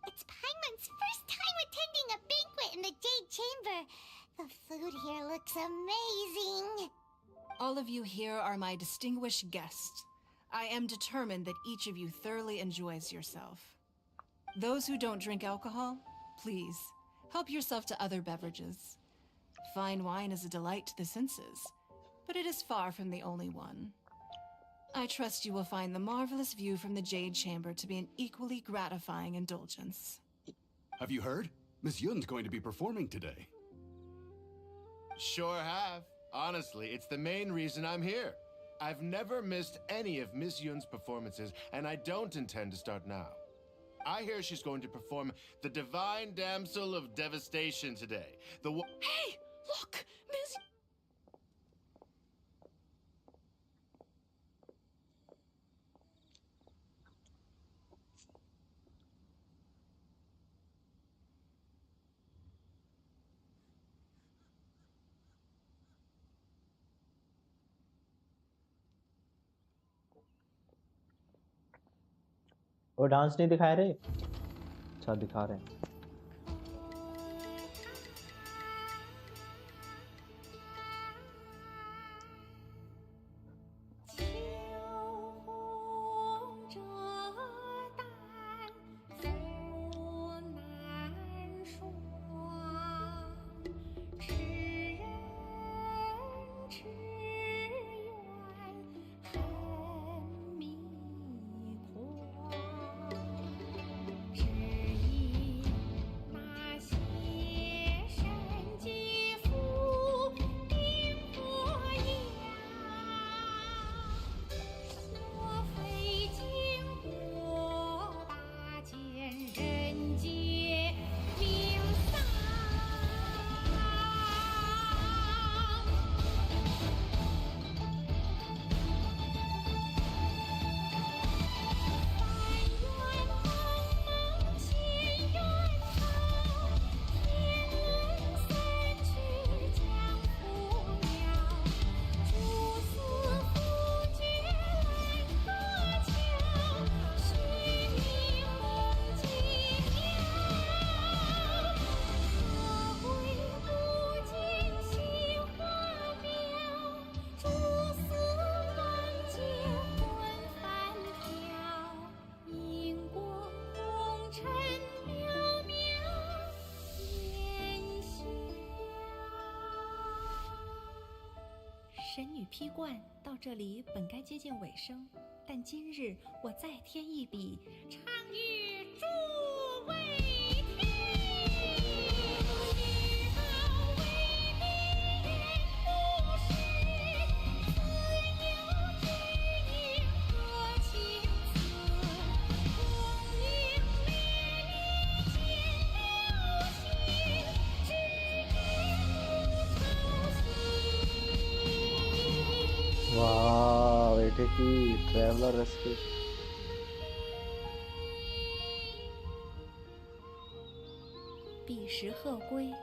[SPEAKER 4] It's Paimon's first time attending a banquet in the Jade Chamber. The food here looks amazing.
[SPEAKER 22] All of you here are my distinguished guests. I am determined that each of you thoroughly enjoys yourself. Those who don't drink alcohol, please, help yourself to other beverages. Fine wine is a delight to the senses, but it is far from the only one. I trust you will find the marvelous view from the Jade Chamber to be an equally gratifying indulgence.
[SPEAKER 5] Have you heard? Miss Yun's going to be performing today.
[SPEAKER 7] Sure have. Honestly, it's the main reason I'm here. I've never missed any of Miss Yun's performances, and I don't intend to start now. I hear she's going to perform the Divine Damsel of Devastation today.
[SPEAKER 22] Hey! Look! Miss...
[SPEAKER 16] वो dance नहीं दिखा रहे अच्छा दिखा रहे हैं
[SPEAKER 10] 与披冠到这里本该接近尾声，但今日我再添一笔，倡议诸位听，以后为敌人不是，自有知音和情色，光明烈烈见了心，只知不偷心。
[SPEAKER 16] वाह बेटे की traveller rescue
[SPEAKER 10] 彼时鹤归，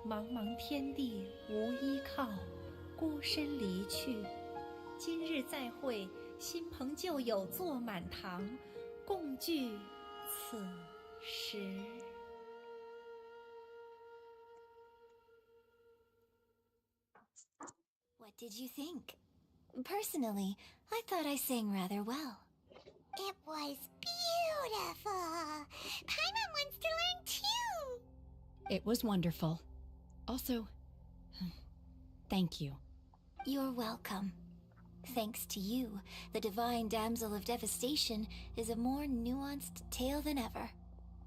[SPEAKER 10] 茫茫天地无依靠，孤身离去。今日再会，新朋旧友坐满堂，共聚此时。
[SPEAKER 20] What did you think? Personally, I thought I sang rather well.
[SPEAKER 4] It was beautiful. Paimon wants to learn too.
[SPEAKER 18] It was wonderful. Also, thank you.
[SPEAKER 20] You're welcome. Thanks to you, the Divine Damsel of Devastation is a more nuanced tale than ever.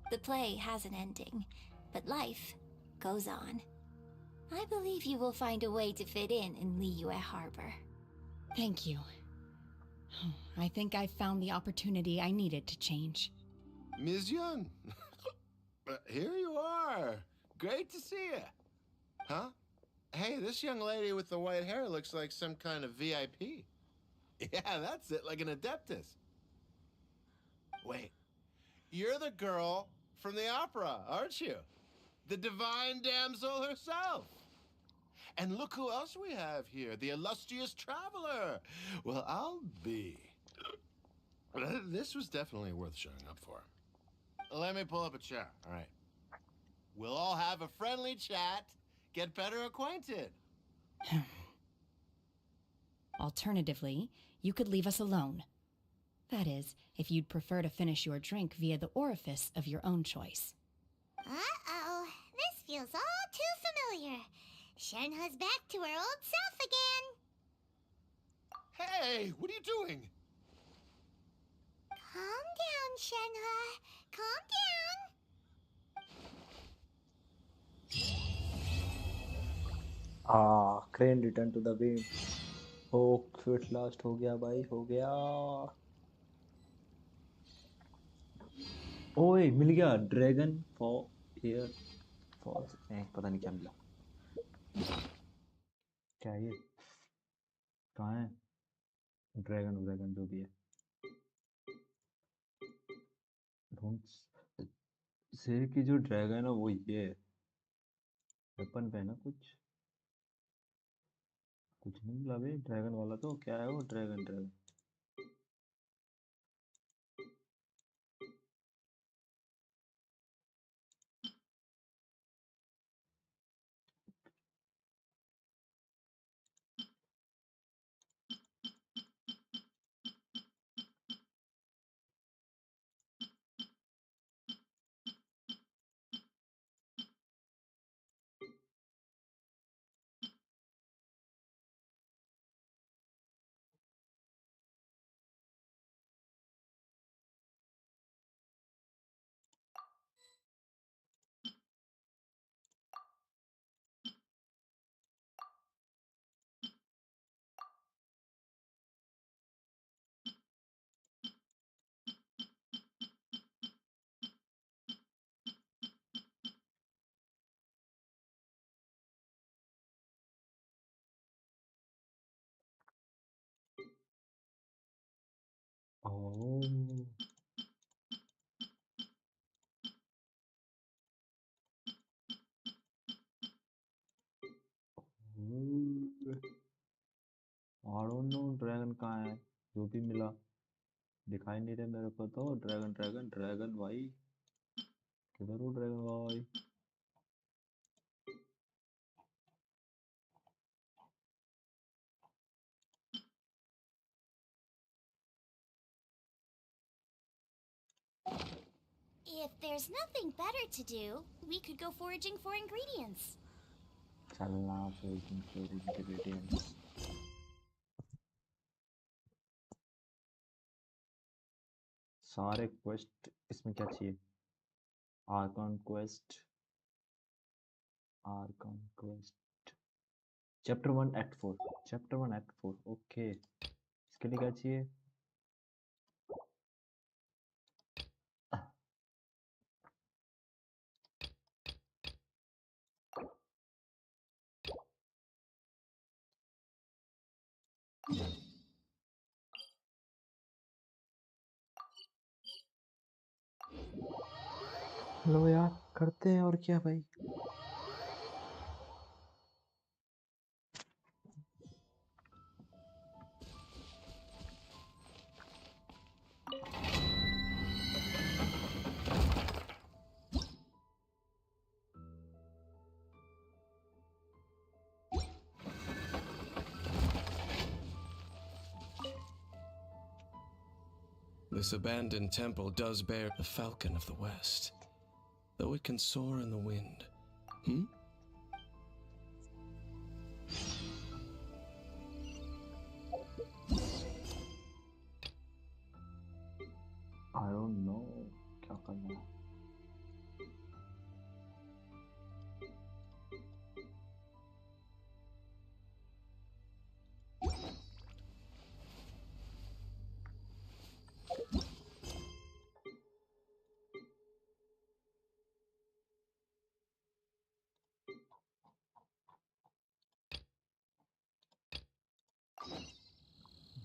[SPEAKER 20] The play has an ending, but life goes on. I believe you will find a way to fit in Liyue Harbor.
[SPEAKER 18] Thank you. I think I found the opportunity I needed to change.
[SPEAKER 7] Ms. Yun, here you are. Great to see you. Huh? Hey, this young lady with the white hair looks like some kind of VIP. Yeah, that's it, like an adeptus. Wait, you're the girl from the opera, aren't you? The divine damsel herself. And look who else we have here, the illustrious traveler. Well, I'll be. This was definitely worth showing up for. Let me pull up a chair, all right. We'll all have a friendly chat, get better acquainted.
[SPEAKER 18] Alternatively, you could leave us alone. That is, if you'd prefer to finish your drink via the orifice of your own choice.
[SPEAKER 4] Uh-oh, this feels all too familiar. Shenhe's back to her old self again.
[SPEAKER 7] Hey, what are you doing?
[SPEAKER 4] Calm down, Shenhe. Calm down.
[SPEAKER 16] crane return to the beam. Oh, at last हो गया भाई, हो गया. ओए मिल गया dragon for air false. पता नहीं क्या मिला. क्या ये कहाँ है? ड्रैगन जो भी है. शेर की जो ड्रैगन है वो ये है. वेपन पे है ना कुछ नहीं मिला भाई. ड्रैगन वाला तो क्या है वो? Dragon Oh. I don't know dragon कहाँ है. जो भी मिला दिखाई नहीं रहे मेरे को तो. ड्रैगन भाई किधर हो ड्रैगन भाई?
[SPEAKER 4] If there's nothing better to do, we could go foraging for ingredients.
[SPEAKER 16] चलना foraging for ingredients. सारे क्वेस्ट इसमें क्या चाहिए? Arkan quest, chapter 1 act 4, chapter 1 act 4। Okay, इसके लिए क्या चाहिए? लो यार, करते हैं और क्या भाई।
[SPEAKER 8] This abandoned temple does bear the Falcon of the West, though it can soar in the wind.
[SPEAKER 16] I don't know क्या करना है।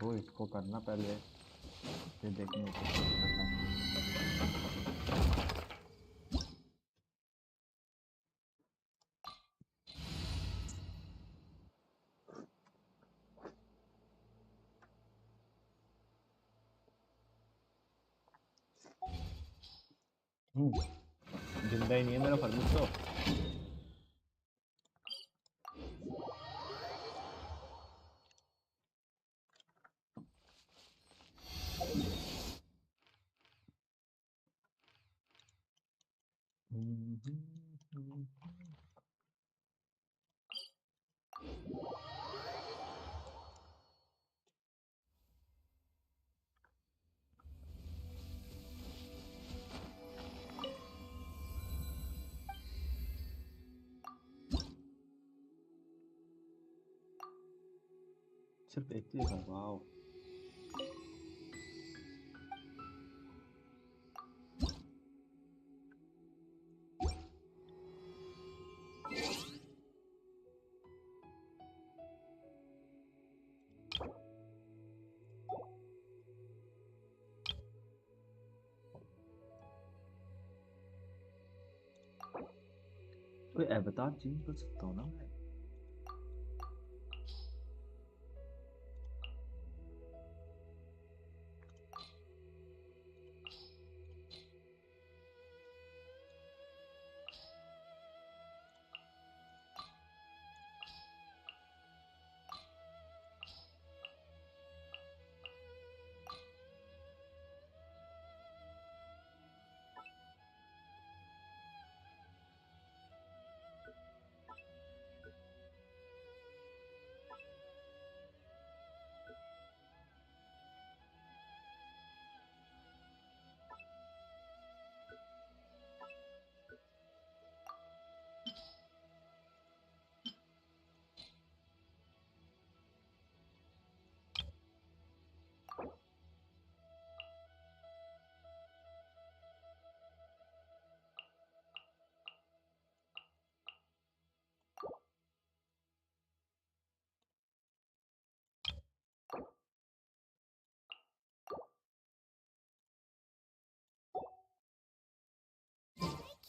[SPEAKER 16] वो इसको करना पहले, फिर देखेंगे किसको करना है। जिंदा ही नहीं है मेरा फरमुख तो। सिर्फ एक ही था। वाओ, कोई अवतार चेंज कर सकता हूँ ना मैं?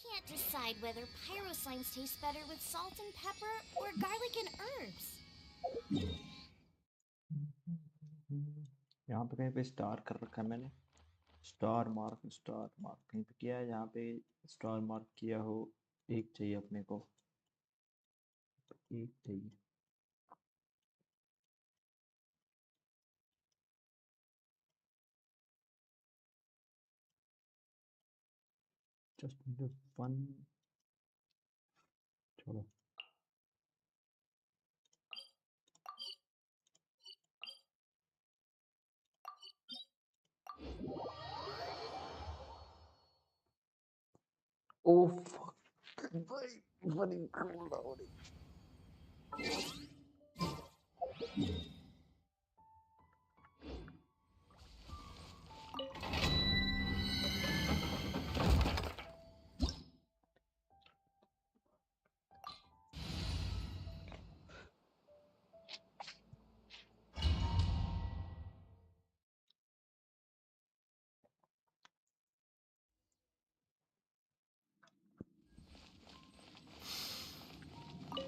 [SPEAKER 4] Can't decide whether pyro slimes taste better with salt and pepper or garlic and herbs.
[SPEAKER 16] यहाँ पे कहीं पे स्टार कर रखा है मैंने। स्टार मार्क कहीं पे किया है। यहाँ पे स्टार मार्क किया हो, एक चाहिए अपने को, एक चाहिए। Just need fun. चलो Oh fuck. Very cool.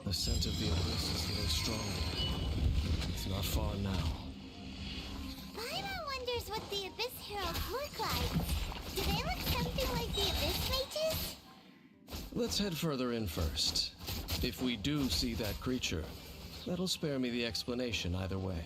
[SPEAKER 8] The scent of the abyss is getting stronger. It's not far now.
[SPEAKER 4] Paimon wonders what the Abyss Heralds look like. Do they look something like the Abyss Mages?
[SPEAKER 8] Let's head further in first. If we do see that creature, that'll spare me the explanation either way.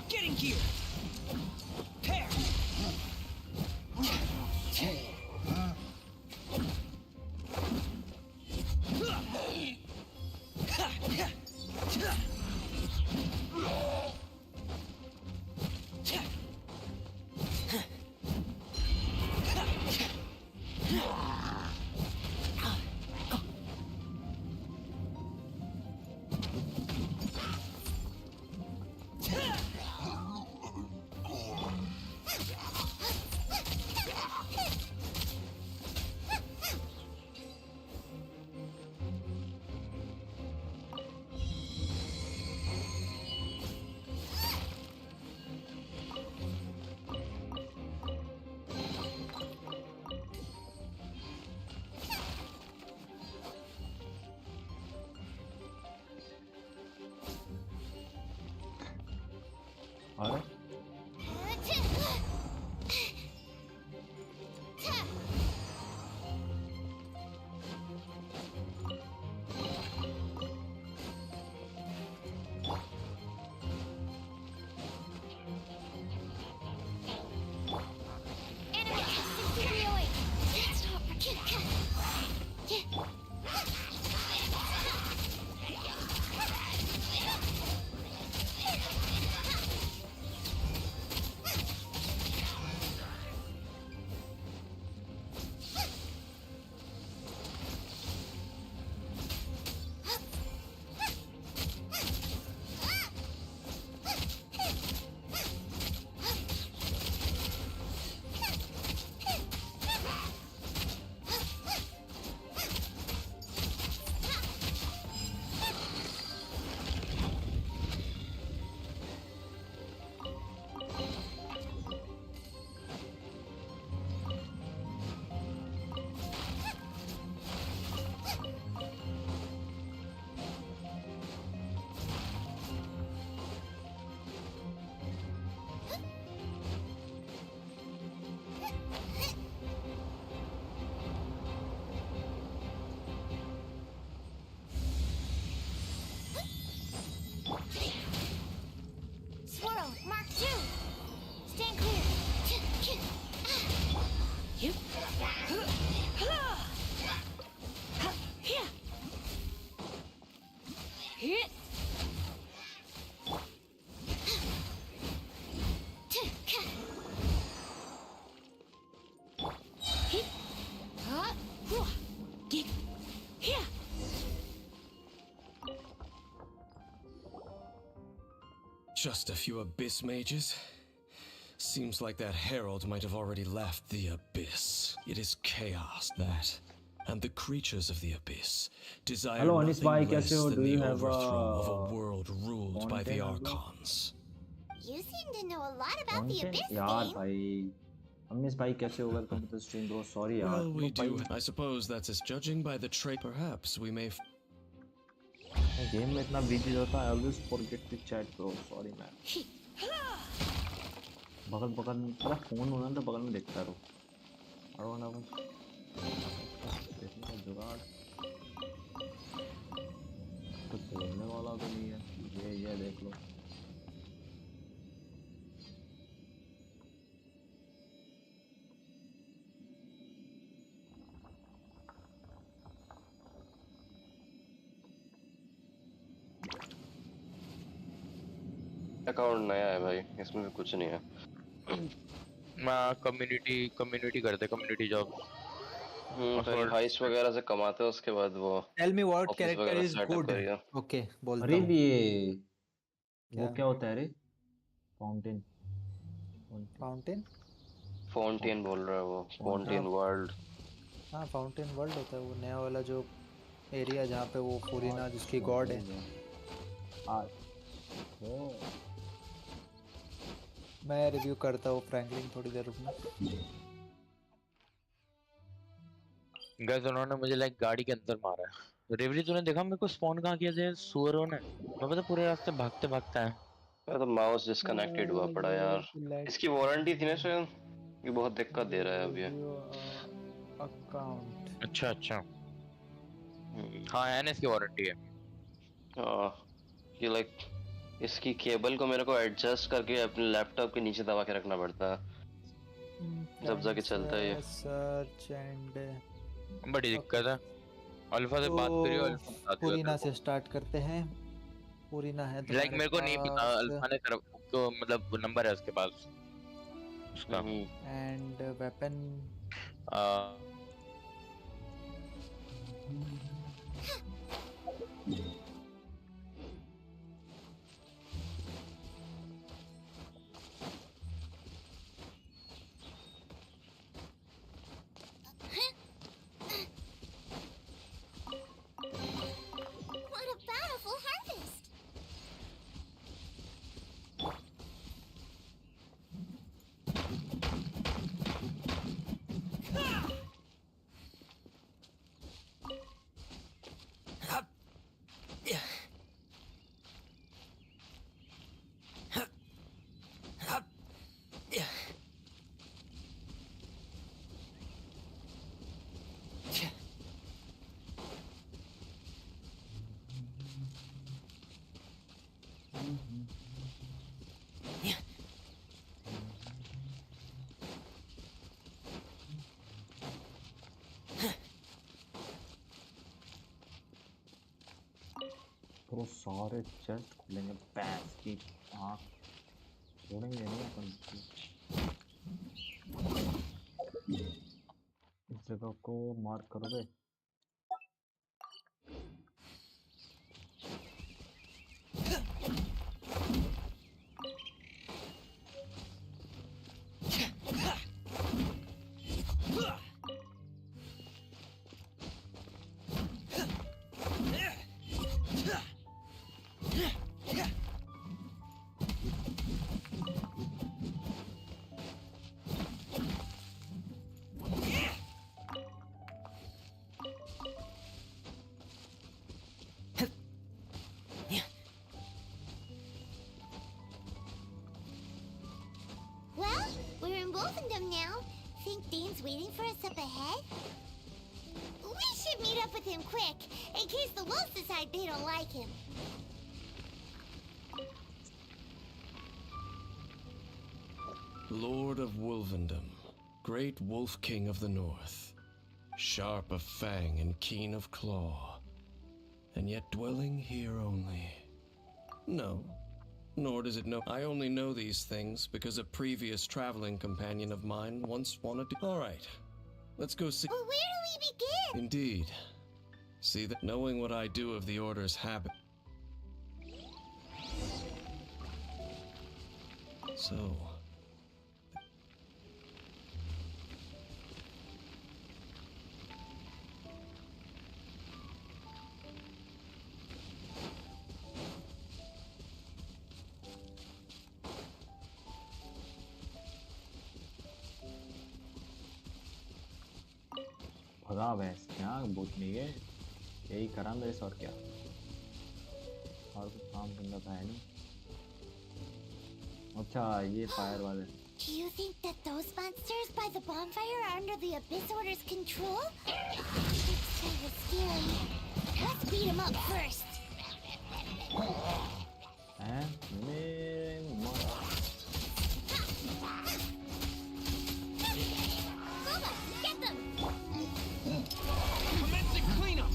[SPEAKER 2] Getting gear. Tear.
[SPEAKER 16] Alright.
[SPEAKER 4] Swirl, Mark 2. Stand clear.
[SPEAKER 2] You.
[SPEAKER 4] Hit.
[SPEAKER 8] Just a few abyss mages? Seems like that herald might have already left the abyss. It is chaos, that. And the creatures of the abyss desire
[SPEAKER 16] Hello, Anis
[SPEAKER 8] nothing
[SPEAKER 16] bhai,
[SPEAKER 8] less
[SPEAKER 16] kaise ho?
[SPEAKER 8] than
[SPEAKER 16] Do
[SPEAKER 8] the
[SPEAKER 16] you have
[SPEAKER 8] overthrow of a world ruled by the
[SPEAKER 16] content?
[SPEAKER 8] archons.
[SPEAKER 4] You seem to know a lot about the
[SPEAKER 16] Content?
[SPEAKER 4] Abyss
[SPEAKER 16] यार
[SPEAKER 4] game.
[SPEAKER 16] भाई Amish भाई कैसे हो welcome to the stream bro sorry यार
[SPEAKER 8] Well, we
[SPEAKER 16] low
[SPEAKER 8] do.
[SPEAKER 16] भाई
[SPEAKER 8] I suppose that's as judging by the trait. Perhaps we may.
[SPEAKER 16] मैं game में इतना बिजी रहता I always forget to chat bro sorry man बगल में पता phone होना तो बगल में देखता रहो I don't know देखने का जुगाड़ कुछ बोलने वाला तो नहीं है ये देख लो
[SPEAKER 12] अकाउंट नया है भाई इसमें भी कुछ नहीं है
[SPEAKER 14] कम्युनिटी करते कम्युनिटी जॉब
[SPEAKER 12] पहले हाइस्ट वगैरह से कमाते हैं उसके बाद वो
[SPEAKER 13] tell me what
[SPEAKER 12] office
[SPEAKER 13] character
[SPEAKER 12] वगैरह
[SPEAKER 13] इज
[SPEAKER 12] सेटअप
[SPEAKER 13] गुड
[SPEAKER 12] करिए
[SPEAKER 13] ओके बोलता
[SPEAKER 16] अरे
[SPEAKER 13] हूँ
[SPEAKER 16] ये वो
[SPEAKER 13] क्या
[SPEAKER 16] क्या होता है रे फाउंटेन
[SPEAKER 12] फाउंटेन बोल रहा है वो फाउंटेन वर्ल्ड
[SPEAKER 13] हाँ फाउंटेन वर्ल्ड होता है वो नया वाला जो एरिया जहाँ पे वो फूरिना जिसकी गॉड है मैं रिव्यू करता हूँ फ्रैंकलिन थोड़ी देर रुकना
[SPEAKER 14] गाइस उन्होंने मुझे लाइक गाड़ी के अंदर मारा है रेवरी तूने देखा मेरे को स्पॉन कहाँ किया था सुअरों ने मैं पता पूरे रास्ते भागते है
[SPEAKER 12] मैं तो माउस डिस्कनेक्टेड हुआ पड़ा यार इसकी वारंटी थी ना शायद ये बहुत दिक्कत दे रहा है अभी
[SPEAKER 13] अकाउंट
[SPEAKER 14] अच्छा हाँ है ना इसकी वारंटी है
[SPEAKER 12] ये लाइक इसकी केबल को मेरे को एडजस्ट करके अपने लैपटॉप के नीचे दबा के रखना पड़ता है जब जाके चलता है ये
[SPEAKER 13] सर्च एंड
[SPEAKER 14] बड़ी दिक्कत है अल्फा से बात करियो अल्फा बता दियो
[SPEAKER 13] पूरीना से स्टार्ट करते हैं पूरीना है
[SPEAKER 14] लाइक मेरे को नहीं पता अल्फा ने तो मतलब नंबर है उसके पास उसका
[SPEAKER 13] एंड वेपन
[SPEAKER 16] तो सारे चेस्ट खुलेंगे पैस की आँख छोड़ेंगे नहीं अपन इस जगह को मार्क करोगे
[SPEAKER 4] waiting for us up ahead? We should meet up with him quick, in case the wolves decide they don't like him.
[SPEAKER 8] Lord of Wolvendom, great wolf king of the north, sharp of fang and keen of claw, and yet dwelling here only. No, nor does it know. I only know these things because a previous traveling companion of mine once wanted to. All right, let's go see.
[SPEAKER 4] Well, where do we begin?
[SPEAKER 8] Indeed. See that knowing what I do of the Order's habit. So.
[SPEAKER 16] भगा भैंस क्या भूत नहीं है यही करा मेरे से और क्या और कुछ काम करना था है नहीं अच्छा ये फायर वाले
[SPEAKER 4] Do you think that those monsters by the bonfire are under the Abyss Order's control? It's kind of scary. Let's beat them up first. Mama, get them!
[SPEAKER 2] Commencing cleanup!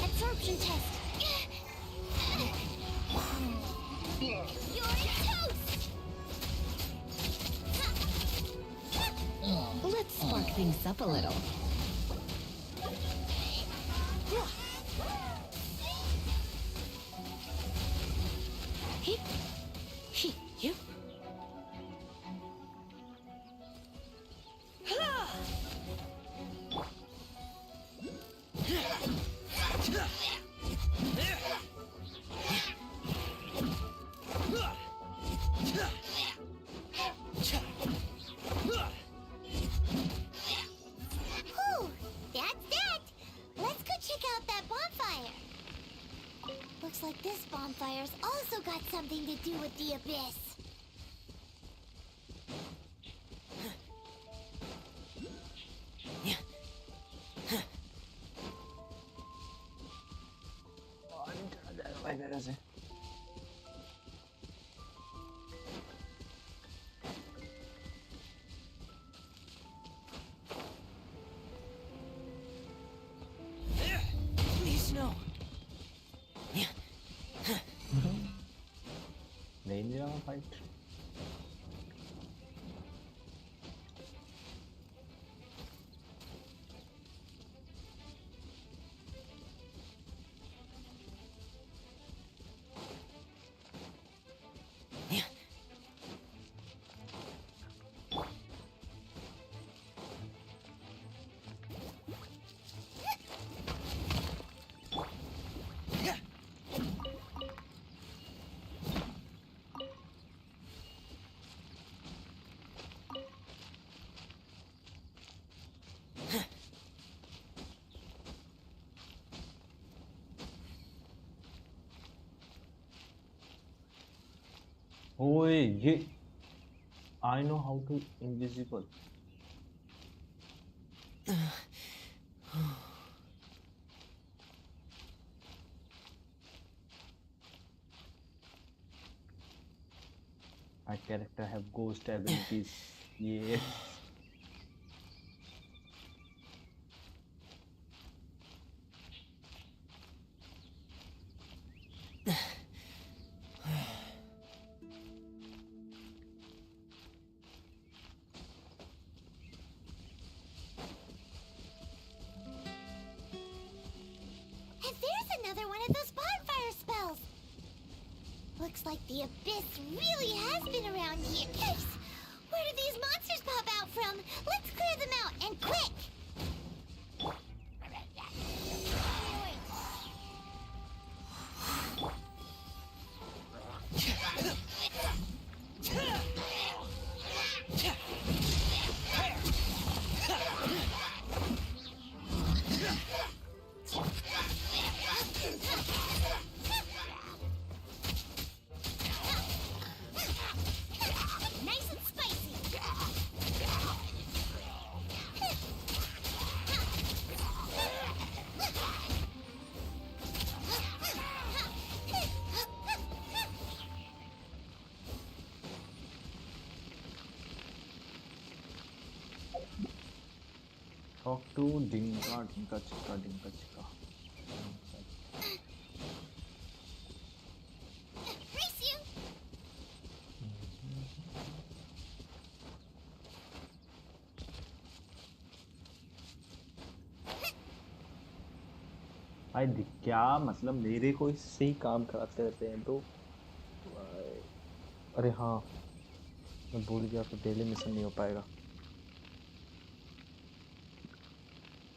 [SPEAKER 4] Absorption test. You're toast!
[SPEAKER 18] Let's spark things up a little. You.
[SPEAKER 4] Whew, that's that. Let's go check out that bonfire. Looks like this bonfire's also got something to do with the Abyss.
[SPEAKER 2] Please no.
[SPEAKER 16] नहीं रहा fight ओए ये I know how to invisible my character have ghost abilities yes
[SPEAKER 4] And there's another one of those bonfire spells. Looks like the Abyss really has been around here. Yikes! Where do these monsters pop out from? Let's clear them out, and quick! Nice and spicy.
[SPEAKER 16] talk to dinka dinka chika
[SPEAKER 4] Race you.
[SPEAKER 16] भाई क्या मतलब मेरे को इससे ही काम कराते रहते हैं तो अरे हाँ मैं भूल गया तो डेली मिशन नहीं हो पाएगा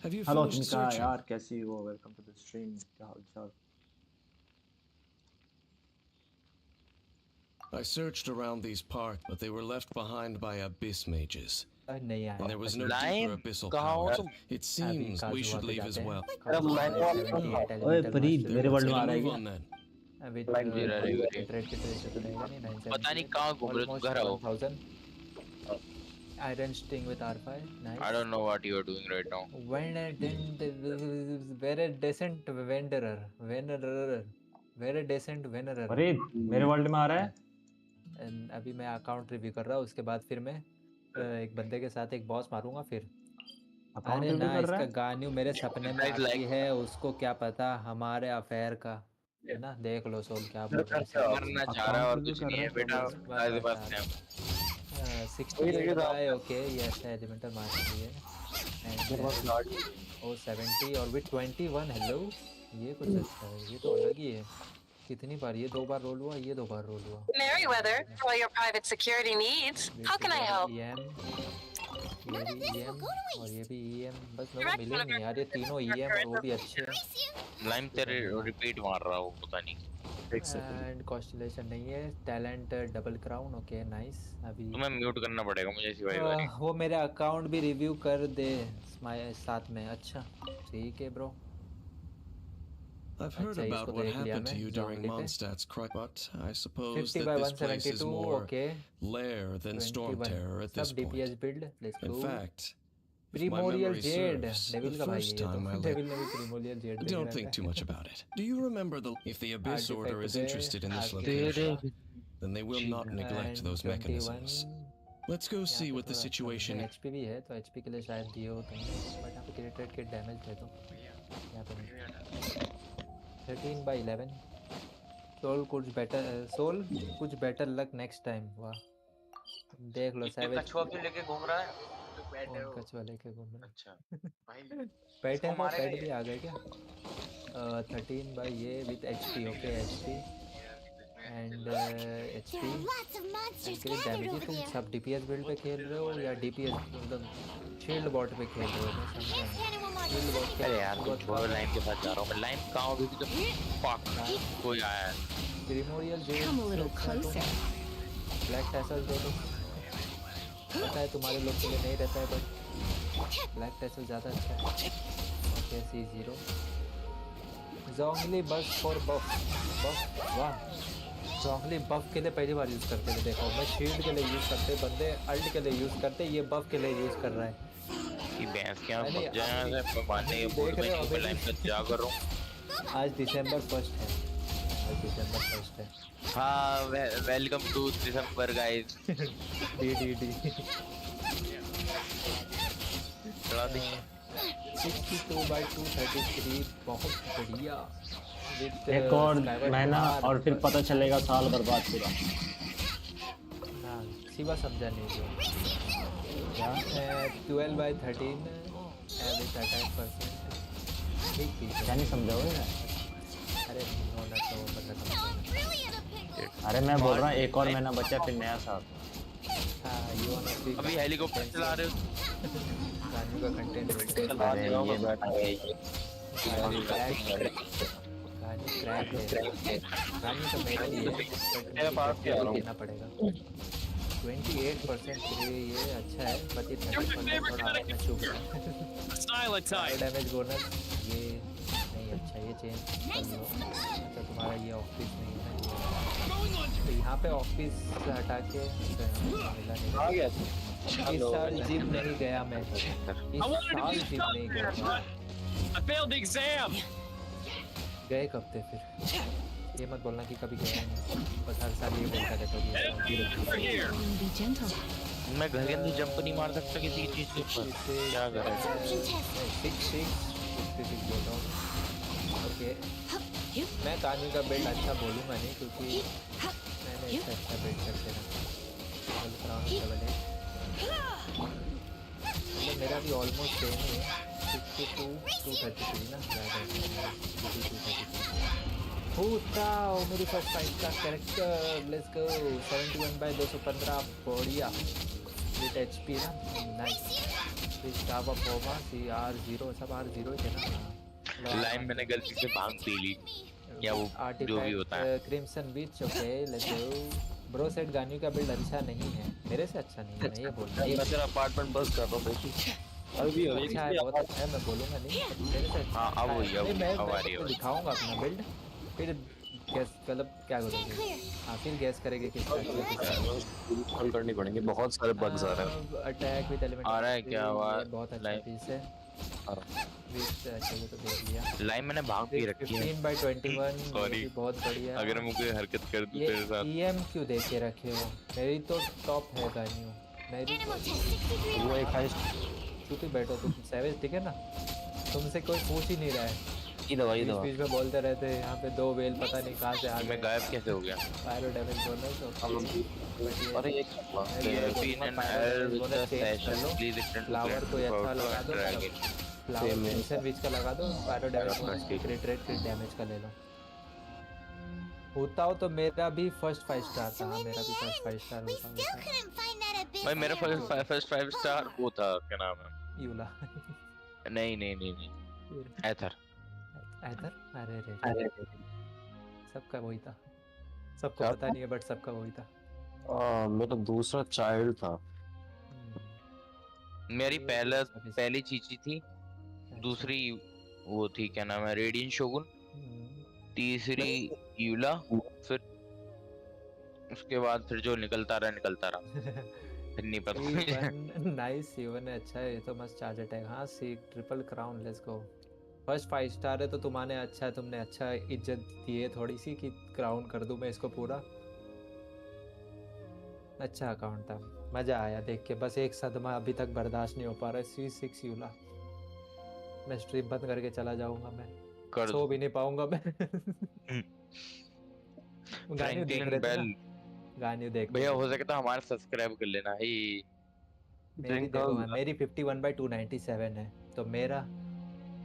[SPEAKER 16] हेलो तिनका यार कैसी हो वेलकम टू द स्ट्रीम क्या हाल चाल
[SPEAKER 8] I searched around these parts, but they were left behind by abyss mages. And there was no deeper abyssal power. It seems we should leave as well.
[SPEAKER 16] ओए फरीद मेरे world में आ रहा है क्या?
[SPEAKER 14] पता नहीं कहाँ घूम रहे हो तुम, घर आओ।
[SPEAKER 13] Iron sting with R5. Nice.
[SPEAKER 14] I don't know what you are doing right now.
[SPEAKER 13] Very decent venderer. Very decent venderer.
[SPEAKER 16] Farid मेरे वर्ल्ड में आ रहा है?
[SPEAKER 13] अभी मैं अकाउंट रिव्यू कर रहा हूँ, उसके बाद फिर मैं एक बंदे के साथ एक बॉस मारूंगा फिर। अरे ना, इसका गान्यू मेरे सपने में आती है, उसको क्या पता हमारे अफेयर का, है ना? देख लो सोल क्या बोल रहा है।
[SPEAKER 14] मरना चाह रहा है और कुछ नहीं है बेटा, आगे बात है।
[SPEAKER 13] 68 by okay, yes, elemental mastery है। And oh 70 और with 21, hello, ये कुछ अच्छा है, ये तो अलग ही है। कितनी बार ये 2 बार रोल हुआ, ये 2 बार रोल हुआ।
[SPEAKER 9] Merryweather, for your private security needs, how can I help?
[SPEAKER 13] ये भी EM और ये भी EM, बस मेरे को मिले नहीं यार, ये तीनों EM और वो भी अच्छे हैं।
[SPEAKER 14] लाइम तेरे रिपीट मार रहा हो, पता नहीं।
[SPEAKER 13] एंड कॉन्स्टेलेशन नहीं है, talent double crown, okay nice. अभी
[SPEAKER 14] तुम्हें म्यूट करना पड़ेगा मुझे सिवाय
[SPEAKER 13] वो मेरे अकाउंट भी रिव्यू कर दे साथ में। अच्छा ठीक है bro.
[SPEAKER 8] I've heard about what happened to you during Mondstadt's crisis, but I suppose that this place is more lair than Storm Terror at this point. In fact,
[SPEAKER 13] Primordial Jade.
[SPEAKER 8] The first time I don't think too much about it. Do you remember if the Abyss Order is interested in this location, then they will not neglect those mechanisms. Let's go see what the situation is.
[SPEAKER 13] HP भी है तो HP के लिए शायद दिए हो तुम, but यहाँ पे क्रिटिक के डैमेज दे दो। यहाँ पे 13 by 11. Soul कुछ better luck next time। वाह देख लो सैवेज
[SPEAKER 14] कछुआ क्यों लेके घूम रहा है?
[SPEAKER 13] कछुआ लेके घूम रहा है।
[SPEAKER 14] अच्छा
[SPEAKER 13] पेट है, पेट भी आ गए क्या? 13 by ये with HP, okay HP and HP and damage. तुम सब DPS बिल्ड पे खेल रहे हो या DPS मतलब शील्ड बॉट पे खेल रहे हो? मैं समझा।
[SPEAKER 14] अरे यार कुछ छोड़ो, लाइन के पास जा रहा हूँ मैं। लाइन कहाँ होगी तो फक कोई आया है।
[SPEAKER 13] प्रीमोरियल जेड ब्लैक टैसल दे दो। पता है तुम्हारे लोग के लिए नहीं रहता है, बट ब्लैक टैसल ज़्यादा अच्छा है। ओके C0 जोंगली बस फॉर बफ। वाह जोंगली बफ के लिए पहली बार यूज़ करते थे। देखो मैं शील्ड के लिए यूज़ करते बंदे, अल्ट के लिए यूज़ करते, ये बफ के लिए यूज़ कर रहा है।
[SPEAKER 14] ये बैंस क्या मत जाना है मारने के बोर्ड में ऊपर लाइन पे जा कर रहा हूँ।
[SPEAKER 13] आज दिसंबर 1 है, आज दिसंबर 1 है।
[SPEAKER 14] हाँ welcome to December guys.
[SPEAKER 13] D 62 by 233 बहुत बढ़िया।
[SPEAKER 16] एक और महीना और फिर पता चलेगा साल बर्बाद पूरा।
[SPEAKER 13] हाँ सिवा समझा नहीं जो 12 by 13 एवरेज अटैक परसेंट। ठीक
[SPEAKER 16] क्या नहीं समझा हुआ है?
[SPEAKER 13] अरे
[SPEAKER 16] अरे मैं बोल रहा हूँ एक और महीना बचा फिर नया साल।
[SPEAKER 14] अभी हेलीकॉप्टर चला रहे हो?
[SPEAKER 13] गाने का कंटेंट गाने तो मेरा ही है, देना पड़ेगा। 28% के लिए ये अच्छा है, बट ये 30% थोड़ा हाथ में चुभ रहा है। डैमेज बोनस ये नहीं अच्छा, ये चेंज कर लो। अच्छा तुम्हारा ये ऑफिस नहीं है, तो यहाँ पे ऑफिस हटा के मिला नहीं। इस साल जिम नहीं गया मैं, इस साल जिम नहीं गया। गए कब थे फिर? ये मत बोलना कि कभी गया नहीं, बस हर साल ये बोलता रहता हूँ।
[SPEAKER 14] मैं घर के अंदर जंप नहीं मार सकता किसी चीज़ के ऊपर, क्या करें?
[SPEAKER 13] 66 बोल रहा हूँ। ओके मैं कानून का बिल्ड अच्छा बोलूँगा नहीं, क्योंकि मैंने इससे अच्छा बिल्ड करके रखा। मेरा भी ऑलमोस्ट सेम ही है, 62 233 ना ज़्यादा। मेरी फर्स्ट फाइट का कैरेक्टर, लेट्स गो। 71 by 215 बढ़िया विद HP ना, नाइस। स्टाव ऑफ होमा CR0 सब R0 थे ना।
[SPEAKER 14] लाइन मैंने गलती से भांग पी ली या वो जो भी होता है।
[SPEAKER 13] Crimson beach, okay let's go. Bro set गानियों का बिल्ड अच्छा नहीं है, मेरे से अच्छा नहीं है, मैं ये बोल रहा हूँ।
[SPEAKER 14] मैं तेरा अपार्टमेंट बस कर रहा हूँ अभी हो
[SPEAKER 13] अच्छा है, बहुत अच्छा है, मैं बोलूँगा नहीं, मेरे से अच्छा
[SPEAKER 14] हाँ अब हुई
[SPEAKER 13] मैं दिखाऊंगा अपना बिल्ड, फिर गैस मतलब क्या करोगे? हाँ फिर गैस करेंगे किसका अच्छा
[SPEAKER 14] हल करनी पड़ेंगे, बहुत सारे बग्स आ रहे हैं।
[SPEAKER 13] अटैक विद एलिमेंट
[SPEAKER 14] आ रहा है क्या आवाज?
[SPEAKER 13] बहुत अच्छा पीस है। अच्छा ये तो देख लिया।
[SPEAKER 14] लाइन मैंने भाग भी रखी है
[SPEAKER 13] 15/21
[SPEAKER 14] सॉरी
[SPEAKER 13] बहुत बढ़िया।
[SPEAKER 14] अगर मैं कोई हरकत कर दूं तेरे साथ
[SPEAKER 13] EM क्यों देख के रखे हो? मेरी तो टॉप है गानियों, मेरी वो एक हाई चुप ही बैठो तुम सैवेज, ठीक है ना? तुमसे कोई पूछ ही नहीं रहा है,
[SPEAKER 14] ये दवा
[SPEAKER 13] बीच में बोलते रहते हैं यहाँ पे 2 वेल पता नहीं कहाँ से आ गए।
[SPEAKER 14] मैं गायब कैसे हो गया?
[SPEAKER 13] पायरो डैमेज बोनस
[SPEAKER 14] अरे ये
[SPEAKER 13] फ्लावर को अच्छा लगा दो, फ्लावर मेंशन बीच का लगा दो, pyro damage bonus crit rate crit damage का ले लो। होता हो तो मेरा भी फर्स्ट 5 स्टार था, मेरा भी फर्स्ट 5 स्टार होता
[SPEAKER 14] भाई मेरा फर्स्ट 5 स्टार वो था, क्या नाम है?
[SPEAKER 13] यूला
[SPEAKER 14] नहीं एथर
[SPEAKER 13] अरे सबका वही था, सबको पता नहीं है बट सबका वही था।
[SPEAKER 14] मेरा दूसरा चाइल्ड था, मेरी पहली चीची थी, दूसरी वो थी क्या नाम है रेडियन शोगुन, तीसरी यूला, फिर उसके बाद फिर जो निकलता रहा फिर नहीं पता।
[SPEAKER 13] नाइस इवन है, अच्छा है ये तो मस्त चार्ज अटैक। हाँ see triple crown let's go. First 5 star है तो तुम्हारे अच्छा है, तुमने अच्छा इज्जत दी है थोड़ी सी कि क्राउन कर दूं मैं इसको पूरा। अच्छा अकाउंट था, मजा आया देख के, बस एक सदमा अभी तक बर्दाश्त नहीं हो पा रहा है। C6 यूला मैं स्ट्रीम बंद करके चला जाऊंगा, मैं सो भी नहीं पाऊंगा मैं। गाने देख रहे थे ना, गाने देख
[SPEAKER 14] भैया हो सके तो हमारा सब्सक्राइब कर लेना ही।
[SPEAKER 13] मेरी देखो मेरी 51/297 है, तो मेरा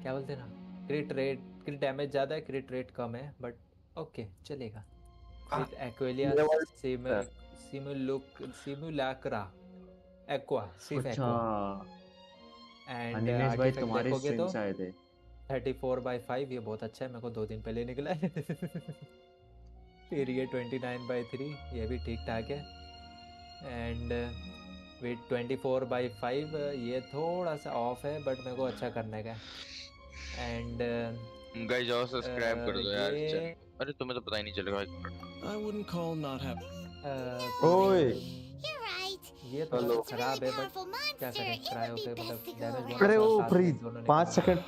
[SPEAKER 13] क्या बोलते ना क्रिट डैमेज ज्यादा है, क्रिट रेट कम है, बट ओके चलेगा। विद एक्वेलिया सिमुलाक्रा एक्वा सिर्फ एक्वा एंड
[SPEAKER 16] अनिमेश भाई तुम्हारे स्ट्रीम से आए थे
[SPEAKER 13] 34/5 ये बहुत अच्छा है, मेरे को 2 दिन पहले निकला है। फिर ये 29/3 ये भी ठीक ठाक है एंड विद 24/5 ये थोड़ा सा ऑफ है बट मेरे को अच्छा करने का एंड
[SPEAKER 14] गाइस जाओ सब्सक्राइब कर दो यार। अरे तुम्हें तो पता ही नहीं चलेगा।
[SPEAKER 8] I wouldn't call not happy.
[SPEAKER 16] ओए
[SPEAKER 13] ये तो खराब है बट क्या करें, ट्राई होके मतलब डैमेज।
[SPEAKER 16] अरे ओ फ्रीज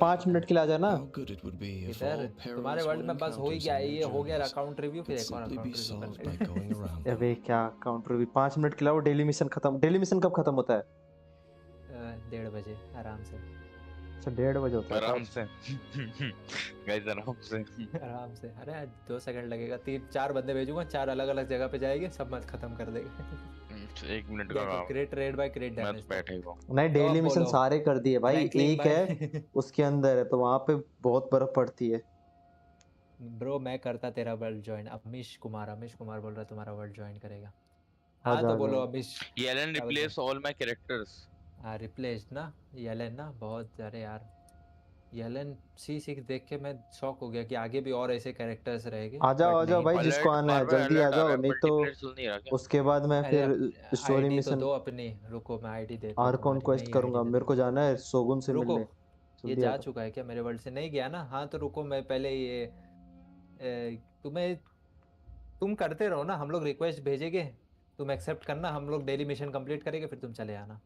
[SPEAKER 16] 5 मिनट के लिए आ जाना
[SPEAKER 13] इधर तुम्हारे वर्ल्ड में बस हो ही गया, ये हो गया अकाउंट रिव्यू, फिर एक और अकाउंट रिव्यू।
[SPEAKER 16] अबे क्या अकाउंट रिव्यू 5 मिनट के लिए? वो डेली मिशन खत्म, डेली मिशन कब खत्म होता है?
[SPEAKER 13] 1:30 बजे आराम से।
[SPEAKER 16] अच्छा 1:30 बजे होता है
[SPEAKER 14] आराम से गाइस आराम से।
[SPEAKER 13] अरे 2 सेकंड लगेगा, 3-4 बंदे भेजूंगा, 4 अलग-अलग जगह पे जाएंगे, सब मत खत्म कर देंगे।
[SPEAKER 14] 1 मिनट का काम,
[SPEAKER 13] crit rate by crit damage.
[SPEAKER 14] मैं बैठे ही हूं।
[SPEAKER 16] नहीं डेली मिशन सारे कर दिए भाई, एक है उसके अंदर है तो वहां पे बहुत बर्फ पड़ती है।
[SPEAKER 13] ब्रो मैं करता तेरा वर्ल्ड ज्वाइन। अमिश कुमार बोल रहा है तुम्हारा वर्ल्ड ज्वाइन करेगा। हाँ तो बोलो Amish.
[SPEAKER 14] Yelan replace all my characters.
[SPEAKER 13] हाँ रिप्लेस ना येलन ना, बहुत अरे यार येलन C6 देख के मैं शॉक हो गया कि आगे भी और ऐसे कैरेक्टर्स रहेंगे।
[SPEAKER 16] आ जाओ भाई जिसको आना है जल्दी आ जाओ, नहीं तो उसके बाद मैं फिर स्टोरी मिशन
[SPEAKER 13] दो अपनी। रुको मैं आईडी देता हूं,
[SPEAKER 16] आर्कॉन क्वेस्ट करूंगा, मेरे को जाना है शोगुन से मिलने।
[SPEAKER 13] ये जा चुका है क्या मेरे वर्ल्ड से? नहीं गया ना? हाँ तो रुको मैं पहले ये तुम करते रहो ना, हम लोग रिक्वेस्ट भेजेंगे, तुम एक्सेप्ट करना, हम लोग डेली मिशन कंप्लीट करेंगे, फिर तुम चले आना।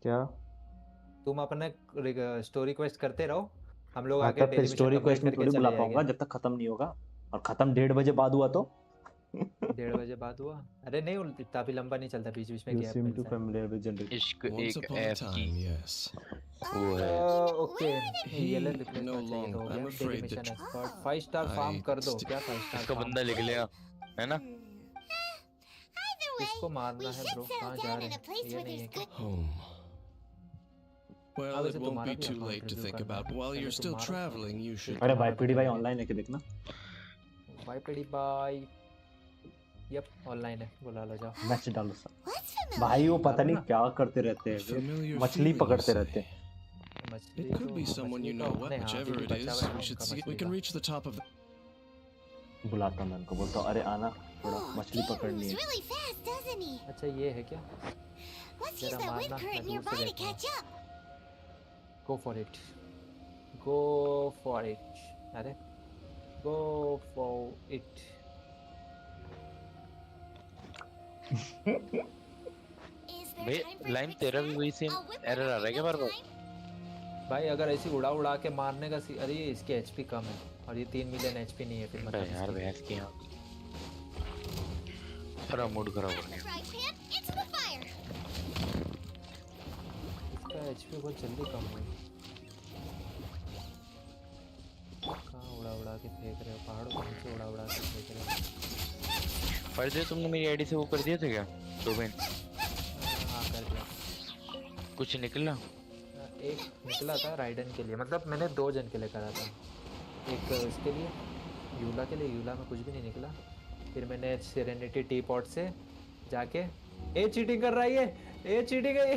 [SPEAKER 16] क्या
[SPEAKER 13] तुम अपने स्टोरी क्वेस्ट करते रहो, हम लोग आके
[SPEAKER 16] डेली मिशन स्टोरी क्वेस्ट में थोड़ी बुला पाऊंगा जब तक खत्म नहीं होगा, और खत्म 1:30 बजे बाद हुआ तो
[SPEAKER 13] 1:30 बजे बाद हुआ। अरे नहीं इतना भी लंबा नहीं चलता, बीच बीच में गैप मिलता है।
[SPEAKER 14] इश्क एक ऐप की
[SPEAKER 13] वो है। ओके येलन रिप्लेसमेंट चाहिए तो daily mission expert 5 star farm कर दो। क्या 5 स्टार
[SPEAKER 14] इसका बंदा लिख लिया है ना?
[SPEAKER 13] किसको मारना है ब्रो? कहां जा रहे हैं? ये नहीं है क्या?
[SPEAKER 8] Well, it won't be too late to think about. While you're still traveling, you should.
[SPEAKER 16] अरे भाई पीडी भाई ऑनलाइन है कि देखना।
[SPEAKER 13] भाई पीडी भाई यप ऑनलाइन है, बुला लो जाओ।
[SPEAKER 16] मैच डालो सर। भाई वो पता नहीं क्या करते रहते हैं, मछली पकड़ते रहते हैं।
[SPEAKER 8] It could be someone you know. Whichever it is, we should see. We can reach the top of.
[SPEAKER 16] बुलाता मैं उनको, बोलता अरे आना थोड़ा मछली पकड़नी है।
[SPEAKER 4] really fast, doesn't he?
[SPEAKER 13] अच्छा ये है क्या?
[SPEAKER 4] Let's use
[SPEAKER 13] जरा
[SPEAKER 4] that wind
[SPEAKER 13] मारना,
[SPEAKER 4] current
[SPEAKER 13] मैं दूर
[SPEAKER 4] nearby
[SPEAKER 13] से
[SPEAKER 4] to
[SPEAKER 13] देखूंगा।
[SPEAKER 4] catch up.
[SPEAKER 13] Go for it. Go for it. अरे Go for it.
[SPEAKER 14] भाई लाइम तेरा भी वही सेम एरर आ रहा है क्या बार बार?
[SPEAKER 13] भाई अगर ऐसी उड़ा उड़ा के मारने का अरे इसके एचपी कम है और ये 3 मिलियन एचपी नहीं है फिर मतलब
[SPEAKER 14] यार भैंस के यहाँ सारा मूड खराब हो गया।
[SPEAKER 13] इसका एचपी बहुत जल्दी कम है। कहाँ उड़ा उड़ा के फेंक रहे हो? पहाड़ों के नीचे उड़ा उड़ा के फेंक रहे हो।
[SPEAKER 14] फर्स्ट तुमने मेरी आईडी से वो कर दिया था क्या डोमेन?
[SPEAKER 13] हाँ कर दिया।
[SPEAKER 14] कुछ निकला?
[SPEAKER 13] एक निकला था राइडन के लिए, मतलब मैंने 2 जन के लिए करा था। एक इसके लिए यूला के लिए, यूला में कुछ भी नहीं निकला। फिर मैंने सेरेनिटी टी पॉट से जाके ए चीटिंग कर रहा है ये चीटिंग है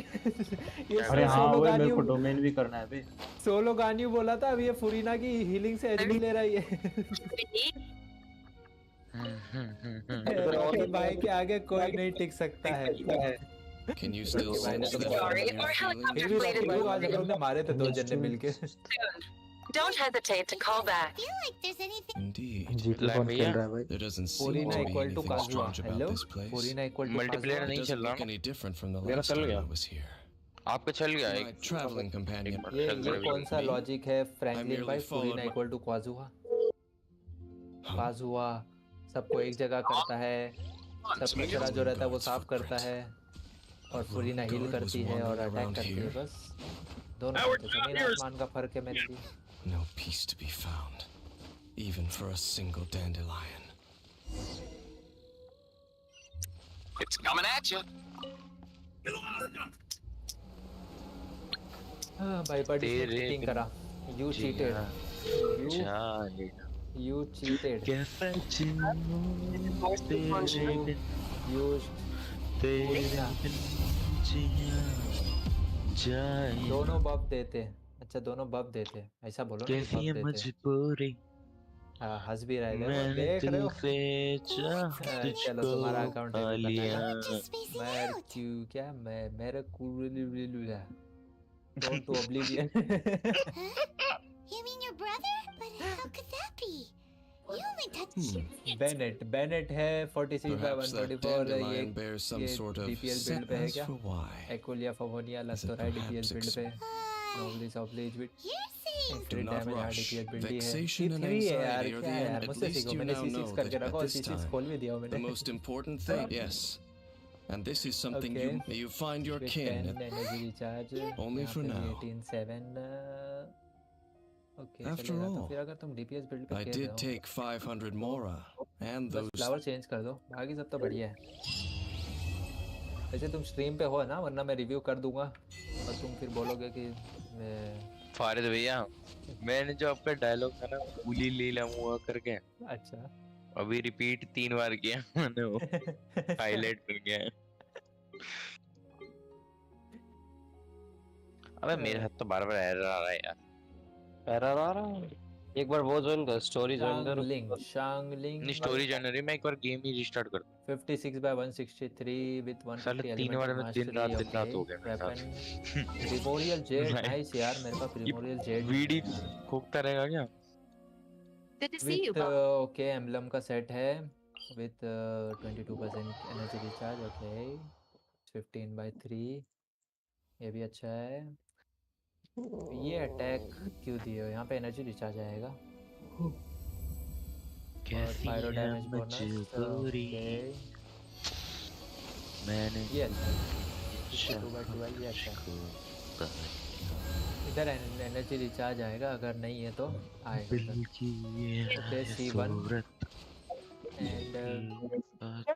[SPEAKER 13] ये
[SPEAKER 16] अरे हाँ वो मेरे को डोमेन भी करना है बे।
[SPEAKER 13] सोलो गान्यू बोला था, अब ये फुरीना की हीलिंग से एचपी ले रहा है भाई के आगे कोई नहीं टिक सकता है।
[SPEAKER 8] Can you still sense the
[SPEAKER 9] Sorry, our helicopter fleet is moving.
[SPEAKER 13] मारे थे 2 जन ने मिलके।
[SPEAKER 9] Don't hesitate to call back.
[SPEAKER 4] I feel like there's anything.
[SPEAKER 8] Indeed. There doesn't seem to be anything strange about this place.
[SPEAKER 14] Multiplayer नहीं चल रहा
[SPEAKER 8] Look any different from the last time I was here.
[SPEAKER 14] आपका चल गया
[SPEAKER 8] My traveling companion.
[SPEAKER 13] ये कौन सा logic है फ्रैंकलिन भाई? फुरीना इक्वल टू क्वाजुआ। क्वाजुआ सबको एक जगह करता है, सब कचरा जो रहता है वो साफ करता है और फुरीना हील करती है और अटैक करती है। बस दोनों जमीन आसमान का फर्क है मेरे लिए।
[SPEAKER 8] No peace to be found, even for a single dandelion.
[SPEAKER 3] It's coming at you.
[SPEAKER 13] हाँ भाई बड़ी चीटिंग करा। You cheated. You cheated. दोनों बफ देते। अच्छा दोनों बफ देते, ऐसा बोलो ना।
[SPEAKER 14] कैसी मजबूरी
[SPEAKER 13] हाँ हंस भी रहे थे, देख रहे हो। चलो तुम्हारा अकाउंट मैं क्यों क्या मैं मेरे कुलुलुलुला Don't to oblivion.
[SPEAKER 4] You mean your brother? But how could that be? You only touched.
[SPEAKER 13] Bennett है 46 by 144 ये
[SPEAKER 8] bears some sort of
[SPEAKER 13] DPS build पे है क्या?
[SPEAKER 8] why?
[SPEAKER 13] Equalia Favonia लग तो रहा है DPS build पे। Oblige oblige with.
[SPEAKER 8] Do not rush. Vexation and
[SPEAKER 13] है यार
[SPEAKER 8] anxiety are the
[SPEAKER 13] क्या यार
[SPEAKER 8] end. At
[SPEAKER 13] मुझसे
[SPEAKER 8] least
[SPEAKER 13] सीखो।
[SPEAKER 8] you
[SPEAKER 13] मैंने
[SPEAKER 8] now know
[SPEAKER 13] C6 करके
[SPEAKER 8] that
[SPEAKER 13] रखा
[SPEAKER 8] at
[SPEAKER 13] और
[SPEAKER 8] this
[SPEAKER 13] C6 खोल भी दिया
[SPEAKER 8] time,
[SPEAKER 13] मैंने।
[SPEAKER 8] the most important thing, yes. And this is something you find your kin.
[SPEAKER 13] Energy recharge.
[SPEAKER 8] Only for now.
[SPEAKER 13] 18-7. Okay.
[SPEAKER 8] After all,
[SPEAKER 13] फिर अगर तुम DPS build पे
[SPEAKER 8] I
[SPEAKER 13] खेल रहे
[SPEAKER 8] did
[SPEAKER 13] हो,
[SPEAKER 8] take 500 mora and
[SPEAKER 13] बस
[SPEAKER 8] those.
[SPEAKER 13] फ्लावर चेंज कर दो, बाकी सब तो बढ़िया है। वैसे तुम स्ट्रीम पे हो ना, वरना मैं रिव्यू कर दूंगा और तुम फिर बोलोगे कि
[SPEAKER 14] फारिद भैया मैंने जो आपका डायलॉग था ना उली लीला मुआ करके,
[SPEAKER 13] अच्छा
[SPEAKER 14] अभी रिपीट 3 बार किया मैंने, वो हाईलाइट कर गया है। अबे मेरे साथ तो बार बार एरर आ रहा है यार,
[SPEAKER 12] एरर आ रहा है। एक बार वो ज्वाइन कर, स्टोरी ज्वाइन कर।
[SPEAKER 13] शांगलिंग
[SPEAKER 14] नहीं स्टोरी ज्वाइन नहीं, मैं एक बार गेम ही रिस्टार्ट करता हूं।
[SPEAKER 13] 56 by 163 with 150
[SPEAKER 14] 3 बार में दिन रात हो गया मेरे साथ।
[SPEAKER 13] प्रिमोरियल जेड नाइस यार, मेरे पास प्रिमोरियल जेड
[SPEAKER 14] वीडी खोकता रहेगा क्या?
[SPEAKER 13] ओके एम्बलम का सेट है with 22% energy recharge. Okay 15 by 3 ये भी अच्छा है। ये अटैक क्यों दिए हो? यहाँ पे एनर्जी रिचार्ज आएगा और पायरो डैमेज बोनस।
[SPEAKER 14] मैंने
[SPEAKER 13] ये अच्छा है 2/12 ये अच्छा है। इधर एनर्जी रिचार्ज आएगा, अगर नहीं है तो आएगा। ओके C1 एंड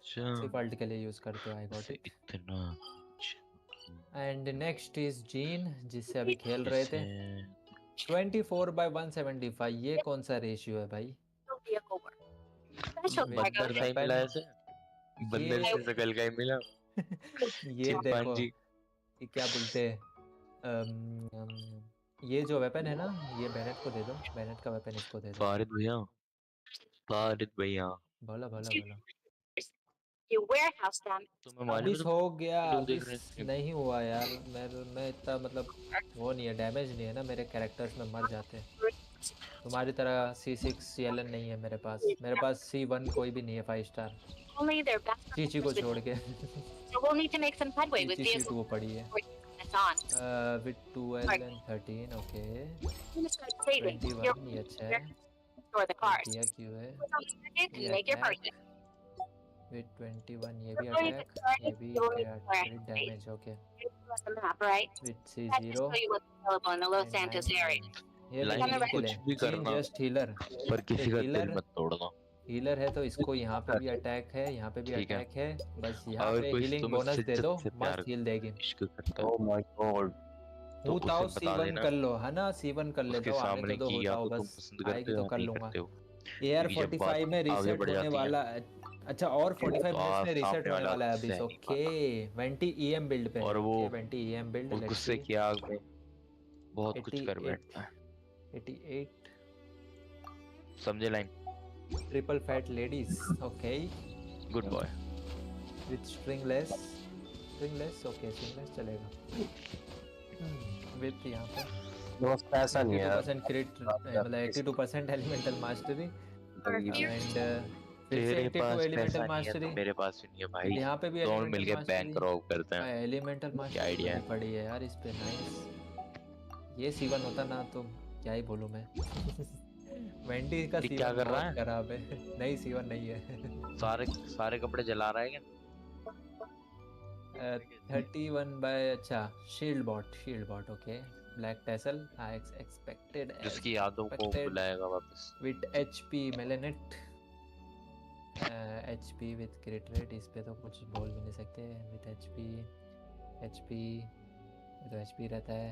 [SPEAKER 13] सिर्फ अल्ट के लिए यूज करते हो। I got it.
[SPEAKER 14] इतना
[SPEAKER 13] एंड नेक्स्ट इज जीन, जिससे अभी खेल रहे थे। 24 by 175 ये कौन सा रेशियो है भाई?
[SPEAKER 14] बंदर सही मिला ऐसे, बंदर से शकल का ही मिला।
[SPEAKER 13] ये देखो ये क्या बोलते हैं, ये जो वेपन है ना ये बेनेट को दे दो, बेनेट का वेपन इसको दे दो।
[SPEAKER 14] फारिद भैया, फारिद भैया
[SPEAKER 13] बोला बोला बोला।
[SPEAKER 15] You warehouse them.
[SPEAKER 14] तुम्हें मालूम
[SPEAKER 13] अभी
[SPEAKER 14] है
[SPEAKER 13] हो गया
[SPEAKER 14] लोग
[SPEAKER 13] अभी
[SPEAKER 14] देख रहे हैं
[SPEAKER 13] नहीं हुआ यार मैं इतना मतलब वो नहीं है डैमेज नहीं है ना मेरे कैरेक्टर्स में मर जाते हैं तुम्हारी तरह C6 CLN नहीं है मेरे पास C1 कोई भी नहीं है 5 star
[SPEAKER 15] Only their best
[SPEAKER 13] Chichi को छोड़ के
[SPEAKER 15] so we'll need to make some headway with
[SPEAKER 13] Chichi
[SPEAKER 15] vehicles.
[SPEAKER 13] C2 पड़ी है
[SPEAKER 15] It's on.
[SPEAKER 13] with 12 and 13 okay
[SPEAKER 15] Saving.
[SPEAKER 13] 21 ये अच्छा है
[SPEAKER 15] Store the cars.
[SPEAKER 13] किया क्यों है
[SPEAKER 15] And
[SPEAKER 13] ये
[SPEAKER 15] make your
[SPEAKER 13] attack
[SPEAKER 15] purchase.
[SPEAKER 13] with 21 ये भी अटैक ये भी crit damage okay
[SPEAKER 15] The map, right?
[SPEAKER 13] with
[SPEAKER 15] Let's
[SPEAKER 13] C0
[SPEAKER 15] show you what's available in the Los Santos area.
[SPEAKER 13] ये
[SPEAKER 14] लाइन
[SPEAKER 15] Become a
[SPEAKER 14] में कुछ भी करना
[SPEAKER 13] जस्ट हीलर
[SPEAKER 14] पर किसी का दिल मत तोड़ना
[SPEAKER 13] हीलर है तो इसको यहाँ पे भी अटैक है यहाँ पे भी
[SPEAKER 14] ठीक है।
[SPEAKER 13] अटैक है बस यहाँ
[SPEAKER 14] अगर
[SPEAKER 13] पे
[SPEAKER 14] कोई
[SPEAKER 13] हीलिंग
[SPEAKER 14] तुम्हें
[SPEAKER 13] बोनस दे
[SPEAKER 14] शिद्दत
[SPEAKER 13] दो
[SPEAKER 14] से प्यार
[SPEAKER 13] मस्त हील देगी
[SPEAKER 14] इश्क करता है ओह माय गॉड तो
[SPEAKER 13] हूँ ताओ
[SPEAKER 14] उसे बता
[SPEAKER 13] C1
[SPEAKER 14] देना
[SPEAKER 13] कर लो है ना C1 कर लेते
[SPEAKER 14] उसके
[SPEAKER 13] हो आने
[SPEAKER 14] सामने
[SPEAKER 13] तो दो
[SPEAKER 14] कि या
[SPEAKER 13] होता
[SPEAKER 14] तो तुम
[SPEAKER 13] बस
[SPEAKER 14] पसंद करते
[SPEAKER 13] आएगी
[SPEAKER 14] हो
[SPEAKER 13] तो
[SPEAKER 14] या
[SPEAKER 13] कर
[SPEAKER 14] नहीं
[SPEAKER 13] लूंगा
[SPEAKER 14] करते हो
[SPEAKER 13] AR
[SPEAKER 14] क्योंकि जब
[SPEAKER 13] 45 में
[SPEAKER 14] बात आगे
[SPEAKER 13] रीसेट
[SPEAKER 14] बढ़
[SPEAKER 13] होने
[SPEAKER 14] जाती है
[SPEAKER 13] वाला अच्छा और 45
[SPEAKER 14] तो
[SPEAKER 13] मिनट्स में रीसेट
[SPEAKER 14] सामने
[SPEAKER 13] होने
[SPEAKER 14] वाला
[SPEAKER 13] वाला है अभी
[SPEAKER 14] सह नहीं
[SPEAKER 13] ओके 20 EM बिल्ड पे
[SPEAKER 14] और वो
[SPEAKER 13] 20 EM बिल्ड
[SPEAKER 14] उस गुस्से की आग में बहुत कुछ कर
[SPEAKER 13] 88
[SPEAKER 14] बैठता है
[SPEAKER 13] 88
[SPEAKER 14] समझे line
[SPEAKER 13] triple fat ladies okay
[SPEAKER 14] good boy
[SPEAKER 13] with stringless okay stringless चलेगा विद यहाँ पे
[SPEAKER 12] दोस्त पैसा नहीं है
[SPEAKER 13] 82% क्रिट मतलब 82% एलिमेंटल मास्टरी एंड फिर से
[SPEAKER 14] तेरे
[SPEAKER 13] 82
[SPEAKER 14] पास
[SPEAKER 13] एलिमेंटल
[SPEAKER 14] पैसा नहीं है
[SPEAKER 13] मास्टरी
[SPEAKER 14] तो मेरे पास भी नहीं है भाई
[SPEAKER 13] यहाँ पे भी
[SPEAKER 14] दोनों
[SPEAKER 13] एलिमेंटल
[SPEAKER 14] मिलके बैंक रॉब करते हैं
[SPEAKER 13] एलिमेंटल मास्टरी
[SPEAKER 14] आइडिया है
[SPEAKER 13] पड़ी है यार इस पे नाइस ये C1 होता ना तो क्या ही बोलूं मैं वेंटी का
[SPEAKER 14] ये
[SPEAKER 13] C1
[SPEAKER 14] क्या कर रहा है?
[SPEAKER 13] खराब है नहीं C1 नहीं है
[SPEAKER 14] सारे कपड़े जला रहा है क्या
[SPEAKER 13] 31 बाय अच्छा shield bot okay black tassel I expected
[SPEAKER 14] जिसकी यादों को बुलाएगा वापस
[SPEAKER 13] विद HP मेलेनेट HP विद क्रिट रेट इस पे तो कुछ बोल भी नहीं सकते विद HP तो HP रहता है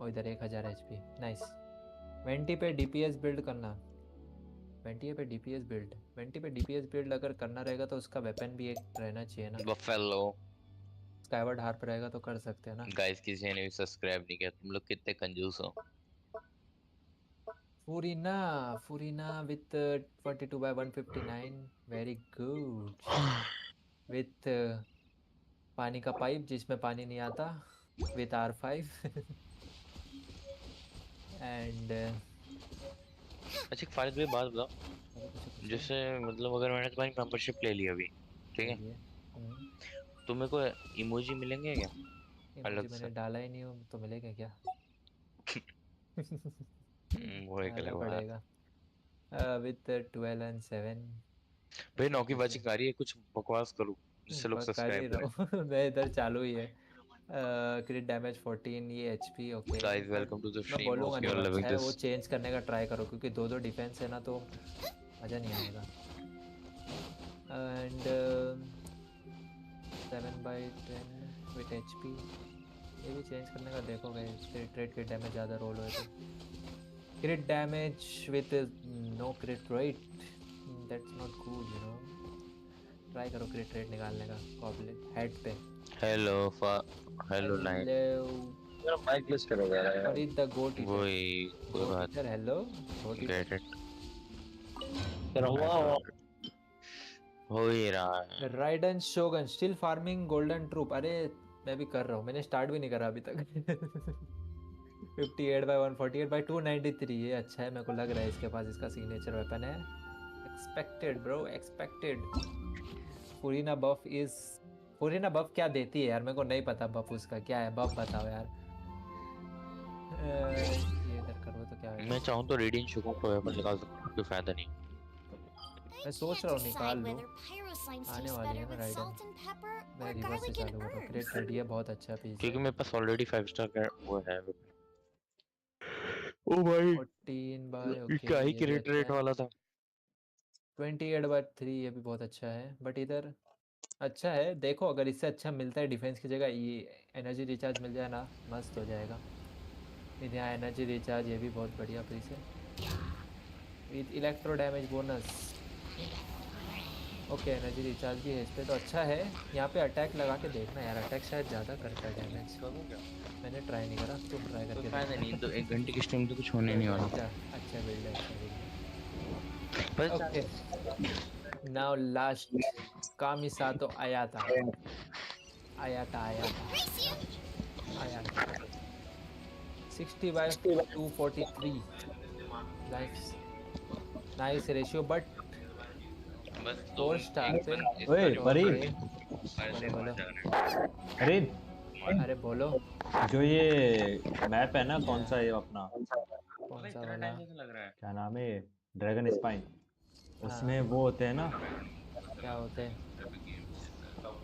[SPEAKER 13] और इधर 1000 HP नाइस 20 पे DPS बिल्ड करना 20 पे DPS बिल्ड अगर करना रहेगा तो उसका वेपन भी एक रहना चाहिए ना
[SPEAKER 14] बफेलो
[SPEAKER 13] स्काईवर्ड हार्प रहेगा तो कर सकते हैं ना
[SPEAKER 14] गाइस किसी ने भी सब्सक्राइब नहीं किया तुम लोग कितने कंजूस हो
[SPEAKER 13] Furina with 42 by 159 very good with पानी का पाइप जिसमें पानी नहीं आता विथ R5 एंड
[SPEAKER 14] अच्छा एक फारिद भाई बात बताओ जैसे मतलब अगर मैंने तुम्हारी मेंबरशिप ले ली अभी ठीक है तो मेरे को इमोजी मिलेंगे क्या अलग से
[SPEAKER 13] मैंने डाला ही नहीं हूँ तो मिलेगा क्या
[SPEAKER 14] वो एक अलग
[SPEAKER 13] पड़ेगा विथ 12 and 7
[SPEAKER 14] भाई नौकी बाजी आ रही है कुछ बकवास करो जिससे लोग सब्सक्राइब करें
[SPEAKER 13] मैं इधर चालू ही है क्रिट डैमेज 14 ये HP okay
[SPEAKER 14] guys welcome to the stream
[SPEAKER 13] बोलूंगा
[SPEAKER 14] यू आर
[SPEAKER 13] नहीं
[SPEAKER 14] लविंग
[SPEAKER 13] अच्छा है
[SPEAKER 14] दिस
[SPEAKER 13] वो चेंज करने का ट्राई करो क्योंकि दो डिफेंस है ना तो मजा नहीं आएगा एंड 7 by 10 विद HP ये भी चेंज करने का देखोगे क्रिट रेट के डैमेज ज़्यादा रोल होए तो crit damage with no crit rate that's not cool you know try करो क्रिट रेट निकालने का गॉब्लिन हेड पे हेलो लाइन
[SPEAKER 12] मेरा माइक लिस्ट करो यार
[SPEAKER 13] फरीद द गोट
[SPEAKER 14] वही कोई बात
[SPEAKER 13] हेलो
[SPEAKER 14] गेट इट
[SPEAKER 12] तेरा हुआ
[SPEAKER 14] हो ही रहा है
[SPEAKER 13] Raiden Shogun still farming golden troupe अरे मैं भी कर रहा हूँ मैंने स्टार्ट भी नहीं करा अभी तक 58 by 148 by 293 ये अच्छा है मेरे को लग रहा है इसके पास इसका सिग्नेचर वेपन है एक्सपेक्टेड ब्रो एक्सपेक्टेड फूरिना बफ क्या देती है यार मेरे को नहीं पता बफ उसका क्या है बफ बताओ यार ये इधर करो तो क्या है
[SPEAKER 14] मैं चाहूँ तो रेडियन शुगन को वेपन निकाल सकता हूँ कोई फायदा नहीं
[SPEAKER 13] मैं सोच रहा हूँ निकाल लूँ आने वाली है ना राइडन मैं रिवर्स से चालू करूँ क्रिट रेडी है बहुत अच्छा पीस
[SPEAKER 14] क्योंकि मेरे पास ऑलरेडी 5 स्टार का वो है ओ भाई
[SPEAKER 13] 14 बाय ओके
[SPEAKER 14] क्या ही क्रिट रेट वाला था
[SPEAKER 13] 28 by 3 ये भी बहुत अच्छा है बट इधर अच्छा है देखो अगर इससे अच्छा मिलता है डिफेंस की जगह ये एनर्जी रिचार्ज मिल जाए ना मस्त हो जाएगा यहाँ एनर्जी रिचार्ज ये भी बहुत बढ़िया पीस है with electro damage bonus okay energy recharge भी है इस पर तो अच्छा है यहाँ पे अटैक लगा के देखना यार अटैक शायद ज़्यादा करता है डैमेज मैंने ट्राई नहीं करा तुम ट्राई करके
[SPEAKER 14] फायदा नहीं तो 1 घंटे की स्ट्रीम तो कुछ होने नहीं वाला
[SPEAKER 13] अच्छा बिल्ड है अच्छा बिल्ड
[SPEAKER 14] है
[SPEAKER 13] Now last Kamisato Ayata. Ayata. 60 by 243. Nice ratio, but 4 star पे।
[SPEAKER 16] ओए परी।
[SPEAKER 13] बोलो।
[SPEAKER 16] फरीद।
[SPEAKER 13] अरे बोलो।
[SPEAKER 16] जो ये मैप है ना कौन सा ये अपना
[SPEAKER 13] कौन सा वाला?
[SPEAKER 16] क्या नाम है ड्रैगन स्पाइन उसमें वो होते हैं ना
[SPEAKER 13] क्या होते हैं?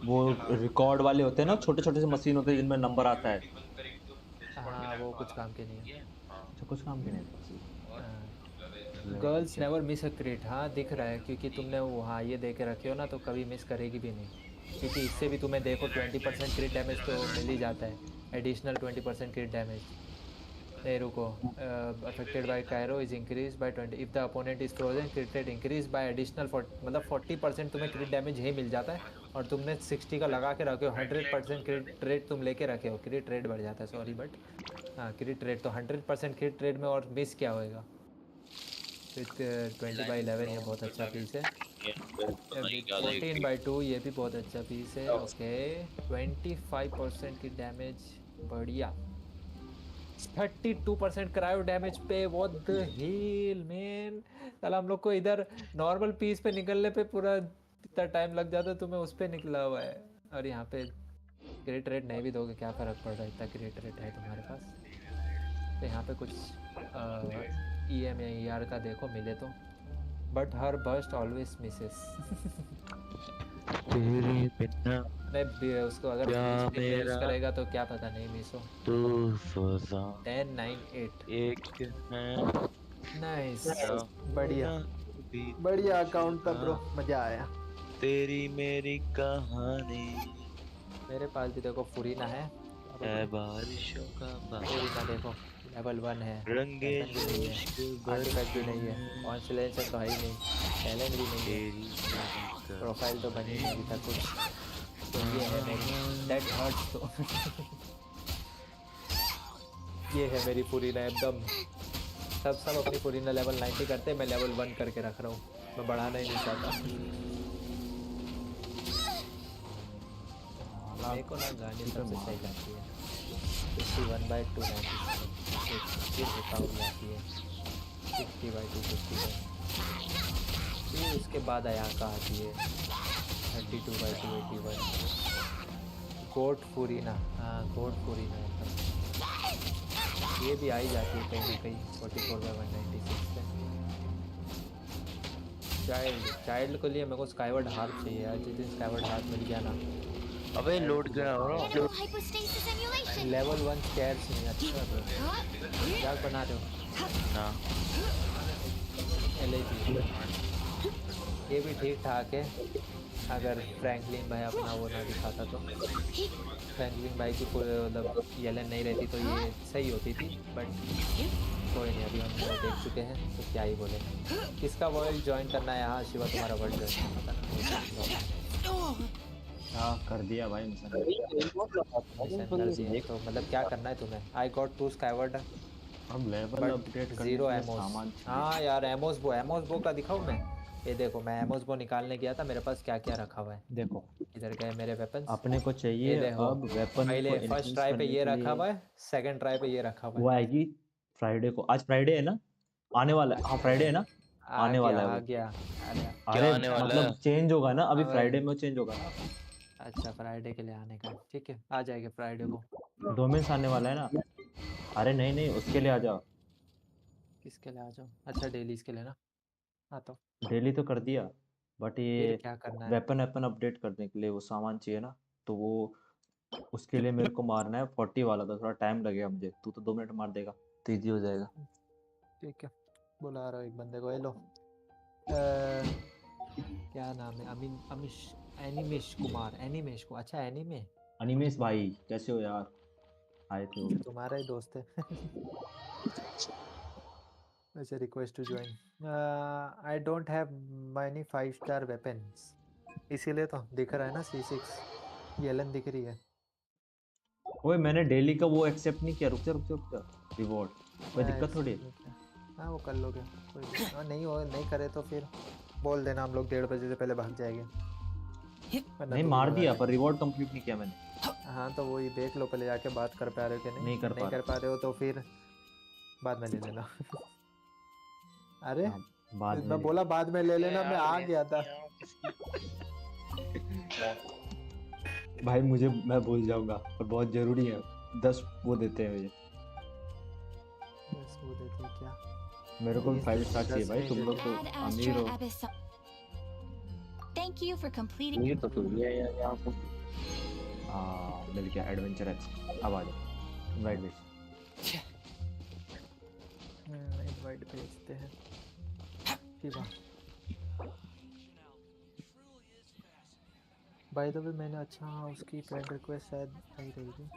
[SPEAKER 16] वो रिकॉर्ड वाले होते हैं ना छोटे छोटे से मशीन होते हैं जिनमें नंबर आता है।
[SPEAKER 13] हाँ वो कुछ काम के नहीं है।
[SPEAKER 16] अच्छा कुछ काम के नहीं।
[SPEAKER 13] गर्ल्स नेवर मिस अ क्रिट। हाँ दिख रहा है क्योंकि तुमने वो हाँ ये दे के रखे हो ना तो कभी मिस करेगी भी नहीं क्योंकि इससे भी तुम्हें देखो 20% क्रिट डैमेज तो मिल ही जाता है एडिशनल 20% क्रिट डैमेज। नहीं रुको affected by Cairo is increase by 20 if the opponent is frozen क्रिट rate increase by additional मतलब 40% तुम्हें क्रिट डैमेज ही मिल जाता है और तुमने 60 का लगा के रखे हो 100% क्रिट रेट तुम लेके रखे हो क्रिट रेट बढ़ जाता है सॉरी बट हाँ क्रिट रेट तो 100% क्रिट रेट में और मिस क्या होएगा 20/11 ये बहुत अच्छा पीस है 14/2 ये भी बहुत अच्छा पीस है ओके 25% की डैमेज बढ़िया 32% क्रायो डैमेज पे व्हाट द हेल मैन साला हम लोग को इधर नॉर्मल पीस पे निकलने पे पूरा इतना टाइम लग जाता है तुम्हें उस पे निकला हुआ है और यहाँ पे क्रिट रेट नहीं भी दोगे क्या फ़र्क पड़ रहा है इतना क्रिट रेट है तुम्हारे पास तो यहाँ पे कुछ EM या ER का देखो मिले तो but her bust always misses
[SPEAKER 14] तेरे बिना
[SPEAKER 13] नहीं उसको अगर मिस करेगा तो क्या पता नहीं मिस हो 1098
[SPEAKER 14] एक
[SPEAKER 13] नाइस बढ़िया अकाउंट था ब्रो मजा आया
[SPEAKER 14] तेरी मेरी कहानी
[SPEAKER 13] मेरे पास भी देखो फुरीना है
[SPEAKER 14] बारिशों का
[SPEAKER 13] फुरीना देखो लेवल 1 है
[SPEAKER 14] रंगे
[SPEAKER 13] आर्टिफैक्ट भी नहीं है कॉन्स्टेलेशन तो है ही नहीं टैलेंट भी नहीं है प्रोफाइल तो बनी नहीं अभी तक कुछ तो ये है मेरी दैट हर्ट्स तो ये है मेरी फुरीना एकदम सब अपनी फुरीना लेवल 90 करते हैं मैं लेवल 1 करके रख रहा हूँ मैं बढ़ाना ही नहीं चाहता मेरे को ना गाने सबसे सही लगती है 51/297 फिर रिकाउंट जाती है 60/251 फिर उसके बाद अयाका आती है 32/281 गोट फुरीना हाँ गोट फुरीना ये भी आई जाती है कहीं ना कहीं 44/196 पे चाइल्ड को लिए मेरे को स्काईवर्ड हार्प चाहिए यार जिस दिन स्काईवर्ड हार्प मिल गया ना
[SPEAKER 14] अबे लोड क्या हो रहा है
[SPEAKER 13] लेवल 1 स्कैर्स नहीं अच्छा क्या बना रहे हो
[SPEAKER 14] ना
[SPEAKER 13] LAP ये भी ठीक ठाक है अगर फ्रैंकलिन भाई अपना वो ना दिखाता तो फ्रैंकलिन भाई की मतलब येलन नहीं रहती तो ये सही होती थी बट कोई नहीं अभी हम देख चुके हैं तो क्या ही बोले किसका वर्ल्ड ज्वाइन करना है यहाँ शिवा तुम्हारा वर्ल्ड ज्वाइन करना
[SPEAKER 16] हाँ कर दिया भाई मिशन कर
[SPEAKER 13] दिया तो मतलब क्या करना है तुम्हें आई गॉट 2 स्काईवर्ड
[SPEAKER 16] अब लेवल अपडेट करने
[SPEAKER 13] 0 एमोस हाँ यार एमोस बो का दिखाऊं मैं ये देखो मैं एमोस बो निकालने गया था मेरे पास क्या क्या रखा हुआ है
[SPEAKER 16] देखो
[SPEAKER 13] इधर गए मेरे वेपन्स
[SPEAKER 16] अपने को चाहिए अब वेपन
[SPEAKER 13] पहले फर्स्ट ट्राई पे ये रखा हुआ है सेकंड ट्राई पे ये रखा हुआ है
[SPEAKER 16] वो आएगी फ्राइडे को आज फ्राइडे है ना आने वाला है हाँ फ्राइडे है ना आने वाला है
[SPEAKER 13] आ गया
[SPEAKER 16] अरे मतलब चेंज होगा ना अभी फ्राइडे में चेंज होगा ना
[SPEAKER 13] अच्छा फ्राइडे के लिए आने का ठीक है आ जाएगा फ्राइडे को
[SPEAKER 16] डोमेन्स आने वाला है ना अरे नहीं उसके लिए आ जाओ
[SPEAKER 13] किसके लिए आ जाओ अच्छा डेलीज के लिए ना हाँ तो
[SPEAKER 16] डेली तो कर दिया बट ये
[SPEAKER 13] क्या करना है
[SPEAKER 16] वेपन अपडेट करने के लिए वो सामान चाहिए ना तो वो उसके लिए मेरे को मारना है 40 वाला था थोड़ा टाइम लगेगा मुझे तू तो 2 मिनट मार देगा तो इजी हो जाएगा
[SPEAKER 13] ठीक है बुला रहा हूँ एक बंदे को हेलो क्या नाम है एनिमेश कुमार एनिमेश को अच्छा
[SPEAKER 16] अनिमेश भाई कैसे हो यार आए थे
[SPEAKER 13] तुम्हारा ही दोस्त है वैसे request to join I don't have many 5-star weapons इसीलिए तो दिख रहा है ना C6 येलन दिख रही है
[SPEAKER 16] ओए मैंने डेली का वो एक्सेप्ट नहीं किया रुक जा रिवॉर्ड कोई दिक्कत थोड़ी
[SPEAKER 13] हाँ वो कर लोगे कोई नहीं करे तो फिर बोल देना हम लोग 1:30 बजे से पहले भाग जाएंगे।
[SPEAKER 16] नहीं मार दिया पर रिवॉर्ड कंप्लीट नहीं किया मैंने।
[SPEAKER 13] हाँ तो वही देख लो पहले जाके बात कर पा रहे हो कि नहीं कर पा रहे हो तो फिर बाद में ले लेना। अरे मैं बोला बाद में ले लेना, मैं आ गया था।
[SPEAKER 16] भाई मुझे मैं भूल जाऊंगा और बहुत जरूरी है। 10 वो देते हैं मुझे।
[SPEAKER 13] 10 वो देते हैं क्या?
[SPEAKER 16] मेरे को 5 स्टार चाहिए भाई, तुम लोग तो अमीर हो।
[SPEAKER 20] Thank you for completing.
[SPEAKER 14] ये तो लिया यार यहाँ पर।
[SPEAKER 16] मिल गया एडवेंचर एक्स। अब आ जाओ इनवाइट भेज।
[SPEAKER 13] इनवाइट भेजते हैं। ठीक है। बाय द वे मैंने अच्छा उसकी फ्रेंड रिक्वेस्ट शायद आई रहेगी।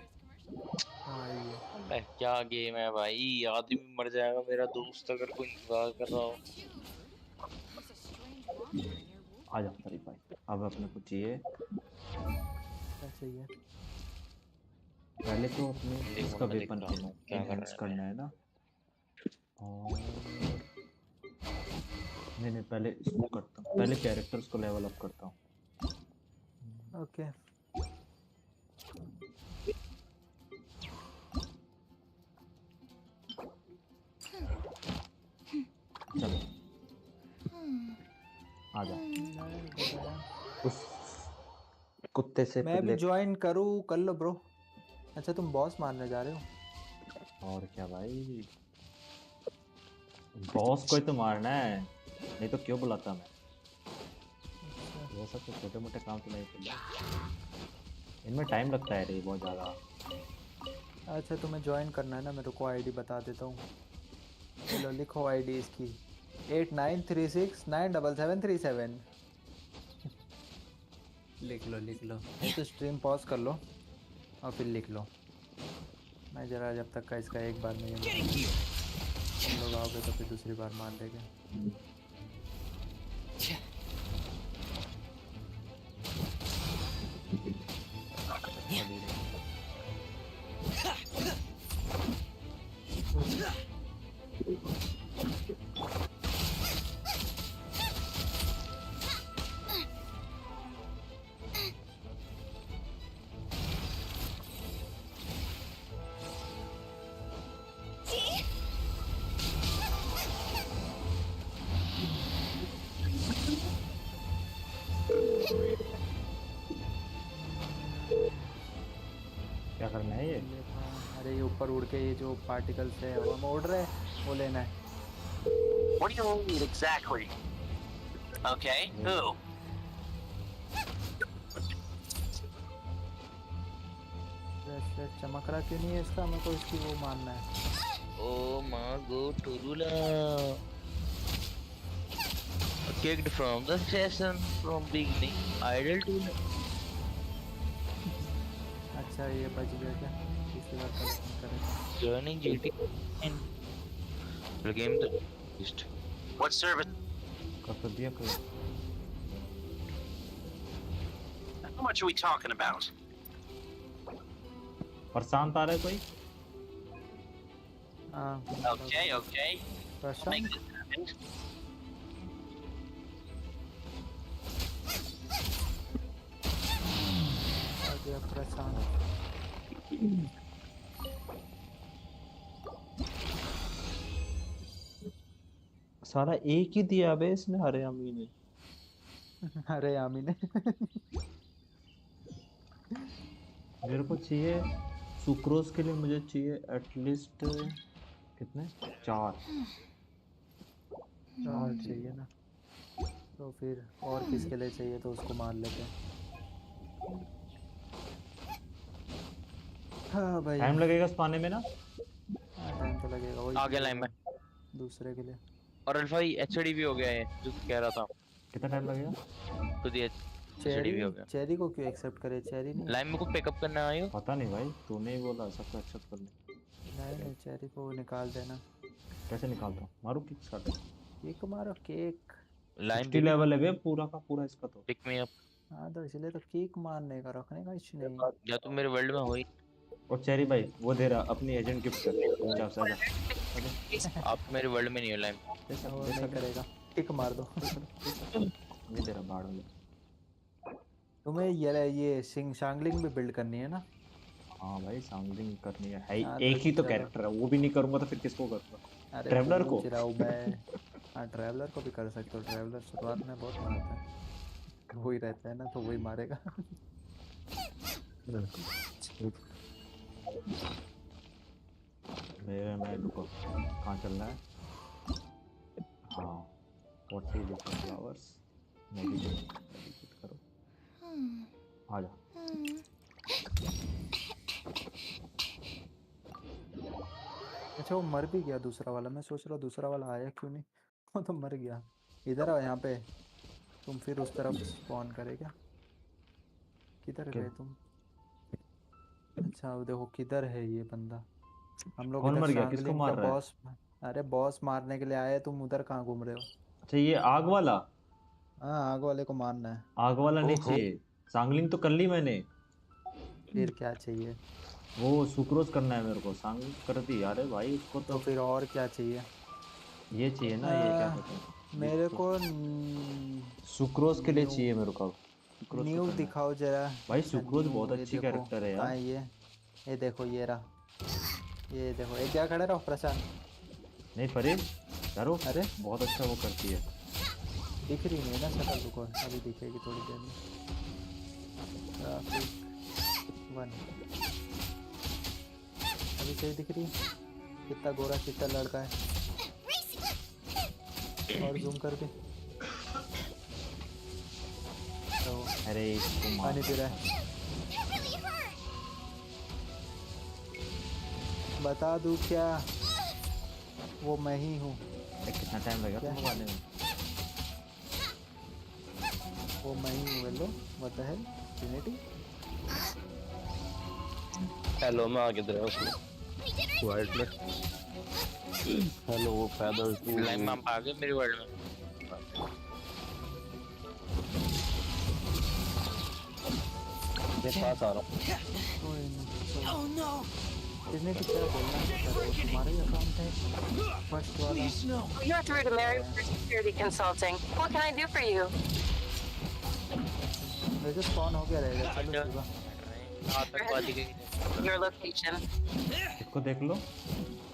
[SPEAKER 13] हाँ ये
[SPEAKER 14] अबे क्या गेम है भाई, आदमी मर जाएगा मेरा दोस्त अगर कोई इंतजार कर रहा हो।
[SPEAKER 16] आ जाओ शरीफ भाई, अब अपने को चाहिए
[SPEAKER 13] क्या चाहिए?
[SPEAKER 16] पहले तो अपने इसका वेपन एनहांस करना है ना। और नहीं पहले इसको करता हूँ, पहले कैरेक्टर्स को लेवल अप करता हूँ।
[SPEAKER 13] ओके
[SPEAKER 16] चलो आ जा। उस कुत्ते से
[SPEAKER 13] मैं भी ज्वाइन करूँ कर लो ब्रो। अच्छा तुम बॉस मारने जा रहे हो?
[SPEAKER 16] और क्या भाई, बॉस को ही तो मारना है, नहीं तो क्यों बुलाता मैं। वो सब तो छोटे मोटे काम तो नहीं करते, इनमें टाइम लगता है रे बहुत ज़्यादा।
[SPEAKER 13] अच्छा तुम्हें ज्वाइन करना है ना, मेरे को आईडी बता देता हूँ। चलो लिखो आईडी इसकी 8936977737। लिख लो नहीं तो स्ट्रीम पॉज कर लो और फिर लिख लो। मैं जरा जब तक का इसका एक बार में तुम लोग आओगे तो फिर दूसरी बार मार देंगे।
[SPEAKER 16] क्या करना है ये?
[SPEAKER 13] अरे ये ऊपर उड़ के ये जो पार्टिकल्स है हवा में उड़ रहे हैं वो लेना है।
[SPEAKER 3] What do you need exactly? Okay, who?
[SPEAKER 13] चमक रहा क्यों नहीं है इसका? मेरे को इसकी वो मानना है।
[SPEAKER 14] Oh my god, Torula. Kicked from the session from beginning. Idle to.
[SPEAKER 13] अच्छा ये बच गया क्या? इसके बाद करेगा।
[SPEAKER 14] Joining GT and the game the list.
[SPEAKER 3] What service?
[SPEAKER 16] कर दिया कर।
[SPEAKER 3] How much are we talking about?
[SPEAKER 16] प्रशांत आ रहा है कोई?
[SPEAKER 13] हाँ।
[SPEAKER 3] Okay.
[SPEAKER 13] Prashant.
[SPEAKER 3] Make this happen.
[SPEAKER 13] आ गया प्रशांत।
[SPEAKER 16] सारा एक ही दिया बे इसने हरे आमी ने।
[SPEAKER 13] अरे आमी ने।
[SPEAKER 16] मेरे को चाहिए सुक्रोज के लिए, मुझे चाहिए एटलीस्ट कितने 4
[SPEAKER 13] चाहिए ना। तो फिर और किसके लिए चाहिए तो उसको मार लेते हैं। हाँ भाई
[SPEAKER 16] टाइम लगेगा स्पाने में ना।
[SPEAKER 13] टाइम तो लगेगा वही
[SPEAKER 14] आगे लाइन में
[SPEAKER 13] दूसरे के लिए।
[SPEAKER 14] और अल्फा एचडी भी हो गया है जो कह रहा था।
[SPEAKER 16] कितना टाइम लगेगा?
[SPEAKER 14] खुद ही एचडी भी हो गया।
[SPEAKER 13] चेरी को क्यों एक्सेप्ट करे? चेरी नहीं
[SPEAKER 14] लाइन में को पिकअप करना आए हो?
[SPEAKER 16] पता नहीं भाई, तूने ही बोला सबको एक्सेप्ट करने।
[SPEAKER 13] नहीं चेरी को निकाल देना।
[SPEAKER 16] कैसे निकालता हूँ? मारू किक शॉट?
[SPEAKER 13] केक मारो केक।
[SPEAKER 16] लाइन 60 लेवल है बे पूरा का पूरा इसका तो।
[SPEAKER 14] Pick me up.
[SPEAKER 13] हाँ तो इसलिए तो केक मारने का रखने का इश्यू नहीं।
[SPEAKER 14] या तुम मेरे वर्ल्ड में हो ही।
[SPEAKER 16] और चेरी भाई वो दे रहा अपनी एजेंट गिफ्ट कर।
[SPEAKER 14] आप मेरे वर्ल्ड में नहीं हो लाइन।
[SPEAKER 13] कैसा नहीं करेगा? किक मार दो।
[SPEAKER 16] ये तेरा बाड़ हो गया।
[SPEAKER 13] तुम्हें ये शांगलिंग भी बिल्ड करनी है ना?
[SPEAKER 16] हाँ भाई शांगलिंग करनी है
[SPEAKER 13] हाँ,
[SPEAKER 16] एक ही तो
[SPEAKER 13] चलो।
[SPEAKER 16] कैरेक्टर है, वो भी नहीं करूंगा तो फिर किसको करूंगा?
[SPEAKER 13] अरे
[SPEAKER 16] ट्रैवलर को?
[SPEAKER 13] पूछ रहा हूँ मैं। हाँ ट्रैवलर को भी कर सकते हो, ट्रैवलर शुरुआत में बहुत मारता है, वही रहता है ना तो वही मारेगा।
[SPEAKER 16] मेरे में रुको, कहाँ चल रहा है? हाँ 40 different flowers, मेडिटेट करो, आ जा।
[SPEAKER 13] अच्छा वो मर भी गया दूसरा वाला, मैं सोच रहा हूँ दूसरा वाला आया क्यों नहीं। वो तो मर गया। इधर आओ यहाँ पे, तुम फिर उस तरफ स्पॉन करे क्या? किधर गए तुम? अच्छा वो देखो किधर है ये बंदा। हम लोग
[SPEAKER 16] कौन
[SPEAKER 13] इधर
[SPEAKER 16] मर गया? किसको
[SPEAKER 13] शांगलिंग
[SPEAKER 16] मार
[SPEAKER 13] का
[SPEAKER 16] रहा है?
[SPEAKER 13] बॉस। अरे बॉस मारने के लिए आए, तुम उधर कहाँ घूम रहे हो?
[SPEAKER 16] अच्छा ये आग वाला?
[SPEAKER 13] हाँ आग वाले को मारना है।
[SPEAKER 16] आग वाला नहीं चाहिए, शांगलिंग तो कर ली मैंने।
[SPEAKER 13] फिर क्या चाहिए?
[SPEAKER 16] वो सुक्रोज करना है मेरे को, शांगलिंग कर दी। अरे भाई उसको
[SPEAKER 13] तो फिर और क्या चाहिए?
[SPEAKER 16] ये चाहिए ना, ये क्या कहते हैं,
[SPEAKER 13] मेरे को
[SPEAKER 16] सुक्रोज के लिए चाहिए मेरे को। सुक्रोज को
[SPEAKER 13] न्यू
[SPEAKER 16] करना है।
[SPEAKER 13] दिखाओ जरा।
[SPEAKER 16] भाई
[SPEAKER 13] अच्छा,
[SPEAKER 16] सुक्रोज
[SPEAKER 13] न्यू,
[SPEAKER 16] बहुत
[SPEAKER 13] ये
[SPEAKER 16] अच्छी
[SPEAKER 13] देखो,
[SPEAKER 16] कैरेक्टर है
[SPEAKER 13] कहाँ
[SPEAKER 16] यार।
[SPEAKER 13] है ये देखो ये रहा। ये देखो एक क्या खड़े रहो प्रशांत।
[SPEAKER 16] नहीं फरीद करो,
[SPEAKER 13] अरे
[SPEAKER 16] बहुत अच्छा वो करती है।
[SPEAKER 13] दिख रही नहीं है ना शक्ल, रुको अभी दिखेगी थोड़ी देर में। ट्रैफिक 1 अभी सही दिख रही है। कितना गोरा चिट्टा लड़का है। और जूम करके तो
[SPEAKER 16] अरे इसको मार।
[SPEAKER 13] पानी पी रहा है। बता दूं क्या, वो मैं ही हूँ।
[SPEAKER 16] कितना टाइम लगेगा तुमको मारने में?
[SPEAKER 13] वो मैं ही हूँ। Hello what the hell Trinity.
[SPEAKER 12] Hello मैं आगे दे रहा हूँ उसमें वर्ल्ड में। हेलो वो पैदल
[SPEAKER 14] लाइम आप आ गए मेरे वर्ल्ड में।
[SPEAKER 12] मैं पास आ रहा हूँ।
[SPEAKER 13] ट्रिनिटी क्या बोलना है? तुम्हारा ही अकाउंट है फर्स्ट वाला।
[SPEAKER 9] You're through to Mary for security consulting. What can I do for you?
[SPEAKER 13] मेरे स्पॉन हो गया रहेगा। चलो शिवा।
[SPEAKER 9] Your location.
[SPEAKER 16] इसको देख लो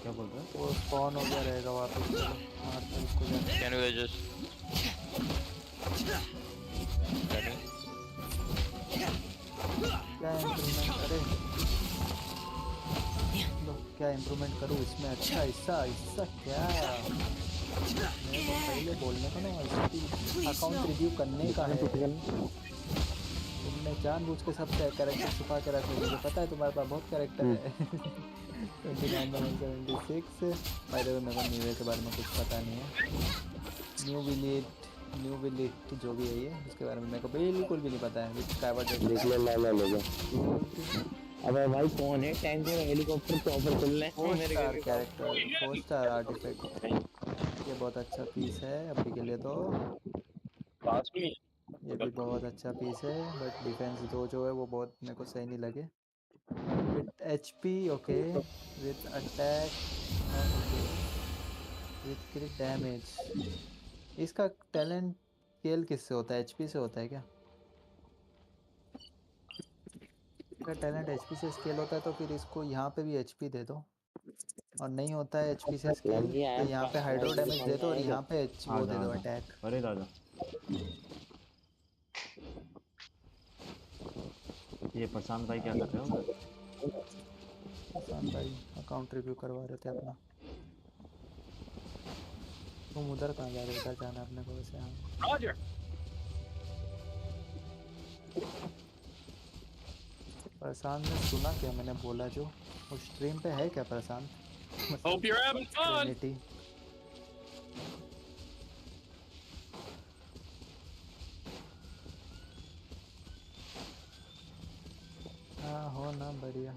[SPEAKER 16] क्या बोल रहा है।
[SPEAKER 13] वो स्पॉन हो गया रहेगा वापस। मारते उसको जाके।
[SPEAKER 14] Can we just
[SPEAKER 13] क्या इम्प्रूवमेंट करे? लो क्या इम्प्रूवमेंट करूँ इसमें? अच्छा ऐसा क्या मेरे को पहले बोलने का ना, अकाउंट रिव्यू करने का है। तुमने जानबूझ के सब कैरेक्टर छुपा के रखे, मुझे पता है तुम्हारे पास बहुत कैरेक्टर है। 29/76 भाई देखो मेरे को न्यू के बारे में कुछ पता नहीं है। न्यू विलेट जो भी है ये, उसके बारे में मेरे को बिल्कुल भी नहीं पता है।
[SPEAKER 12] देख ले ला लेगा। अबे भाई कौन है? टैंक और हेलीकॉप्टर प्रॉपर चल रहे हैं मेरे
[SPEAKER 13] कैरेक्टर 4 स्टार आर्टिफैक्ट। ये बहुत अच्छा पीस है अभी के लिए तो।
[SPEAKER 12] पास में
[SPEAKER 13] ये भी बहुत अच्छा पीस है, बट डिफेंस 2 जो है वो बहुत मेरे को सही नहीं लगे। With HP okay, with attack with क्रिट damage. इसका टैलेंट स्केल किससे होता है? HP से होता है क्या? इसका टैलेंट HP से स्केल होता है तो फिर इसको यहाँ पे भी HP दे दो। और नहीं होता है HP से स्केल तो यहाँ पे हाइड्रो डैमेज दे दो और यहाँ पे वो दे दो अटैक।
[SPEAKER 16] अरे राजा ये प्रशांत भाई क्या कर रहे हो?
[SPEAKER 13] प्रशांत भाई अकाउंट रिव्यू करवा रहे थे अपना। तुम उधर कहाँ जा रहे हो? उधर जाना अपने को वैसे। हाँ प्रशांत ने सुना क्या मैंने बोला जो? वो स्ट्रीम पे है क्या प्रशांत?
[SPEAKER 14] Hope you're having fun.
[SPEAKER 13] हाँ हो ना बढ़िया।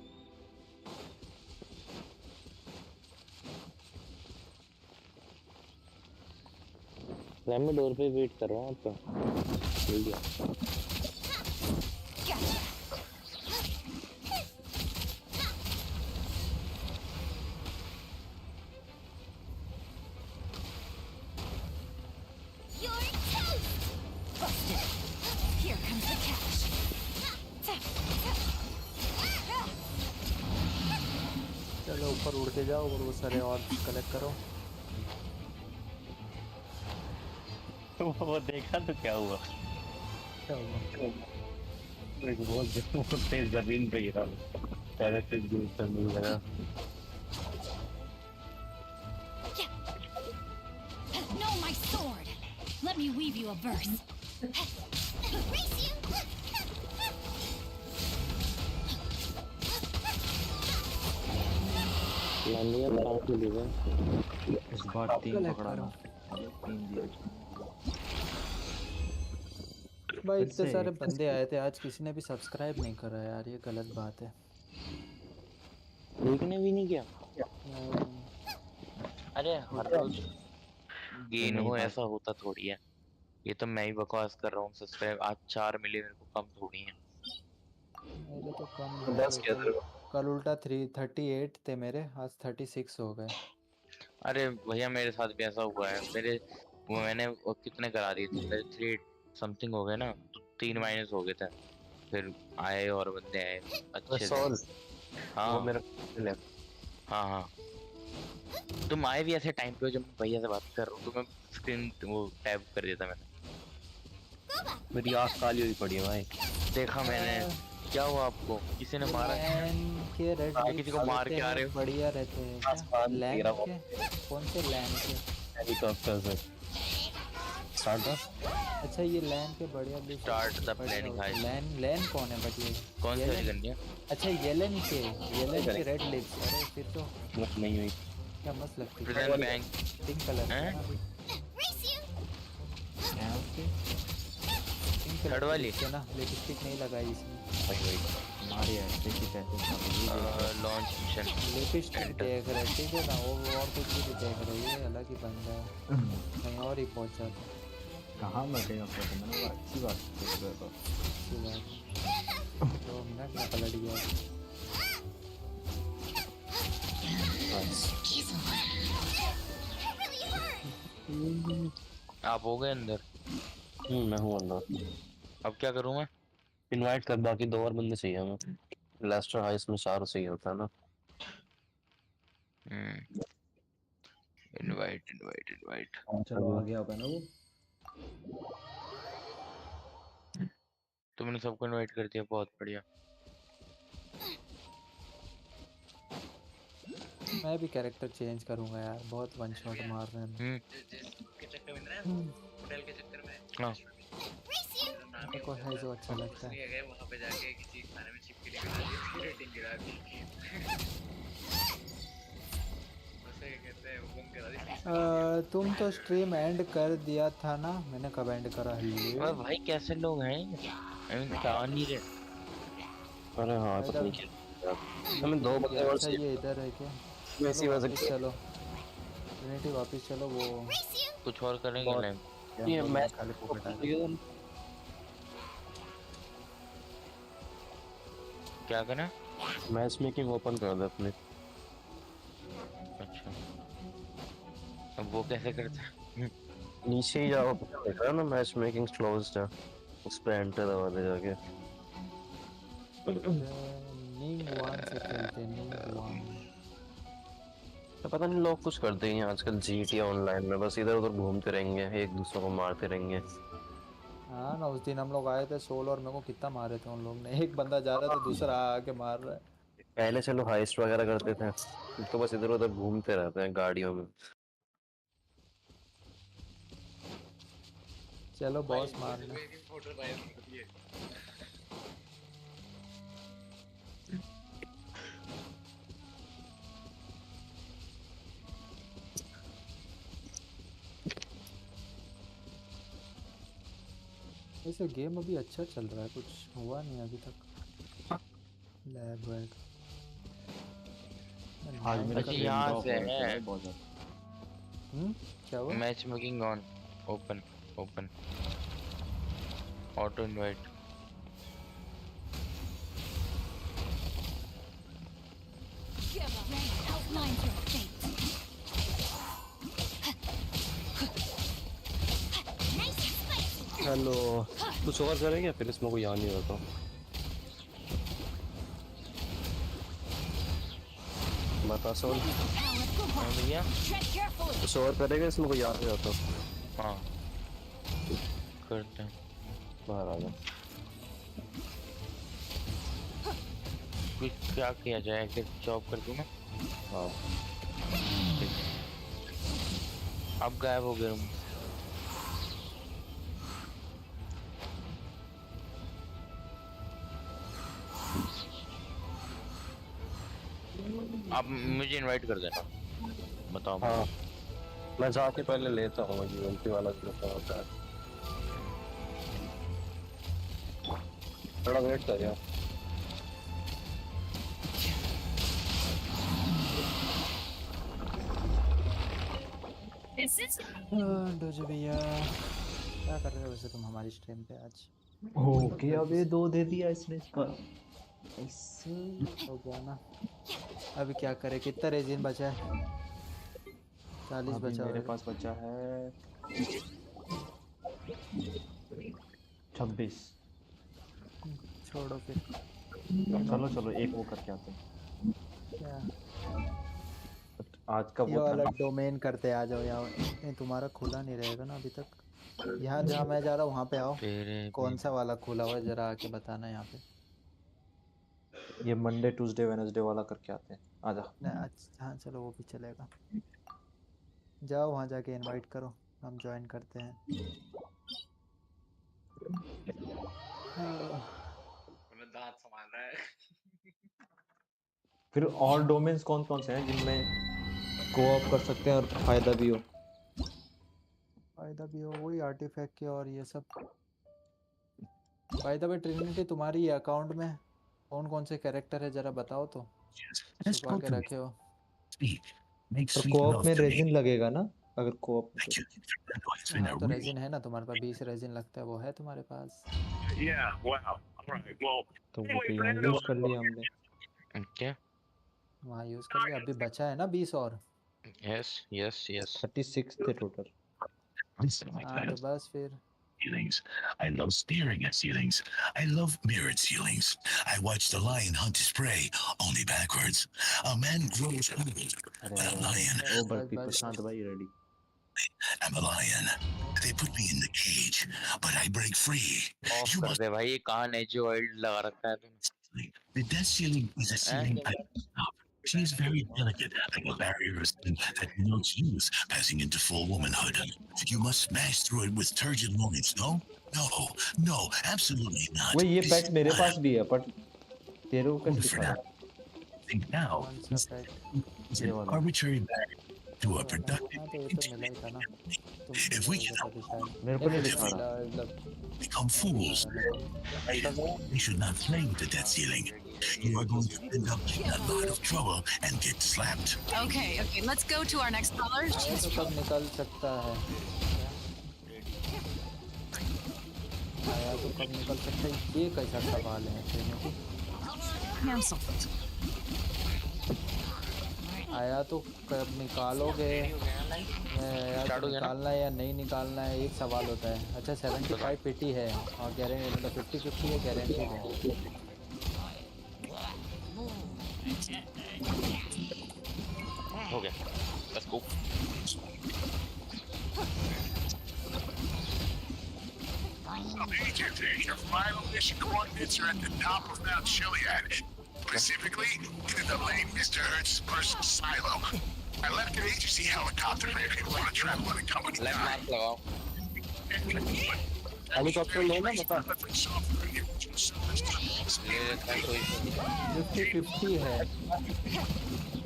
[SPEAKER 12] मैं डोर पे वेट कर रहा हूँ आपका। मिल गया।
[SPEAKER 13] ऊपर उड़ के जाओ और वो सारे और कलेक्ट करो।
[SPEAKER 14] वो देखा तो क्या हुआ?
[SPEAKER 13] क्या हुआ?
[SPEAKER 14] बहुत तेज जमीन पे गिरा, पहले से दूर से मिल गया।
[SPEAKER 10] Know my sword. Let me weave you a verse.
[SPEAKER 16] इस बार 3 पकड़ाना, 3 दिया।
[SPEAKER 13] भाई इतने सारे बंदे आए थे आज, किसी ने भी सब्सक्राइब नहीं करा यार, ये गलत बात है।
[SPEAKER 14] एक ने भी नहीं किया। अरे हर रोज गेन हो ऐसा होता थोड़ी है। ये तो मैं ही बकवास कर रहा हूँ। सब्सक्राइब आज 4 मिले मेरे को, कम थोड़ी है।
[SPEAKER 13] मेरे तो कम है, कल उल्टा 338 थे मेरे, आज 36 हो गए।
[SPEAKER 14] अरे भैया मेरे साथ भी ऐसा हुआ है। मैंने कितने करा दिए थे, मेरे 3 समथिंग हो गए ना, तो 3 माइनस हो गए थे। फिर आए और बंदे आए अच्छे से। हाँ
[SPEAKER 12] वो मेरा
[SPEAKER 14] हाँ। तुम आए भी ऐसे टाइम पे जब मैं भैया से बात कर रहा हूँ, तो मैं स्क्रीन वो टैब कर दिया था मैंने।
[SPEAKER 12] मेरी आँख काली हुई पड़ी है भाई।
[SPEAKER 14] देखा मैंने। क्या हुआ आपको? किसी ने मारा?
[SPEAKER 13] के रेड
[SPEAKER 14] किसी को मार के आ रहे हो?
[SPEAKER 13] बढ़िया रहते हैं। लैंड के? कौन से लैंड के?
[SPEAKER 12] हेलीकॉप्टर से स्टार्ट था।
[SPEAKER 13] अच्छा ये लैंड के बढ़िया भी
[SPEAKER 14] start the planning high.
[SPEAKER 13] Land कौन है बटिए?
[SPEAKER 14] कौन सी वाली गन है?
[SPEAKER 13] अच्छा येलन के रेड लिप्स। अरे फिर तो
[SPEAKER 12] नहीं हुई।
[SPEAKER 13] क्या मस्त लगती है।
[SPEAKER 14] प्रेजेंट बैंक
[SPEAKER 13] पिंक कलर है ना?
[SPEAKER 14] थर्ड वाली
[SPEAKER 13] है ना? लिपस्टिक नहीं लगाई इसमें।
[SPEAKER 14] वही
[SPEAKER 16] हमारी ऐसे की
[SPEAKER 14] लॉन्च मिशन
[SPEAKER 13] लिपस्टिक देख रहे ठीक है ना? वो और कुछ भी देख रहे हैं, अलग ही बंदा है, कहीं और ही पहुंच जाता।
[SPEAKER 16] कहाँ मैं गया था? मैंने अच्छी बात देख रहा था।
[SPEAKER 13] अच्छी बात 2 मिनट में पलट गया।
[SPEAKER 14] आप हो गए अंदर?
[SPEAKER 12] मैं हूँ अंदर।
[SPEAKER 14] अब क्या करूँ मैं?
[SPEAKER 12] इनवाइट कर, बाकी 2 और बंदे चाहिए हमें। लेस्टर हाइस में 4 चाहिए होता है ना।
[SPEAKER 14] इनवाइट
[SPEAKER 16] चलो आ गया होगा ना वो।
[SPEAKER 14] तुमने सबको इनवाइट कर दिया, बहुत बढ़िया।
[SPEAKER 13] मैं भी कैरेक्टर चेंज करूंगा यार, बहुत वन शॉट मार रहे हैं।
[SPEAKER 1] होटल के चक्कर में
[SPEAKER 14] हाँ
[SPEAKER 13] मेरे को है जो अच्छा लगता है।
[SPEAKER 1] वहाँ पे जाके किसी खाने में चिपके लिए रेटिंग गिरा दी। वैसे कहते हैं ओपन करा दी।
[SPEAKER 13] तुम तो स्ट्रीम एंड कर दिया था ना? मैंने कब एंड करा है?
[SPEAKER 14] अरे भाई कैसे लोग हैं? क्या नहीं रहे।
[SPEAKER 12] अरे हाँ पता नहीं क्या हमें 2 बंदे और
[SPEAKER 13] चाहिए। ये इधर है क्या?
[SPEAKER 12] वैसी वजह से
[SPEAKER 13] चलो यूनिटी वापस चलो। वो
[SPEAKER 14] कुछ और करेंगे लाइव।
[SPEAKER 12] ये मैच
[SPEAKER 13] खाली पोपट आ गया।
[SPEAKER 14] क्या करना?
[SPEAKER 12] मैच मेकिंग ओपन कर दे अपने।
[SPEAKER 14] अच्छा अब वो कैसे करते हैं?
[SPEAKER 12] नीचे ही जाओ, देख रहा ना मैच मेकिंग क्लोज्ड है, उस पे एंटर दबा दे जाके।
[SPEAKER 13] नींग वन से खेलते हैं। नींग वन
[SPEAKER 12] तो पता नहीं लोग कुछ करते हैं आजकल जीटी ऑनलाइन में, बस इधर उधर घूमते रहेंगे, एक दूसरे को मारते रहेंगे।
[SPEAKER 13] हाँ ना, उस दिन हम लोग आए थे सोल और मेरे को कितना मारे थे उन लोग ने। एक बंदा जा रहा था, दूसरा आके मार रहा है।
[SPEAKER 12] पहले चलो हाइस्ट वगैरह करते थे, तो बस इधर उधर घूमते रहते हैं गाड़ियों में।
[SPEAKER 13] चलो बॉस मारना। वैसे गेम अभी अच्छा चल रहा है, कुछ हुआ नहीं अभी तक लैग वैग।
[SPEAKER 16] आज मेरा
[SPEAKER 14] यहाँ से है
[SPEAKER 16] बहुत ज्यादा।
[SPEAKER 13] क्या हुआ?
[SPEAKER 14] Match making on open auto invite.
[SPEAKER 12] Hello कुछ और करेंगे फिर इसमें कोई आ नहीं रहा।
[SPEAKER 17] बता सोल
[SPEAKER 14] भैया
[SPEAKER 17] शोर करेगा इसमें कोई याद नहीं होता।
[SPEAKER 14] हाँ करते हैं
[SPEAKER 17] बाहर आ जा।
[SPEAKER 14] कुछ क्या किया जाए कि जॉब कर दूँ ना।
[SPEAKER 17] हाँ
[SPEAKER 14] अब गायब हो गए। आप मुझे इनवाइट कर देना। बताओ।
[SPEAKER 17] हाँ मैं जाके पहले लेता हूँ यूएमपी वाला जो होता है। थोड़ा वेट कर यार।
[SPEAKER 13] डोजे भैया क्या कर रहे हो वैसे तुम हमारी स्ट्रीम पे आज?
[SPEAKER 16] ओके अब ये 2 दे दिया इसने इसका।
[SPEAKER 13] ऐसे हो गया ना। अभी क्या करे? कितना रेजिन बचा है? 40 बचा
[SPEAKER 16] मेरे पास बचा है 26।
[SPEAKER 13] छोड़ो फिर।
[SPEAKER 16] चलो एक वो करके आते हैं।
[SPEAKER 13] क्या
[SPEAKER 16] आज का
[SPEAKER 13] ये
[SPEAKER 16] वो
[SPEAKER 13] वाला डोमेन करते आ जाओ यहाँ। नहीं तुम्हारा खुला नहीं रहेगा ना अभी तक। यहाँ जहाँ मैं जा रहा हूँ वहाँ पे आओ। कौन सा वाला खुला हुआ है जरा आके बताना यहाँ पे।
[SPEAKER 16] ये मंडे ट्यूसडे वेडनेसडे वाला करके आते हैं। आजा।
[SPEAKER 13] अच्छा हाँ चलो वो भी चलेगा। जाओ वहाँ जाके इनवाइट करो हम ज्वाइन करते हैं।
[SPEAKER 1] दांत संभाल रहा है।
[SPEAKER 16] फिर और डोमेन्स कौन कौन से हैं जिनमें कोऑप कर सकते हैं और फायदा भी हो?
[SPEAKER 13] फायदा भी हो वही आर्टिफैक्ट के और ये सब। फायदा भी ट्रिनिटी तुम्हारी अकाउंट में कौन कौन से कैरेक्टर है जरा बताओ तो। छुपा के रखे हो।
[SPEAKER 16] और कोऑप में रेजिन लगेगा ना अगर कोऑप में?
[SPEAKER 13] हाँ तो रेजिन है ना तुम्हारे पास। 20 रेजिन लगता है वो है तुम्हारे पास।
[SPEAKER 16] तो वो तो यहाँ यूज कर लिया हमने।
[SPEAKER 14] क्या
[SPEAKER 13] वहाँ यूज कर लिया। अभी बचा है ना 20 और।
[SPEAKER 14] यस
[SPEAKER 16] 36 थे टोटल।
[SPEAKER 13] हाँ तो बस फिर।
[SPEAKER 2] Ceilings. I love staring at ceilings. I love mirrored ceilings. I watch the lion hunt his prey, only backwards. A man grows old, but a lion. I'm a lion. They put me in the cage, but I break free.
[SPEAKER 14] Of कर दे भाई। ये कान है जो oil लगा रखा है तुमने।
[SPEAKER 2] The death ceiling is a ceiling I stop. She is very delicate, like a barrier that denotes youth passing into full womanhood. You must smash through it with turgid loins, no? No, absolutely not.
[SPEAKER 16] वो ये patch मेरे पास भी है पर तेरे को कैसे दिखा?
[SPEAKER 2] Think now. It's an arbitrary barrier to a productive. If we cannot become fools, we should not play with the death ceiling. You are going to end up in a lot of trouble and get slapped.
[SPEAKER 9] Okay, let's go to our next caller.
[SPEAKER 13] कब निकल सकता है? आया तो कब निकल सकता है? ये कैसा सवाल है? आया तो कब निकालोगे? निकालना है या नहीं निकालना है एक सवाल होता है। अच्छा 75 पेटी है और गारंटी मतलब 50-50 है गारंटी है।
[SPEAKER 14] हो गया। Let's go.
[SPEAKER 2] Agent, your final mission coordinates are at the top of Mount Chiliad. Specifically, in the lane Mr. Hertz's personal silo. I left an agency helicopter if you want to travel on a company time.
[SPEAKER 17] Helicopter लेना बता।
[SPEAKER 13] 50-50 है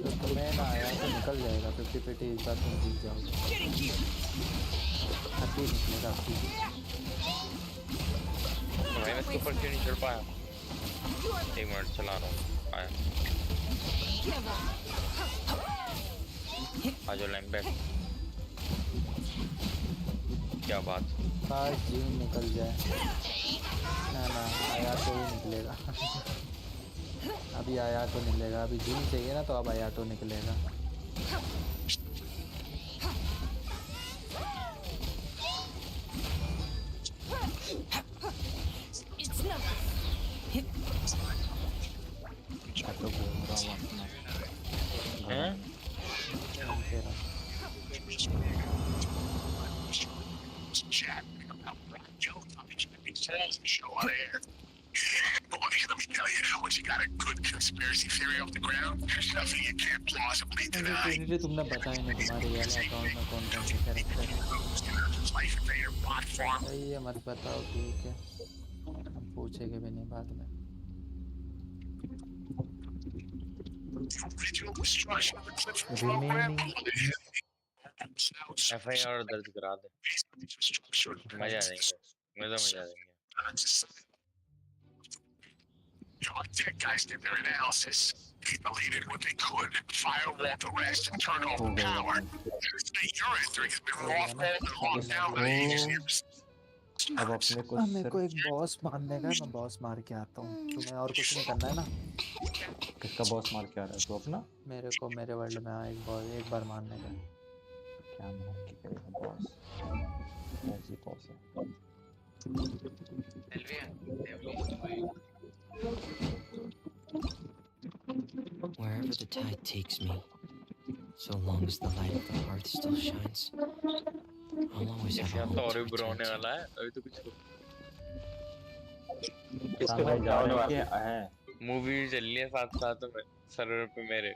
[SPEAKER 13] तो मैं ना आया तो निकल जाएगा। 50 पेटी इस बार तुम जीत जाओगे। 30 निकलेगा।
[SPEAKER 14] मैं इसके ऊपर क्यों नहीं चढ़ पाया? एक मिनट चला रहा हूँ। आया आ जाओ लाइन बैक। क्या बात?
[SPEAKER 13] काश जीन निकल जाए। ना आया तो ही निकलेगा। अभी आया तो निकलेगा। अभी जीन चाहिए ना तो अब आया तो निकलेगा।
[SPEAKER 16] हैं?
[SPEAKER 2] Let me tell you, once you got a good conspiracy theory off the ground, there's nothing you can't plausibly deny.
[SPEAKER 13] तुमने बताया नहीं तुम्हारे वाले अकाउंट में कौन कौन से कैरेक्टर हैं। ये मत बताओ, ठीक है, हम पूछेंगे भी नहीं बाद में।
[SPEAKER 14] FIR दर्ज करा दे, मजा आ जाएंगे, मजा आ जाएंगे।
[SPEAKER 2] Our tech guys did their analysis. They deleted what they could, firewalled the rest, and turned off power. Everything you're entering has been mothballed and locked down by the agency.
[SPEAKER 13] अब अपने को मेरे को एक बॉस मारने का है, मैं बॉस मार के आता हूँ। तुम्हें और कुछ नहीं करना है ना?
[SPEAKER 16] किसका बॉस मार के आ रहा है तू अपना?
[SPEAKER 13] मेरे को मेरे वर्ल्ड में एक बॉस एक बार मारने का।
[SPEAKER 16] क्या मार के करेगा बॉस? ऐसी बॉस है।
[SPEAKER 19] Wherever the tide takes me, so long as the light of the hearth still shines, I'll always have a home to return to.
[SPEAKER 14] Movie चल रही है साथ साथ में सर्वर पे मेरे,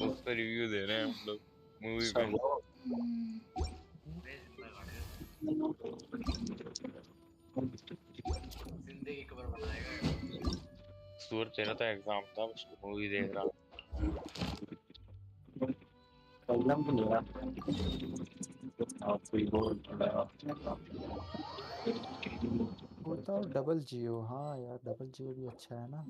[SPEAKER 14] उस पर रिव्यू दे रहे हैं हम लोग मूवी पे।
[SPEAKER 1] जिंदगी कबर बनाएगा।
[SPEAKER 14] सूर तेरा तो एग्जाम था, बस मूवी देख रहा।
[SPEAKER 13] बताओ डबल जियो। हाँ यार डबल जियो भी अच्छा है ना।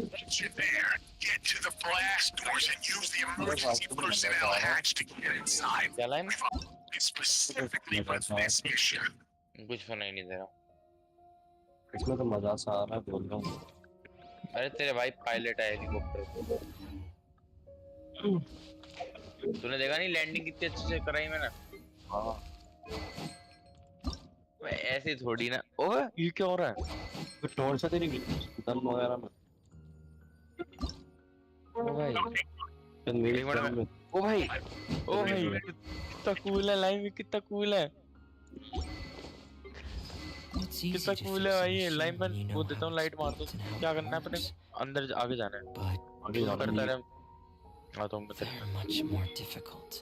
[SPEAKER 2] Once you're there, get to the blast doors and use the emergency personnel hatch to get inside. Specifically for this mission.
[SPEAKER 14] कुछ सुनाई नहीं दे रहा।
[SPEAKER 17] इसमें तो मजा सा आ रहा है, बोल रहा हूँ।
[SPEAKER 14] अरे तेरे भाई पायलट है हेलीकॉप्टर। तूने देखा नहीं लैंडिंग कितनी अच्छे से कराई मैंने?
[SPEAKER 17] हाँ।
[SPEAKER 14] ऐसे थोड़ी ना। ओए ये क्या हो रहा है?
[SPEAKER 17] कुछ टोल सा तेरी गन वगैरह में।
[SPEAKER 13] ओ भाई।
[SPEAKER 14] ओ भाई कितना कूल है, लाइव में कितना कूल है, कितना कूल है भाई। लाइव में वो देता हूँ, लाइट मार दो। क्या करना है अपने? अंदर आगे जाना है, आगे करता रहे। आता हूँ बता।
[SPEAKER 19] Much more difficult.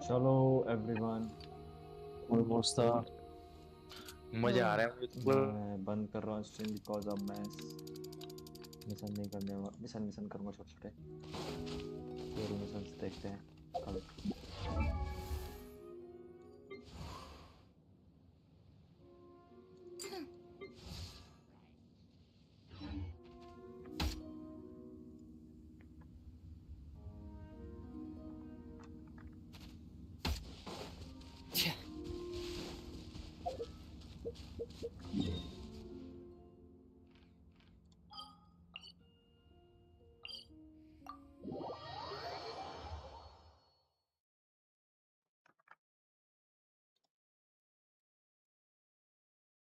[SPEAKER 16] चलो एवरीवन,
[SPEAKER 17] ऑलमोस्ट
[SPEAKER 14] मजा आ रहा है मुझे।
[SPEAKER 16] मैं बंद कर रहा हूँ स्ट्रीम बिकॉज अब मैं मिशन नहीं करने मिशन करूँगा छोटे छोटे मिशन देखते हैं कल।